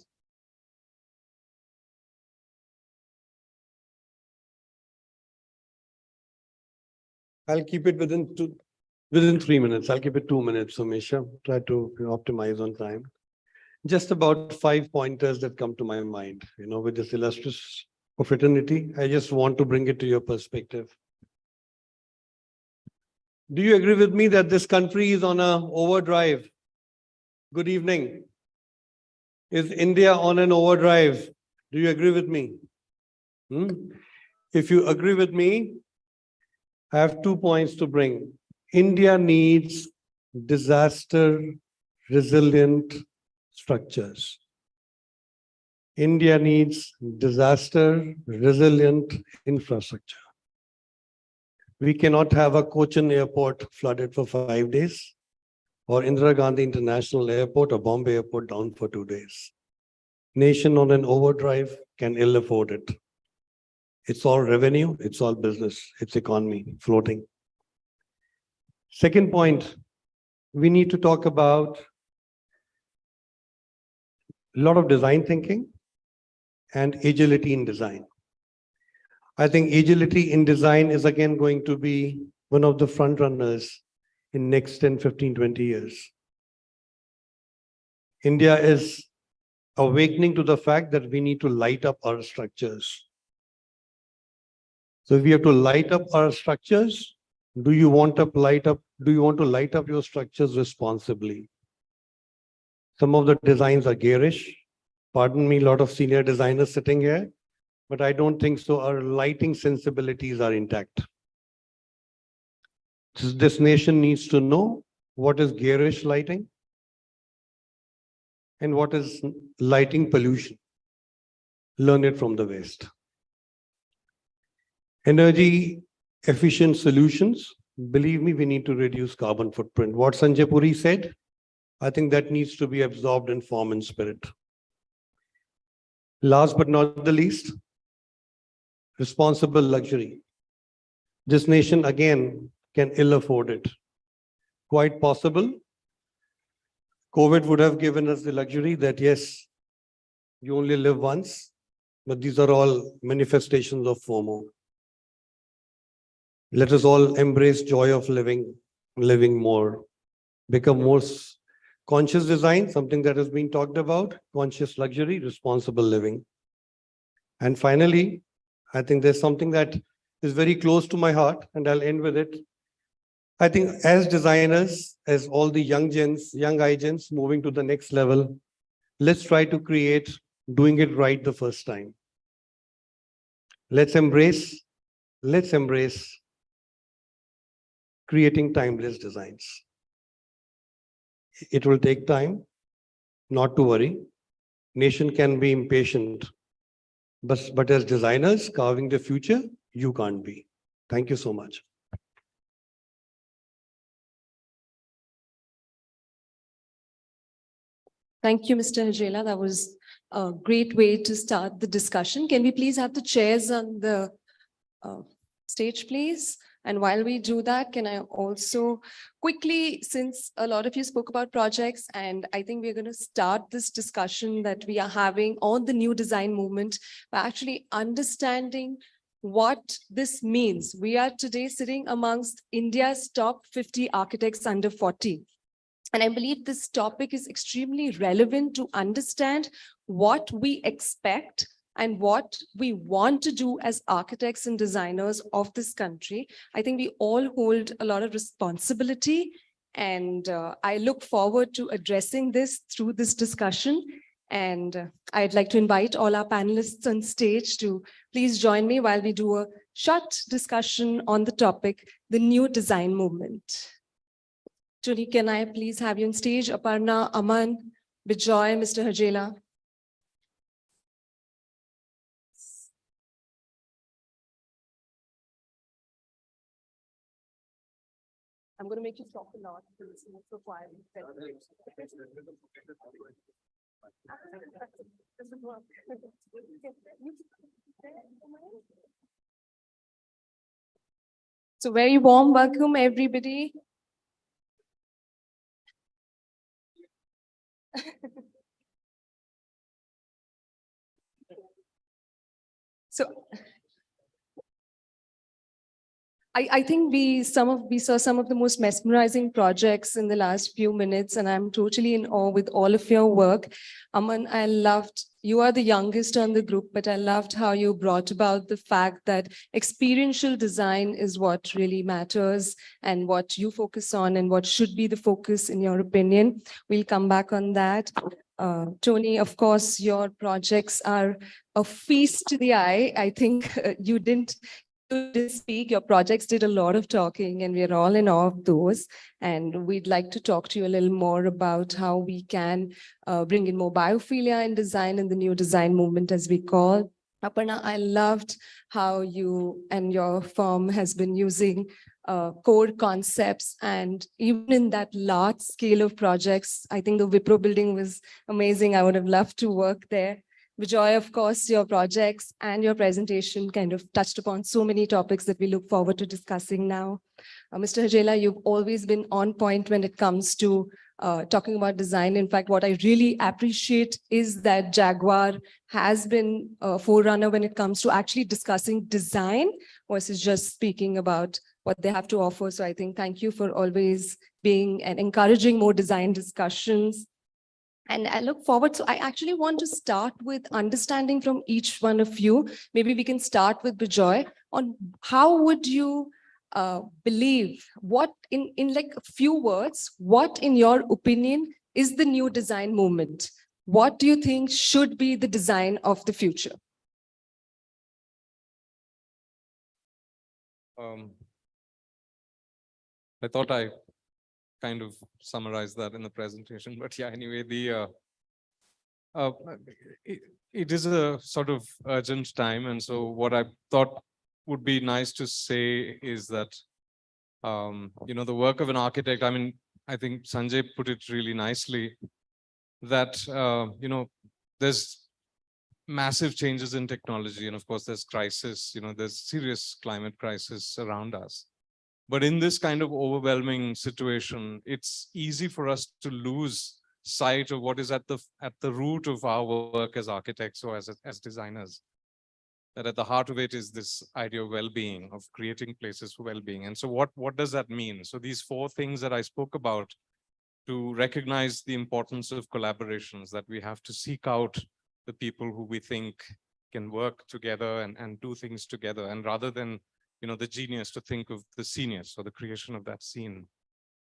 I'll keep it within 3 minutes. I'll keep it 2 minutes, Sumisha. Try to optimize on time. Just about 5 pointers that come to my mind, with this illustrious fraternity. I just want to bring it to your perspective. Do you agree with me that this country is on an overdrive? Good evening. Is India on an overdrive? Do you agree with me? If you agree with me, I have 2 points to bring. India needs disaster resilient structures. India needs disaster resilient infrastructure. We cannot have a Cochin airport flooded for 5 days, or Indira Gandhi International Airport or Bombay Airport down for 2 days. Nation on an overdrive can ill afford it. It's all revenue, it's all business, it's economy floating. Second point, we need to talk about a lot of design thinking and agility in design. I think agility in design is again going to be one of the front runners in next 10, 15, 20 years. India is awakening to the fact that we need to light up our structures. So if we have to light up our structures, do you want to light up your structures responsibly? Some of the designs are garish. Pardon me, a lot of senior designers sitting here, but I don't think so. Our lighting sensibilities are intact. This nation needs to know what is garish lighting and what is lighting pollution. Learn it from the West. Energy efficient solutions. Believe me, we need to reduce carbon footprint. What Sanjay Puri said, I think that needs to be absorbed in form and spirit. Last but not the least, responsible luxury. This nation again can ill afford it. Quite possible, COVID would have given us the luxury that yes, you only live once, but these are all manifestations of FOMO. Let us all embrace joy of living more, become more conscious design, something that has been talked about, conscious luxury, responsible living. And finally, I think there's something that is very close to my heart, and I'll end with it. I think as designers, as all the young iGens moving to the next level, let's try to create doing it right the first time. Let's embrace creating timeless designs. It will take time, not to worry. Nation can be impatient, but as designers carving the future, you can't be. Thank you so much. Thank you, Mr. Hajela. That was a great way to start the discussion. Can we please have the chairs on the stage, please? And while we do that, can I also quickly, since a lot of you spoke about projects, and I think we're going to start this discussion that we are having on the new design movement by actually understanding what this means. We are today sitting amongst India's top 50 architects under 40. And I believe this topic is extremely relevant to understand what we expect and what we want to do as architects and designers of this country. I think we all hold a lot of responsibility, and I look forward to addressing this through this discussion. And I'd like to invite all our panelists on stage to please join me while we do a short discussion on the topic, the new design movement. Julie, can I please have you on stage? Aparna, Aman, Bijoy, Mr. Hajela. I'm going to make you stop a lot because it's not so quiet. So very warm welcome, everybody. So I think we saw some of the most mesmerizing projects in the last few minutes, and I'm totally in awe with all of your work. Aman, I loved, you are the youngest on the group, but I loved how you brought about the fact that experiential design is what really matters and what you focus on and what should be the focus in your opinion. We'll come back on that. Tony, of course, your projects are a feast to the eye. I think you didn't speak, your projects did a lot of talking, and we're all in awe of those. And we'd like to talk to you a little more about how we can bring in more biophilia in design and the new design movement, as we call. Aparna, I loved how you and your firm has been using core concepts, and even in that large scale of projects, I think the Wipro building was amazing. I would have loved to work there. Vijay, of course, your projects and your presentation kind of touched upon so many topics that we look forward to discussing now. Mr. Hajela, you've always been on point when it comes to talking about design. In fact, what I really appreciate is that Jaguar has been a forerunner when it comes to actually discussing design versus just speaking about what they have to offer. So I think thank you for always being and encouraging more design discussions. And I look forward. So I actually want to start with understanding from each one of you. Maybe we can start with Bijoy on how would you believe what in like a few words, what in your opinion is the new design movement? What do you think should be the design of the future? I thought I kind of summarized that in the presentation, but yeah, anyway, uh, it is a sort of urgent time. And so what I thought would be nice to say is that, the work of an architect, I mean, I think Sanjay put it really nicely that, there's massive changes in technology. And of course, there's crisis, there's serious climate crisis around us. But in this kind of overwhelming situation, it's easy for us to lose sight of what is at the root of our work as architects or as designers. That at the heart of it is this idea of well-being, of creating places for well-being. And so what does that mean? So these four things that I spoke about, to recognize the importance of collaborations, that we have to seek out the people who we think can work together and do things together. And rather than, the genius, to think of the genius or the creation of that scene.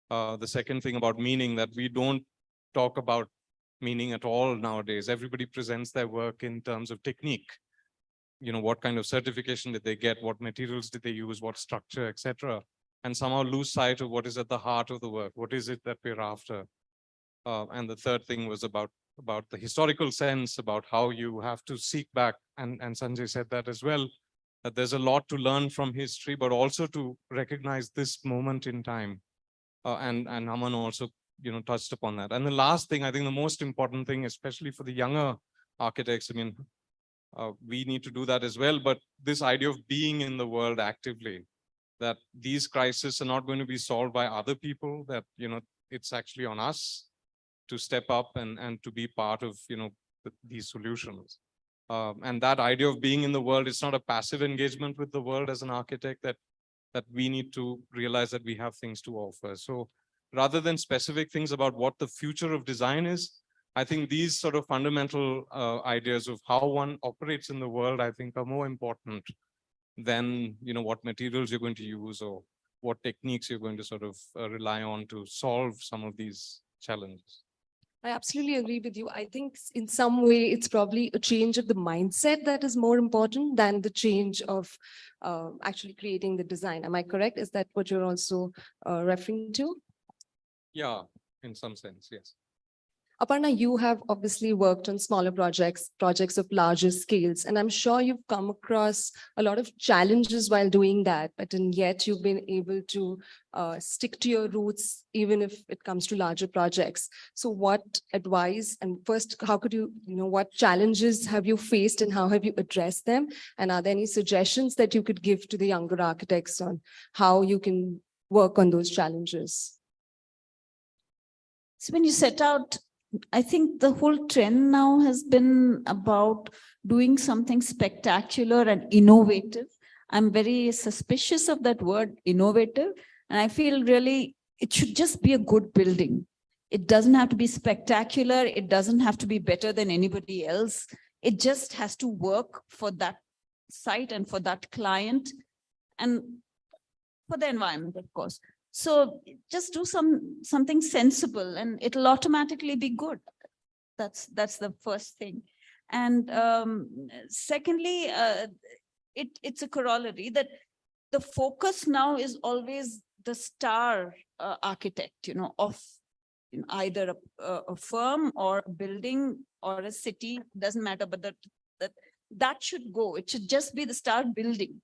The second thing about meaning, that we don't talk about meaning at all nowadays. Everybody presents their work in terms of technique. What kind of certification did they get? What materials did they use? What structure, etc. And somehow lose sight of what is at the heart of the work. What is it that we're after? And the third thing was about the historical sense, about how you have to seek back. And Sanjay said that as well, that there's a lot to learn from history, but also to recognize this moment in time. And Aman also, touched upon that. And the last thing, I think the most important thing, especially for the younger architects, I mean, we need to do that as well. But this idea of being in the world actively, that these crises are not going to be solved by other people, that, it's actually on us to step up and to be part of, these solutions. And that idea of being in the world, it's not a passive engagement with the world as an architect, that we need to realize that we have things to offer. So rather than specific things about what the future of design is, I think these sort of fundamental ideas of how one operates in the world, I think, are more important than, what materials you're going to use or what techniques you're going to sort of rely on to solve some of these challenges. I absolutely agree with you. I think in some way it's probably a change of the mindset that is more important than the change of actually creating the design. Am I correct? Is that what you're also referring to? Yeah, in some sense, yes. Aparna, you have obviously worked on smaller projects of larger scales, and I'm sure you've come across a lot of challenges while doing that, but yet you've been able to stick to your roots, even if it comes to larger projects. So what advice, and first, how could you, what challenges have you faced and how have you addressed them? And are there any suggestions that you could give to the younger architects on how you can work on those challenges? So when you set out, I think the whole trend now has been about doing something spectacular and innovative. I'm very suspicious of that word, innovative. And I feel really it should just be a good building. It doesn't have to be spectacular. It doesn't have to be better than anybody else. It just has to work for that site and for that client and for the environment, of course. So just do something sensible and it'll automatically be good. That's the first thing. And secondly, it's a corollary that the focus now is always the star architect, of either a firm or a building or a city, doesn't matter, but that should go. It should just be the start building.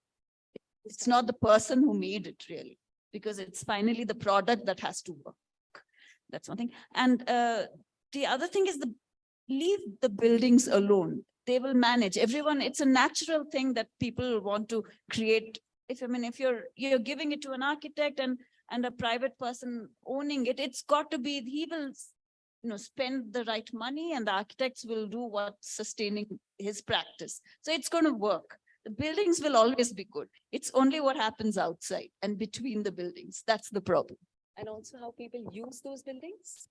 It's not the person who made it really, because it's finally the product that has to work. That's one thing. And the other thing is leave the buildings alone. They will manage. Everyone, it's a natural thing that people want to create. If you're giving it to an architect and a private person owning it, it's got to be, he will spend the right money and the architects will do what's sustaining his practice. So it's going to work. The buildings will always be good. It's only what happens outside and between the buildings. That's the problem. And also how people use those buildings?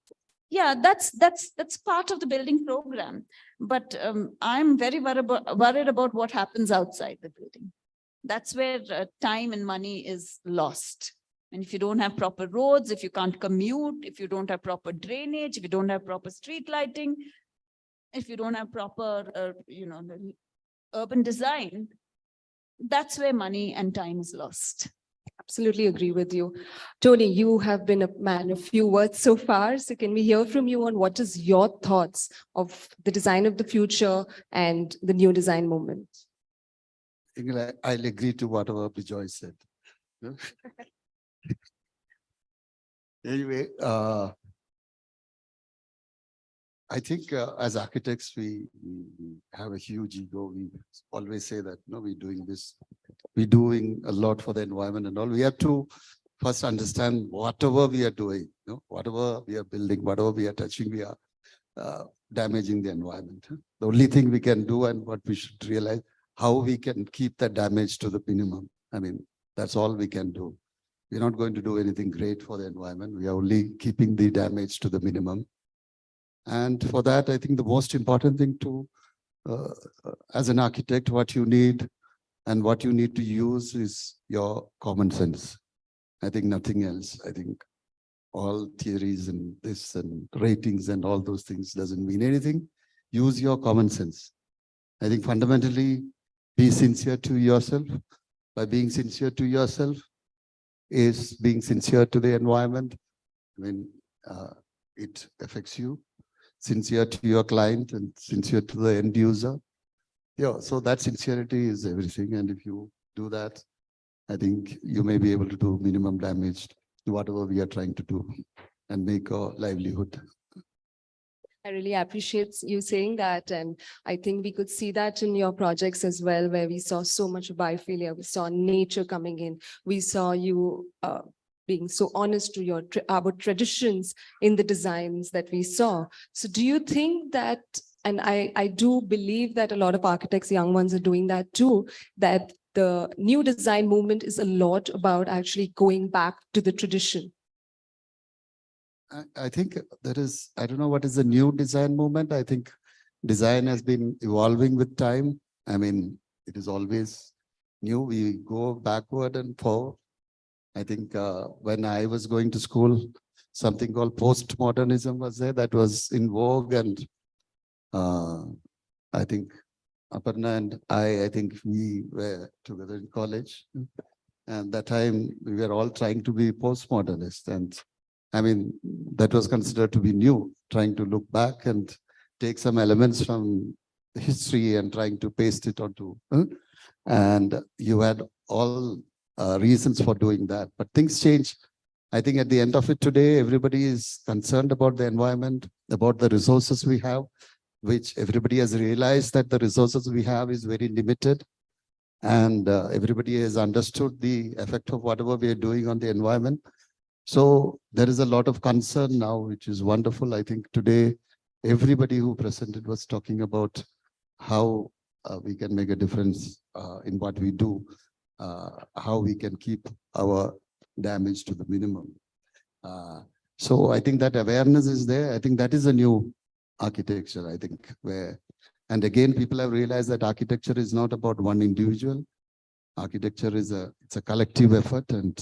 Yeah, that's part of the building program. But I'm very worried about what happens outside the building. That's where time and money is lost. And if you don't have proper roads, if you can't commute, if you don't have proper drainage, if you don't have proper street lighting, if you don't have proper, urban design, that's where money and time is lost. Absolutely agree with you. Tony, you have been a man of few words so far. So can we hear from you on what is your thoughts of the design of the future and the new design movement? I'll agree to whatever Bijoy said. Anyway, I think as architects, we have a huge ego. We always say that, we're doing this, we're doing a lot for the environment and all. We have to first understand whatever we are doing, whatever we are building, whatever we are touching, we are damaging the environment. The only thing we can do and what we should realize, how we can keep the damage to the minimum. That's all we can do. We're not going to do anything great for the environment. We are only keeping the damage to the minimum. And for that, I think the most important thing to, as an architect, what you need and what you need to use is your common sense. I think nothing else. I think all theories and this and ratings and all those things doesn't mean anything. Use your common sense. I think fundamentally, be sincere to yourself. By being sincere to yourself is being sincere to the environment. It affects you. Sincere to your client and sincere to the end user. Yeah, so that sincerity is everything. And if you do that, I think you may be able to do minimum damage to whatever we are trying to do and make a livelihood. I really appreciate you saying that. And I think we could see that in your projects as well, where we saw so much biophilia. We saw nature coming in. We saw you being so honest to your about traditions in the designs that we saw. So do you think that, and I do believe that a lot of architects, young ones are doing that too, that the new design movement is a lot about actually going back to the tradition? I think there is, I don't know what is the new design movement. I think design has been evolving with time. It is always new. We go backward and forward. I think when I was going to school, something called postmodernism was there that was in vogue. And I think Aparna and I think we were together in college. And that time we were all trying to be postmodernist. And that was considered to be new, trying to look back and take some elements from history and trying to paste it onto. And you had all reasons for doing that, but things change. I think at the end of it today, everybody is concerned about the environment, about the resources we have, which everybody has realized that the resources we have is very limited. And everybody has understood the effect of whatever we are doing on the environment. So there is a lot of concern now, which is wonderful. I think today, everybody who presented was talking about how we can make a difference in what we do. How we can keep our damage to the minimum. So I think that awareness is there. I think that is a new architecture, I think, and again, people have realized that architecture is not about one individual. Architecture is it's a collective effort, and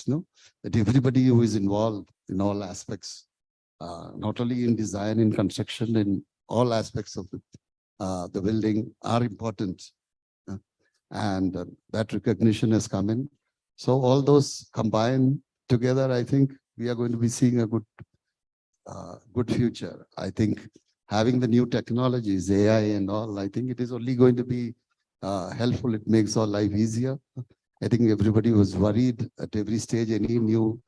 that everybody who is involved in all aspects, not only in design, in construction, in all aspects of the building are important. And that recognition has come in. So all those combined together, I think we are going to be seeing a good future. I think having the new technologies, AI and all, I think it is only going to be helpful. It makes our life easier. I think everybody was worried at every stage. Any new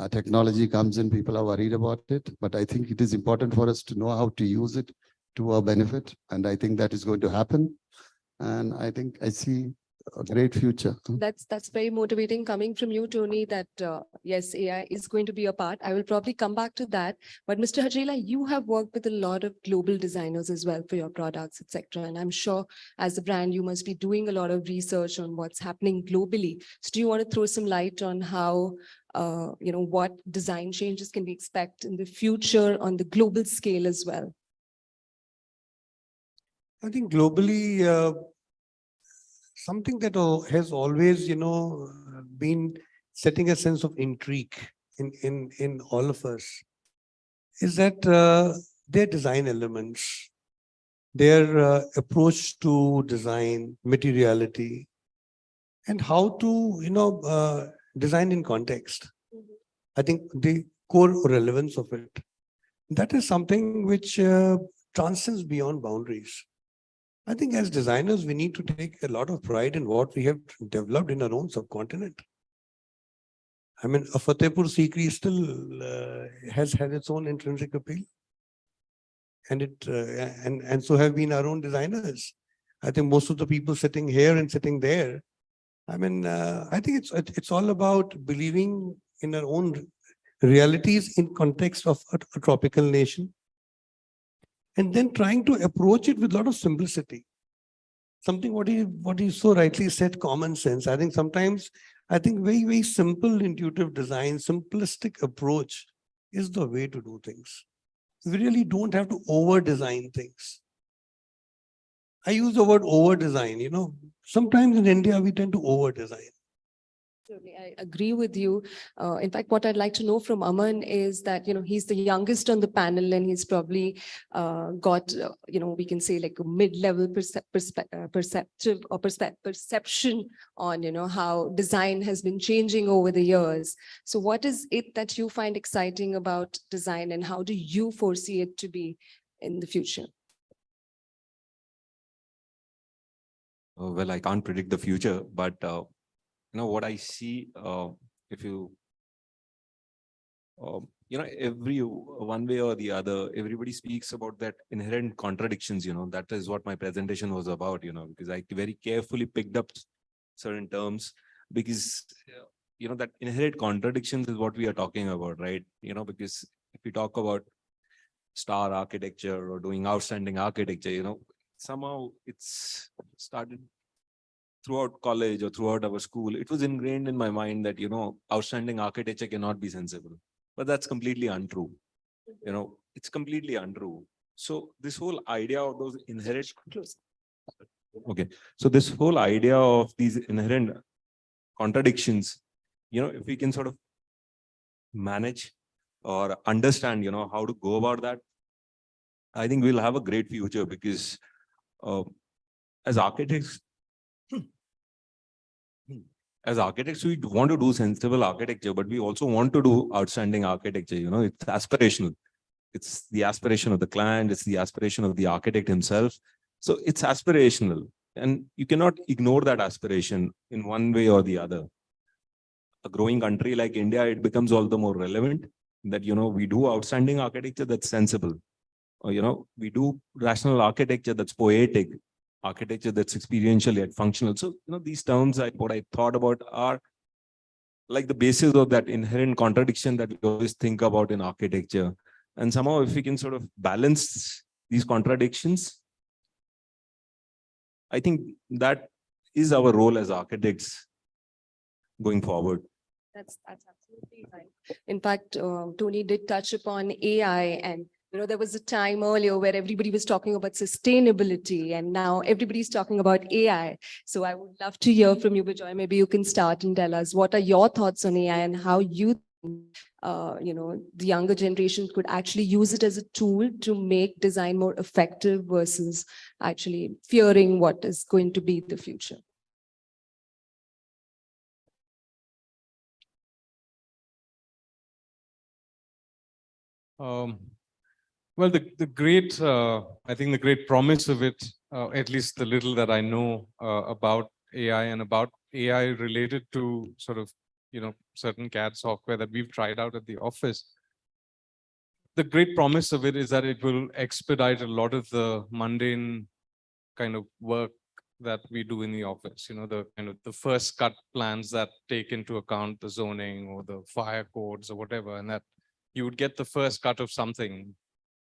technology comes in, people are worried about it. But I think it is important for us to know how to use it to our benefit. And I think that is going to happen. And I think I see a great future. That's very motivating coming from you, Tony, that yes, AI is going to be a part. I will probably come back to that. But Mr. Hajela, you have worked with a lot of global designers as well for your products, etc. And I'm sure as a brand, you must be doing a lot of research on what's happening globally. So do you want to throw some light on how, what design changes can we expect in the future on the global scale as well? I think globally, something that has always, been setting a sense of intrigue in all of us is that their design elements, their approach to design, materiality, and how to, design in context. I think the core relevance of it, that is something which transcends beyond boundaries. I think as designers, we need to take a lot of pride in what we have developed in our own subcontinent. I mean, a Fatehpur Sikri still has had its own intrinsic appeal. And and so have been our own designers. I think most of the people sitting here and sitting there, I mean, I think it's all about believing in our own realities in context of a tropical nation. And then trying to approach it with a lot of simplicity. Something what he so rightly said, common sense. I think sometimes, very, very simple, intuitive design, simplistic approach is the way to do things. We really don't have to over-design things. I use the word over-design, sometimes in India, we tend to over-design. Absolutely, I agree with you. In fact, what I'd like to know from Aman is that, he's the youngest on the panel and he's probably got, we can say like a mid-level perception on, how design has been changing over the years. So what is it that you find exciting about design and how do you foresee it to be in the future? Well, I can't predict the future, but what I see, if you, every one way or the other, everybody speaks about that inherent contradictions, that is what my presentation was about, because I very carefully picked up certain terms because, that inherent contradictions is what we are talking about, right? Because if we talk about star architecture or doing outstanding architecture, somehow it's started throughout college or throughout our school. It was ingrained in my mind that, outstanding architecture cannot be sensible, but that's completely untrue. It's completely untrue. So this whole idea of those inherent, okay. So this whole idea of these inherent contradictions, if we can sort of manage or understand, how to go about that, I think we'll have a great future because as architects, we want to do sensible architecture, but we also want to do outstanding architecture. It's aspirational. It's the aspiration of the client. It's the aspiration of the architect himself. So it's aspirational and you cannot ignore that aspiration in one way or the other. A growing country like India, it becomes all the more relevant that, we do outstanding architecture that's sensible. Or, we do rational architecture that's poetic, architecture that's experiential yet functional. So, these terms, what I thought about are like the basis of that inherent contradiction that we always think about in architecture. And somehow if we can sort of balance these contradictions, I think that is our role as architects going forward. That's absolutely right. In fact, Tony did touch upon AI and there was a time earlier where everybody was talking about sustainability and now everybody's talking about AI. So I would love to hear from you, Bijoy. Maybe you can start and tell us what are your thoughts on AI and how you think, the younger generation could actually use it as a tool to make design more effective versus actually fearing what is going to be the future. Well, the great, I think the great promise of it, at least the little that I know about AI and about AI related to sort of, certain CAD software that we've tried out at the office. The great promise of it is that it will expedite a lot of the mundane kind of work that we do in the office, the kind of the first cut plans that take into account the zoning or the fire codes or whatever, and that you would get the first cut of something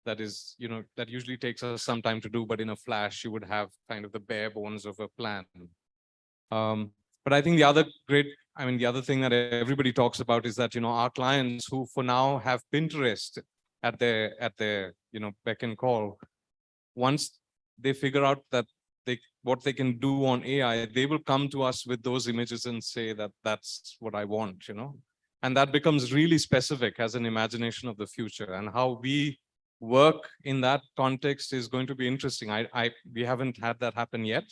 that is, that usually takes us some time to do, but in a flash, you would have kind of the bare bones of a plan. But I think the other the other thing that everybody talks about is that, our clients who for now have Pinterest at their, beck and call, once they figure out that what they can do on AI, they will come to us with those images and say that that's what I want, and that becomes really specific as an imagination of the future, and how we work in that context is going to be interesting. We haven't had that happen yet,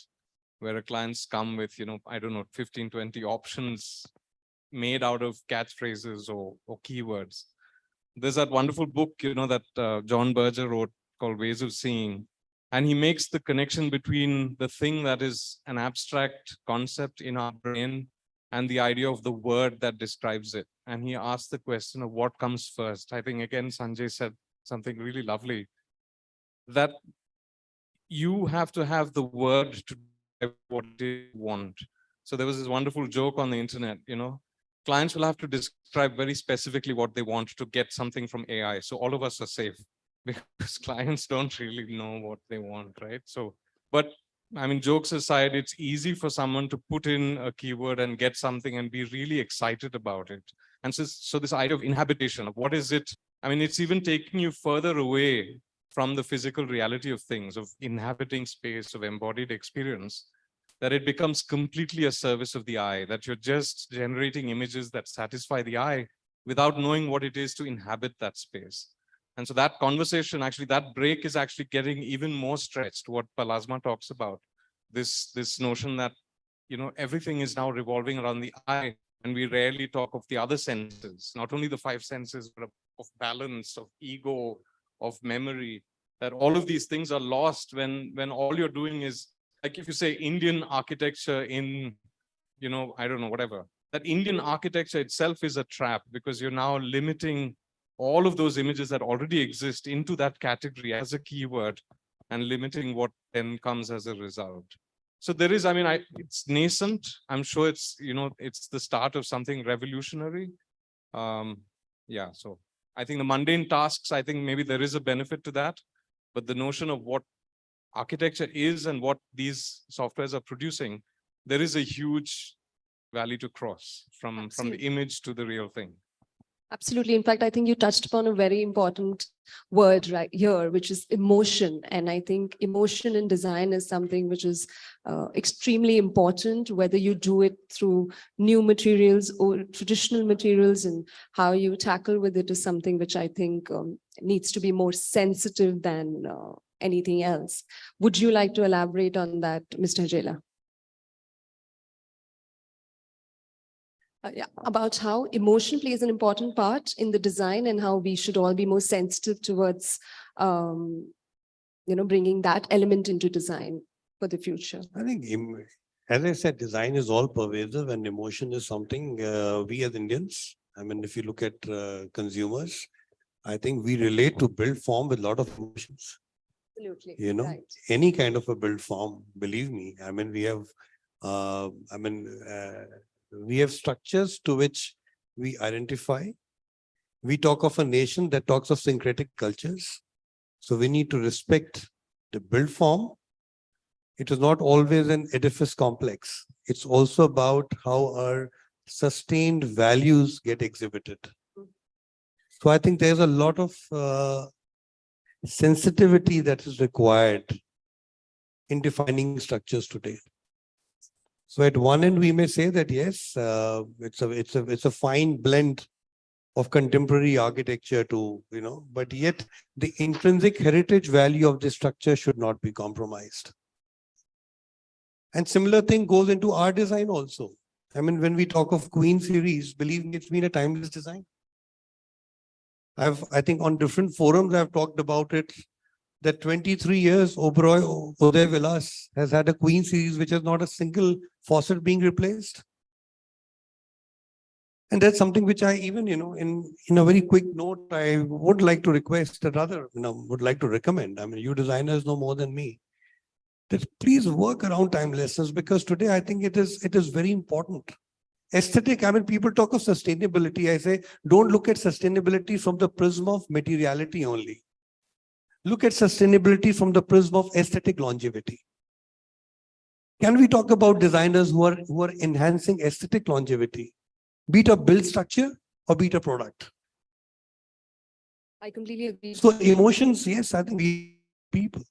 where clients come with, I don't know, 15, 20 options made out of catchphrases or keywords. There's that wonderful book, that John Berger wrote called Ways of Seeing. And he makes the connection between the thing that is an abstract concept in our brain and the idea of the word that describes it. And he asked the question of what comes first. I think, again, Sanjay said something really lovely, that you have to have the word to describe what they want. So there was this wonderful joke on the internet, clients will have to describe very specifically what they want to get something from AI. So all of us are safe, because clients don't really know what they want, right? So, but jokes aside, it's easy for someone to put in a keyword and get something and be really excited about it. And so this idea of inhabitation, of what is it? It's even taking you further away from the physical reality of things, of inhabiting space, of embodied experience, that it becomes completely a service of the eye, that you're just generating images that satisfy the eye without knowing what it is to inhabit that space. And so that conversation, actually, that break is actually getting even more stretched, what Palasma talks about, this notion that, everything is now revolving around the eye, and we rarely talk of the other senses, not only the five senses, but of balance, of ego, of memory, that all of these things are lost when all you're doing is, like if you say Indian architecture in, I don't know, whatever, that Indian architecture itself is a trap, because you're now limiting all of those images that already exist into that category as a keyword, and limiting what then comes as a result. So there is, it's nascent. I'm sure it's, it's the start of something revolutionary. Yeah, so I think the mundane tasks, I think maybe there is a benefit to that, but the notion of what architecture is and what these softwares are producing, there is a huge valley to cross from the image to the real thing. Absolutely. In fact, I think you touched upon a very important word right here, which is emotion. And I think emotion in design is something which is extremely important, whether you do it through new materials or traditional materials, and how you tackle with it is something which I think needs to be more sensitive than anything else. Would you like to elaborate on that, Mr. Hajela? Yeah, about how emotion plays an important part in the design, and how we should all be more sensitive towards, bringing that element into design for the future. I think, as I said, design is all pervasive, and emotion is something we as Indians, if you look at consumers, I think we relate to build form with a lot of emotions. Absolutely. Right. Any kind of a build form, believe me, we have structures to which we identify. We talk of a nation that talks of syncretic cultures. So we need to respect the build form. It is not always an edifice complex. It's also about how our sustained values get exhibited. So I think there's a lot of sensitivity that is required in defining structures today. So at one end, we may say that, yes, it's a fine blend of contemporary architecture to, but yet the intrinsic heritage value of the structure should not be compromised. And similar thing goes into our design also. When we talk of Queen series, believe me, it's been a timeless design. I think on different forums, I've talked about it, that 23 years Uday Vilas has had a Queen series, which has not a single faucet being replaced. And that's something which I even, in a very quick note, I would like to request, that rather, would like to recommend. I mean, you designers know more than me, that please work around timelessness, because today I think it is very important. Aesthetic, I mean, people talk of sustainability. I say, don't look at sustainability from the prism of materiality only. Look at sustainability from the prism of aesthetic longevity. Can we talk about designers who are enhancing aesthetic longevity, be it a build structure or be it a product? I completely agree. So emotions, yes, I think we people.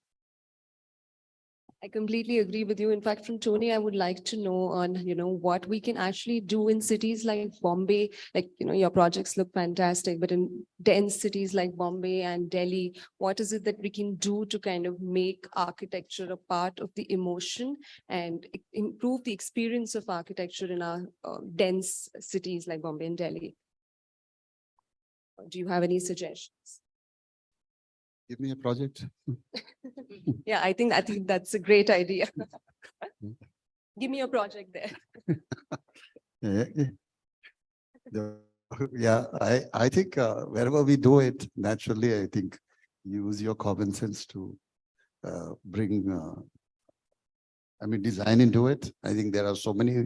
I completely agree with you. In fact, from Tony, I would like to know on, what we can actually do in cities like Bombay. Like, your projects look fantastic, but in dense cities like Bombay and Delhi, what is it that we can do to kind of make architecture a part of the emotion and improve the experience of architecture in our dense cities like Bombay and Delhi? Do you have any suggestions? Give me a project. Yeah, I think that's a great idea. Give me a project there. Yeah, I think wherever we do it, naturally, I think use your common sense to bring, design into it. I think there are so many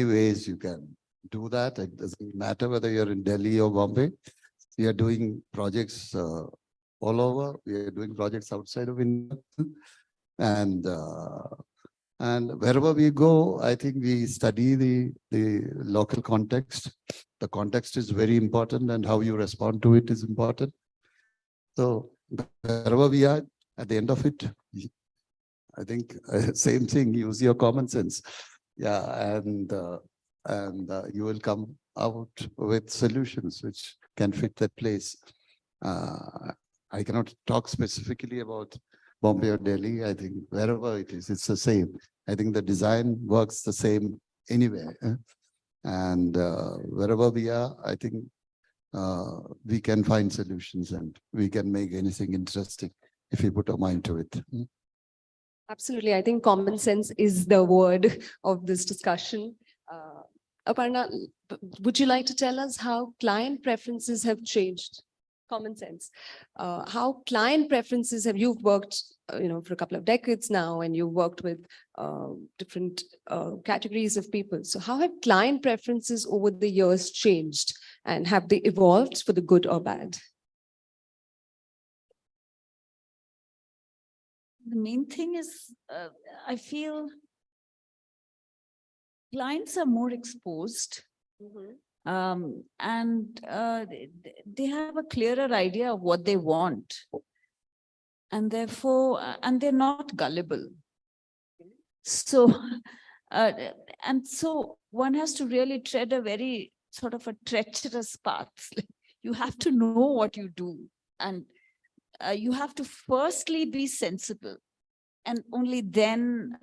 ways you can do that. It doesn't matter whether you're in Delhi or Bombay. We are doing projects all over. We are doing projects outside of India. And wherever we go, I think we study the local context. The context is very important, and how you respond to it is important. So wherever we are, at the end of it, I think same thing, use your common sense. Yeah, and you will come out with solutions which can fit that place. I cannot talk specifically about Bombay or Delhi. I think wherever it is, it's the same. I think the design works the same anywhere. And wherever we are, I think we can find solutions and we can make anything interesting if we put our mind to it. Absolutely. I think common sense is the word of this discussion. Aparna, would you like to tell us how client preferences have changed? Common sense. How client preferences have, you've worked, for a couple of decades now, and you've worked with different categories of people. So how have client preferences over the years changed, and have they evolved for the good or bad? The main thing is, I feel clients are more exposed. And they have a clearer idea of what they want. And therefore, and they're not gullible. So, and so one has to really tread a very sort of a treacherous path. You have to know what you do. And you have to firstly be sensible. And only then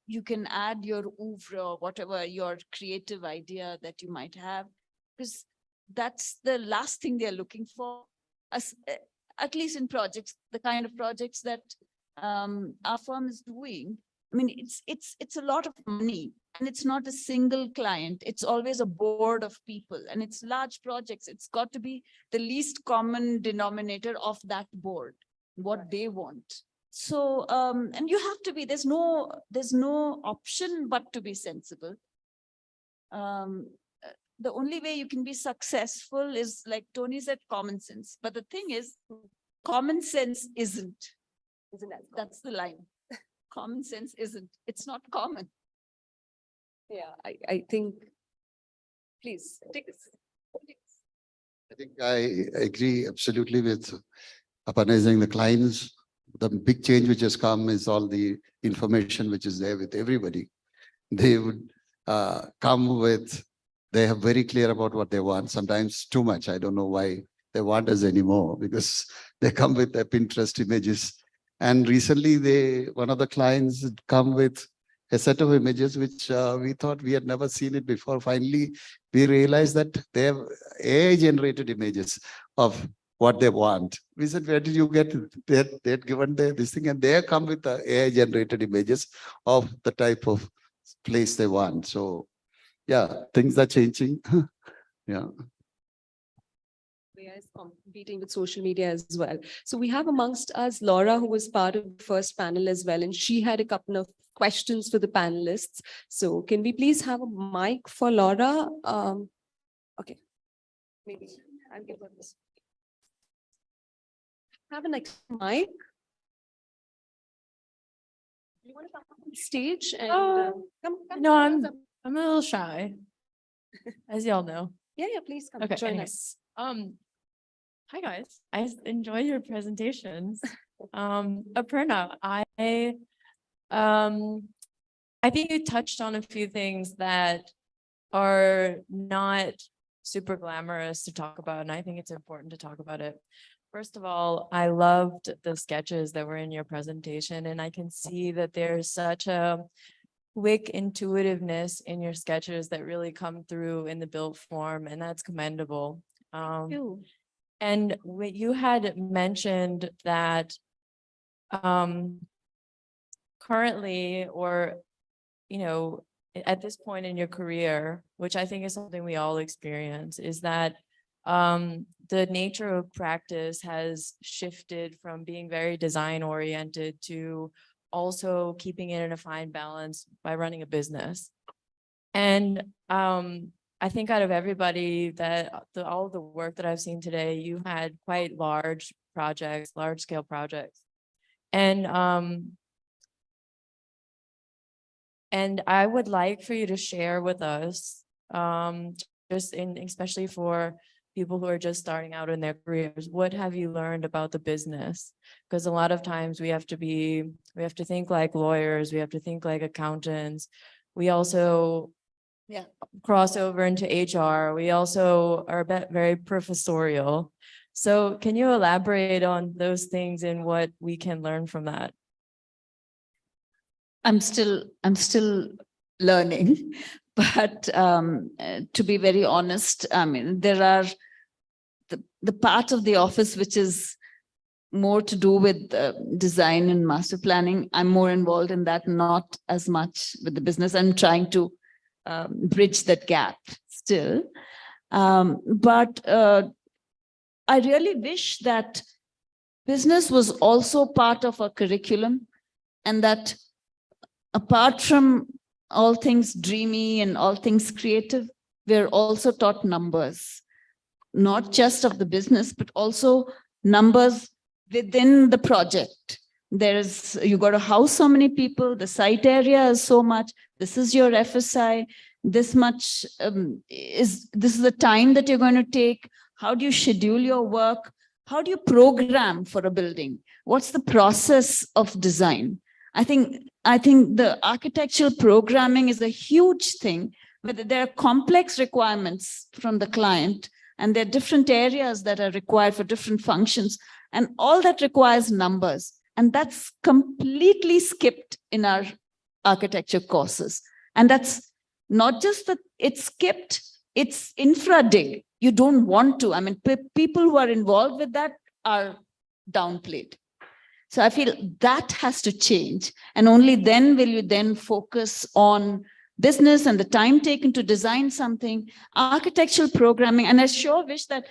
you can add your oeuvre or whatever your creative idea that you might have, because that's the last thing they're looking for. At least in projects, the kind of projects that our firm is doing. I mean, it's a lot of money, and it's not a single client. It's always a board of people, and it's large projects. It's got to be the least common denominator of that board, what they want. So, and you have to be, there's no option but to be sensible. The only way you can be successful is, like Tony said, common sense. But the thing is, common sense isn't. That's the line. Common sense isn't. It's not common. Yeah, I think, please take this. I think I agree absolutely with Aparna. The clients. The big change which has come is all the information which is there with everybody. They would come with, they are very clear about what they want, sometimes too much. I don't know why they want us anymore, because they come with their Pinterest images. And recently one of the clients had come with a set of images which we thought we had never seen it before. Finally, we realized that they have AI generated images. of what they want. We said, where did you get it? They had given this thing, and they come with the AI generated images of the type of place they want. So yeah, things are changing. Yeah. AI is competing with social media as well. So we have amongst us Laura, who was part of the first panel as well, and she had a couple of questions for the panelists. So can we please have a mic for Laura? Okay, maybe I'll give her this. Have an extra mic. You want to come on stage and come? No, I'm a little shy, as y'all know. Yeah, please come Okay, join anyways. us. Hi guys, I enjoy your presentations. Aparna, I think you touched on a few things that are not super glamorous to talk about, and I think it's important to talk about it. First of all, I loved the sketches that were in your presentation, and I can see that there's such a quick intuitiveness in your sketches that really come through in the built form, and that's commendable. And what you had mentioned that currently, or at this point in your career, which I think is something we all experience, is that the nature of practice has shifted from being very design oriented to also keeping it in a fine balance by running a business. And I think out of everybody that all of the work that I've seen today, you had quite large projects, large scale projects. And I would like for you to share with us, especially for people who are just starting out in their careers, what have you learned about the business? Because a lot of times we have to think like lawyers, we have to think like accountants. We also cross over into HR. We also are very professorial. So can you elaborate on those things and what we can learn from that? I'm still learning, but to be very honest, I mean, there are the part of the office which is more to do with design and master planning. I'm more involved in that, not as much with the business. I'm trying to bridge that gap still. But I really wish that business was also part of our curriculum, and that apart from all things dreamy and all things creative, we're also taught numbers, not just of the business, but also numbers within the project. You got to house so many people, the site area is so much, this is your FSI, this much this is the time that you're going to take. How do you schedule your work? How do you program for a building? What's the process of design? I think the architectural programming is a huge thing, where there are complex requirements from the client, and there are different areas that are required for different functions, and all that requires numbers. And that's completely skipped in our architecture courses. And that's not just that it's skipped, it's infra-dig. You don't want to. I mean, people who are involved with that are downplayed. So I feel that has to change. And only then will you then focus on business and the time taken to design something, architectural programming. And I sure wish that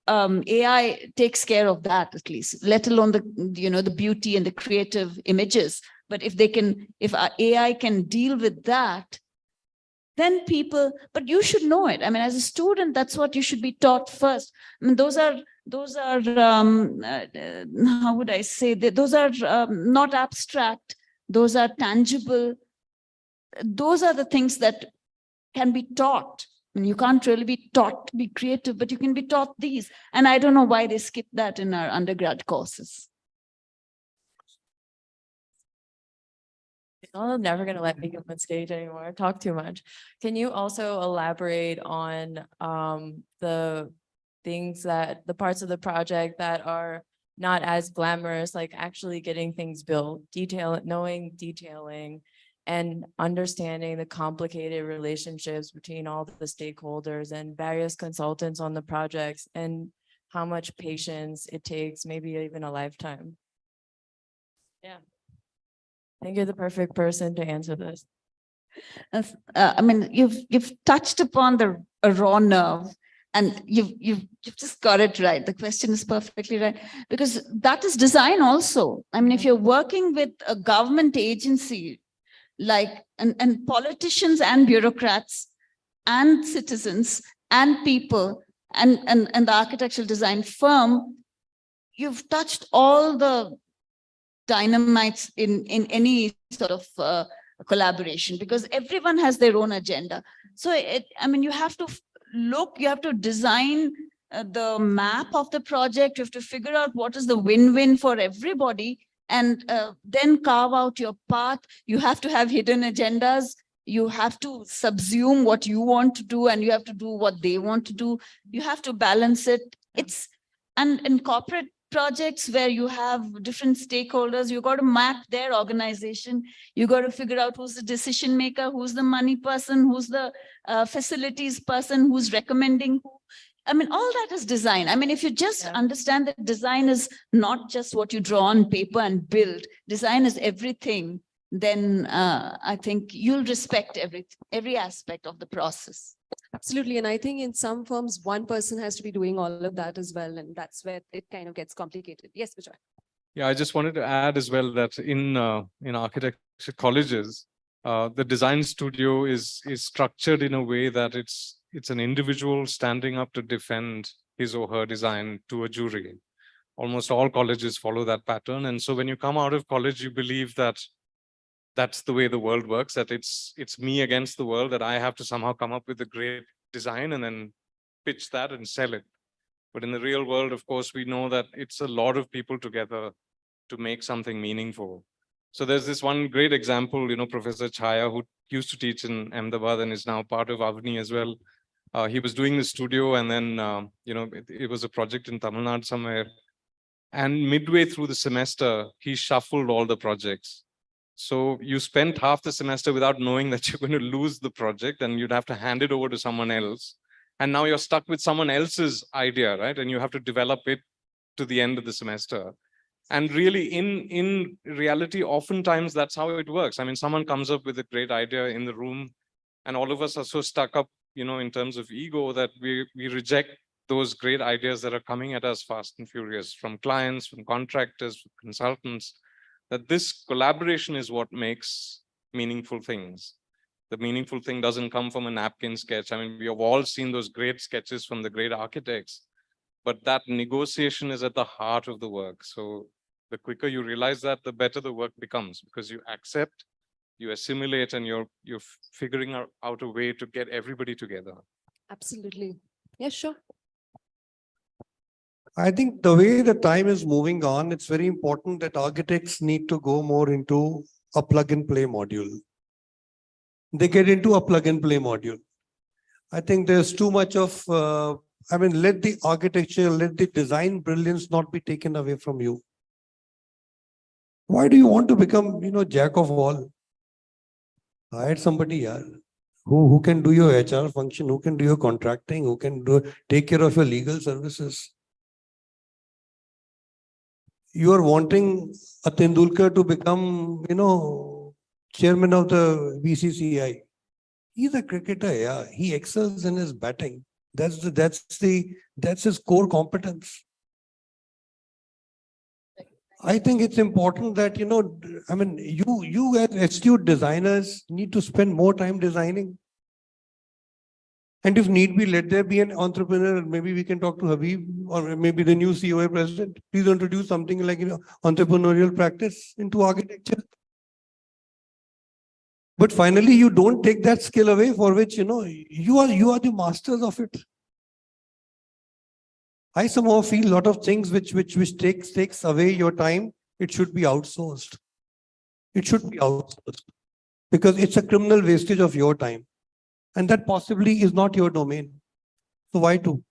AI takes care of that, at least, let alone the beauty and the creative images. But if AI can deal with that, then but you should know it. I mean, as a student, that's what you should be taught first. I mean, those are how would I say that? Those are not abstract. Those are tangible. Those are the things that can be taught. I mean, you can't really be taught to be creative, but you can be taught these. And I don't know why they skip that in our undergrad courses. I'm never going to let me come on stage anymore. I talk too much. Can you also elaborate on the parts of the project that are not as glamorous, like actually getting things built, knowing detailing, and understanding the complicated relationships between all the stakeholders and various consultants on the projects, and how much patience it takes, maybe even a lifetime. Yeah. I think you're the perfect person to answer this. I mean, you've touched upon the a raw nerve, and you've just got it right. The question is perfectly right, because that is design also. I mean, if you're working with a government agency, like and politicians and bureaucrats and citizens and people and the architectural design firm, you've touched all the dynamites in any sort of collaboration, because everyone has their own agenda. So I mean, you have to you have to design the map of the project. You have to figure out what is the win-win for everybody, and then carve out your path. You have to have hidden agendas. You have to subsume what you want to do, and you have to do what they want to do. You have to balance it. And in corporate projects where you have different stakeholders, you got to map their organization. You got to figure out who's the decision maker, who's the money person, who's the facilities person, who's recommending who. I mean, all that is design. I mean, if you just understand that design is not just what you draw on paper and build, design is everything, then I think you'll respect every aspect of the process. Absolutely. And I think in some firms, one person has to be doing all of that as well. And that's where it kind of gets complicated. Yes, Vijay. Yeah, I just wanted to add as well that in architecture colleges, the design studio is structured in a way that it's an individual standing up to defend his or her design to a jury. Almost all colleges follow that pattern. And so when you come out of college, you believe that that's the way the world works, that it's me against the world, that I have to somehow come up with a great design and then pitch that and sell it. But in the real world, of course, we know that it's a lot of people together to make something meaningful. So there's this one great example, Professor Chaya, who used to teach in Ahmedabad and is now part of Avni as well. He was doing the studio, and then, it was a project in Tamil Nadu somewhere. And midway through the semester, he shuffled all the projects. So you spent half the semester without knowing that you're going to lose the project, and you'd have to hand it over to someone else. And now you're stuck with someone else's idea, right? And you have to develop it to the end of the semester. And really, in reality, oftentimes that's how it works. I mean, someone comes up with a great idea in the room, and all of us are so stuck up, in terms of ego, that we reject those great ideas that are coming at us fast and furious from clients, from contractors, from consultants. That this collaboration is what makes meaningful things. The meaningful thing doesn't come from a napkin sketch. I mean, we have all seen those great sketches from the great architects, but that negotiation is at the heart of the work. So the quicker you realize that, the better the work becomes, because you accept, you assimilate, and you're figuring out a way to get everybody together. Absolutely. Yeah, sure. I think the way the time is moving on, it's very important that architects need to go more into a plug and play module. They get into a plug and play module. I think there's too much of, let the architecture, let the design brilliance not be taken away from you. Why do you want to become, jack of all? Hire somebody who can do your HR function, who can do your contracting, who can take care of your legal services. You are wanting a Tendulkar to become, chairman of the BCCI. He's a cricketer, yeah. He excels in his batting. That's his core competence. I think it's important that, you as astute designers need to spend more time designing. And if need be, let there be an entrepreneur. Maybe we can talk to Habib, or maybe the new COA president. Please introduce something like, entrepreneurial practice into architecture. But finally, you don't take that skill away, for which, you are the masters of it. I somehow feel a lot of things which takes away your time. It should be outsourced. It should be outsourced, because it's a criminal wastage of your time. And that possibly is not your domain. So why to?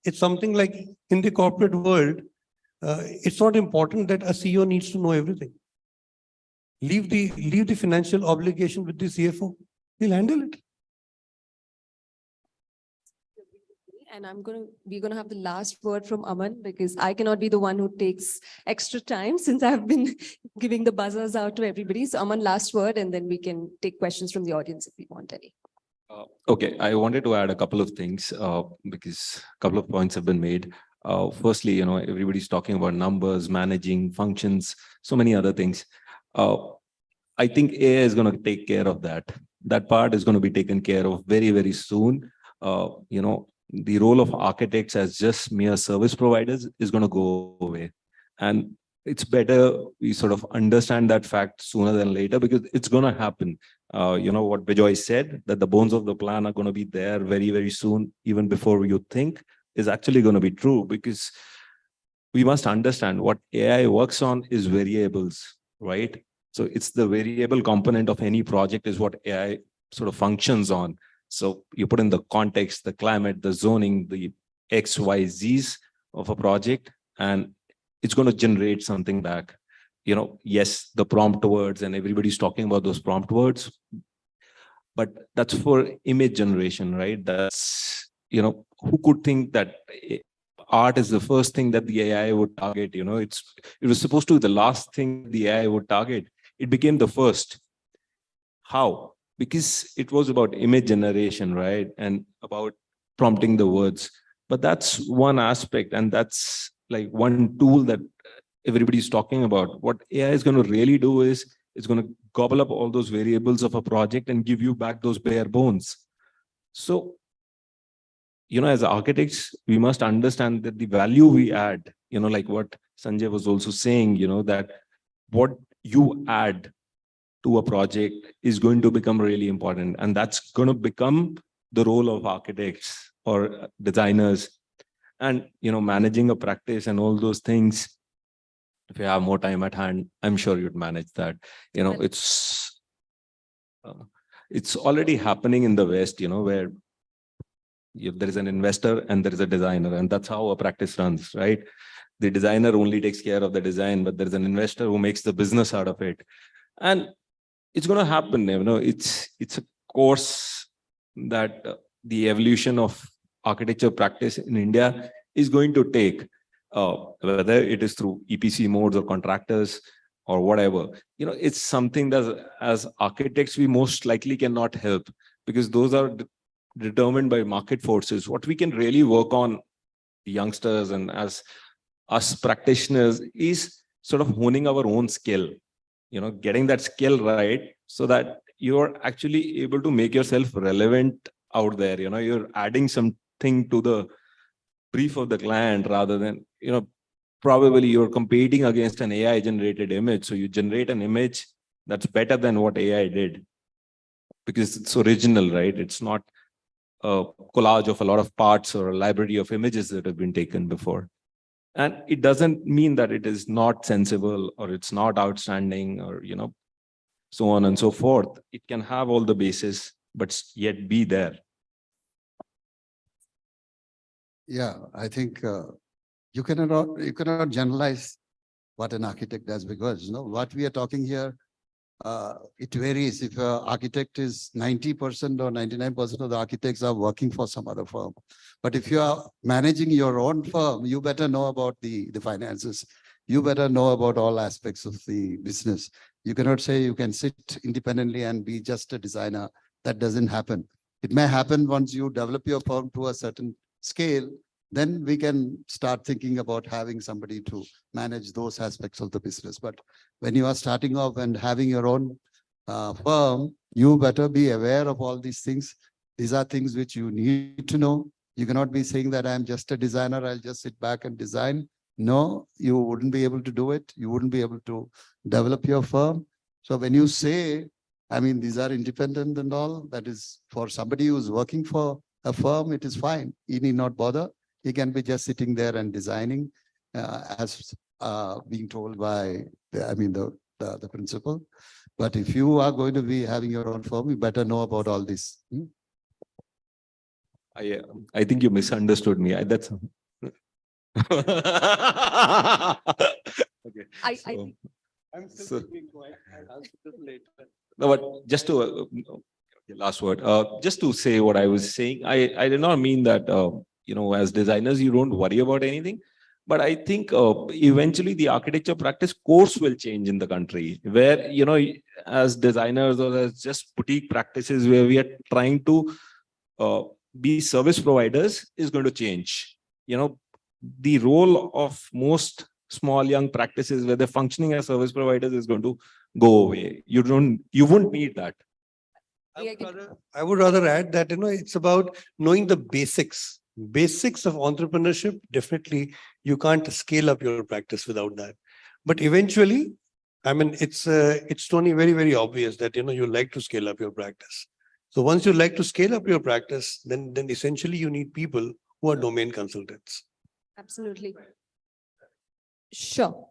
It's something like in the corporate world, It's not important that a CEO needs to know everything. Leave the financial obligation with the CFO. He'll handle it. And we're gonna have the last word from Aman, because I cannot be the one who takes extra time since I've been giving the buzzers out to everybody. So Aman, last word, and then we can take questions from the audience if we want any. Okay, I wanted to add a couple of things because a couple of points have been made. Firstly, you know, everybody's talking about numbers, managing functions, so many other things. I think AI is going to take care of that. That part is going to be taken care of very, very soon. You know, the role of architects as just mere service providers is going to go away. And it's better we sort of understand that fact sooner than later, because it's going to happen. You know, what Bijoy said, that the bones of the plan are going to be there very, very soon, even before you think, is actually going to be true, because we must understand what AI works on is variables, right? So it's the variable component of any project is what AI sort of functions on. So you put in the context, the climate, the zoning, the X, Y, Z's of a project, and it's going to generate something back. You know, yes, the prompt words, and everybody's talking about those prompt words, but that's for image generation, right? That's, you know, who could think that art is the first thing that the AI would target? You know, it was supposed to be the last thing the AI would target. It became the first. How? Because it was about image generation, right? And about prompting the words. But that's one aspect, and that's like one tool that everybody's talking about. What AI is going to really do is it's going to gobble up all those variables of a project and give you back those bare bones. So, you know, as architects, we must understand that the value we add, you know, like what Sanjay was also saying, you know, that what you add to a project is going to become really important. And that's going to become the role of architects or designers. And, you know, managing a practice and all those things, if you have more time at hand, I'm sure you'd manage that. You know, it's already happening in the West, you know, where there is an investor and there is a designer, and that's how a practice runs, right? The designer only takes care of the design, but there's an investor who makes the business out of it. And it's going to happen, you know, it's a course that the evolution of architecture practice in India is going to take, whether it is through EPC modes or contractors or whatever. You know, it's something that as architects, we most likely cannot help, because those are determined by market forces. What we can really work on, the youngsters and as us practitioners, is sort of honing our own skill, you know, getting that skill right, so that you're actually able to make yourself relevant out there. You know, you're adding something to the brief of the client, rather than, you know, probably you're competing against an AI generated image. So you generate an image that's better than what AI did, because it's original, right? It's not a collage of a lot of parts or a library of images that have been taken before. And it doesn't mean that it is not sensible or it's not outstanding, or, you know, so on and so forth. It can have all the bases, but yet be there. Yeah, I think you cannot generalize what an architect does, because, you know, what we are talking here, it varies. If an architect is 90% or 99% of the architects are working for some other firm. But if you are managing your own firm, you better know about the finances. You better know about all aspects of the business. You cannot say you can sit independently and be just a designer. That doesn't happen. It may happen once you develop your firm to a certain scale. Then we can start thinking about having somebody to manage those aspects of the business. But when you are starting off and having your own firm, you better be aware of all these things. These are things which you need to know. You cannot be saying that I'm just a designer, I'll just sit back and design. No, you wouldn't be able to do it. You wouldn't be able to develop your firm. So when you say, I mean, these are independent and all, that is for somebody who's working for a firm, it is fine. He need not bother. He can be just sitting there and designing as being told by, the principal. But if you are going to be having your own firm, you better know about all this. I think you misunderstood me. Okay. I so- think I'm still So- thinking quiet. I'll answer this later. No, but just to, okay, last word, just to say what I was saying, I did not mean that, as designers, you don't worry about anything. But I think eventually the architecture practice course will change in the country where, as designers or as just boutique practices where we are trying to uh, be service providers is going to change. The role of most small young practices where they're functioning as service providers is going to go away. You won't need that. I would rather add that, it's about knowing the basics. Basics of entrepreneurship, definitely you can't scale up your practice without that. But eventually, it's only very, very obvious that, you like to scale up your practice. So once you like to scale up your practice, then essentially you need people who are domain consultants. absolutely. Sure.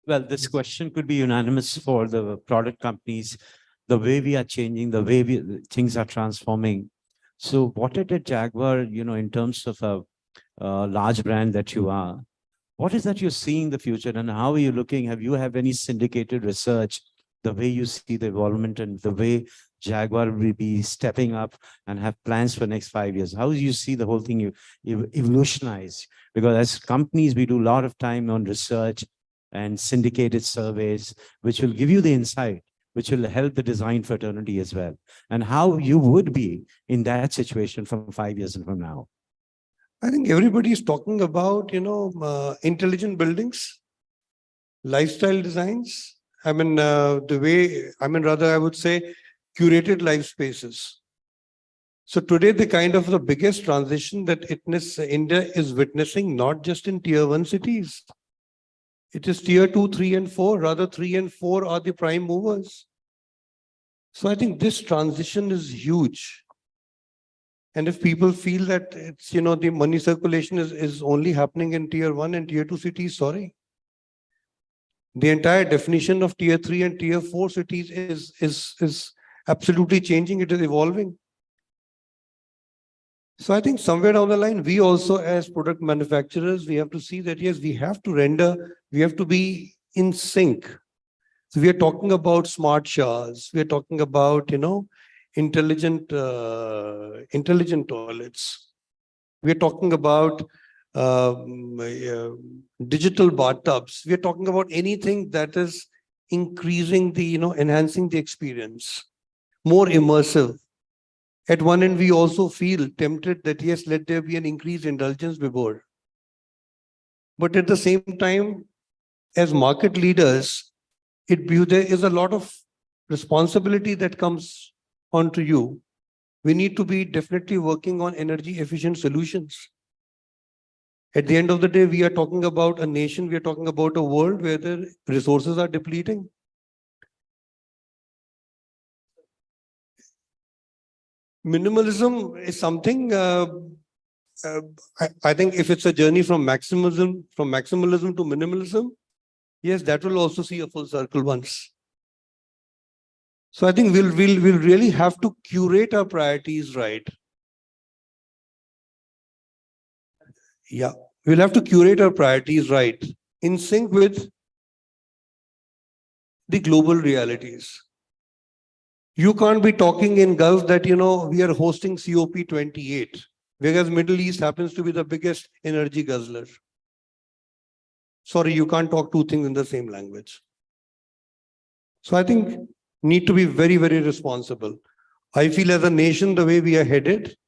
Well, this question could be unanimous for the product companies, the way we are changing, the way things are transforming. So what did Jaguar, in terms of a large brand that you are, what is that you're seeing in the future and how are you looking? Have you have any syndicated research, the way you see the involvement and the way Jaguar will be stepping up and have plans for next 5 years? How do you see the whole thing evolutionize? Because as companies, we do a lot of time on research and syndicated surveys, which will give you the insight, which will help the design fraternity as well. And how you would be in that situation from 5 years from now. I think everybody is talking about, intelligent buildings, lifestyle designs. I would say curated life spaces. So today, the biggest transition that India is witnessing, not just in tier 1 cities. It is tier 2, 3, and 4. Rather, 3 and 4 are the prime movers. So I think this transition is huge. And if people feel that it's, the money circulation is only happening in tier 1 and tier 2 cities, sorry. The entire definition of tier 3 and tier 4 cities is absolutely changing. It is evolving. So I think somewhere down the line, we also as product manufacturers, we have to see that, yes, we have to be in sync. So we are talking about smart showers. We are talking about, intelligent toilets. We are talking about digital bathtubs. We are talking about anything that is increasing enhancing the experience, more immersive. At one end, we also feel tempted that, yes, let there be an increased indulgence before. But at the same time, as market leaders, there is a lot of responsibility that comes onto you. We need to be definitely working on energy efficient solutions. At the end of the day, we are talking about a nation, we are talking about a world where the resources are depleting. Minimalism is something, I think if it's a journey from maximalism to minimalism, yes, that will also see a full circle once. So I think we'll really have to curate our priorities right. Yeah, we'll have to curate our priorities right in sync with the global realities. You can't be talking in Gulf that, we are hosting COP28, whereas Middle East happens to be the biggest energy guzzler. Sorry, you can't talk two things in the same language. So I think need to be very, very responsible. I feel as a nation, the way we are headed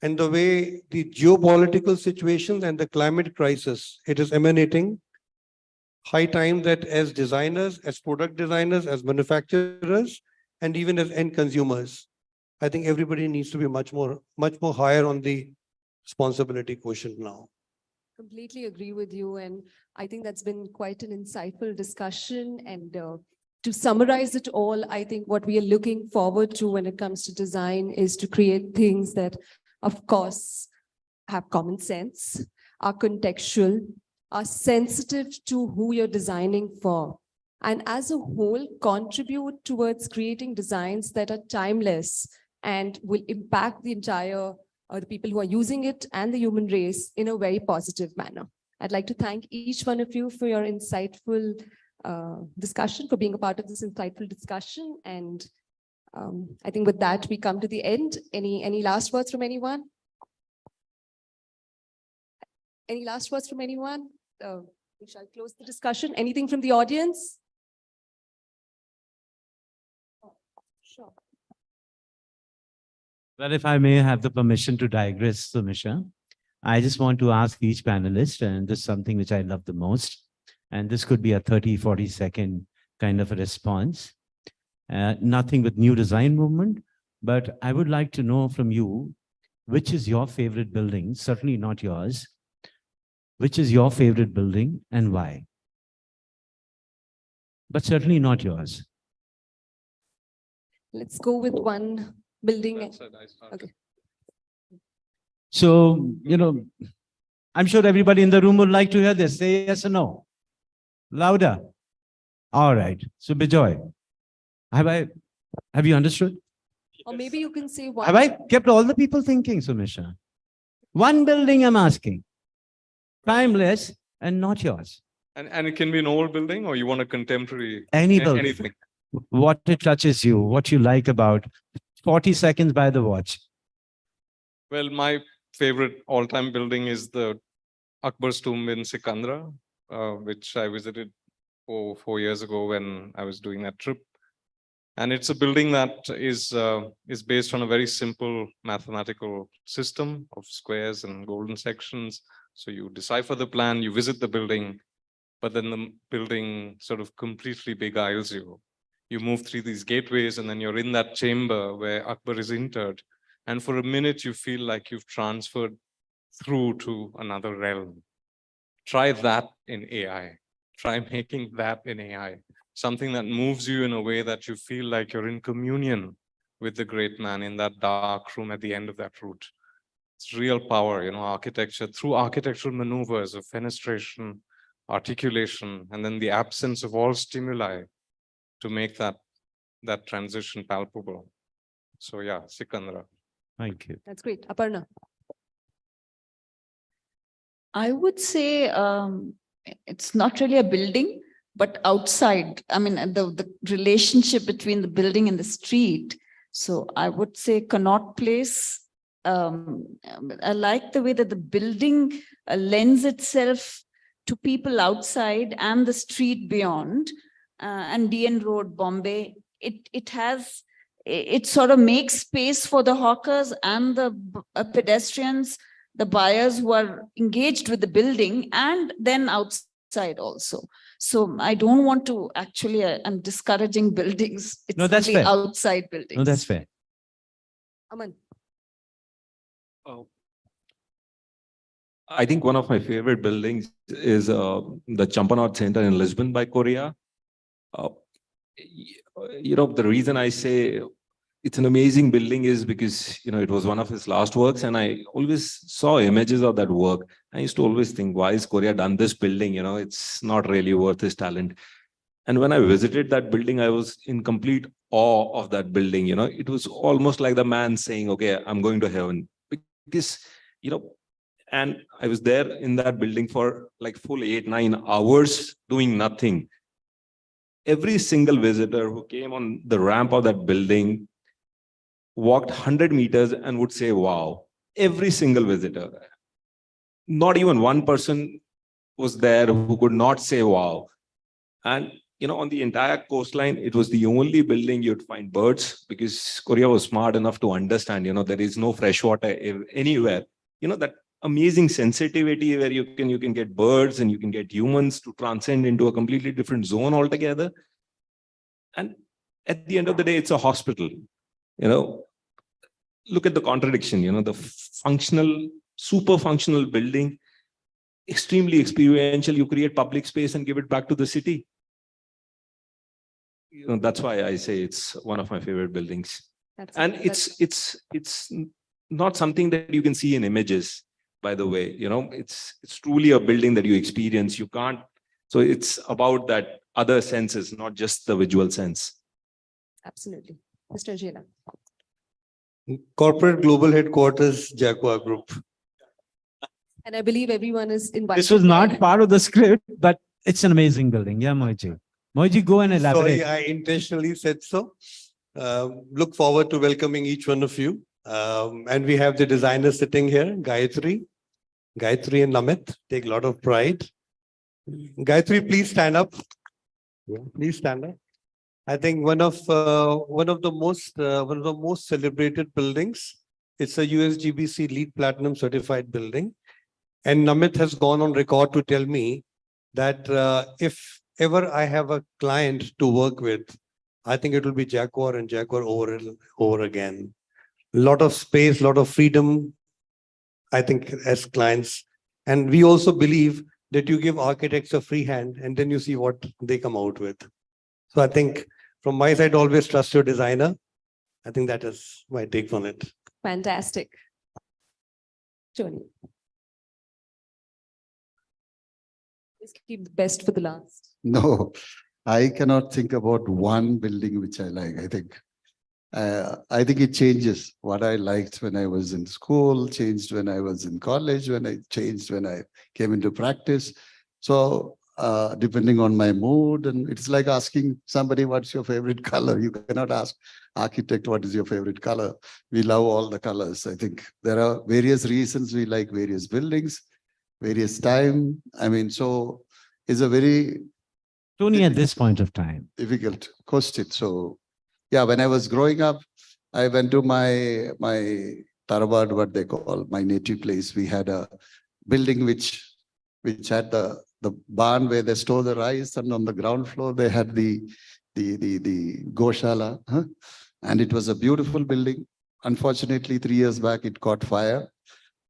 and the way the geopolitical situations and the climate crisis, it is emanating. High time that as designers, as product designers, as manufacturers, and even as end consumers, I think everybody needs to be much more higher on the responsibility quotient now. Completely agree with you. And I think that's been quite an insightful discussion. And to summarize it all, I think what we are looking forward to when it comes to design is to create things that, of course, have common sense, are contextual, are sensitive to who you're designing for, and as a whole contribute towards creating designs that are timeless and will impact the entire, the people who are using it and the human race in a very positive manner. I'd like to thank each one of you for your insightful discussion, for being a part of this insightful discussion. And I think with that, we come to the end. Any last words from anyone? Any last words from anyone? We shall close the discussion. Anything from the audience? Sure. Well, if I may have the permission to digress, Sumisha, I just want to ask each panelist, and this is something which I love the most, and this could be a 30, 40-second kind of a response. Nothing with new design movement, but I would like to know from you, which is your favorite building? Certainly not yours. Which is your favorite building and why? But certainly not yours. Let's go with one building. Okay. So, I'm sure everybody in the room would like to hear this. Say yes or no. Louder. All right. So, Bijoy, have you understood? Or maybe you can say one. Have I kept all the people thinking, Sumisha? One building I'm asking. Timeless and not yours. And it can be an old building, or you want a contemporary? Any building. Anything. What it touches you, what you like about 40 seconds by the watch. Well, my favorite all-time building is the Akbar's tomb in Sikandra, which I visited 4 years ago when I was doing that trip. And it's a building that is based on a very simple mathematical system of squares and golden sections. So you decipher the plan, you visit the building, but then the building sort of completely beguiles you. You move through these gateways and then you're in that chamber where Akbar is interred. And for a minute, you feel like you've transferred through to another realm. Try that in AI. Try making that in AI. Something that moves you in a way that you feel like you're in communion with the great man in that dark room at the end of that route. It's real power, architecture, through architectural maneuvers of fenestration, articulation, and then the absence of all stimuli to make that transition palpable. So yeah, Sikandra. Thank you. That's great. Aparna. I would say it's not really a building, but outside. I mean, the relationship between the building and the street. So I would say Connaught Place. I like the way that the building lends itself to people outside and the street beyond, and DN Road, Bombay. It sort of makes space for the hawkers and the pedestrians, the buyers who are engaged with the building, and then outside also. So I don't want to actually, I'm discouraging buildings. It's No, that's only fair. outside buildings. No, that's fair. Aman. I think one of my favorite buildings is the Champanaut Center in Lisbon by Korea. The reason I say it's an amazing building is because, it was one of his last works, and I always saw images of that work. I used to always think, why is Korea done this building? It's not really worth his talent. And when I visited that building, I was in complete awe of that building. It was almost like the man saying, okay, I'm going to heaven. Because, and I was there in that building for like full 8-9 hours doing nothing. Every single visitor who came on the ramp of that building walked 100 meters and would say, wow. Every single visitor. Not even one person was there who could not say, wow. And, on the entire coastline, it was the only building you'd find birds, because Korea was smart enough to understand, there is no fresh water anywhere. That amazing sensitivity where you can get birds and you can get humans to transcend into a completely different zone altogether. And at the end of the day, it's a hospital. Look at the contradiction, the functional, super functional building, extremely experiential. You create public space and give it back to the city. That's why I say it's one of my favorite buildings. It's not something that you can see in images, by the way. It's truly a building that you experience. You can't. So it's about that other senses, not just the visual sense. Absolutely. Mr. Jela. Corporate Global Headquarters, Jaguar Group. And I believe everyone is invited. This was there. not part of the script, but it's an amazing building. Yeah, Moiji. Moiji, go and elaborate. Sorry, I intentionally said so. Look forward to welcoming each one of you. And we have the designers sitting here, Gayatri and Namit, take a lot of pride. Gayatri, please stand up. Yeah, please stand up. I think one of the most celebrated buildings. It's a USGBC LEED Platinum certified building. And Namit has gone on record to tell me that if ever I have a client to work with, I think it will be Jaguar and Jaguar over again. A lot of space, a lot of freedom, I think, as clients. And we also believe that you give architects a free hand and then you see what they come out with. So I think from my side, always trust your designer. I think that is my take on it. Fantastic. Tony. Just keep the best for the last. No, I cannot think about one building which I like. I think it changes. What I liked when I was in school changed when I was in college, when I changed when I came into practice. So depending on my mood, and it's like asking somebody, what's your favorite color? You cannot ask architect, what is your favorite color? We love all the colors. I think there are various reasons we like various buildings, various time. I mean, so it's a very Tony, at this point of time, difficult question. So yeah, when I was growing up, I went to my Tarabad, what they call my native place. We had a building which had the barn where they store the rice, and on the ground floor they had the goshala, and it was a beautiful building. Unfortunately, 3 years back it caught fire.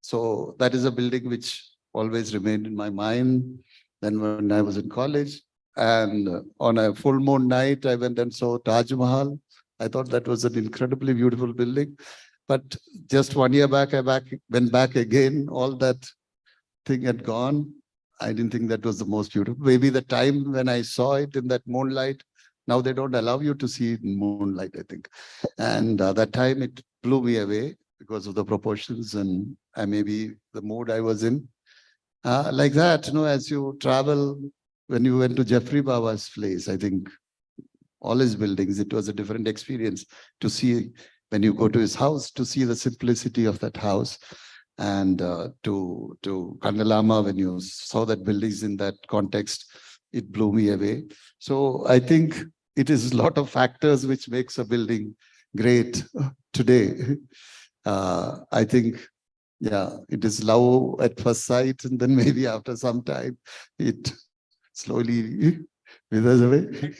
So that is a building which always remained in my mind. Then when I was in college, and on a full moon night, I went and saw Taj Mahal. I thought that was an incredibly beautiful building. But just 1 year back, went back again. All that thing had gone. I didn't think that was the most beautiful. Maybe the time when I saw it in that moonlight, now they don't allow you to see it in moonlight, I think. And that time it blew me away because of the proportions and maybe the mood I was in. Like that, as you travel, when you went to Jeffrey Baba's place, I think all his buildings, it was a different experience to see when you go to his house, to see the simplicity of that house. And to Kandalama, when you saw that buildings in that context, it blew me away. So I think it is a lot of factors which makes a building great today. I think, yeah, it is love at first sight, and then maybe after some time, it slowly withers away.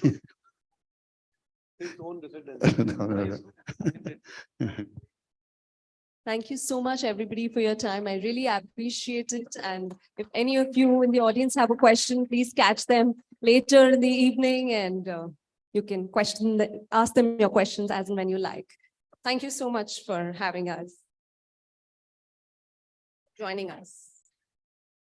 No. Thank you so much, everybody, for your time. I really appreciate it. And if any of you in the audience have a question, please catch them later in the evening, and you can ask them your questions as and when you like. Thank you so much for having us, joining us.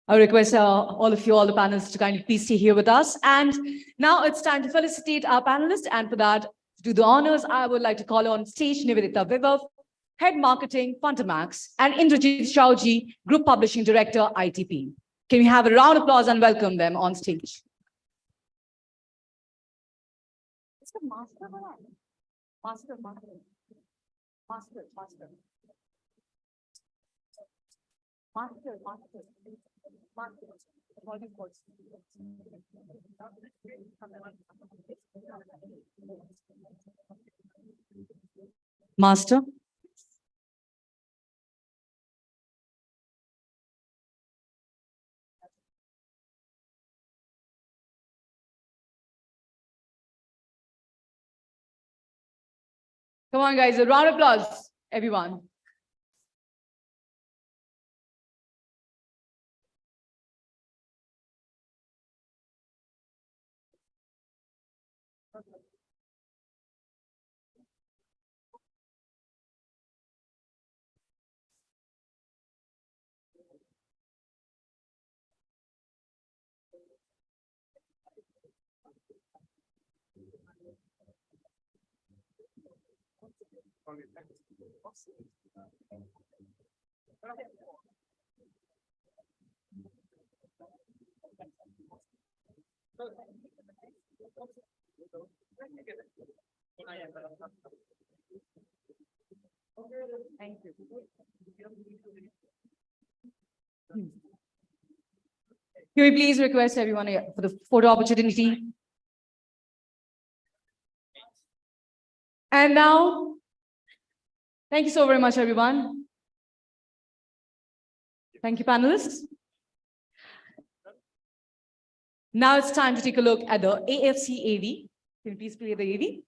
I request all of you, all the panelists, to kindly please stay here with us. And now it's time to felicitate our panelists. And for that, to do the honors, I would like to call on stage Nivedita Vivav, Head Marketing, Fantamax, and Indrajit Shauji, Group Publishing Director, ITP. Can we have a round of applause and welcome them on stage? Master. Come on, guys, a round of applause, everyone. Thank you. Can we please request everyone for the photo opportunity? And now, thank you so very much, everyone. Thank you, panelists. Now it's time to take a look at the AFC AV. Can you please play the AV?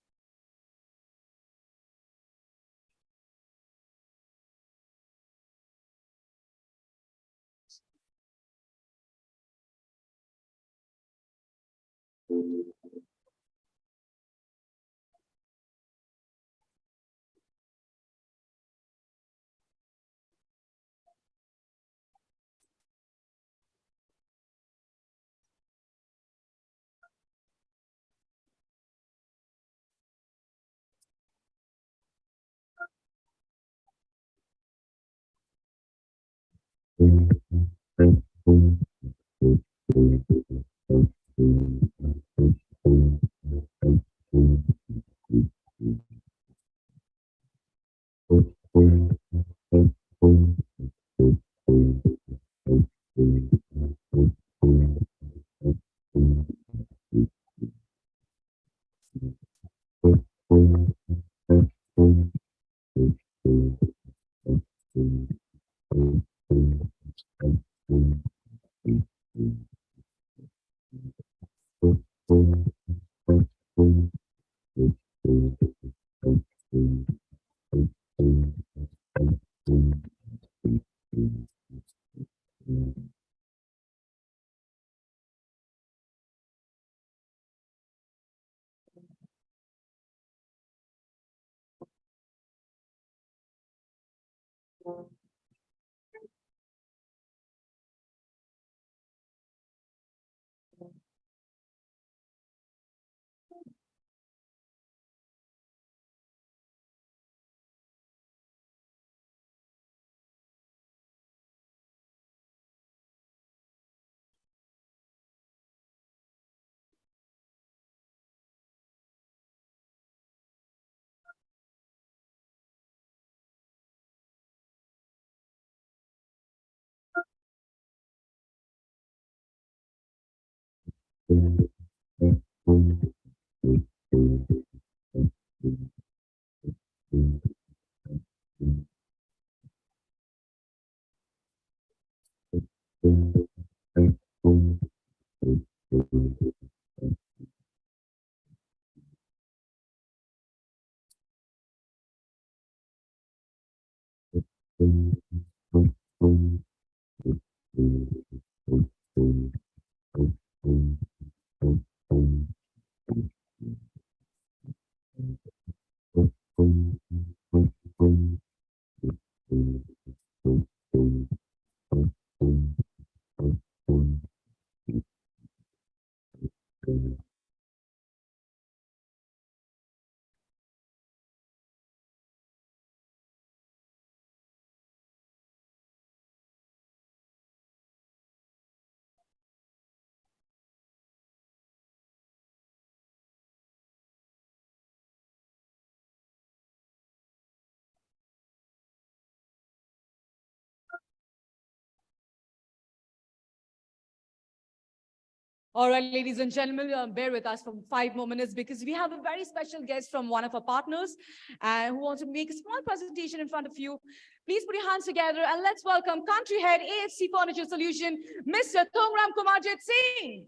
All right, ladies and gentlemen, bear with us for 5 more minutes because we have a very special guest from one of our partners who wants to make a small presentation in front of you. Please put your hands together and let's welcome Country Head AFC Furniture Solution, Mr. Thongram Kumarjit Singh.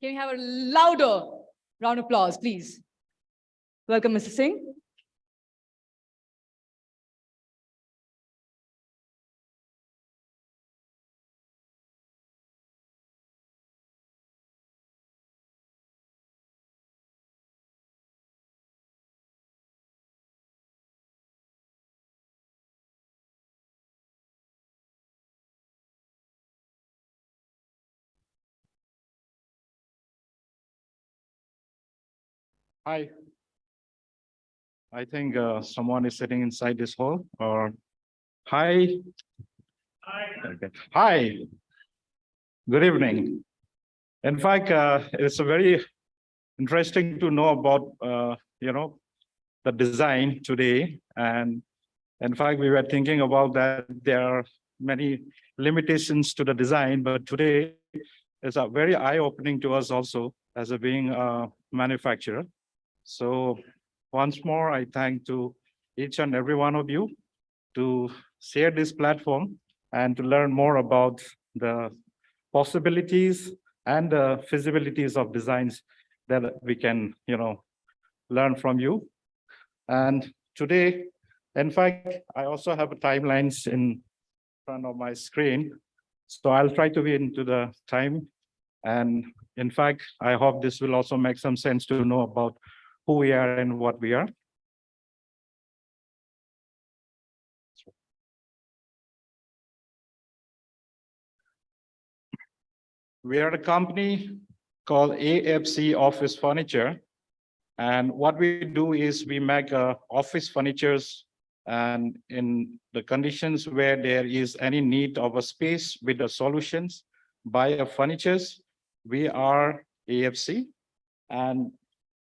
Can we have a louder round of applause, please? Welcome, Mr. Singh. Hi. I think someone is sitting inside this hall or hi. Hi. Okay. Hi. Good evening. In fact, it's a very interesting to know about, the design today. And in fact, we were thinking about that there are many limitations to the design, but today is a very eye-opening to us also as a being a manufacturer. So once more, I thank to each and every one of you to share this platform and to learn more about the possibilities and the feasibilities of designs that we can, learn from you. And today, in fact, I also have timelines in front of my screen. So I'll try to be into the time. And in fact, I hope this will also make some sense to know about who we are and what we are. We are a company called AFC Office Furniture. And what we do is we make office furnitures and in the conditions where there is any need of a space with the solutions by a furnitures, we are AFC. And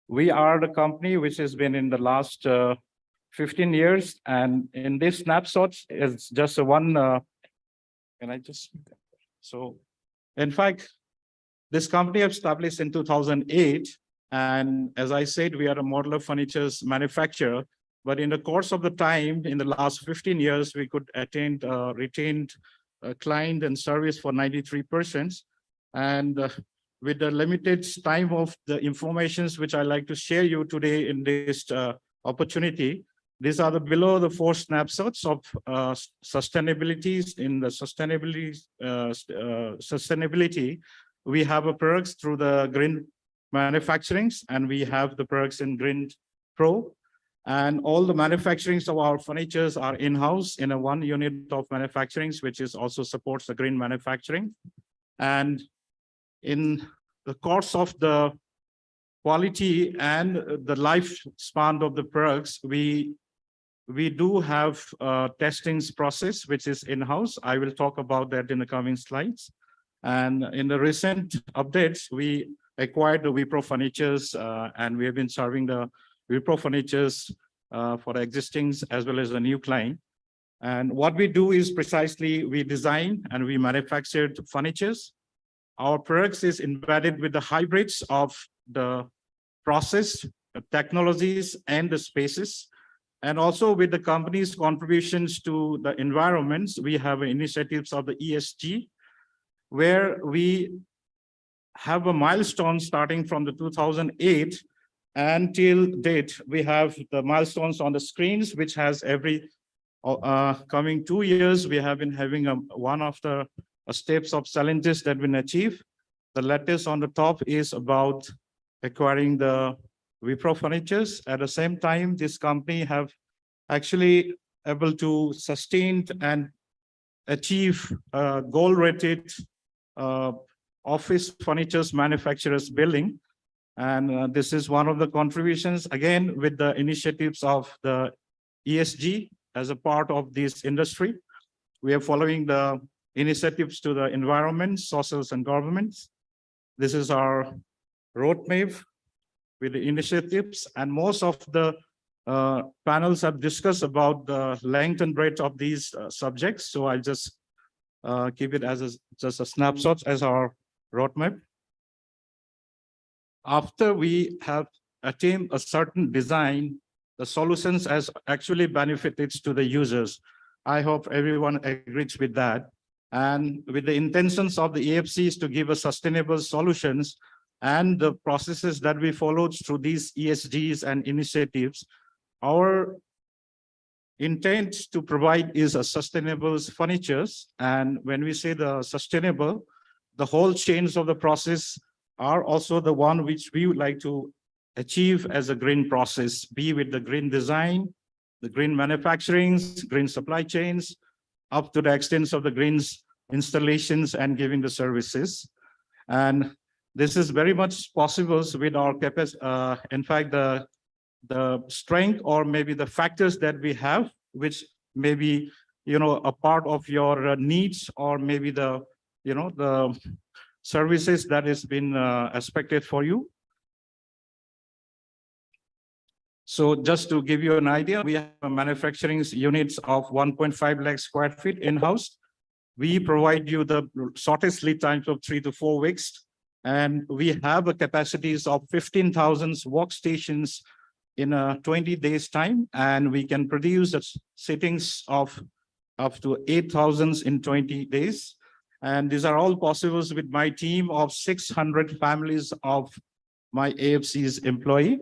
we are the company which has been in the last 15 years. And in this snapshot, it's just a one, can I just, so in fact, this company established in 2008. And as I said, we are a modular furnitures manufacturer. But in the course of the time, in the last 15 years, we could retained client and service for 93%. And with the limited time of the informations which I like to share you today in this opportunity, these are the below the 4 snapshots of sustainabilities. In the sustainability, we have a products through the green manufacturings, and we have the products in Green Pro. And all the manufacturings of our furnitures are in-house in a one unit of manufacturings, which is also supports the green manufacturing. And in the course of the quality and the lifespan of the products, we do have a testings process, which is in-house. I will talk about that in the coming slides. And in the recent updates, we acquired the Wipro Furnitures, and we have been serving the Wipro Furnitures for the existing as well as the new client. And what we do is precisely we design and we manufacture furnitures. Our products is embedded with the hybrids of the process, the technologies, and the spaces. And also with the company's contributions to the environments, we have initiatives of the ESG, where we have a milestone starting from the 2008 until date. We have the milestones on the screens, which has every coming 2 years, we have been having one of the steps of challenges that we achieve. The latest on the top is about acquiring the Wipro Furnitures. At the same time, this company have actually able to sustain and achieve gold-rated office furnitures manufacturers building. And this is one of the contributions, again, with the initiatives of the ESG as a part of this industry. We are following the initiatives to the environment, socials, and governments. This is our roadmap with the initiatives, and most of the panels have discussed about the length and breadth of these subjects. So I'll just keep it as just a snapshot as our roadmap. After we have attained a certain design, the solutions has actually benefited to the users. I hope everyone agrees with that. And with the intentions of the AFCs to give us sustainable solutions and the processes that we followed through these ESGs and initiatives, our intent to provide is a sustainable furnitures. And when we say the sustainable, the whole chains of the process are also the one which we would like to achieve as a green process, be with the green design, the green manufacturing, green supply chains, up to the extent of the green installations and giving the services. And This is very much possible with our capacity. In fact, the strength or maybe the factors that we have, which may be, a part of your needs or maybe the, the services that has been expected for you. So just to give you an idea, we have manufacturing units of 1.5 lakh square feet in-house. We provide you the shortest lead times of 3 to 4 weeks. And we have a capacities of 15,000 workstations in a 20 days time. And we can produce the sittings of up to 8,000 in 20 days. And these are all possible with my team of 600 families of my AFC's employee.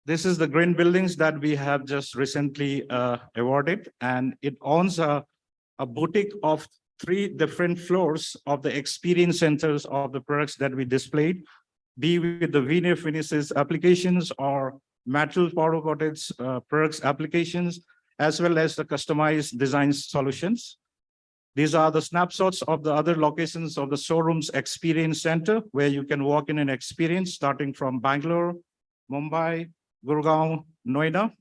This is the green buildings that we have just recently awarded, and it owns a boutique of 3 different floors of the experience centers of the products that we displayed, be with the veneer finishes applications or metal powder coated products applications, as well as the customized design solutions. These are the snapshots of the other locations of the showrooms experience center, where you can walk in and experience starting from Bangalore, Mumbai, Gurgaon, Noida.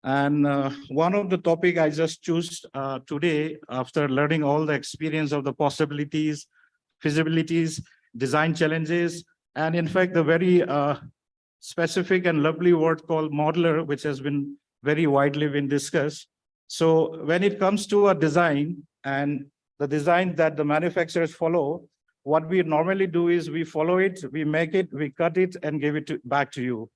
And one of the topic I just chose today, after learning all the experience of the possibilities, feasibilities, design challenges, and in fact, the very specific and lovely word called modular, which has been very widely been discussed. So when it comes to a design and the design that the manufacturers follow, what we normally do is we follow it, we make it, we cut it, and give it back to you.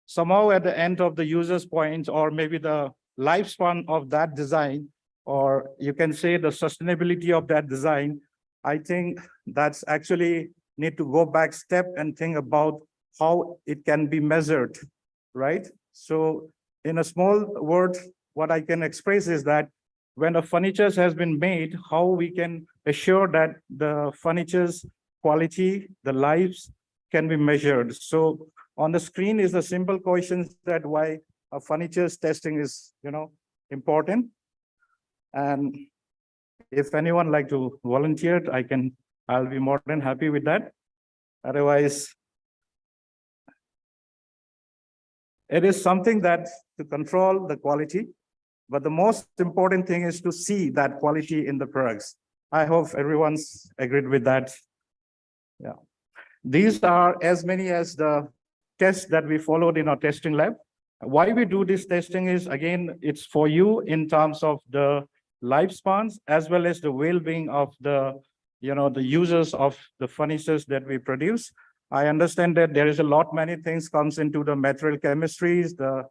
Somehow at the end of the user's point, or maybe the lifespan of that design, or you can say the sustainability of that design, I think that's actually need to go back step and think about how it can be measured, right? So in a small word, what I can express is that when a furniture has been made, how we can assure that the furniture's quality, the lives can be measured. So on the screen is a simple question that why a furniture's testing is, important. And if anyone like to volunteer, I'll be more than happy with that. Otherwise, it is something that to control the quality, but the most important thing is to see that quality in the products. I hope everyone's agreed with that. Yeah. These are as many as the tests that we followed in our testing lab. Why we do this testing is, again, it's for you in terms of the lifespans, as well as the well-being of the, the users of the furnitures that we produce. I understand that there is a lot, many things comes into the material chemistries, the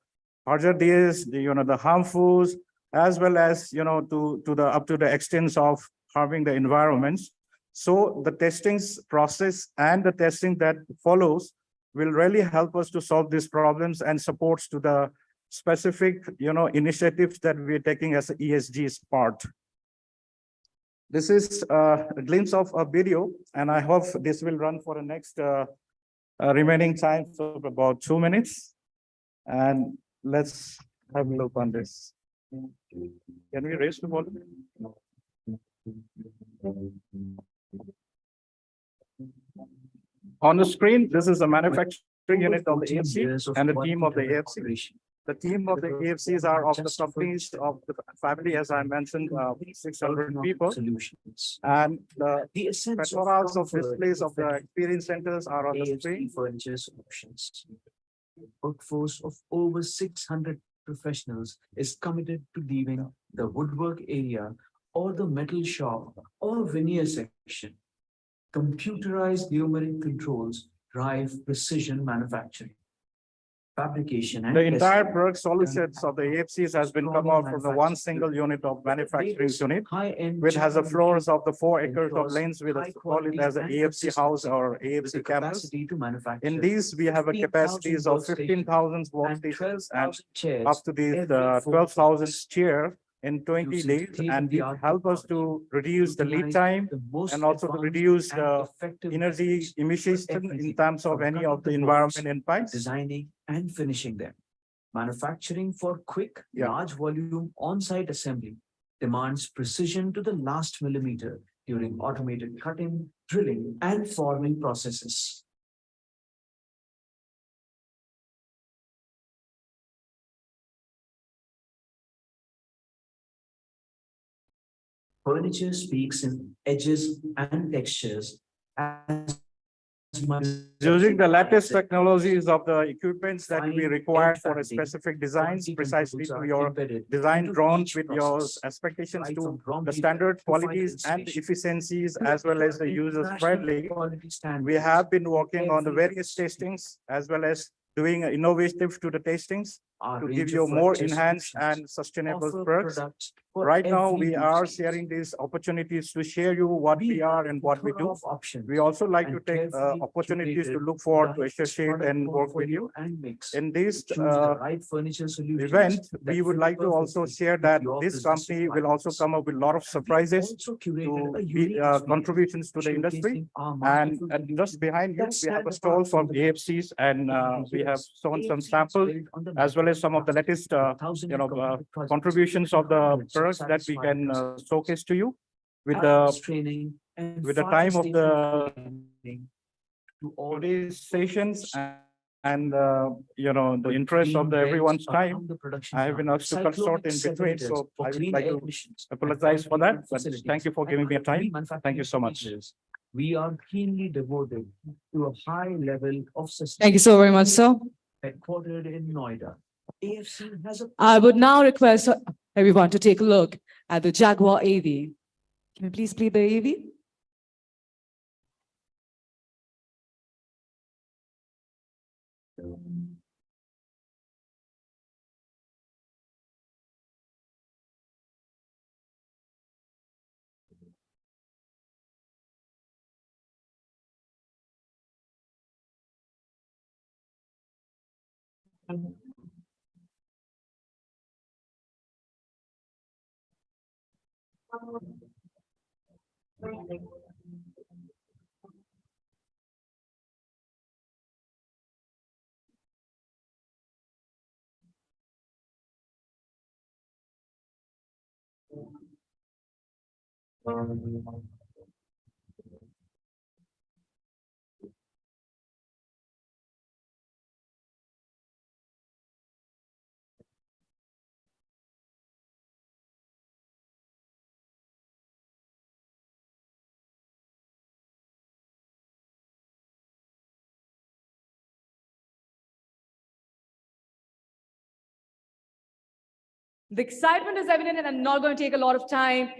hazardous, the harmfuls, as well as, to the up to the extent of harming the environments. So the testings process and the testing that follows will really help us to solve these problems and supports to the specific, initiatives that we're taking as an ESG's part. This is a glimpse of a video, and I hope this will run for the next remaining time of about 2 minutes. And let's have a look on this. Can we raise the volume? On the screen, this is a manufacturing unit of the AFC and the team of the AFC. The team of the AFCs are of the companies of the family, as I mentioned, 600 people. And the plethora of displays of the experience centers are on the screen. Furniture solutions. Workforce of over 600 professionals is committed to leaving the woodwork area or the metal shop or veneer section. Computerized numeric controls drive precision manufacturing. Fabrication and the entire product solutions of the AFCs has been come out from the one single unit of manufacturing unit, which has the floors of the 4 acres of lanes with a call it as an AFC house or AFC campus. In these, we have a capacities of 15,000 workstations and up to these 12,000 chair in 20 days, and it help us to reduce the lead time and also to reduce the energy emissions in terms of any of the environment impacts. Designing and finishing them. Manufacturing for quick, large volume on-site assembly demands precision to the last millimeter during automated cutting, drilling, and forming processes. Furniture speaks in edges and textures as much as Using the latest technologies of the equipments that we require for a specific designs, precisely to your design drawings with your expectations to the standard qualities and efficiencies as well as the user friendly. We have been working on the various tastings as well as doing innovative to the tastings to give you more enhanced and sustainable products. Right now, we are sharing these opportunities to share you what we are and what we do. We also like to take opportunities to look forward to associate and work with you. In this event, we would like to also share that this company will also come up with a lot of surprises to be contributions to the industry. And just behind you, we have a stall from AFCs and we have shown some samples as well as some of the latest contributions of the products that we can showcase to you with the time of the today's sessions and the interest of everyone's time. I have been asked to cut short in between, so I would like to apologize for that. But thank you for giving me a time. Thank you so much. We are keenly devoted to a high level of sustainability. Thank you so very much, sir. Headquartered in Noida. AFC has a I would now request everyone to take a look at the Jaguar AV. Can you please play the AV? The excitement is evident, and I'm not going to take a lot of time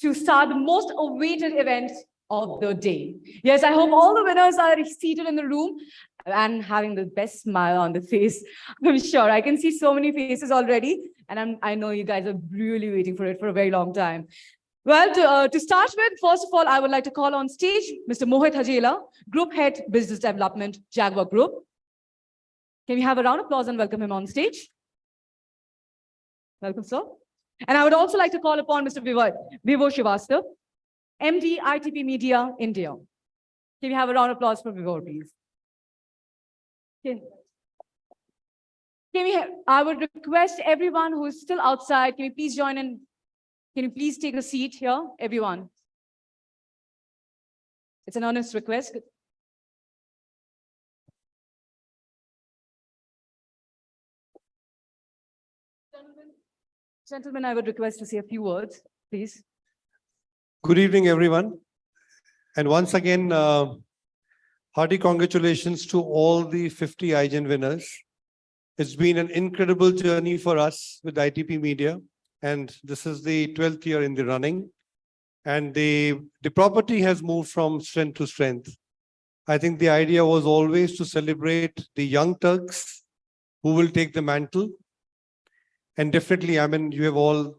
to start the most awaited event of the day. Yes, I hope all the winners are seated in the room and having the best smile on the face. I'm sure I can see so many faces already, and I know you guys are really waiting for it for a very long time. Well, to start with, first of all, I would like to call on stage Mr. Mohit Hajela, Group Head Business Development, Jaguar Group. Can we have a round of applause and welcome him on stage? Welcome, sir. And I would also like to call upon Mr. Vivo Srivastav, MD ITP Media, India. Can we have a round of applause for Vivo, please? I would request everyone who is still outside, can you please join in? Can you please take a seat here, everyone? It's an earnest request. Gentlemen, I would request to say a few words, please. Good evening, everyone. And once again, hearty congratulations to all the 50 iGen winners. It's been an incredible journey for us with ITP Media, and this is the 12th year in the running. And the property has moved from strength to strength. I think the idea was always to celebrate the young Turks who will take the mantle. And definitely, I mean, you have all,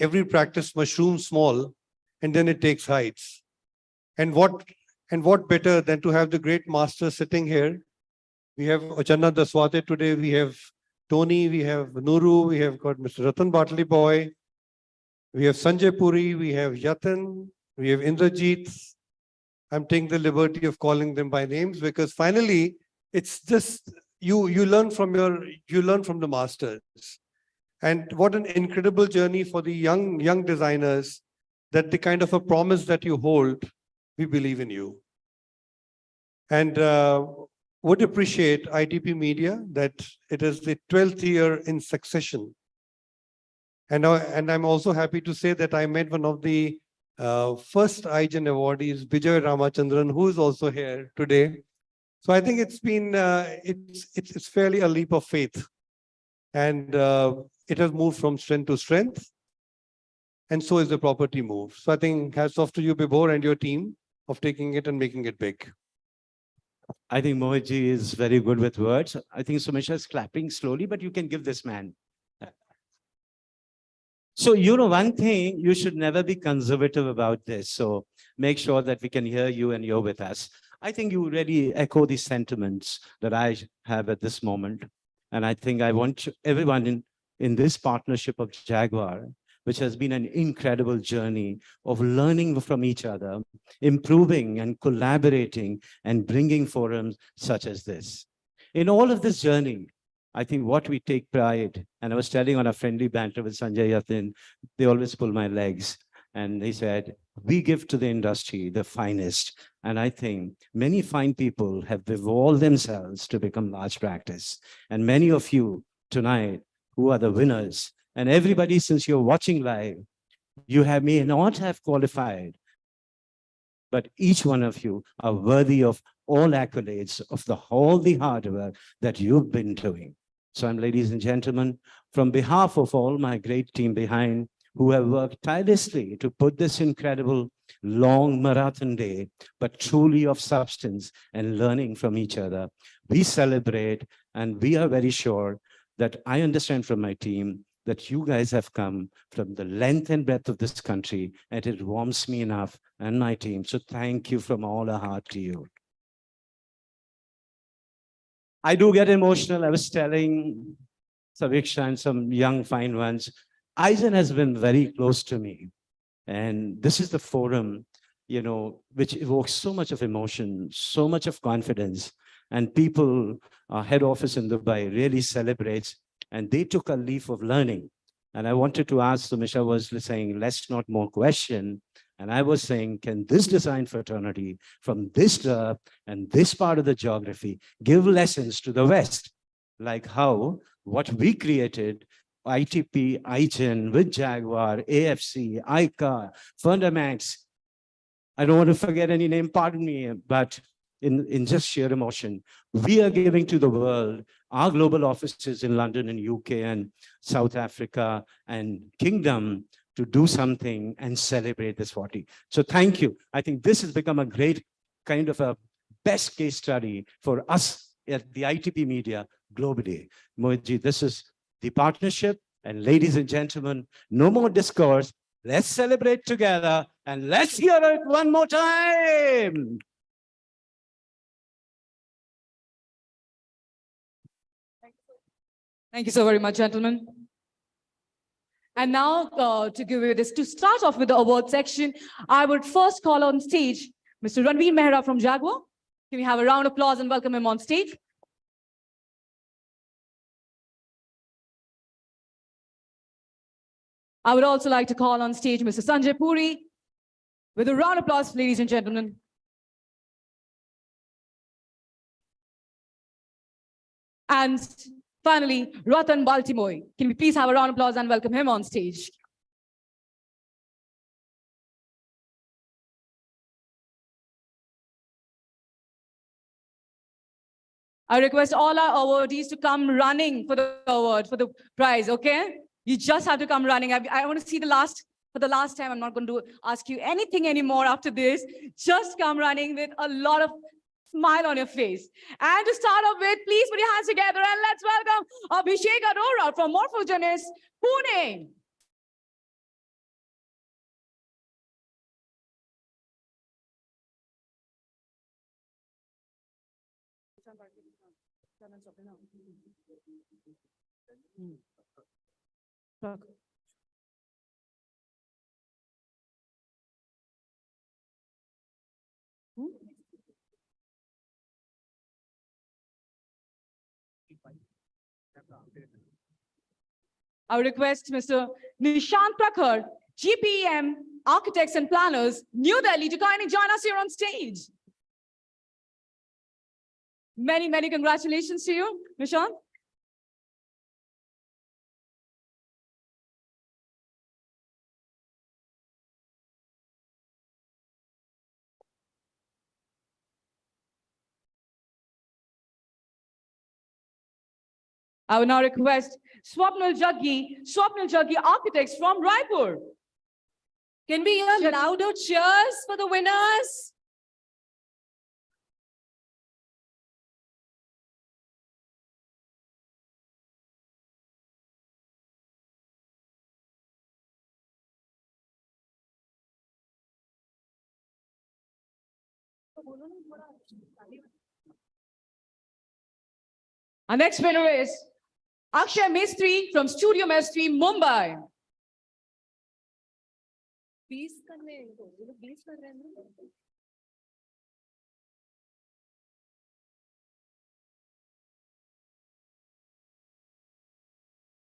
every practice mushrooms small, and then it takes heights. And what better than to have the great master sitting here? We have Achanna Daswate today, we have Tony, we have Nuru, we have got Mr. Ratan Bartley Boy, we have Sanjay Puri, we have Yatin, we have Indrajit. I'm taking the liberty of calling them by names because finally, it's just, you learn from the masters. And what an incredible journey for the young designers, that the kind of a promise that you hold We believe in you. And would appreciate ITP Media that it is the 12th year in succession. And I'm also happy to say that I met one of the first iGen awardees, Vijay Ramachandran, who is also here today. So I think it's been, it's fairly a leap of faith. And it has moved from strength to strength. And so is the property move. So I think hats off to you, Bibor, and your team of taking it and making it big. I think Mohitji is very good with words. I think Sumisha is clapping slowly, but you can give this man. So, you know, one thing, you should never be conservative about this. So make sure that we can hear you and you're with us. I think you really echo the sentiments that I have at this moment. And I think I want everyone in this partnership of Jaguar, which has been an incredible journey of learning from each other, improving and collaborating and bringing forums such as this. In all of this journey, I think what we take pride, and I was telling on a friendly banter with Sanjay Yatin, they always pull my legs. And he said, we give to the industry the finest. And I think many fine people have evolved themselves to become large practice. And many of you tonight who are the winners, and everybody, since you're watching live, you may not have qualified, but each one of you are worthy of all accolades of all the hard work that you've been doing. So I'm, ladies and gentlemen, from behalf of all my great team behind who have worked tirelessly to put this incredible long marathon day, but truly of substance and learning from each other, we celebrate, and we are very sure that I understand from my team that you guys have come from the length and breadth of this country, and it warms me enough and my team. So thank you from all our heart to you. I do get emotional. I was telling Saviksha and some young fine ones, iGen has been very close to me. And this is the forum, you know, which evokes so much of emotion, so much of confidence. And people, our head office in Dubai really celebrates, and they took a leaf of learning. And I wanted to ask, Sumisha was saying, let's not more question. And I was saying, can this design fraternity from this and this part of the geography give lessons to the West? Like how what we created, ITP, iGen, with Jaguar, AFC, ICA, Fundamax, I don't want to forget any name, pardon me, but in just sheer emotion, we are giving to the world our global offices in London and UK and South Africa and Kingdom to do something and celebrate this 40. So thank you. I think this has become a great kind of a best case study for us at the ITP Media globally. Mohitji, this is the partnership. And ladies and gentlemen, no more discourse. Let's celebrate together and let's hear it one more time. Thank you so very much, gentlemen. And now to give you this, to start off with the award section, I would first call on stage Mr. Ranveer Mehra from Jaguar. Can we have a round of applause and welcome him on stage? I would also like to call on stage Mr. Sanjay Puri with a round of applause, ladies and gentlemen. And finally, Ratan Baltimoy. Can we please have a round of applause and welcome him on stage? I request all our awardees to come running for the award, for the prize, okay? You just have to come running. I want to see for the last time. I'm not going to ask you anything anymore after this. Just come running with a lot of smile on your face. And to start off with, please put your hands together and let's welcome Abhishek Arora from Morphogenes, Pune. I would request Mr. Nishant Prakhar GPEM Architects and Planners, New Delhi, to kindly join us here on stage. Many, many congratulations to you, Nishant. I will now request Swapnil Jaggi Architects from Raipur. Can we hear louder cheers for the winners? Our next winner is Akshay Mistry from Studio Mistry, Mumbai.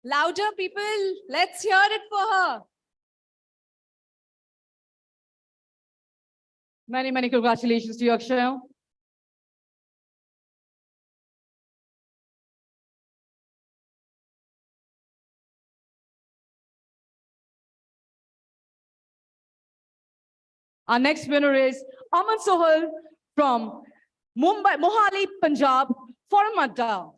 Louder, people. Let's hear it for her. Many, many congratulations to you, Akshay. Our next winner is Aman Sohal from Mumbai, Mohali, Punjab, Formadda.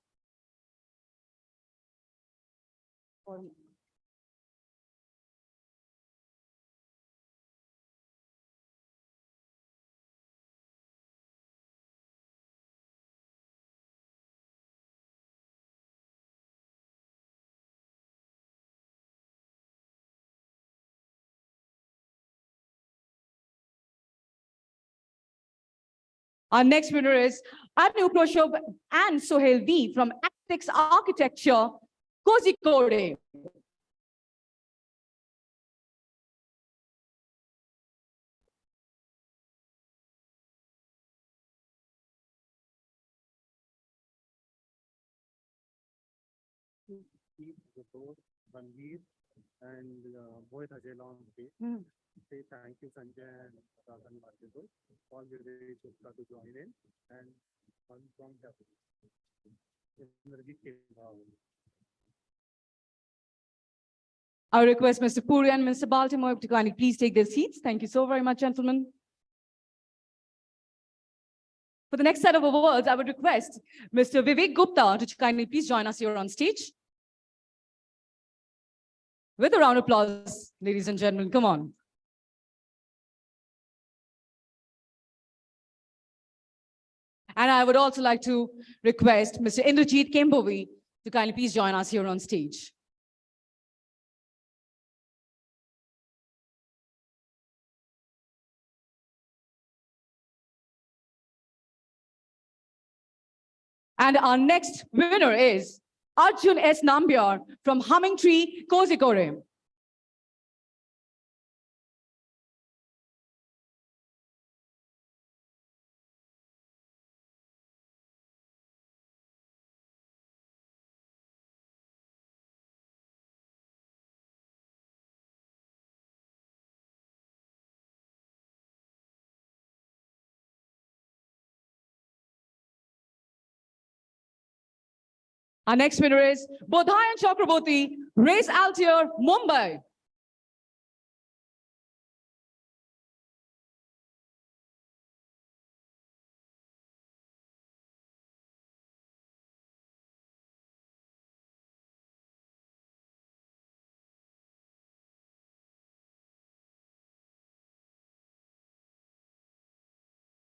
Our next winner is Anu Proshob and Sohail V from Actix Architecture, Kozhikode. And Mohit Hajela on stage. Say thank you, Sanjay and Rajan Marketol, all the way to join in, and one from Japan. I request Mr. Puri and Mr. Baltimore to kindly please take their seats. Thank you so very much, gentlemen. For the next set of awards, I would request Mr. Vivek Gupta to kindly please join us here on stage. With a round of applause, ladies and gentlemen, come on. And I would also like to request Mr. Indrajit Kembovi to kindly please join us here on stage. And our next winner is Arjun S. Nambiar from Humming Tree, Kozhikode. Our next winner is Bodhayan Chakraborty, Race Altier, Mumbai.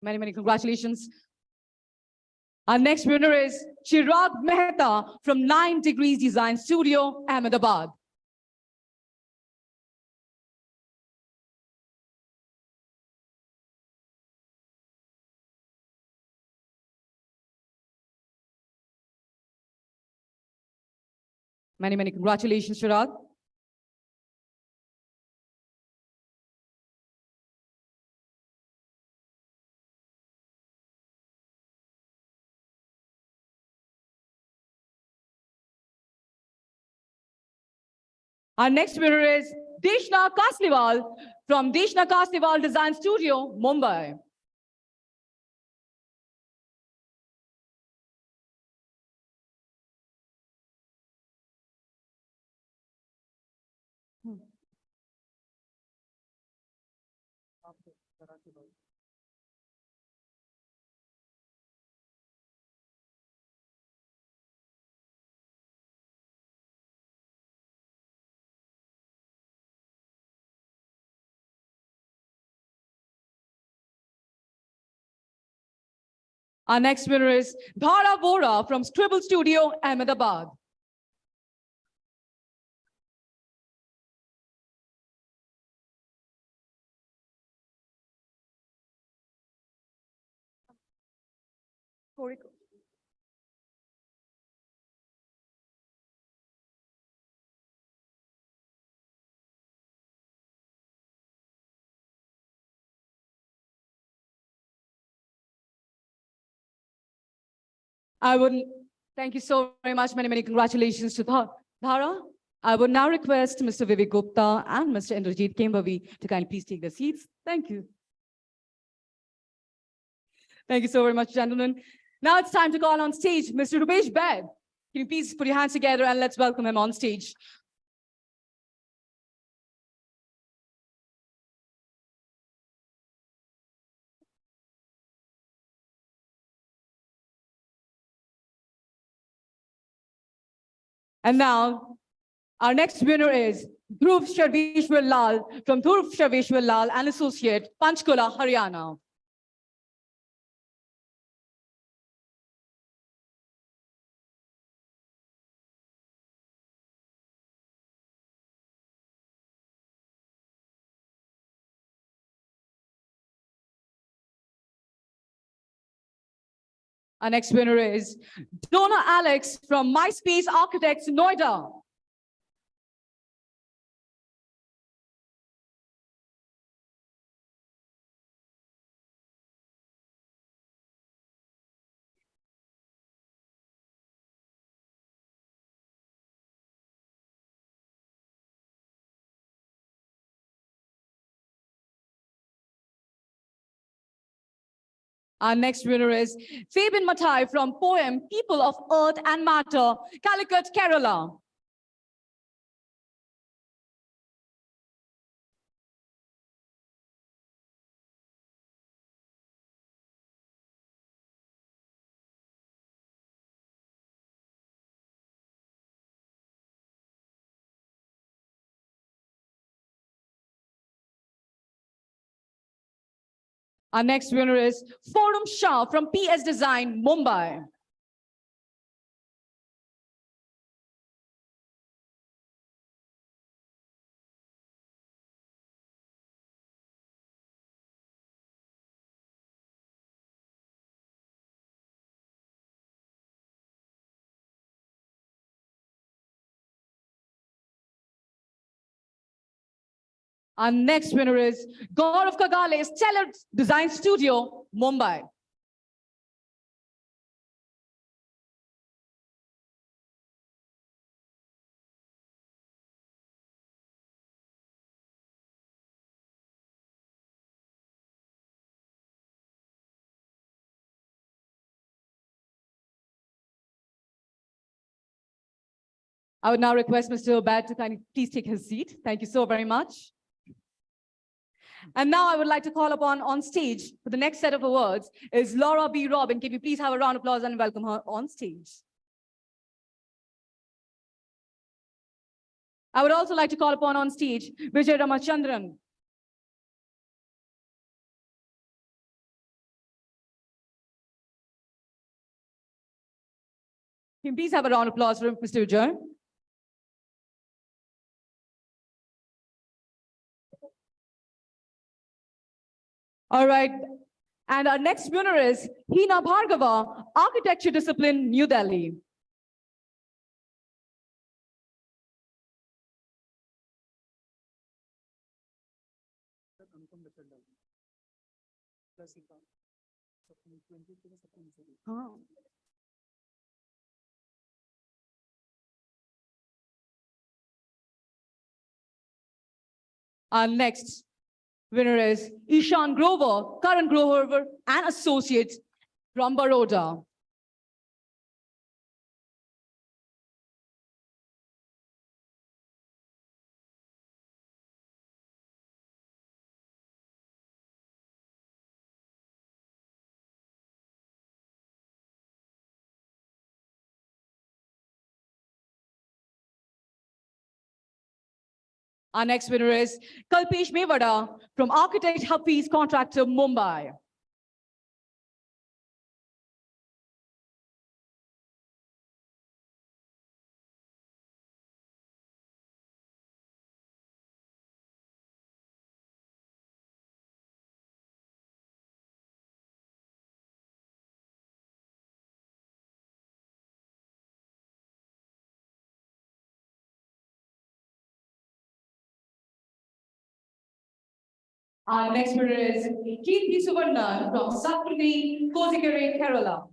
Many, many congratulations. Our next winner is Chirag Mehta from 9 Degrees Design Studio, Ahmedabad. Many, many congratulations, Chirag. Our next winner is Deshna Kasliwal from Deshna Kasliwal Design Studio, Mumbai. Our next winner is Dhara Vora from Scribble Studio, Ahmedabad. Thank you so very much. Many congratulations to Dhara. I would now request Mr. Vivek Gupta and Mr. Indrajit Kembavi to kindly please take their seats. Thank you. Thank you so very much, gentlemen. Now it's time to call on stage Mr. Rupesh Baid. Can you please put your hands together and let's welcome him on stage. And now, our next winner is Dhruv Sharveshwar Lal from Dhruv Sharveshwar Lal and Associate, Panchkula, Haryana. Our next winner is Donna Alex from MySpace Architects, Noida. Our next winner is Fabian Matai from Poem, People of Earth and Matter, Calicut, Kerala. Our next winner is Forum Shah from PS Design, Mumbai. Our next winner is Gaurav Kagale, Stellar Design Studio, Mumbai. I would now request Mr. Baid to kindly please take his seat. Thank you so very much. And now I would like to call upon on stage for the next set of awards is Laura B. Robin. Can we please have a round of applause and welcome her on stage? I would also like to call upon on stage Vijay Ramachandran. Can we please have a round of applause for Mr. Vijay? All right. And our next winner is Hina Bhargava, Architecture Discipline, New Delhi. Oh. Our next winner is Ishan Grover, Karan Grover and Associates from Baroda. Our next winner is Kalpesh Mevada from Architect Hafiz Contractor, Mumbai. Our next winner is Kirti Suvarnan from Sakriti, Kozhikode, Kerala.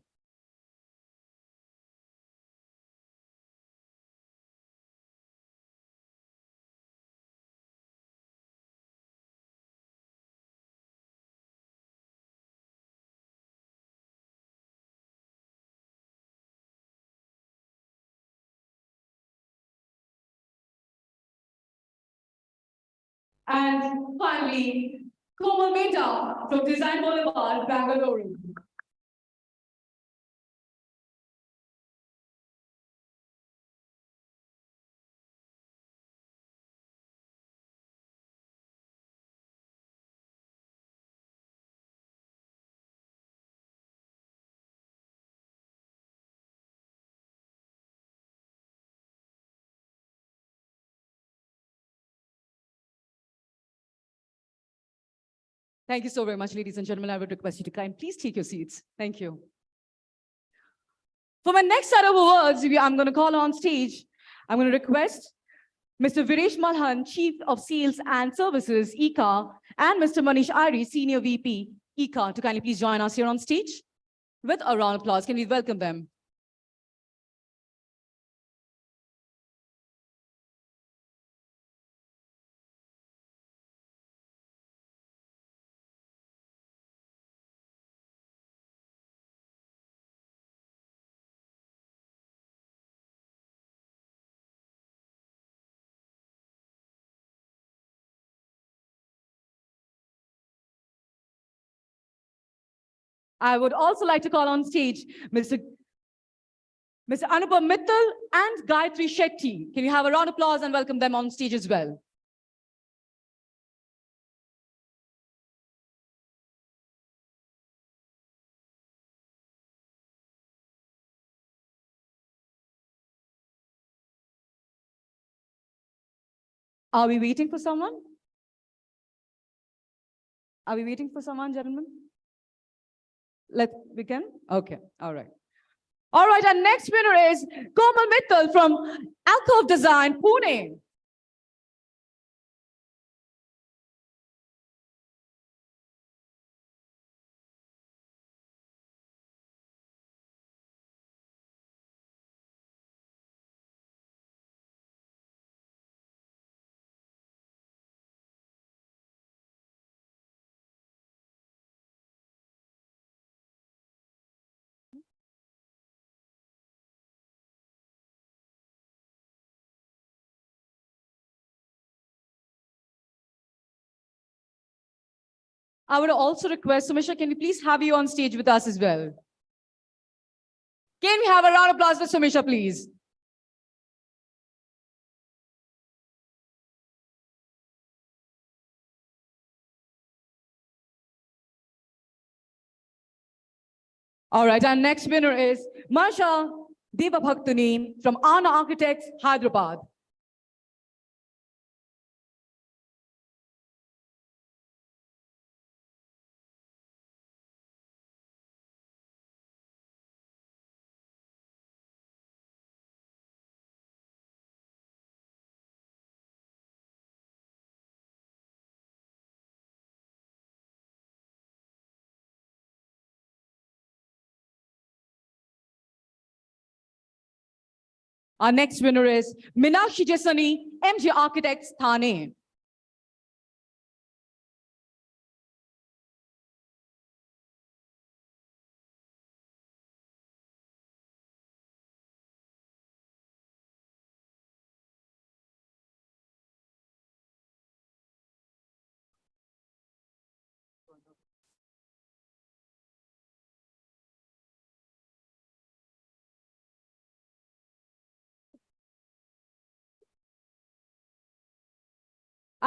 And finally, Komal Mehta from Design Boulevard, Bangalore. Thank you so very much, ladies and gentlemen. I would request you to please take your seats. Thank you. For my next set of awards, I'm going to call on stage. I'm going to request Mr. Viresh Malhan, Chief of Sales and Services, ECA, and Mr. Manish Ari, Senior VP, ECA, to kindly please join us here on stage. With a round of applause, can we welcome them? I would also like to call on stage Mr. Anupam Mittal and Gayatri Shetty. Can you have a round of applause and welcome them on stage as well? Are we waiting for someone? Are we waiting for someone, gentlemen? Let's begin. Okay, all right. All right, our next winner is Komal Mittal from Alcove Design, Pune. I would also request, Sumisha, can we please have you on stage with us as well? Can we have a round of applause for Sumisha, please? All right, our next winner is Marsha Devabhaktani from Anna Architects, Hyderabad. Our next winner is Minakshi Jesani, MG Architects, Thane.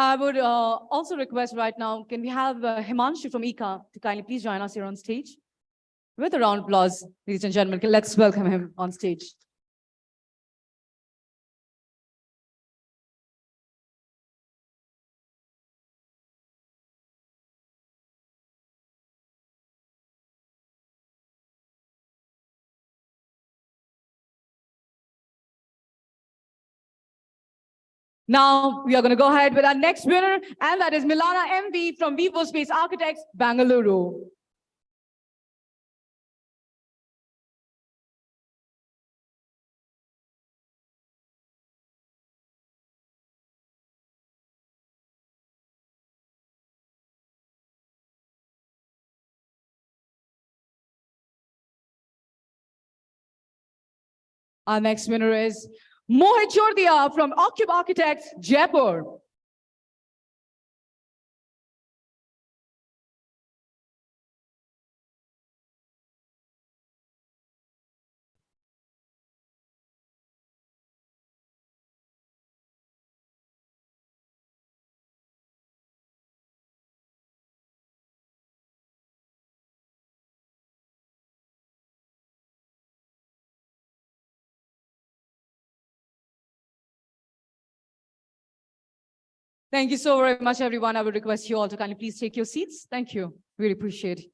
I would also request right now, can we have Himanshu from ICA to kindly please join us here on stage? With a round of applause, ladies and gentlemen, let's welcome him on stage. Now we are going to go ahead with our next winner, and that is Milana MV from Vivo Space Architects, Bangalore. Our next winner is Mohit Jordia from Occub Architects, Jaipur. Thank you so very much, everyone. I would request you all to kindly please take your seats. Thank you. Really appreciate it.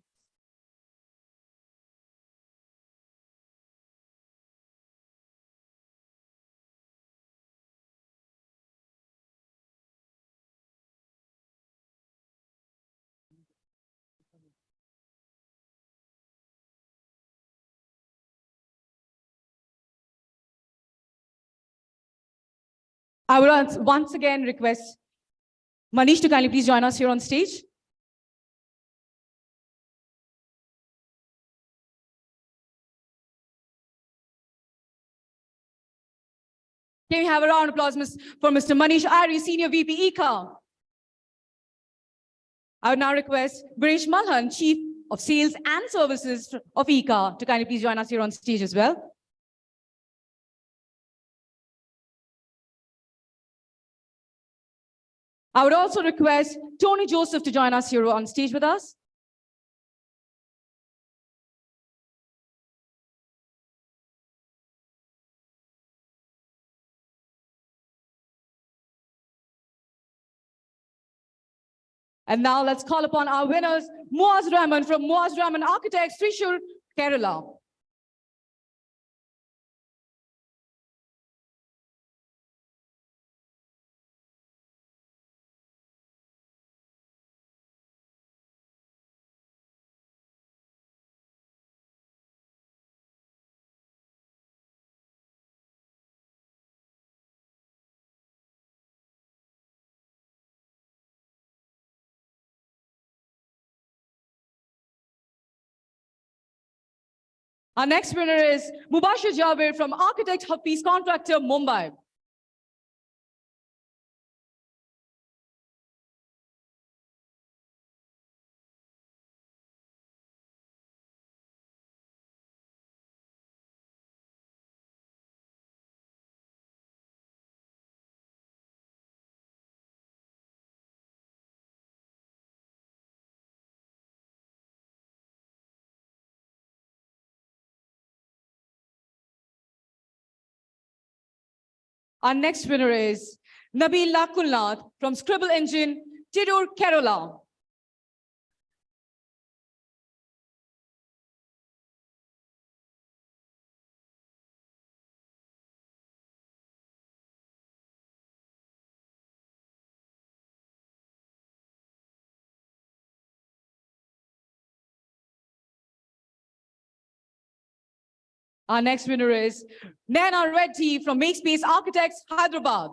I would once again request Manish to kindly please join us here on stage. Can we have a round of applause for Mr. Manish Ari, Senior VP ECA? I would now request Barish Malhan, Chief of Sales and Services of ECA, to kindly please join us here on stage as well. I would also request Tony Joseph to join us here on stage with us. And now let's call upon our winners, Muaz Rahman from Muaz Rahman Architects, Thrissur, Kerala. Our next winner is Mubashir Jabir from Architect Hafiz Contractor, Mumbai. Our next winner is Nabil Lakulnath from Scribble Engine, Tirur, Kerala. Our next winner is Naina Reddy from Makespace Architects, Hyderabad.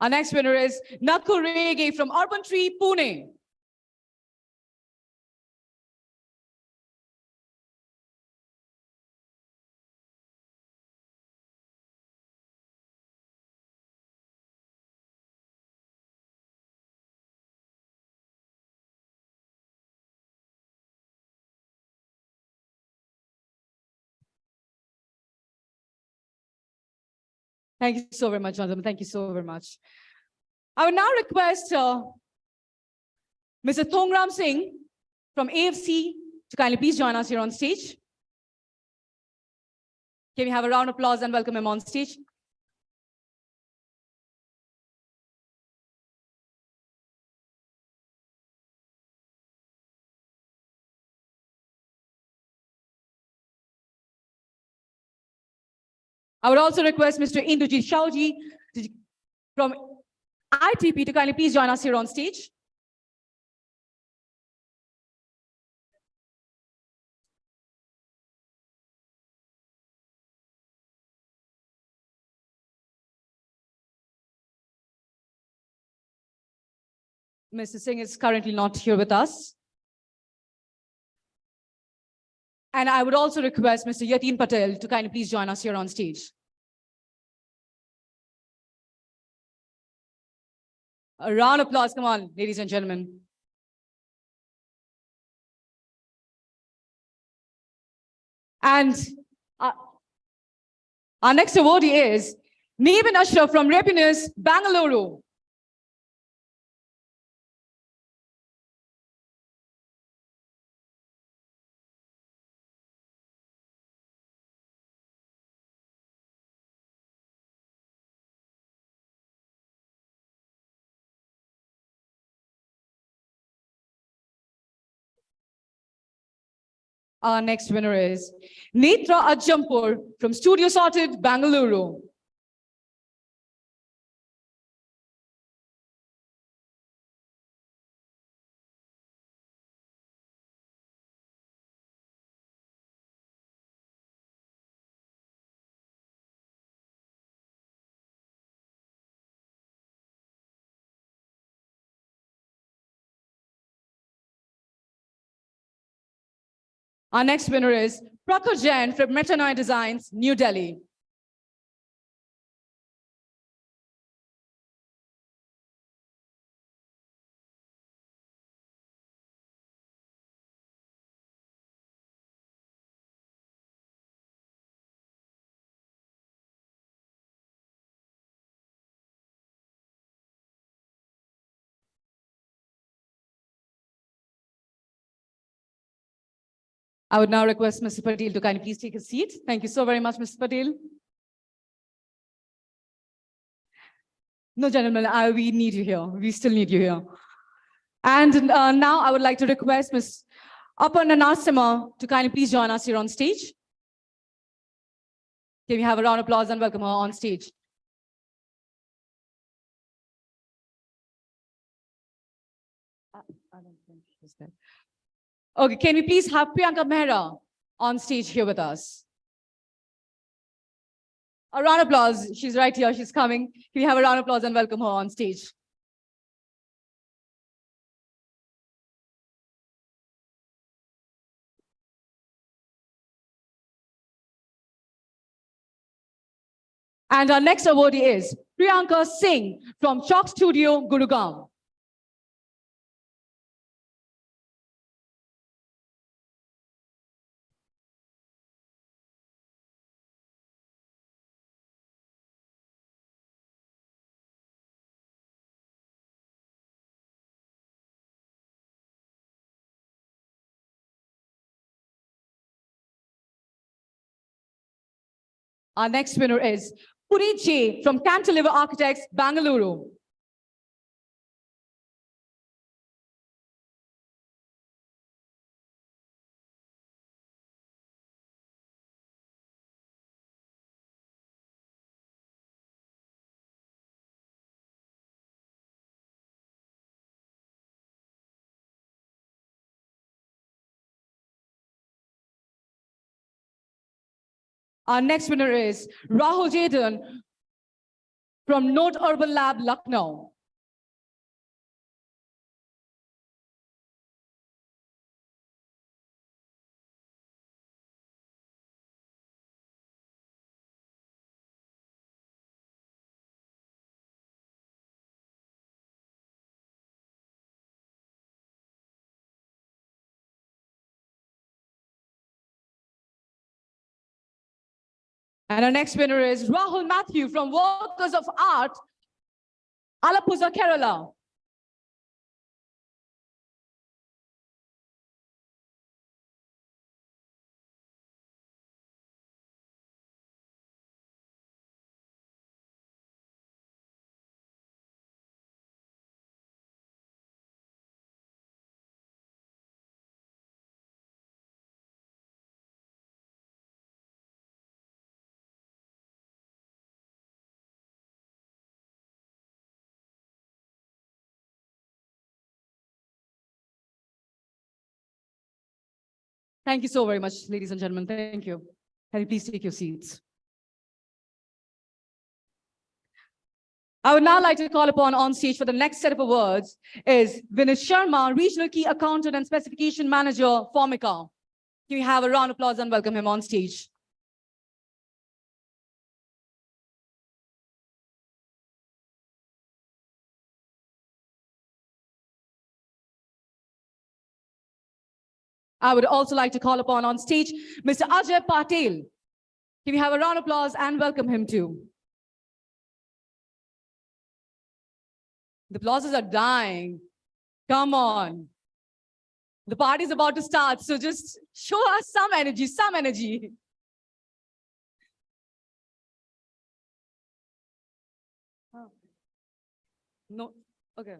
Our next winner is Nakul Rege from Urban Tree, Pune. Thank you so very much, Madam. Thank you so very much. I would now request Mr. Thongram Singh from AFC to kindly please join us here on stage. Can we have a round of applause and welcome him on stage? I would also request Mr. Indujit Shauji from ITP to kindly please join us here on stage. Mr. Singh is currently not here with us. And I would also request Mr. Yatin Patel to kindly please join us here on stage. A round of applause, come on, ladies and gentlemen. And our next awardee is Neeban Ashraf from Repinus, Bangalore. Our next winner is Netra Ajampur from Studio Sorted, Bangalore. Our next winner is Prakhar Jain from Metanoid Designs, New Delhi. I would now request Mr. Patel to kindly please take a seat. Thank you so very much, Mr. Patel. No, gentlemen, we need you here. We still need you here. And now I would like to request Ms. Aparna Narasimha to kindly please join us here on stage. Can we have a round of applause and welcome her on stage? I don't think she's there. Okay, can we please have Priyanka Mehra on stage here with us? A round of applause. She's right here. She's coming. Can we have a round of applause and welcome her on stage? And our next awardee is Priyanka Singh from Chalk Studio, Gurugram. Our next winner is Puneet J from Cantilever Architects, Bangalore. Our next winner is Rahul Jadon from Note Urban Lab, Lucknow. And our next winner is Rahul Matthew from Workers of Art, Alappuzha, Kerala. Thank you so very much, ladies and gentlemen. Thank you. Can you please take your seats? I would now like to call upon on stage for the next set of awards is Vinit Sharma, Regional Key Accountant and Specification Manager, Formica. Can we have a round of applause and welcome him on stage? I would also like to call upon on stage Mr. Ajay Patel. Can we have a round of applause and welcome him too? The applauses are dying. Come on. The party's about to start, so just show us some energy, some energy. No, okay.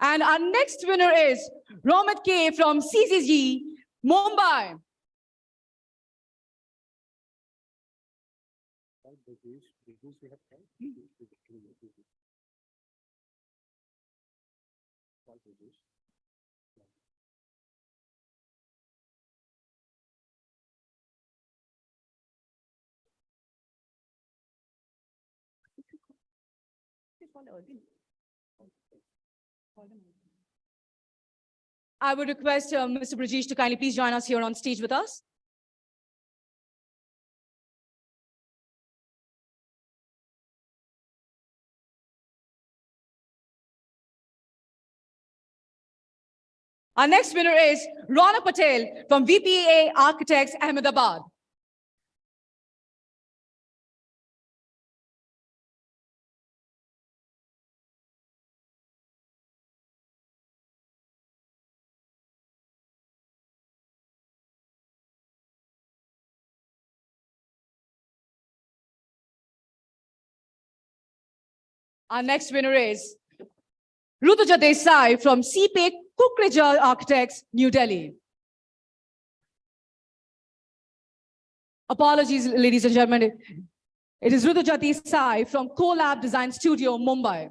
And our next winner is Romit K from CCG, Mumbai. I would request Mr. Brajesh to kindly please join us here on stage with us. Our next winner is Rana Patel from VPA Architects, Ahmedabad. Our next winner is Rutuja Desai from CPA Kukreja Architects, New Delhi. Apologies, ladies and gentlemen. It is Rutuja Desai from Colab Design Studio, Mumbai.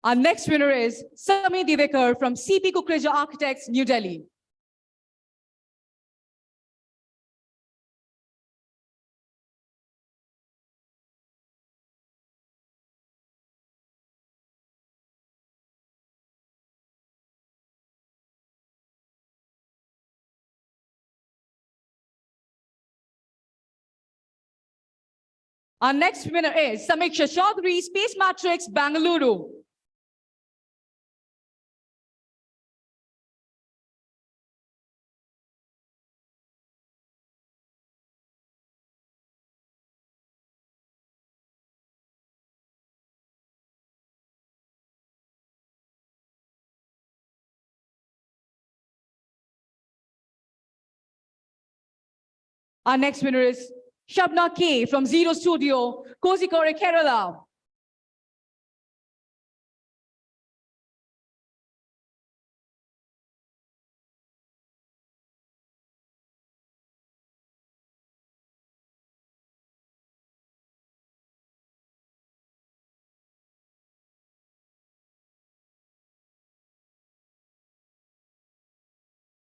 Our next winner is Sami Divekar from CP Kukreja Architects, New Delhi. Our next winner is Samiksha Chaudhary, Space Matrix, Bangalore. Our next winner is Shabna K from Zero Studio, Kozhikode, Kerala.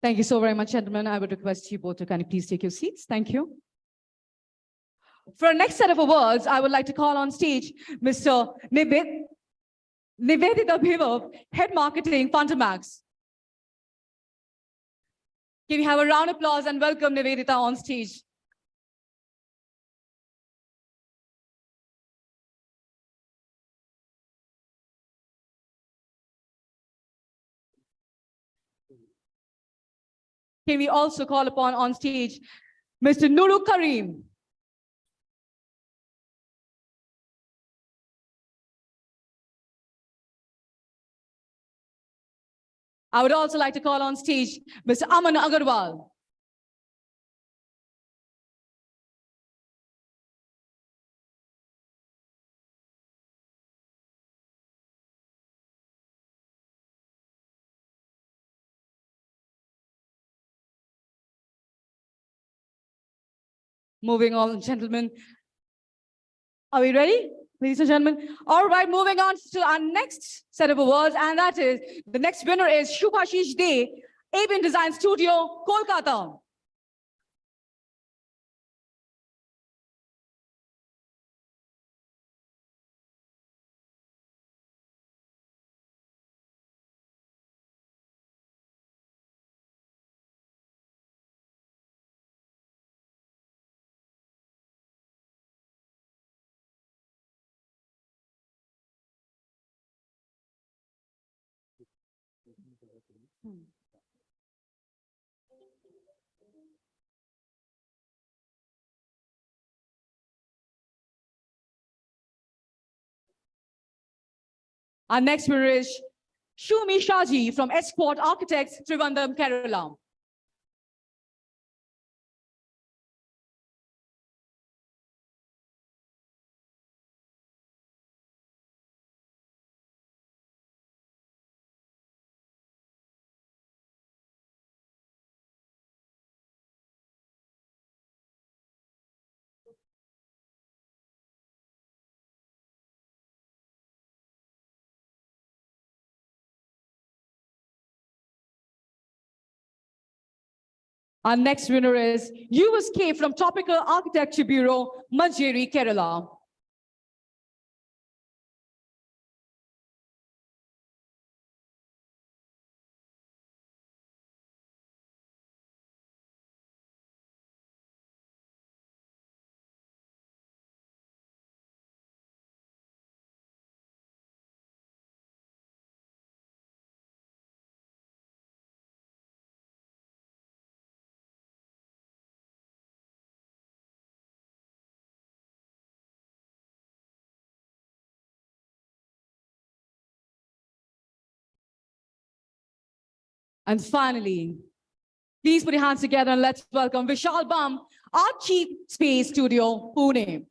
Thank you so very much, gentlemen. I would request you both to kindly please take your seats. Thank you. for our next set of awards, I would like to call on stage Mr. Nivedita Bhivav, Head Marketing, Fantamax. Can we have a round of applause and welcome Nivedita on stage? Can we also call upon on stage Mr. Nuru Karim? I would also like to call on stage Mr. Aman Agarwal. Moving on, gentlemen. Are we ready, ladies and gentlemen? All right, moving on to our next set of awards, and that is, the next winner is Shubhashish Dey, iGen Design Studio, Kolkata. Our next winner is Shumi Shaji from Esquart Architects, Trivandrum, Kerala. Our next winner is USK from Tropical Architecture Bureau, Manjeri, Kerala. And finally, please put your hands together and let's welcome Vishal Bam, our Chief Space Studio, Pune.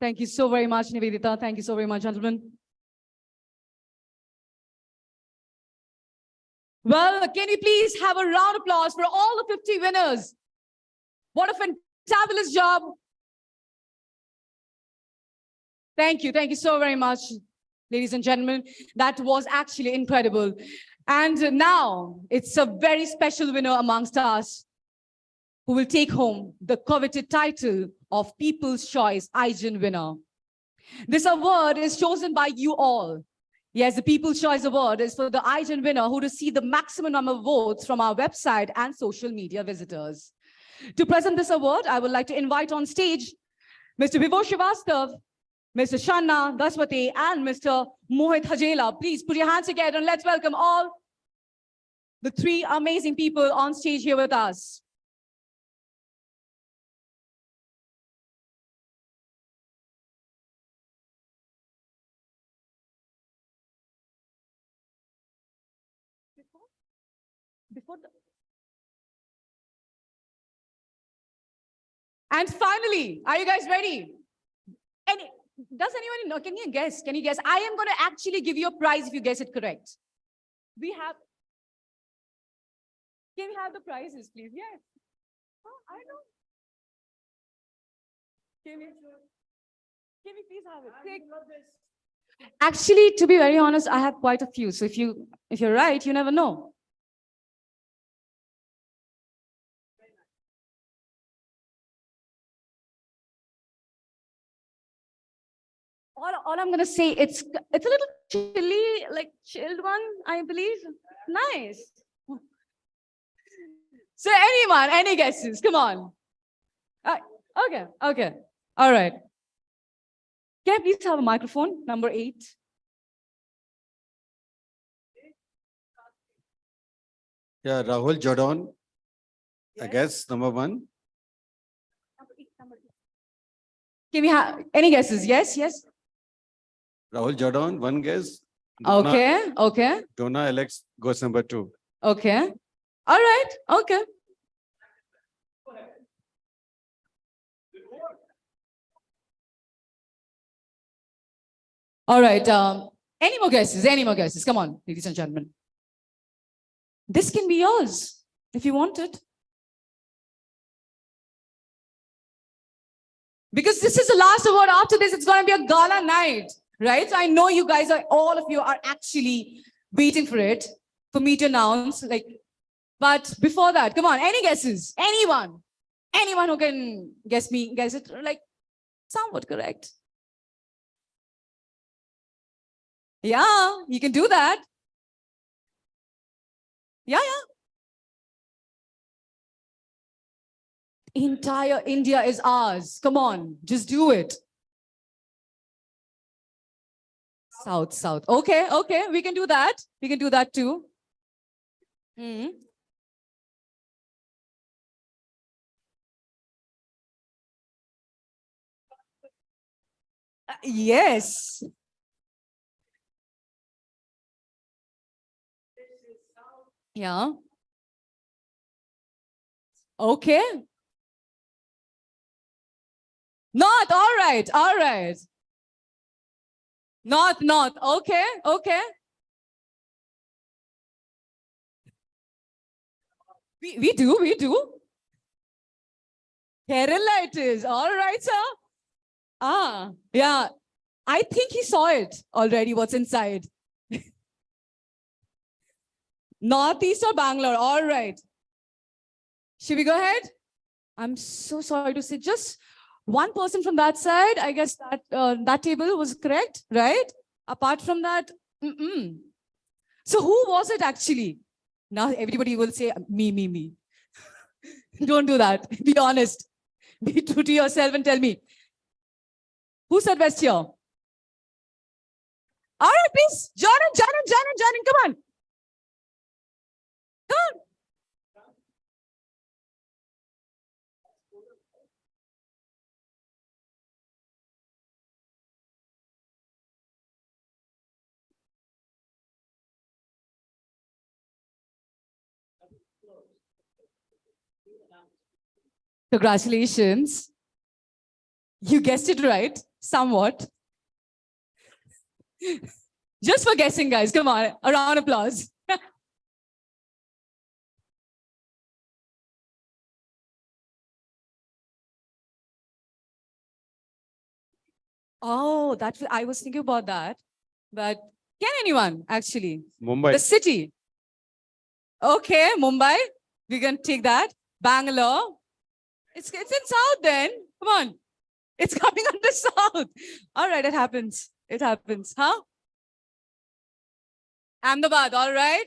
Thank you so very much, Nivedita. Thank you so very much, gentlemen. Well, can we please have a round of applause for all the 50 winners? What a fantabulous job. Thank you. Thank you so very much, ladies and gentlemen. That was actually incredible. And now it's a very special winner amongst us who will take home the coveted title of People's Choice iGen winner. This award is chosen by you all. Yes, the People's Choice Award is for the iGen winner who received the maximum number of votes from our website and social media visitors. To present this award, I would like to invite on stage Mr. Vibhor Srivastav, Mr. Shanna Daswati, and Mr. Mohit Hajela. Please put your hands together and let's welcome all the three amazing people on stage here with us. Before the... And finally, are you guys ready? Does anyone know? Can you guess? Can you guess? I am going to actually give you a prize if you guess it correct. We have. Can we have the prizes, please? Yes. Oh, I know. Can we please have it? Quick. Actually, to be very honest, I have quite a few. So if you're right, you never know. All I'm gonna say, it's a little chilly, like chilled one, I believe. Nice. So anyone, any guesses? Come on. Okay. All right. Can I please have a microphone? Number 8. Yeah, Rahul Jordan. I guess number 1. Can we have any guesses? Yes. Rahul Jordan, 1 guess. Okay. Donna Alex goes number 2. Okay. All right. Okay. All right. Any more guesses? Any more guesses? Come on, ladies and gentlemen. This can be yours if you want it. Because this is the last award. After this, it's going to be a gala night, right? So I know you guys all of you are actually waiting for it, for me to announce. But before that, come on, any guesses? Anyone? Anyone who can guess it somewhat correct? Yeah, you can do that. Yeah. Entire India is ours. Come on, just do it. South. Okay, we can do that. We can do that too. Yes. Yeah. Okay. North, all right. North, okay. We do. Kerala it is, all right, sir. Yeah. I think he saw it already, what's inside. Northeast or Bangalore, all right. Should we go ahead? I'm so sorry to say, just one person from that side, I guess that table was correct, right? Apart from that, So who was it actually? Now everybody will say, me. Don't do that. Be honest. Be true to yourself and tell me. Who said West here? All right, please. Jordan, come on. Congratulations. You guessed it right, somewhat. Just for guessing, guys. Come on, a round of applause. Oh, I was thinking about that. But can anyone actually? Mumbai. The city. Okay, Mumbai. We can take that. Bangalore. It's in South then. Come on. It's coming under South. All right, it happens. Huh? Ahmedabad, all right.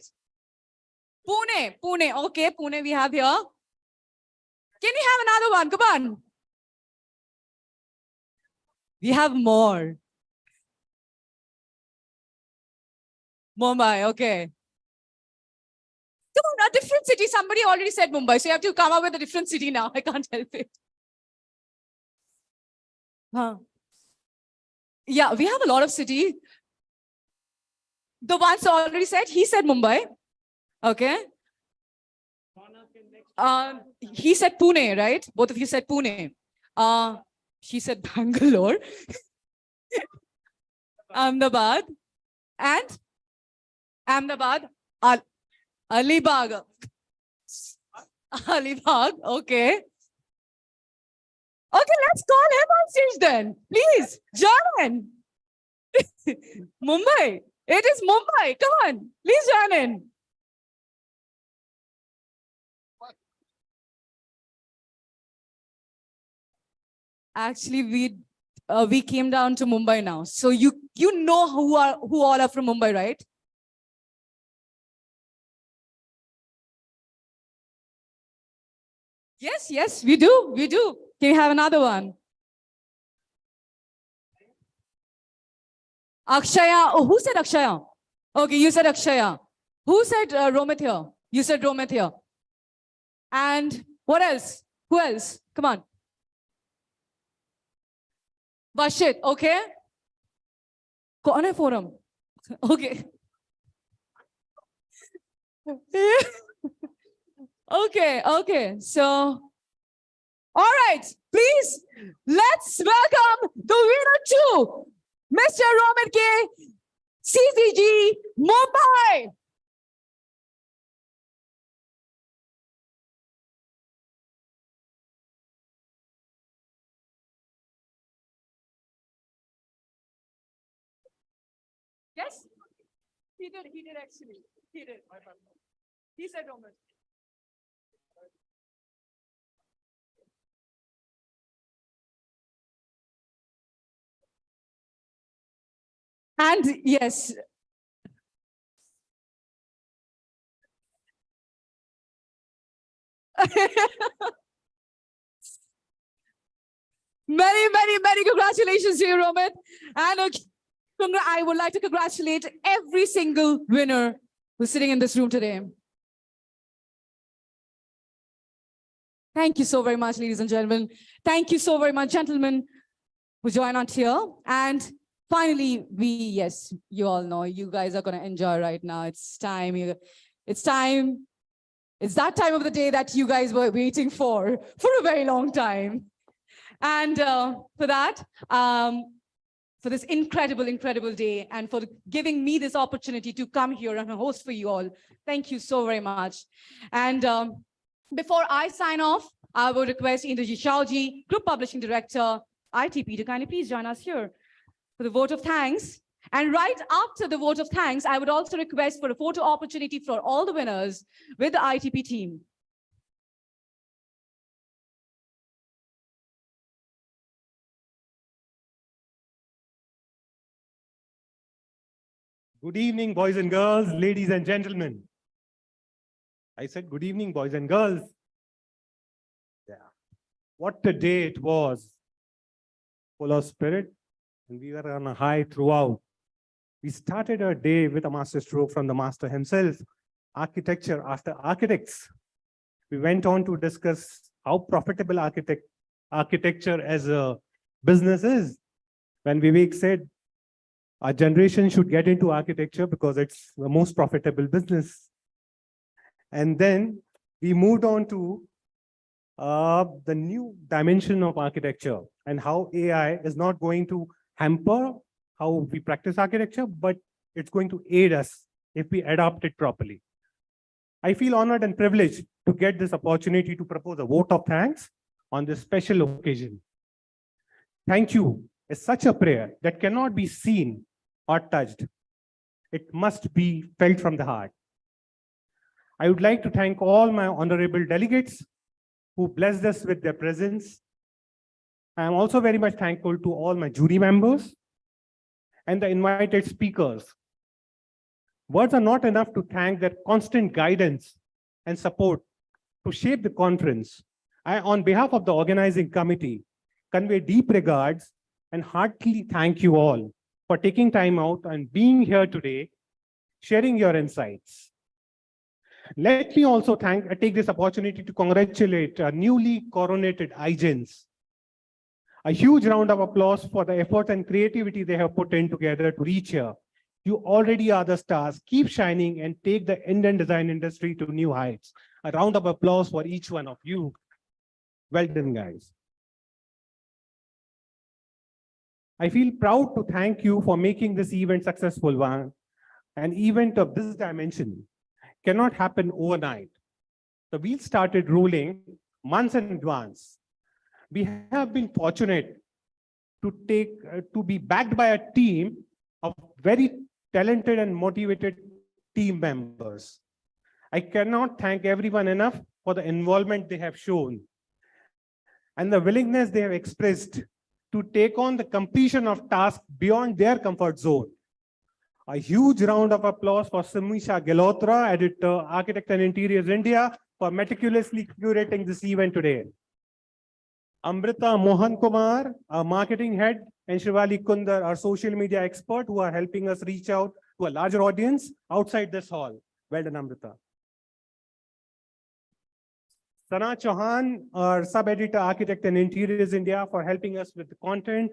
Pune. Okay, Pune we have here. Can we have another one? Come on. We have more. Mumbai, okay. Come on, a different city. Somebody already said Mumbai, so you have to come up with a different city now. I can't help it. Huh. Yeah, we have a lot of cities. The ones already said, he said Mumbai. Okay. He said Pune, right? Both of you said Pune. She said Bangalore, Ahmedabad, and Ahmedabad, Alibag. Alibag, okay. Okay, let's call him on stage then. Please, join in. Mumbai. It is Mumbai. Come on, please join in. Actually, we came down to Mumbai now. So you know who all are from Mumbai, right? Yes, we do. Can you have another one? Akshaya. Oh, who said Akshaya? Okay, you said Akshaya. Who said Romit here? You said Romit here. And what else? Who else? Come on. Bashit, okay. कौन है forum? Okay. Okay. So, all right, please, let's welcome the winner too, Mr. Romit K, CCG, Mumbai. Yes, he did actually. He did. He said Romit. And yes. Many congratulations to you, Romit. And I would like to congratulate every single winner who's sitting in this room today. Thank you so very much, ladies and gentlemen. Thank you so very much, gentlemen, who joined us here. And finally, yes, you all know, you guys are going to enjoy right now. It's time. It's time. It's that time of the day that you guys were waiting for a very long time. And for that, for this incredible day, and for giving me this opportunity to come here and host for you all, thank you so very much. And before I sign off, I will request Indrajit Shauji, Group Publishing Director, ITP, to kindly please join us here for the vote of thanks. And right after the vote of thanks, I would also request for a photo opportunity for all the winners with the ITP team. Good evening, boys and girls, ladies and gentlemen. I said good evening, boys and girls. Yeah. What a day it was. Full of spirit, and we were on a high throughout. We started our day with a masterstroke from the master himself, architecture after architects. We went on to discuss how profitable architecture as a business is. When Vivek said, our generation should get into architecture because it's the most profitable business. And then we moved on to the new dimension of architecture and how AI is not going to hamper how we practice architecture, but it's going to aid us if we adopt it properly. I feel honored and privileged to get this opportunity to propose a vote of thanks on this special occasion. Thank you is such a prayer that cannot be seen or touched. It must be felt from the heart. I would like to thank all my honorable delegates who blessed us with their presence. I am also very much thankful to all my jury members and the invited speakers. Words are not enough to thank their constant guidance and support to shape the conference. I, on behalf of the organizing committee, convey deep regards and heartily thank you all for taking time out and being here today, sharing your insights. Let me also take this opportunity to congratulate our newly coronated iGens. A huge round of applause for the effort and creativity they have put in together to reach here. You already are the stars. Keep shining and take the Indian design industry to new heights. A round of applause for each one of you. Well done, guys. I feel proud to thank you for making this event successful one. An event of this dimension cannot happen overnight. The wheels started rolling months in advance. We have been fortunate to be backed by a team of very talented and motivated team members. I cannot thank everyone enough for the involvement they have shown and the willingness they have expressed to take on the completion of tasks beyond their comfort zone. A huge round of applause for Samisha Gelotra, Editor, Architect and Interiors India, for meticulously curating this event today. Amrita Mohan Kumar, our marketing head, and Shivali Kundar, our social media expert, who are helping us reach out to a larger audience outside this hall. Well done, Amrita. Sana Chauhan, our sub-editor, Architect and Interiors India, for helping us with the content.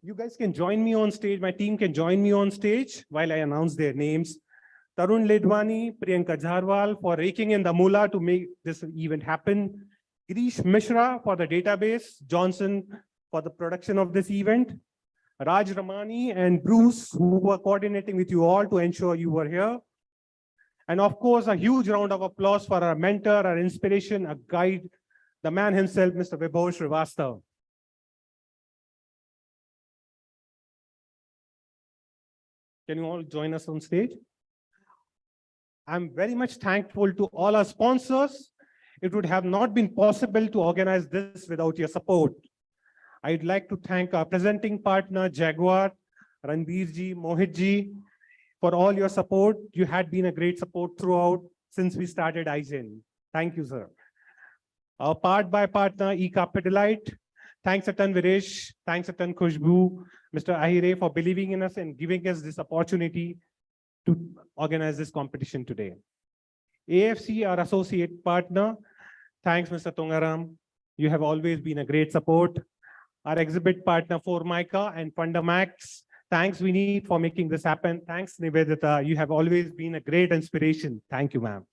You guys can join me on stage. My team can join me on stage while I announce their names. Tarun Ledwani, Priyanka Jharwal for raking in the moolah to make this event happen. Girish Mishra for the database. Johnson for the production of this event. Raj Ramani and Bruce, who were coordinating with you all to ensure you were here. And of course, a huge round of applause for our mentor, our inspiration, our guide, the man himself, Mr. Vibhav Srivastav. Can you all join us on stage? I'm very much thankful to all our sponsors. It would have not been possible to organize this without your support. I'd like to thank our presenting partner, Jaguar, Ranbirji, Mohitji, for all your support. You had been a great support throughout since we started iGen. Thank you, sir. Our part-by partner, eCapitolite. Thanks a ton, Viresh. Thanks a ton, Khushbu, Mr. Ahire, for believing in us and giving us this opportunity to organize this competition today. AFC, our associate partner. Thanks, Mr. Tungaram. You have always been a great support. Our exhibit partner, Formica and Fundamax. Thanks, Vineet, for making this happen. Thanks, Nivedita. You have always been a great inspiration. Thank you, ma'am.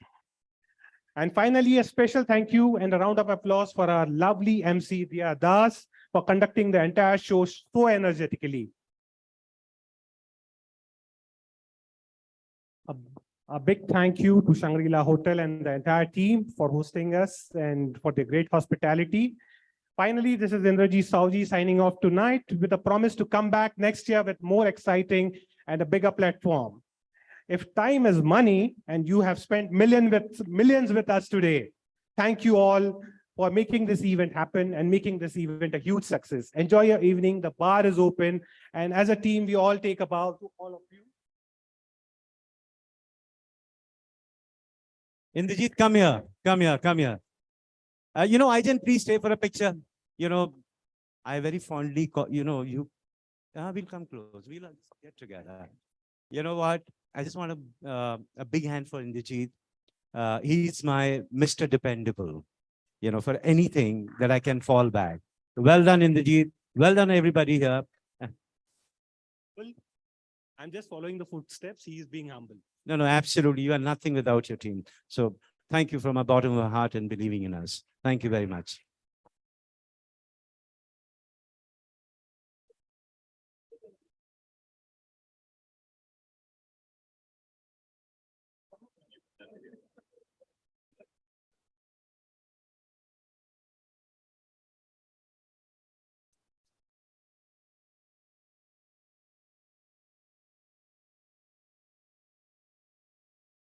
And finally, a special thank you and a round of applause for our lovely MC, Dia Das, for conducting the entire show so energetically. A big thank you to Shangri-La Hotel and the entire team for hosting us and for their great hospitality. Finally, this is Indrajit Saoji signing off tonight with a promise to come back next year with more exciting and a bigger platform. If time is money and you have spent millions with us today, thank you all for making this event happen and making this event a huge success. Enjoy your evening. The bar is open. And as a team, we all take a bow to all of you. Indrajit, come here, come here, come here. iGen, please stay for a picture. I very fondly, we'll come close. We'll get together. You know what? I just want a big hand for Indrajit. He's my Mr. Dependable, for anything that I can fall back. Well done, Indrajit. Well done, everybody here. Well, I'm just following the footsteps. He is being humble. No, absolutely. You are nothing without your team. So thank you from the bottom of our heart and believing in us. Thank you very much.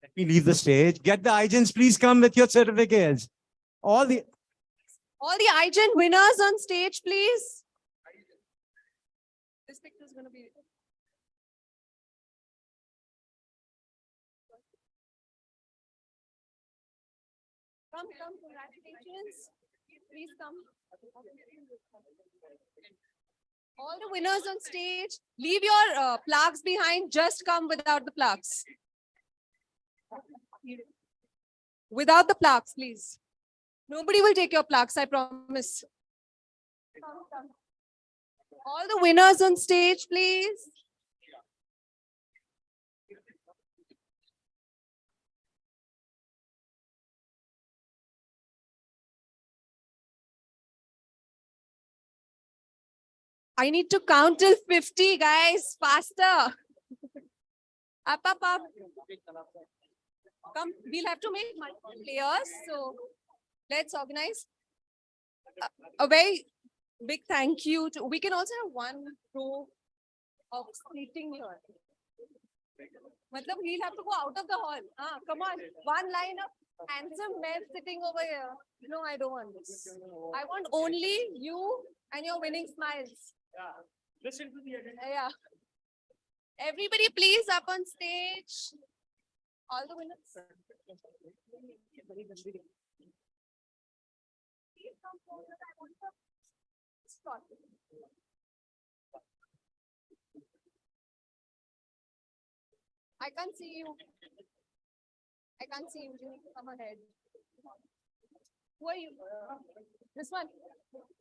Let me leave the stage. Get the iGens, please come with your certificates. All the iGen winners on stage, please. This picture is going to be. Come, congratulations. Please come. All the winners on stage, leave your plaques behind. Just come without the plaques. Without the plaques, please. Nobody will take your plaques, I promise. All the winners on stage, please. I need to count till 50, guys. Faster. Up, up, up. Come, we'll have to make multiple layers. So let's organize. A very big thank you to, we can also have one row of seating here. Matlab, he'll have to go out of the hall. Come on, one line of handsome men sitting over here. No, I don't want this. I want only you and your winning smiles. Listen to the agenda. Yeah. Everybody please up on stage. All the winners. Please come forward. I want to start. I can't see you. I can't see you. You need to come ahead. Who are you? This one.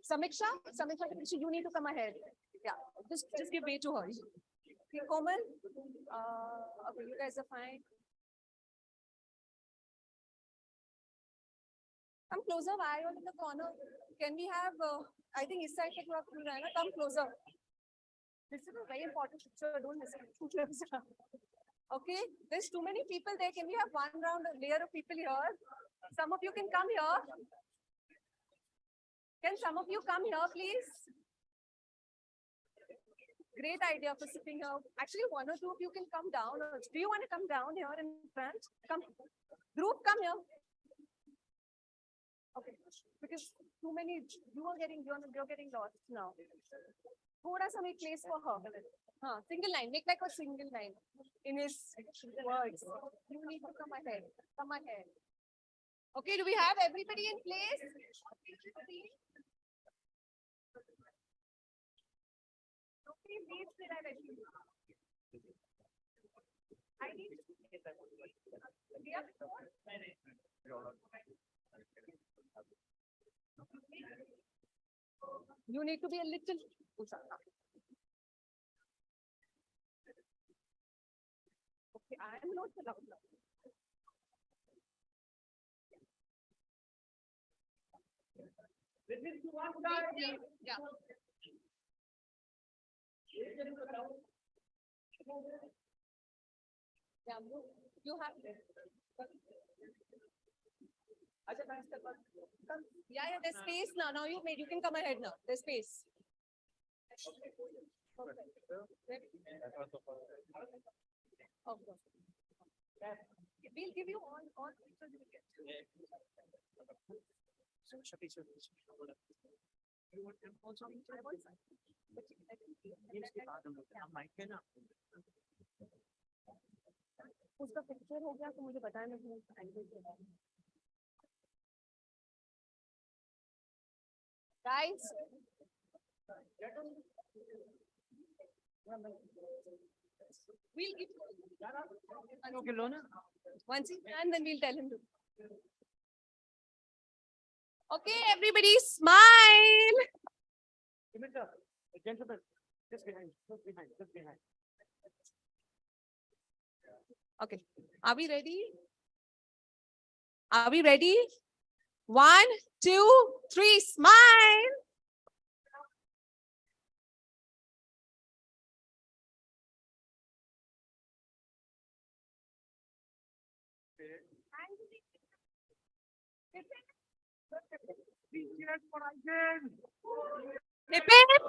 Samiksha? Samiksha, you need to come ahead. Yeah, just give way to her. Okay, Komal? Okay, you guys are fine. Come closer. Why are you in the corner? Can we have, I think this side, come closer. This is a very important picture. Don't miss it. Okay, there's too many people there. Can we have one round of layer of people here? Some of you can come here. Can some of you come here, please? Great idea for sitting here. Actually, one or two of you can come down. Do you want to come down here in front? Come. Dhruv, come here. Okay, because too many, you're getting lost now. Thoda sa make place for her. Single line, make like a single line in his words. You need to come ahead. Come ahead. Okay, do we have everybody in place? Okay, leave the direction. I need to. You need to be a little. Okay, I am not allowed now. Yeah. Yeah, you have. Yeah, there's space now. Now you can come ahead now. There's space. Okay. We'll give you all pictures you get. उसका picture हो गया तो मुझे बताया मैं guys we'll give once he's done then we'll tell him to. Okay, everybody smile. Gentlemen, just behind. Okay, are we ready? Are we ready? 1, 2, 3, smile. Hip hip.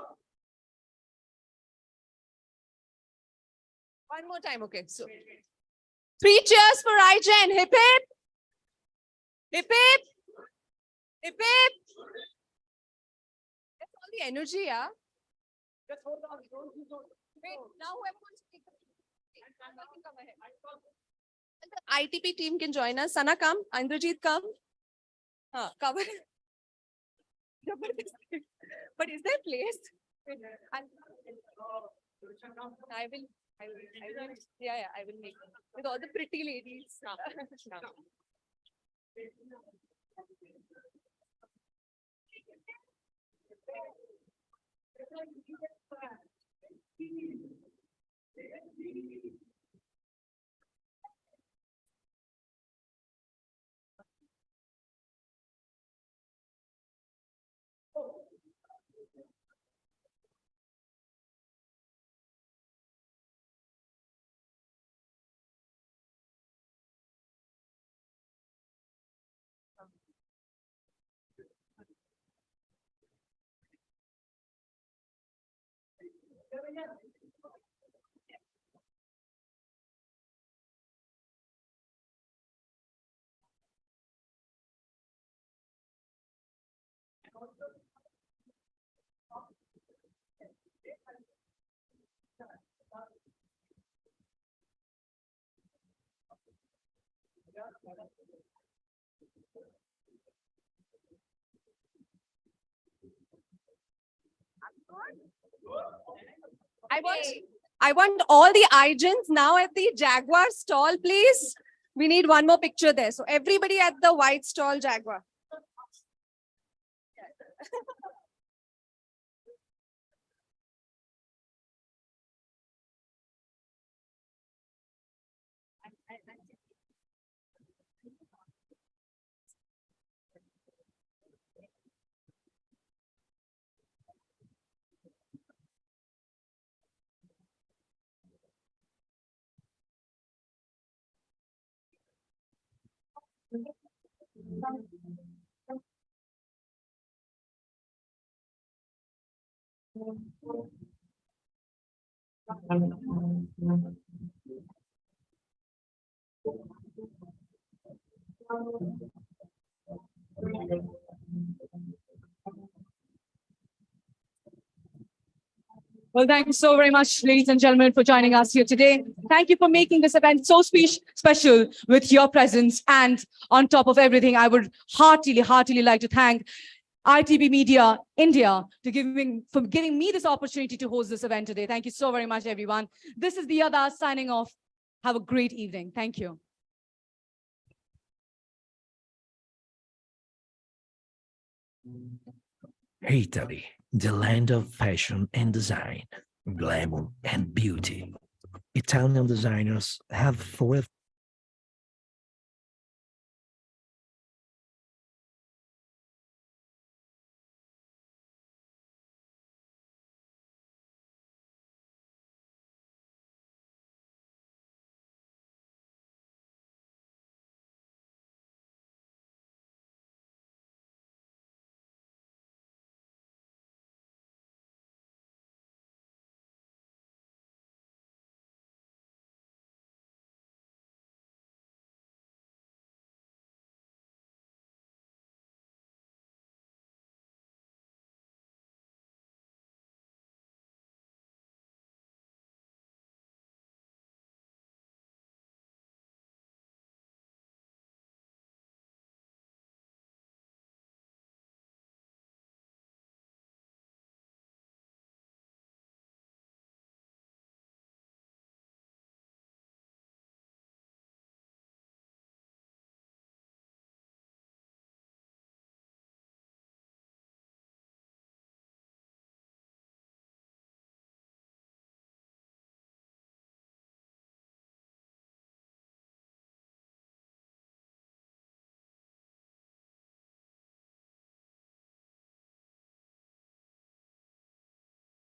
One more time, okay. So 3 cheers for iGen. Hip hip. Hip hip. Hip hip. That's all the energy, yeah. Just hold on. Wait, now whoever wants to take the come ahead. And the ITP team can join us. Sana, come. Indrajit, come. Cover. But is there place? I will, yeah, I will make with all the pretty ladies. I want all the iGens now at the Jaguar stall, please. We need one more picture there. So everybody at the white stall, Jaguar. Well, thank you so very much, ladies and gentlemen, for joining us here today. Thank you for making this event so special with your presence. And on top of everything, I would heartily like to thank ITB Media India for giving me this opportunity to host this event today. Thank you so very much, everyone. This is Diya signing off. Have a great evening. Thank you. Italy, the land of fashion and design, glamour and beauty. Italian designers have forever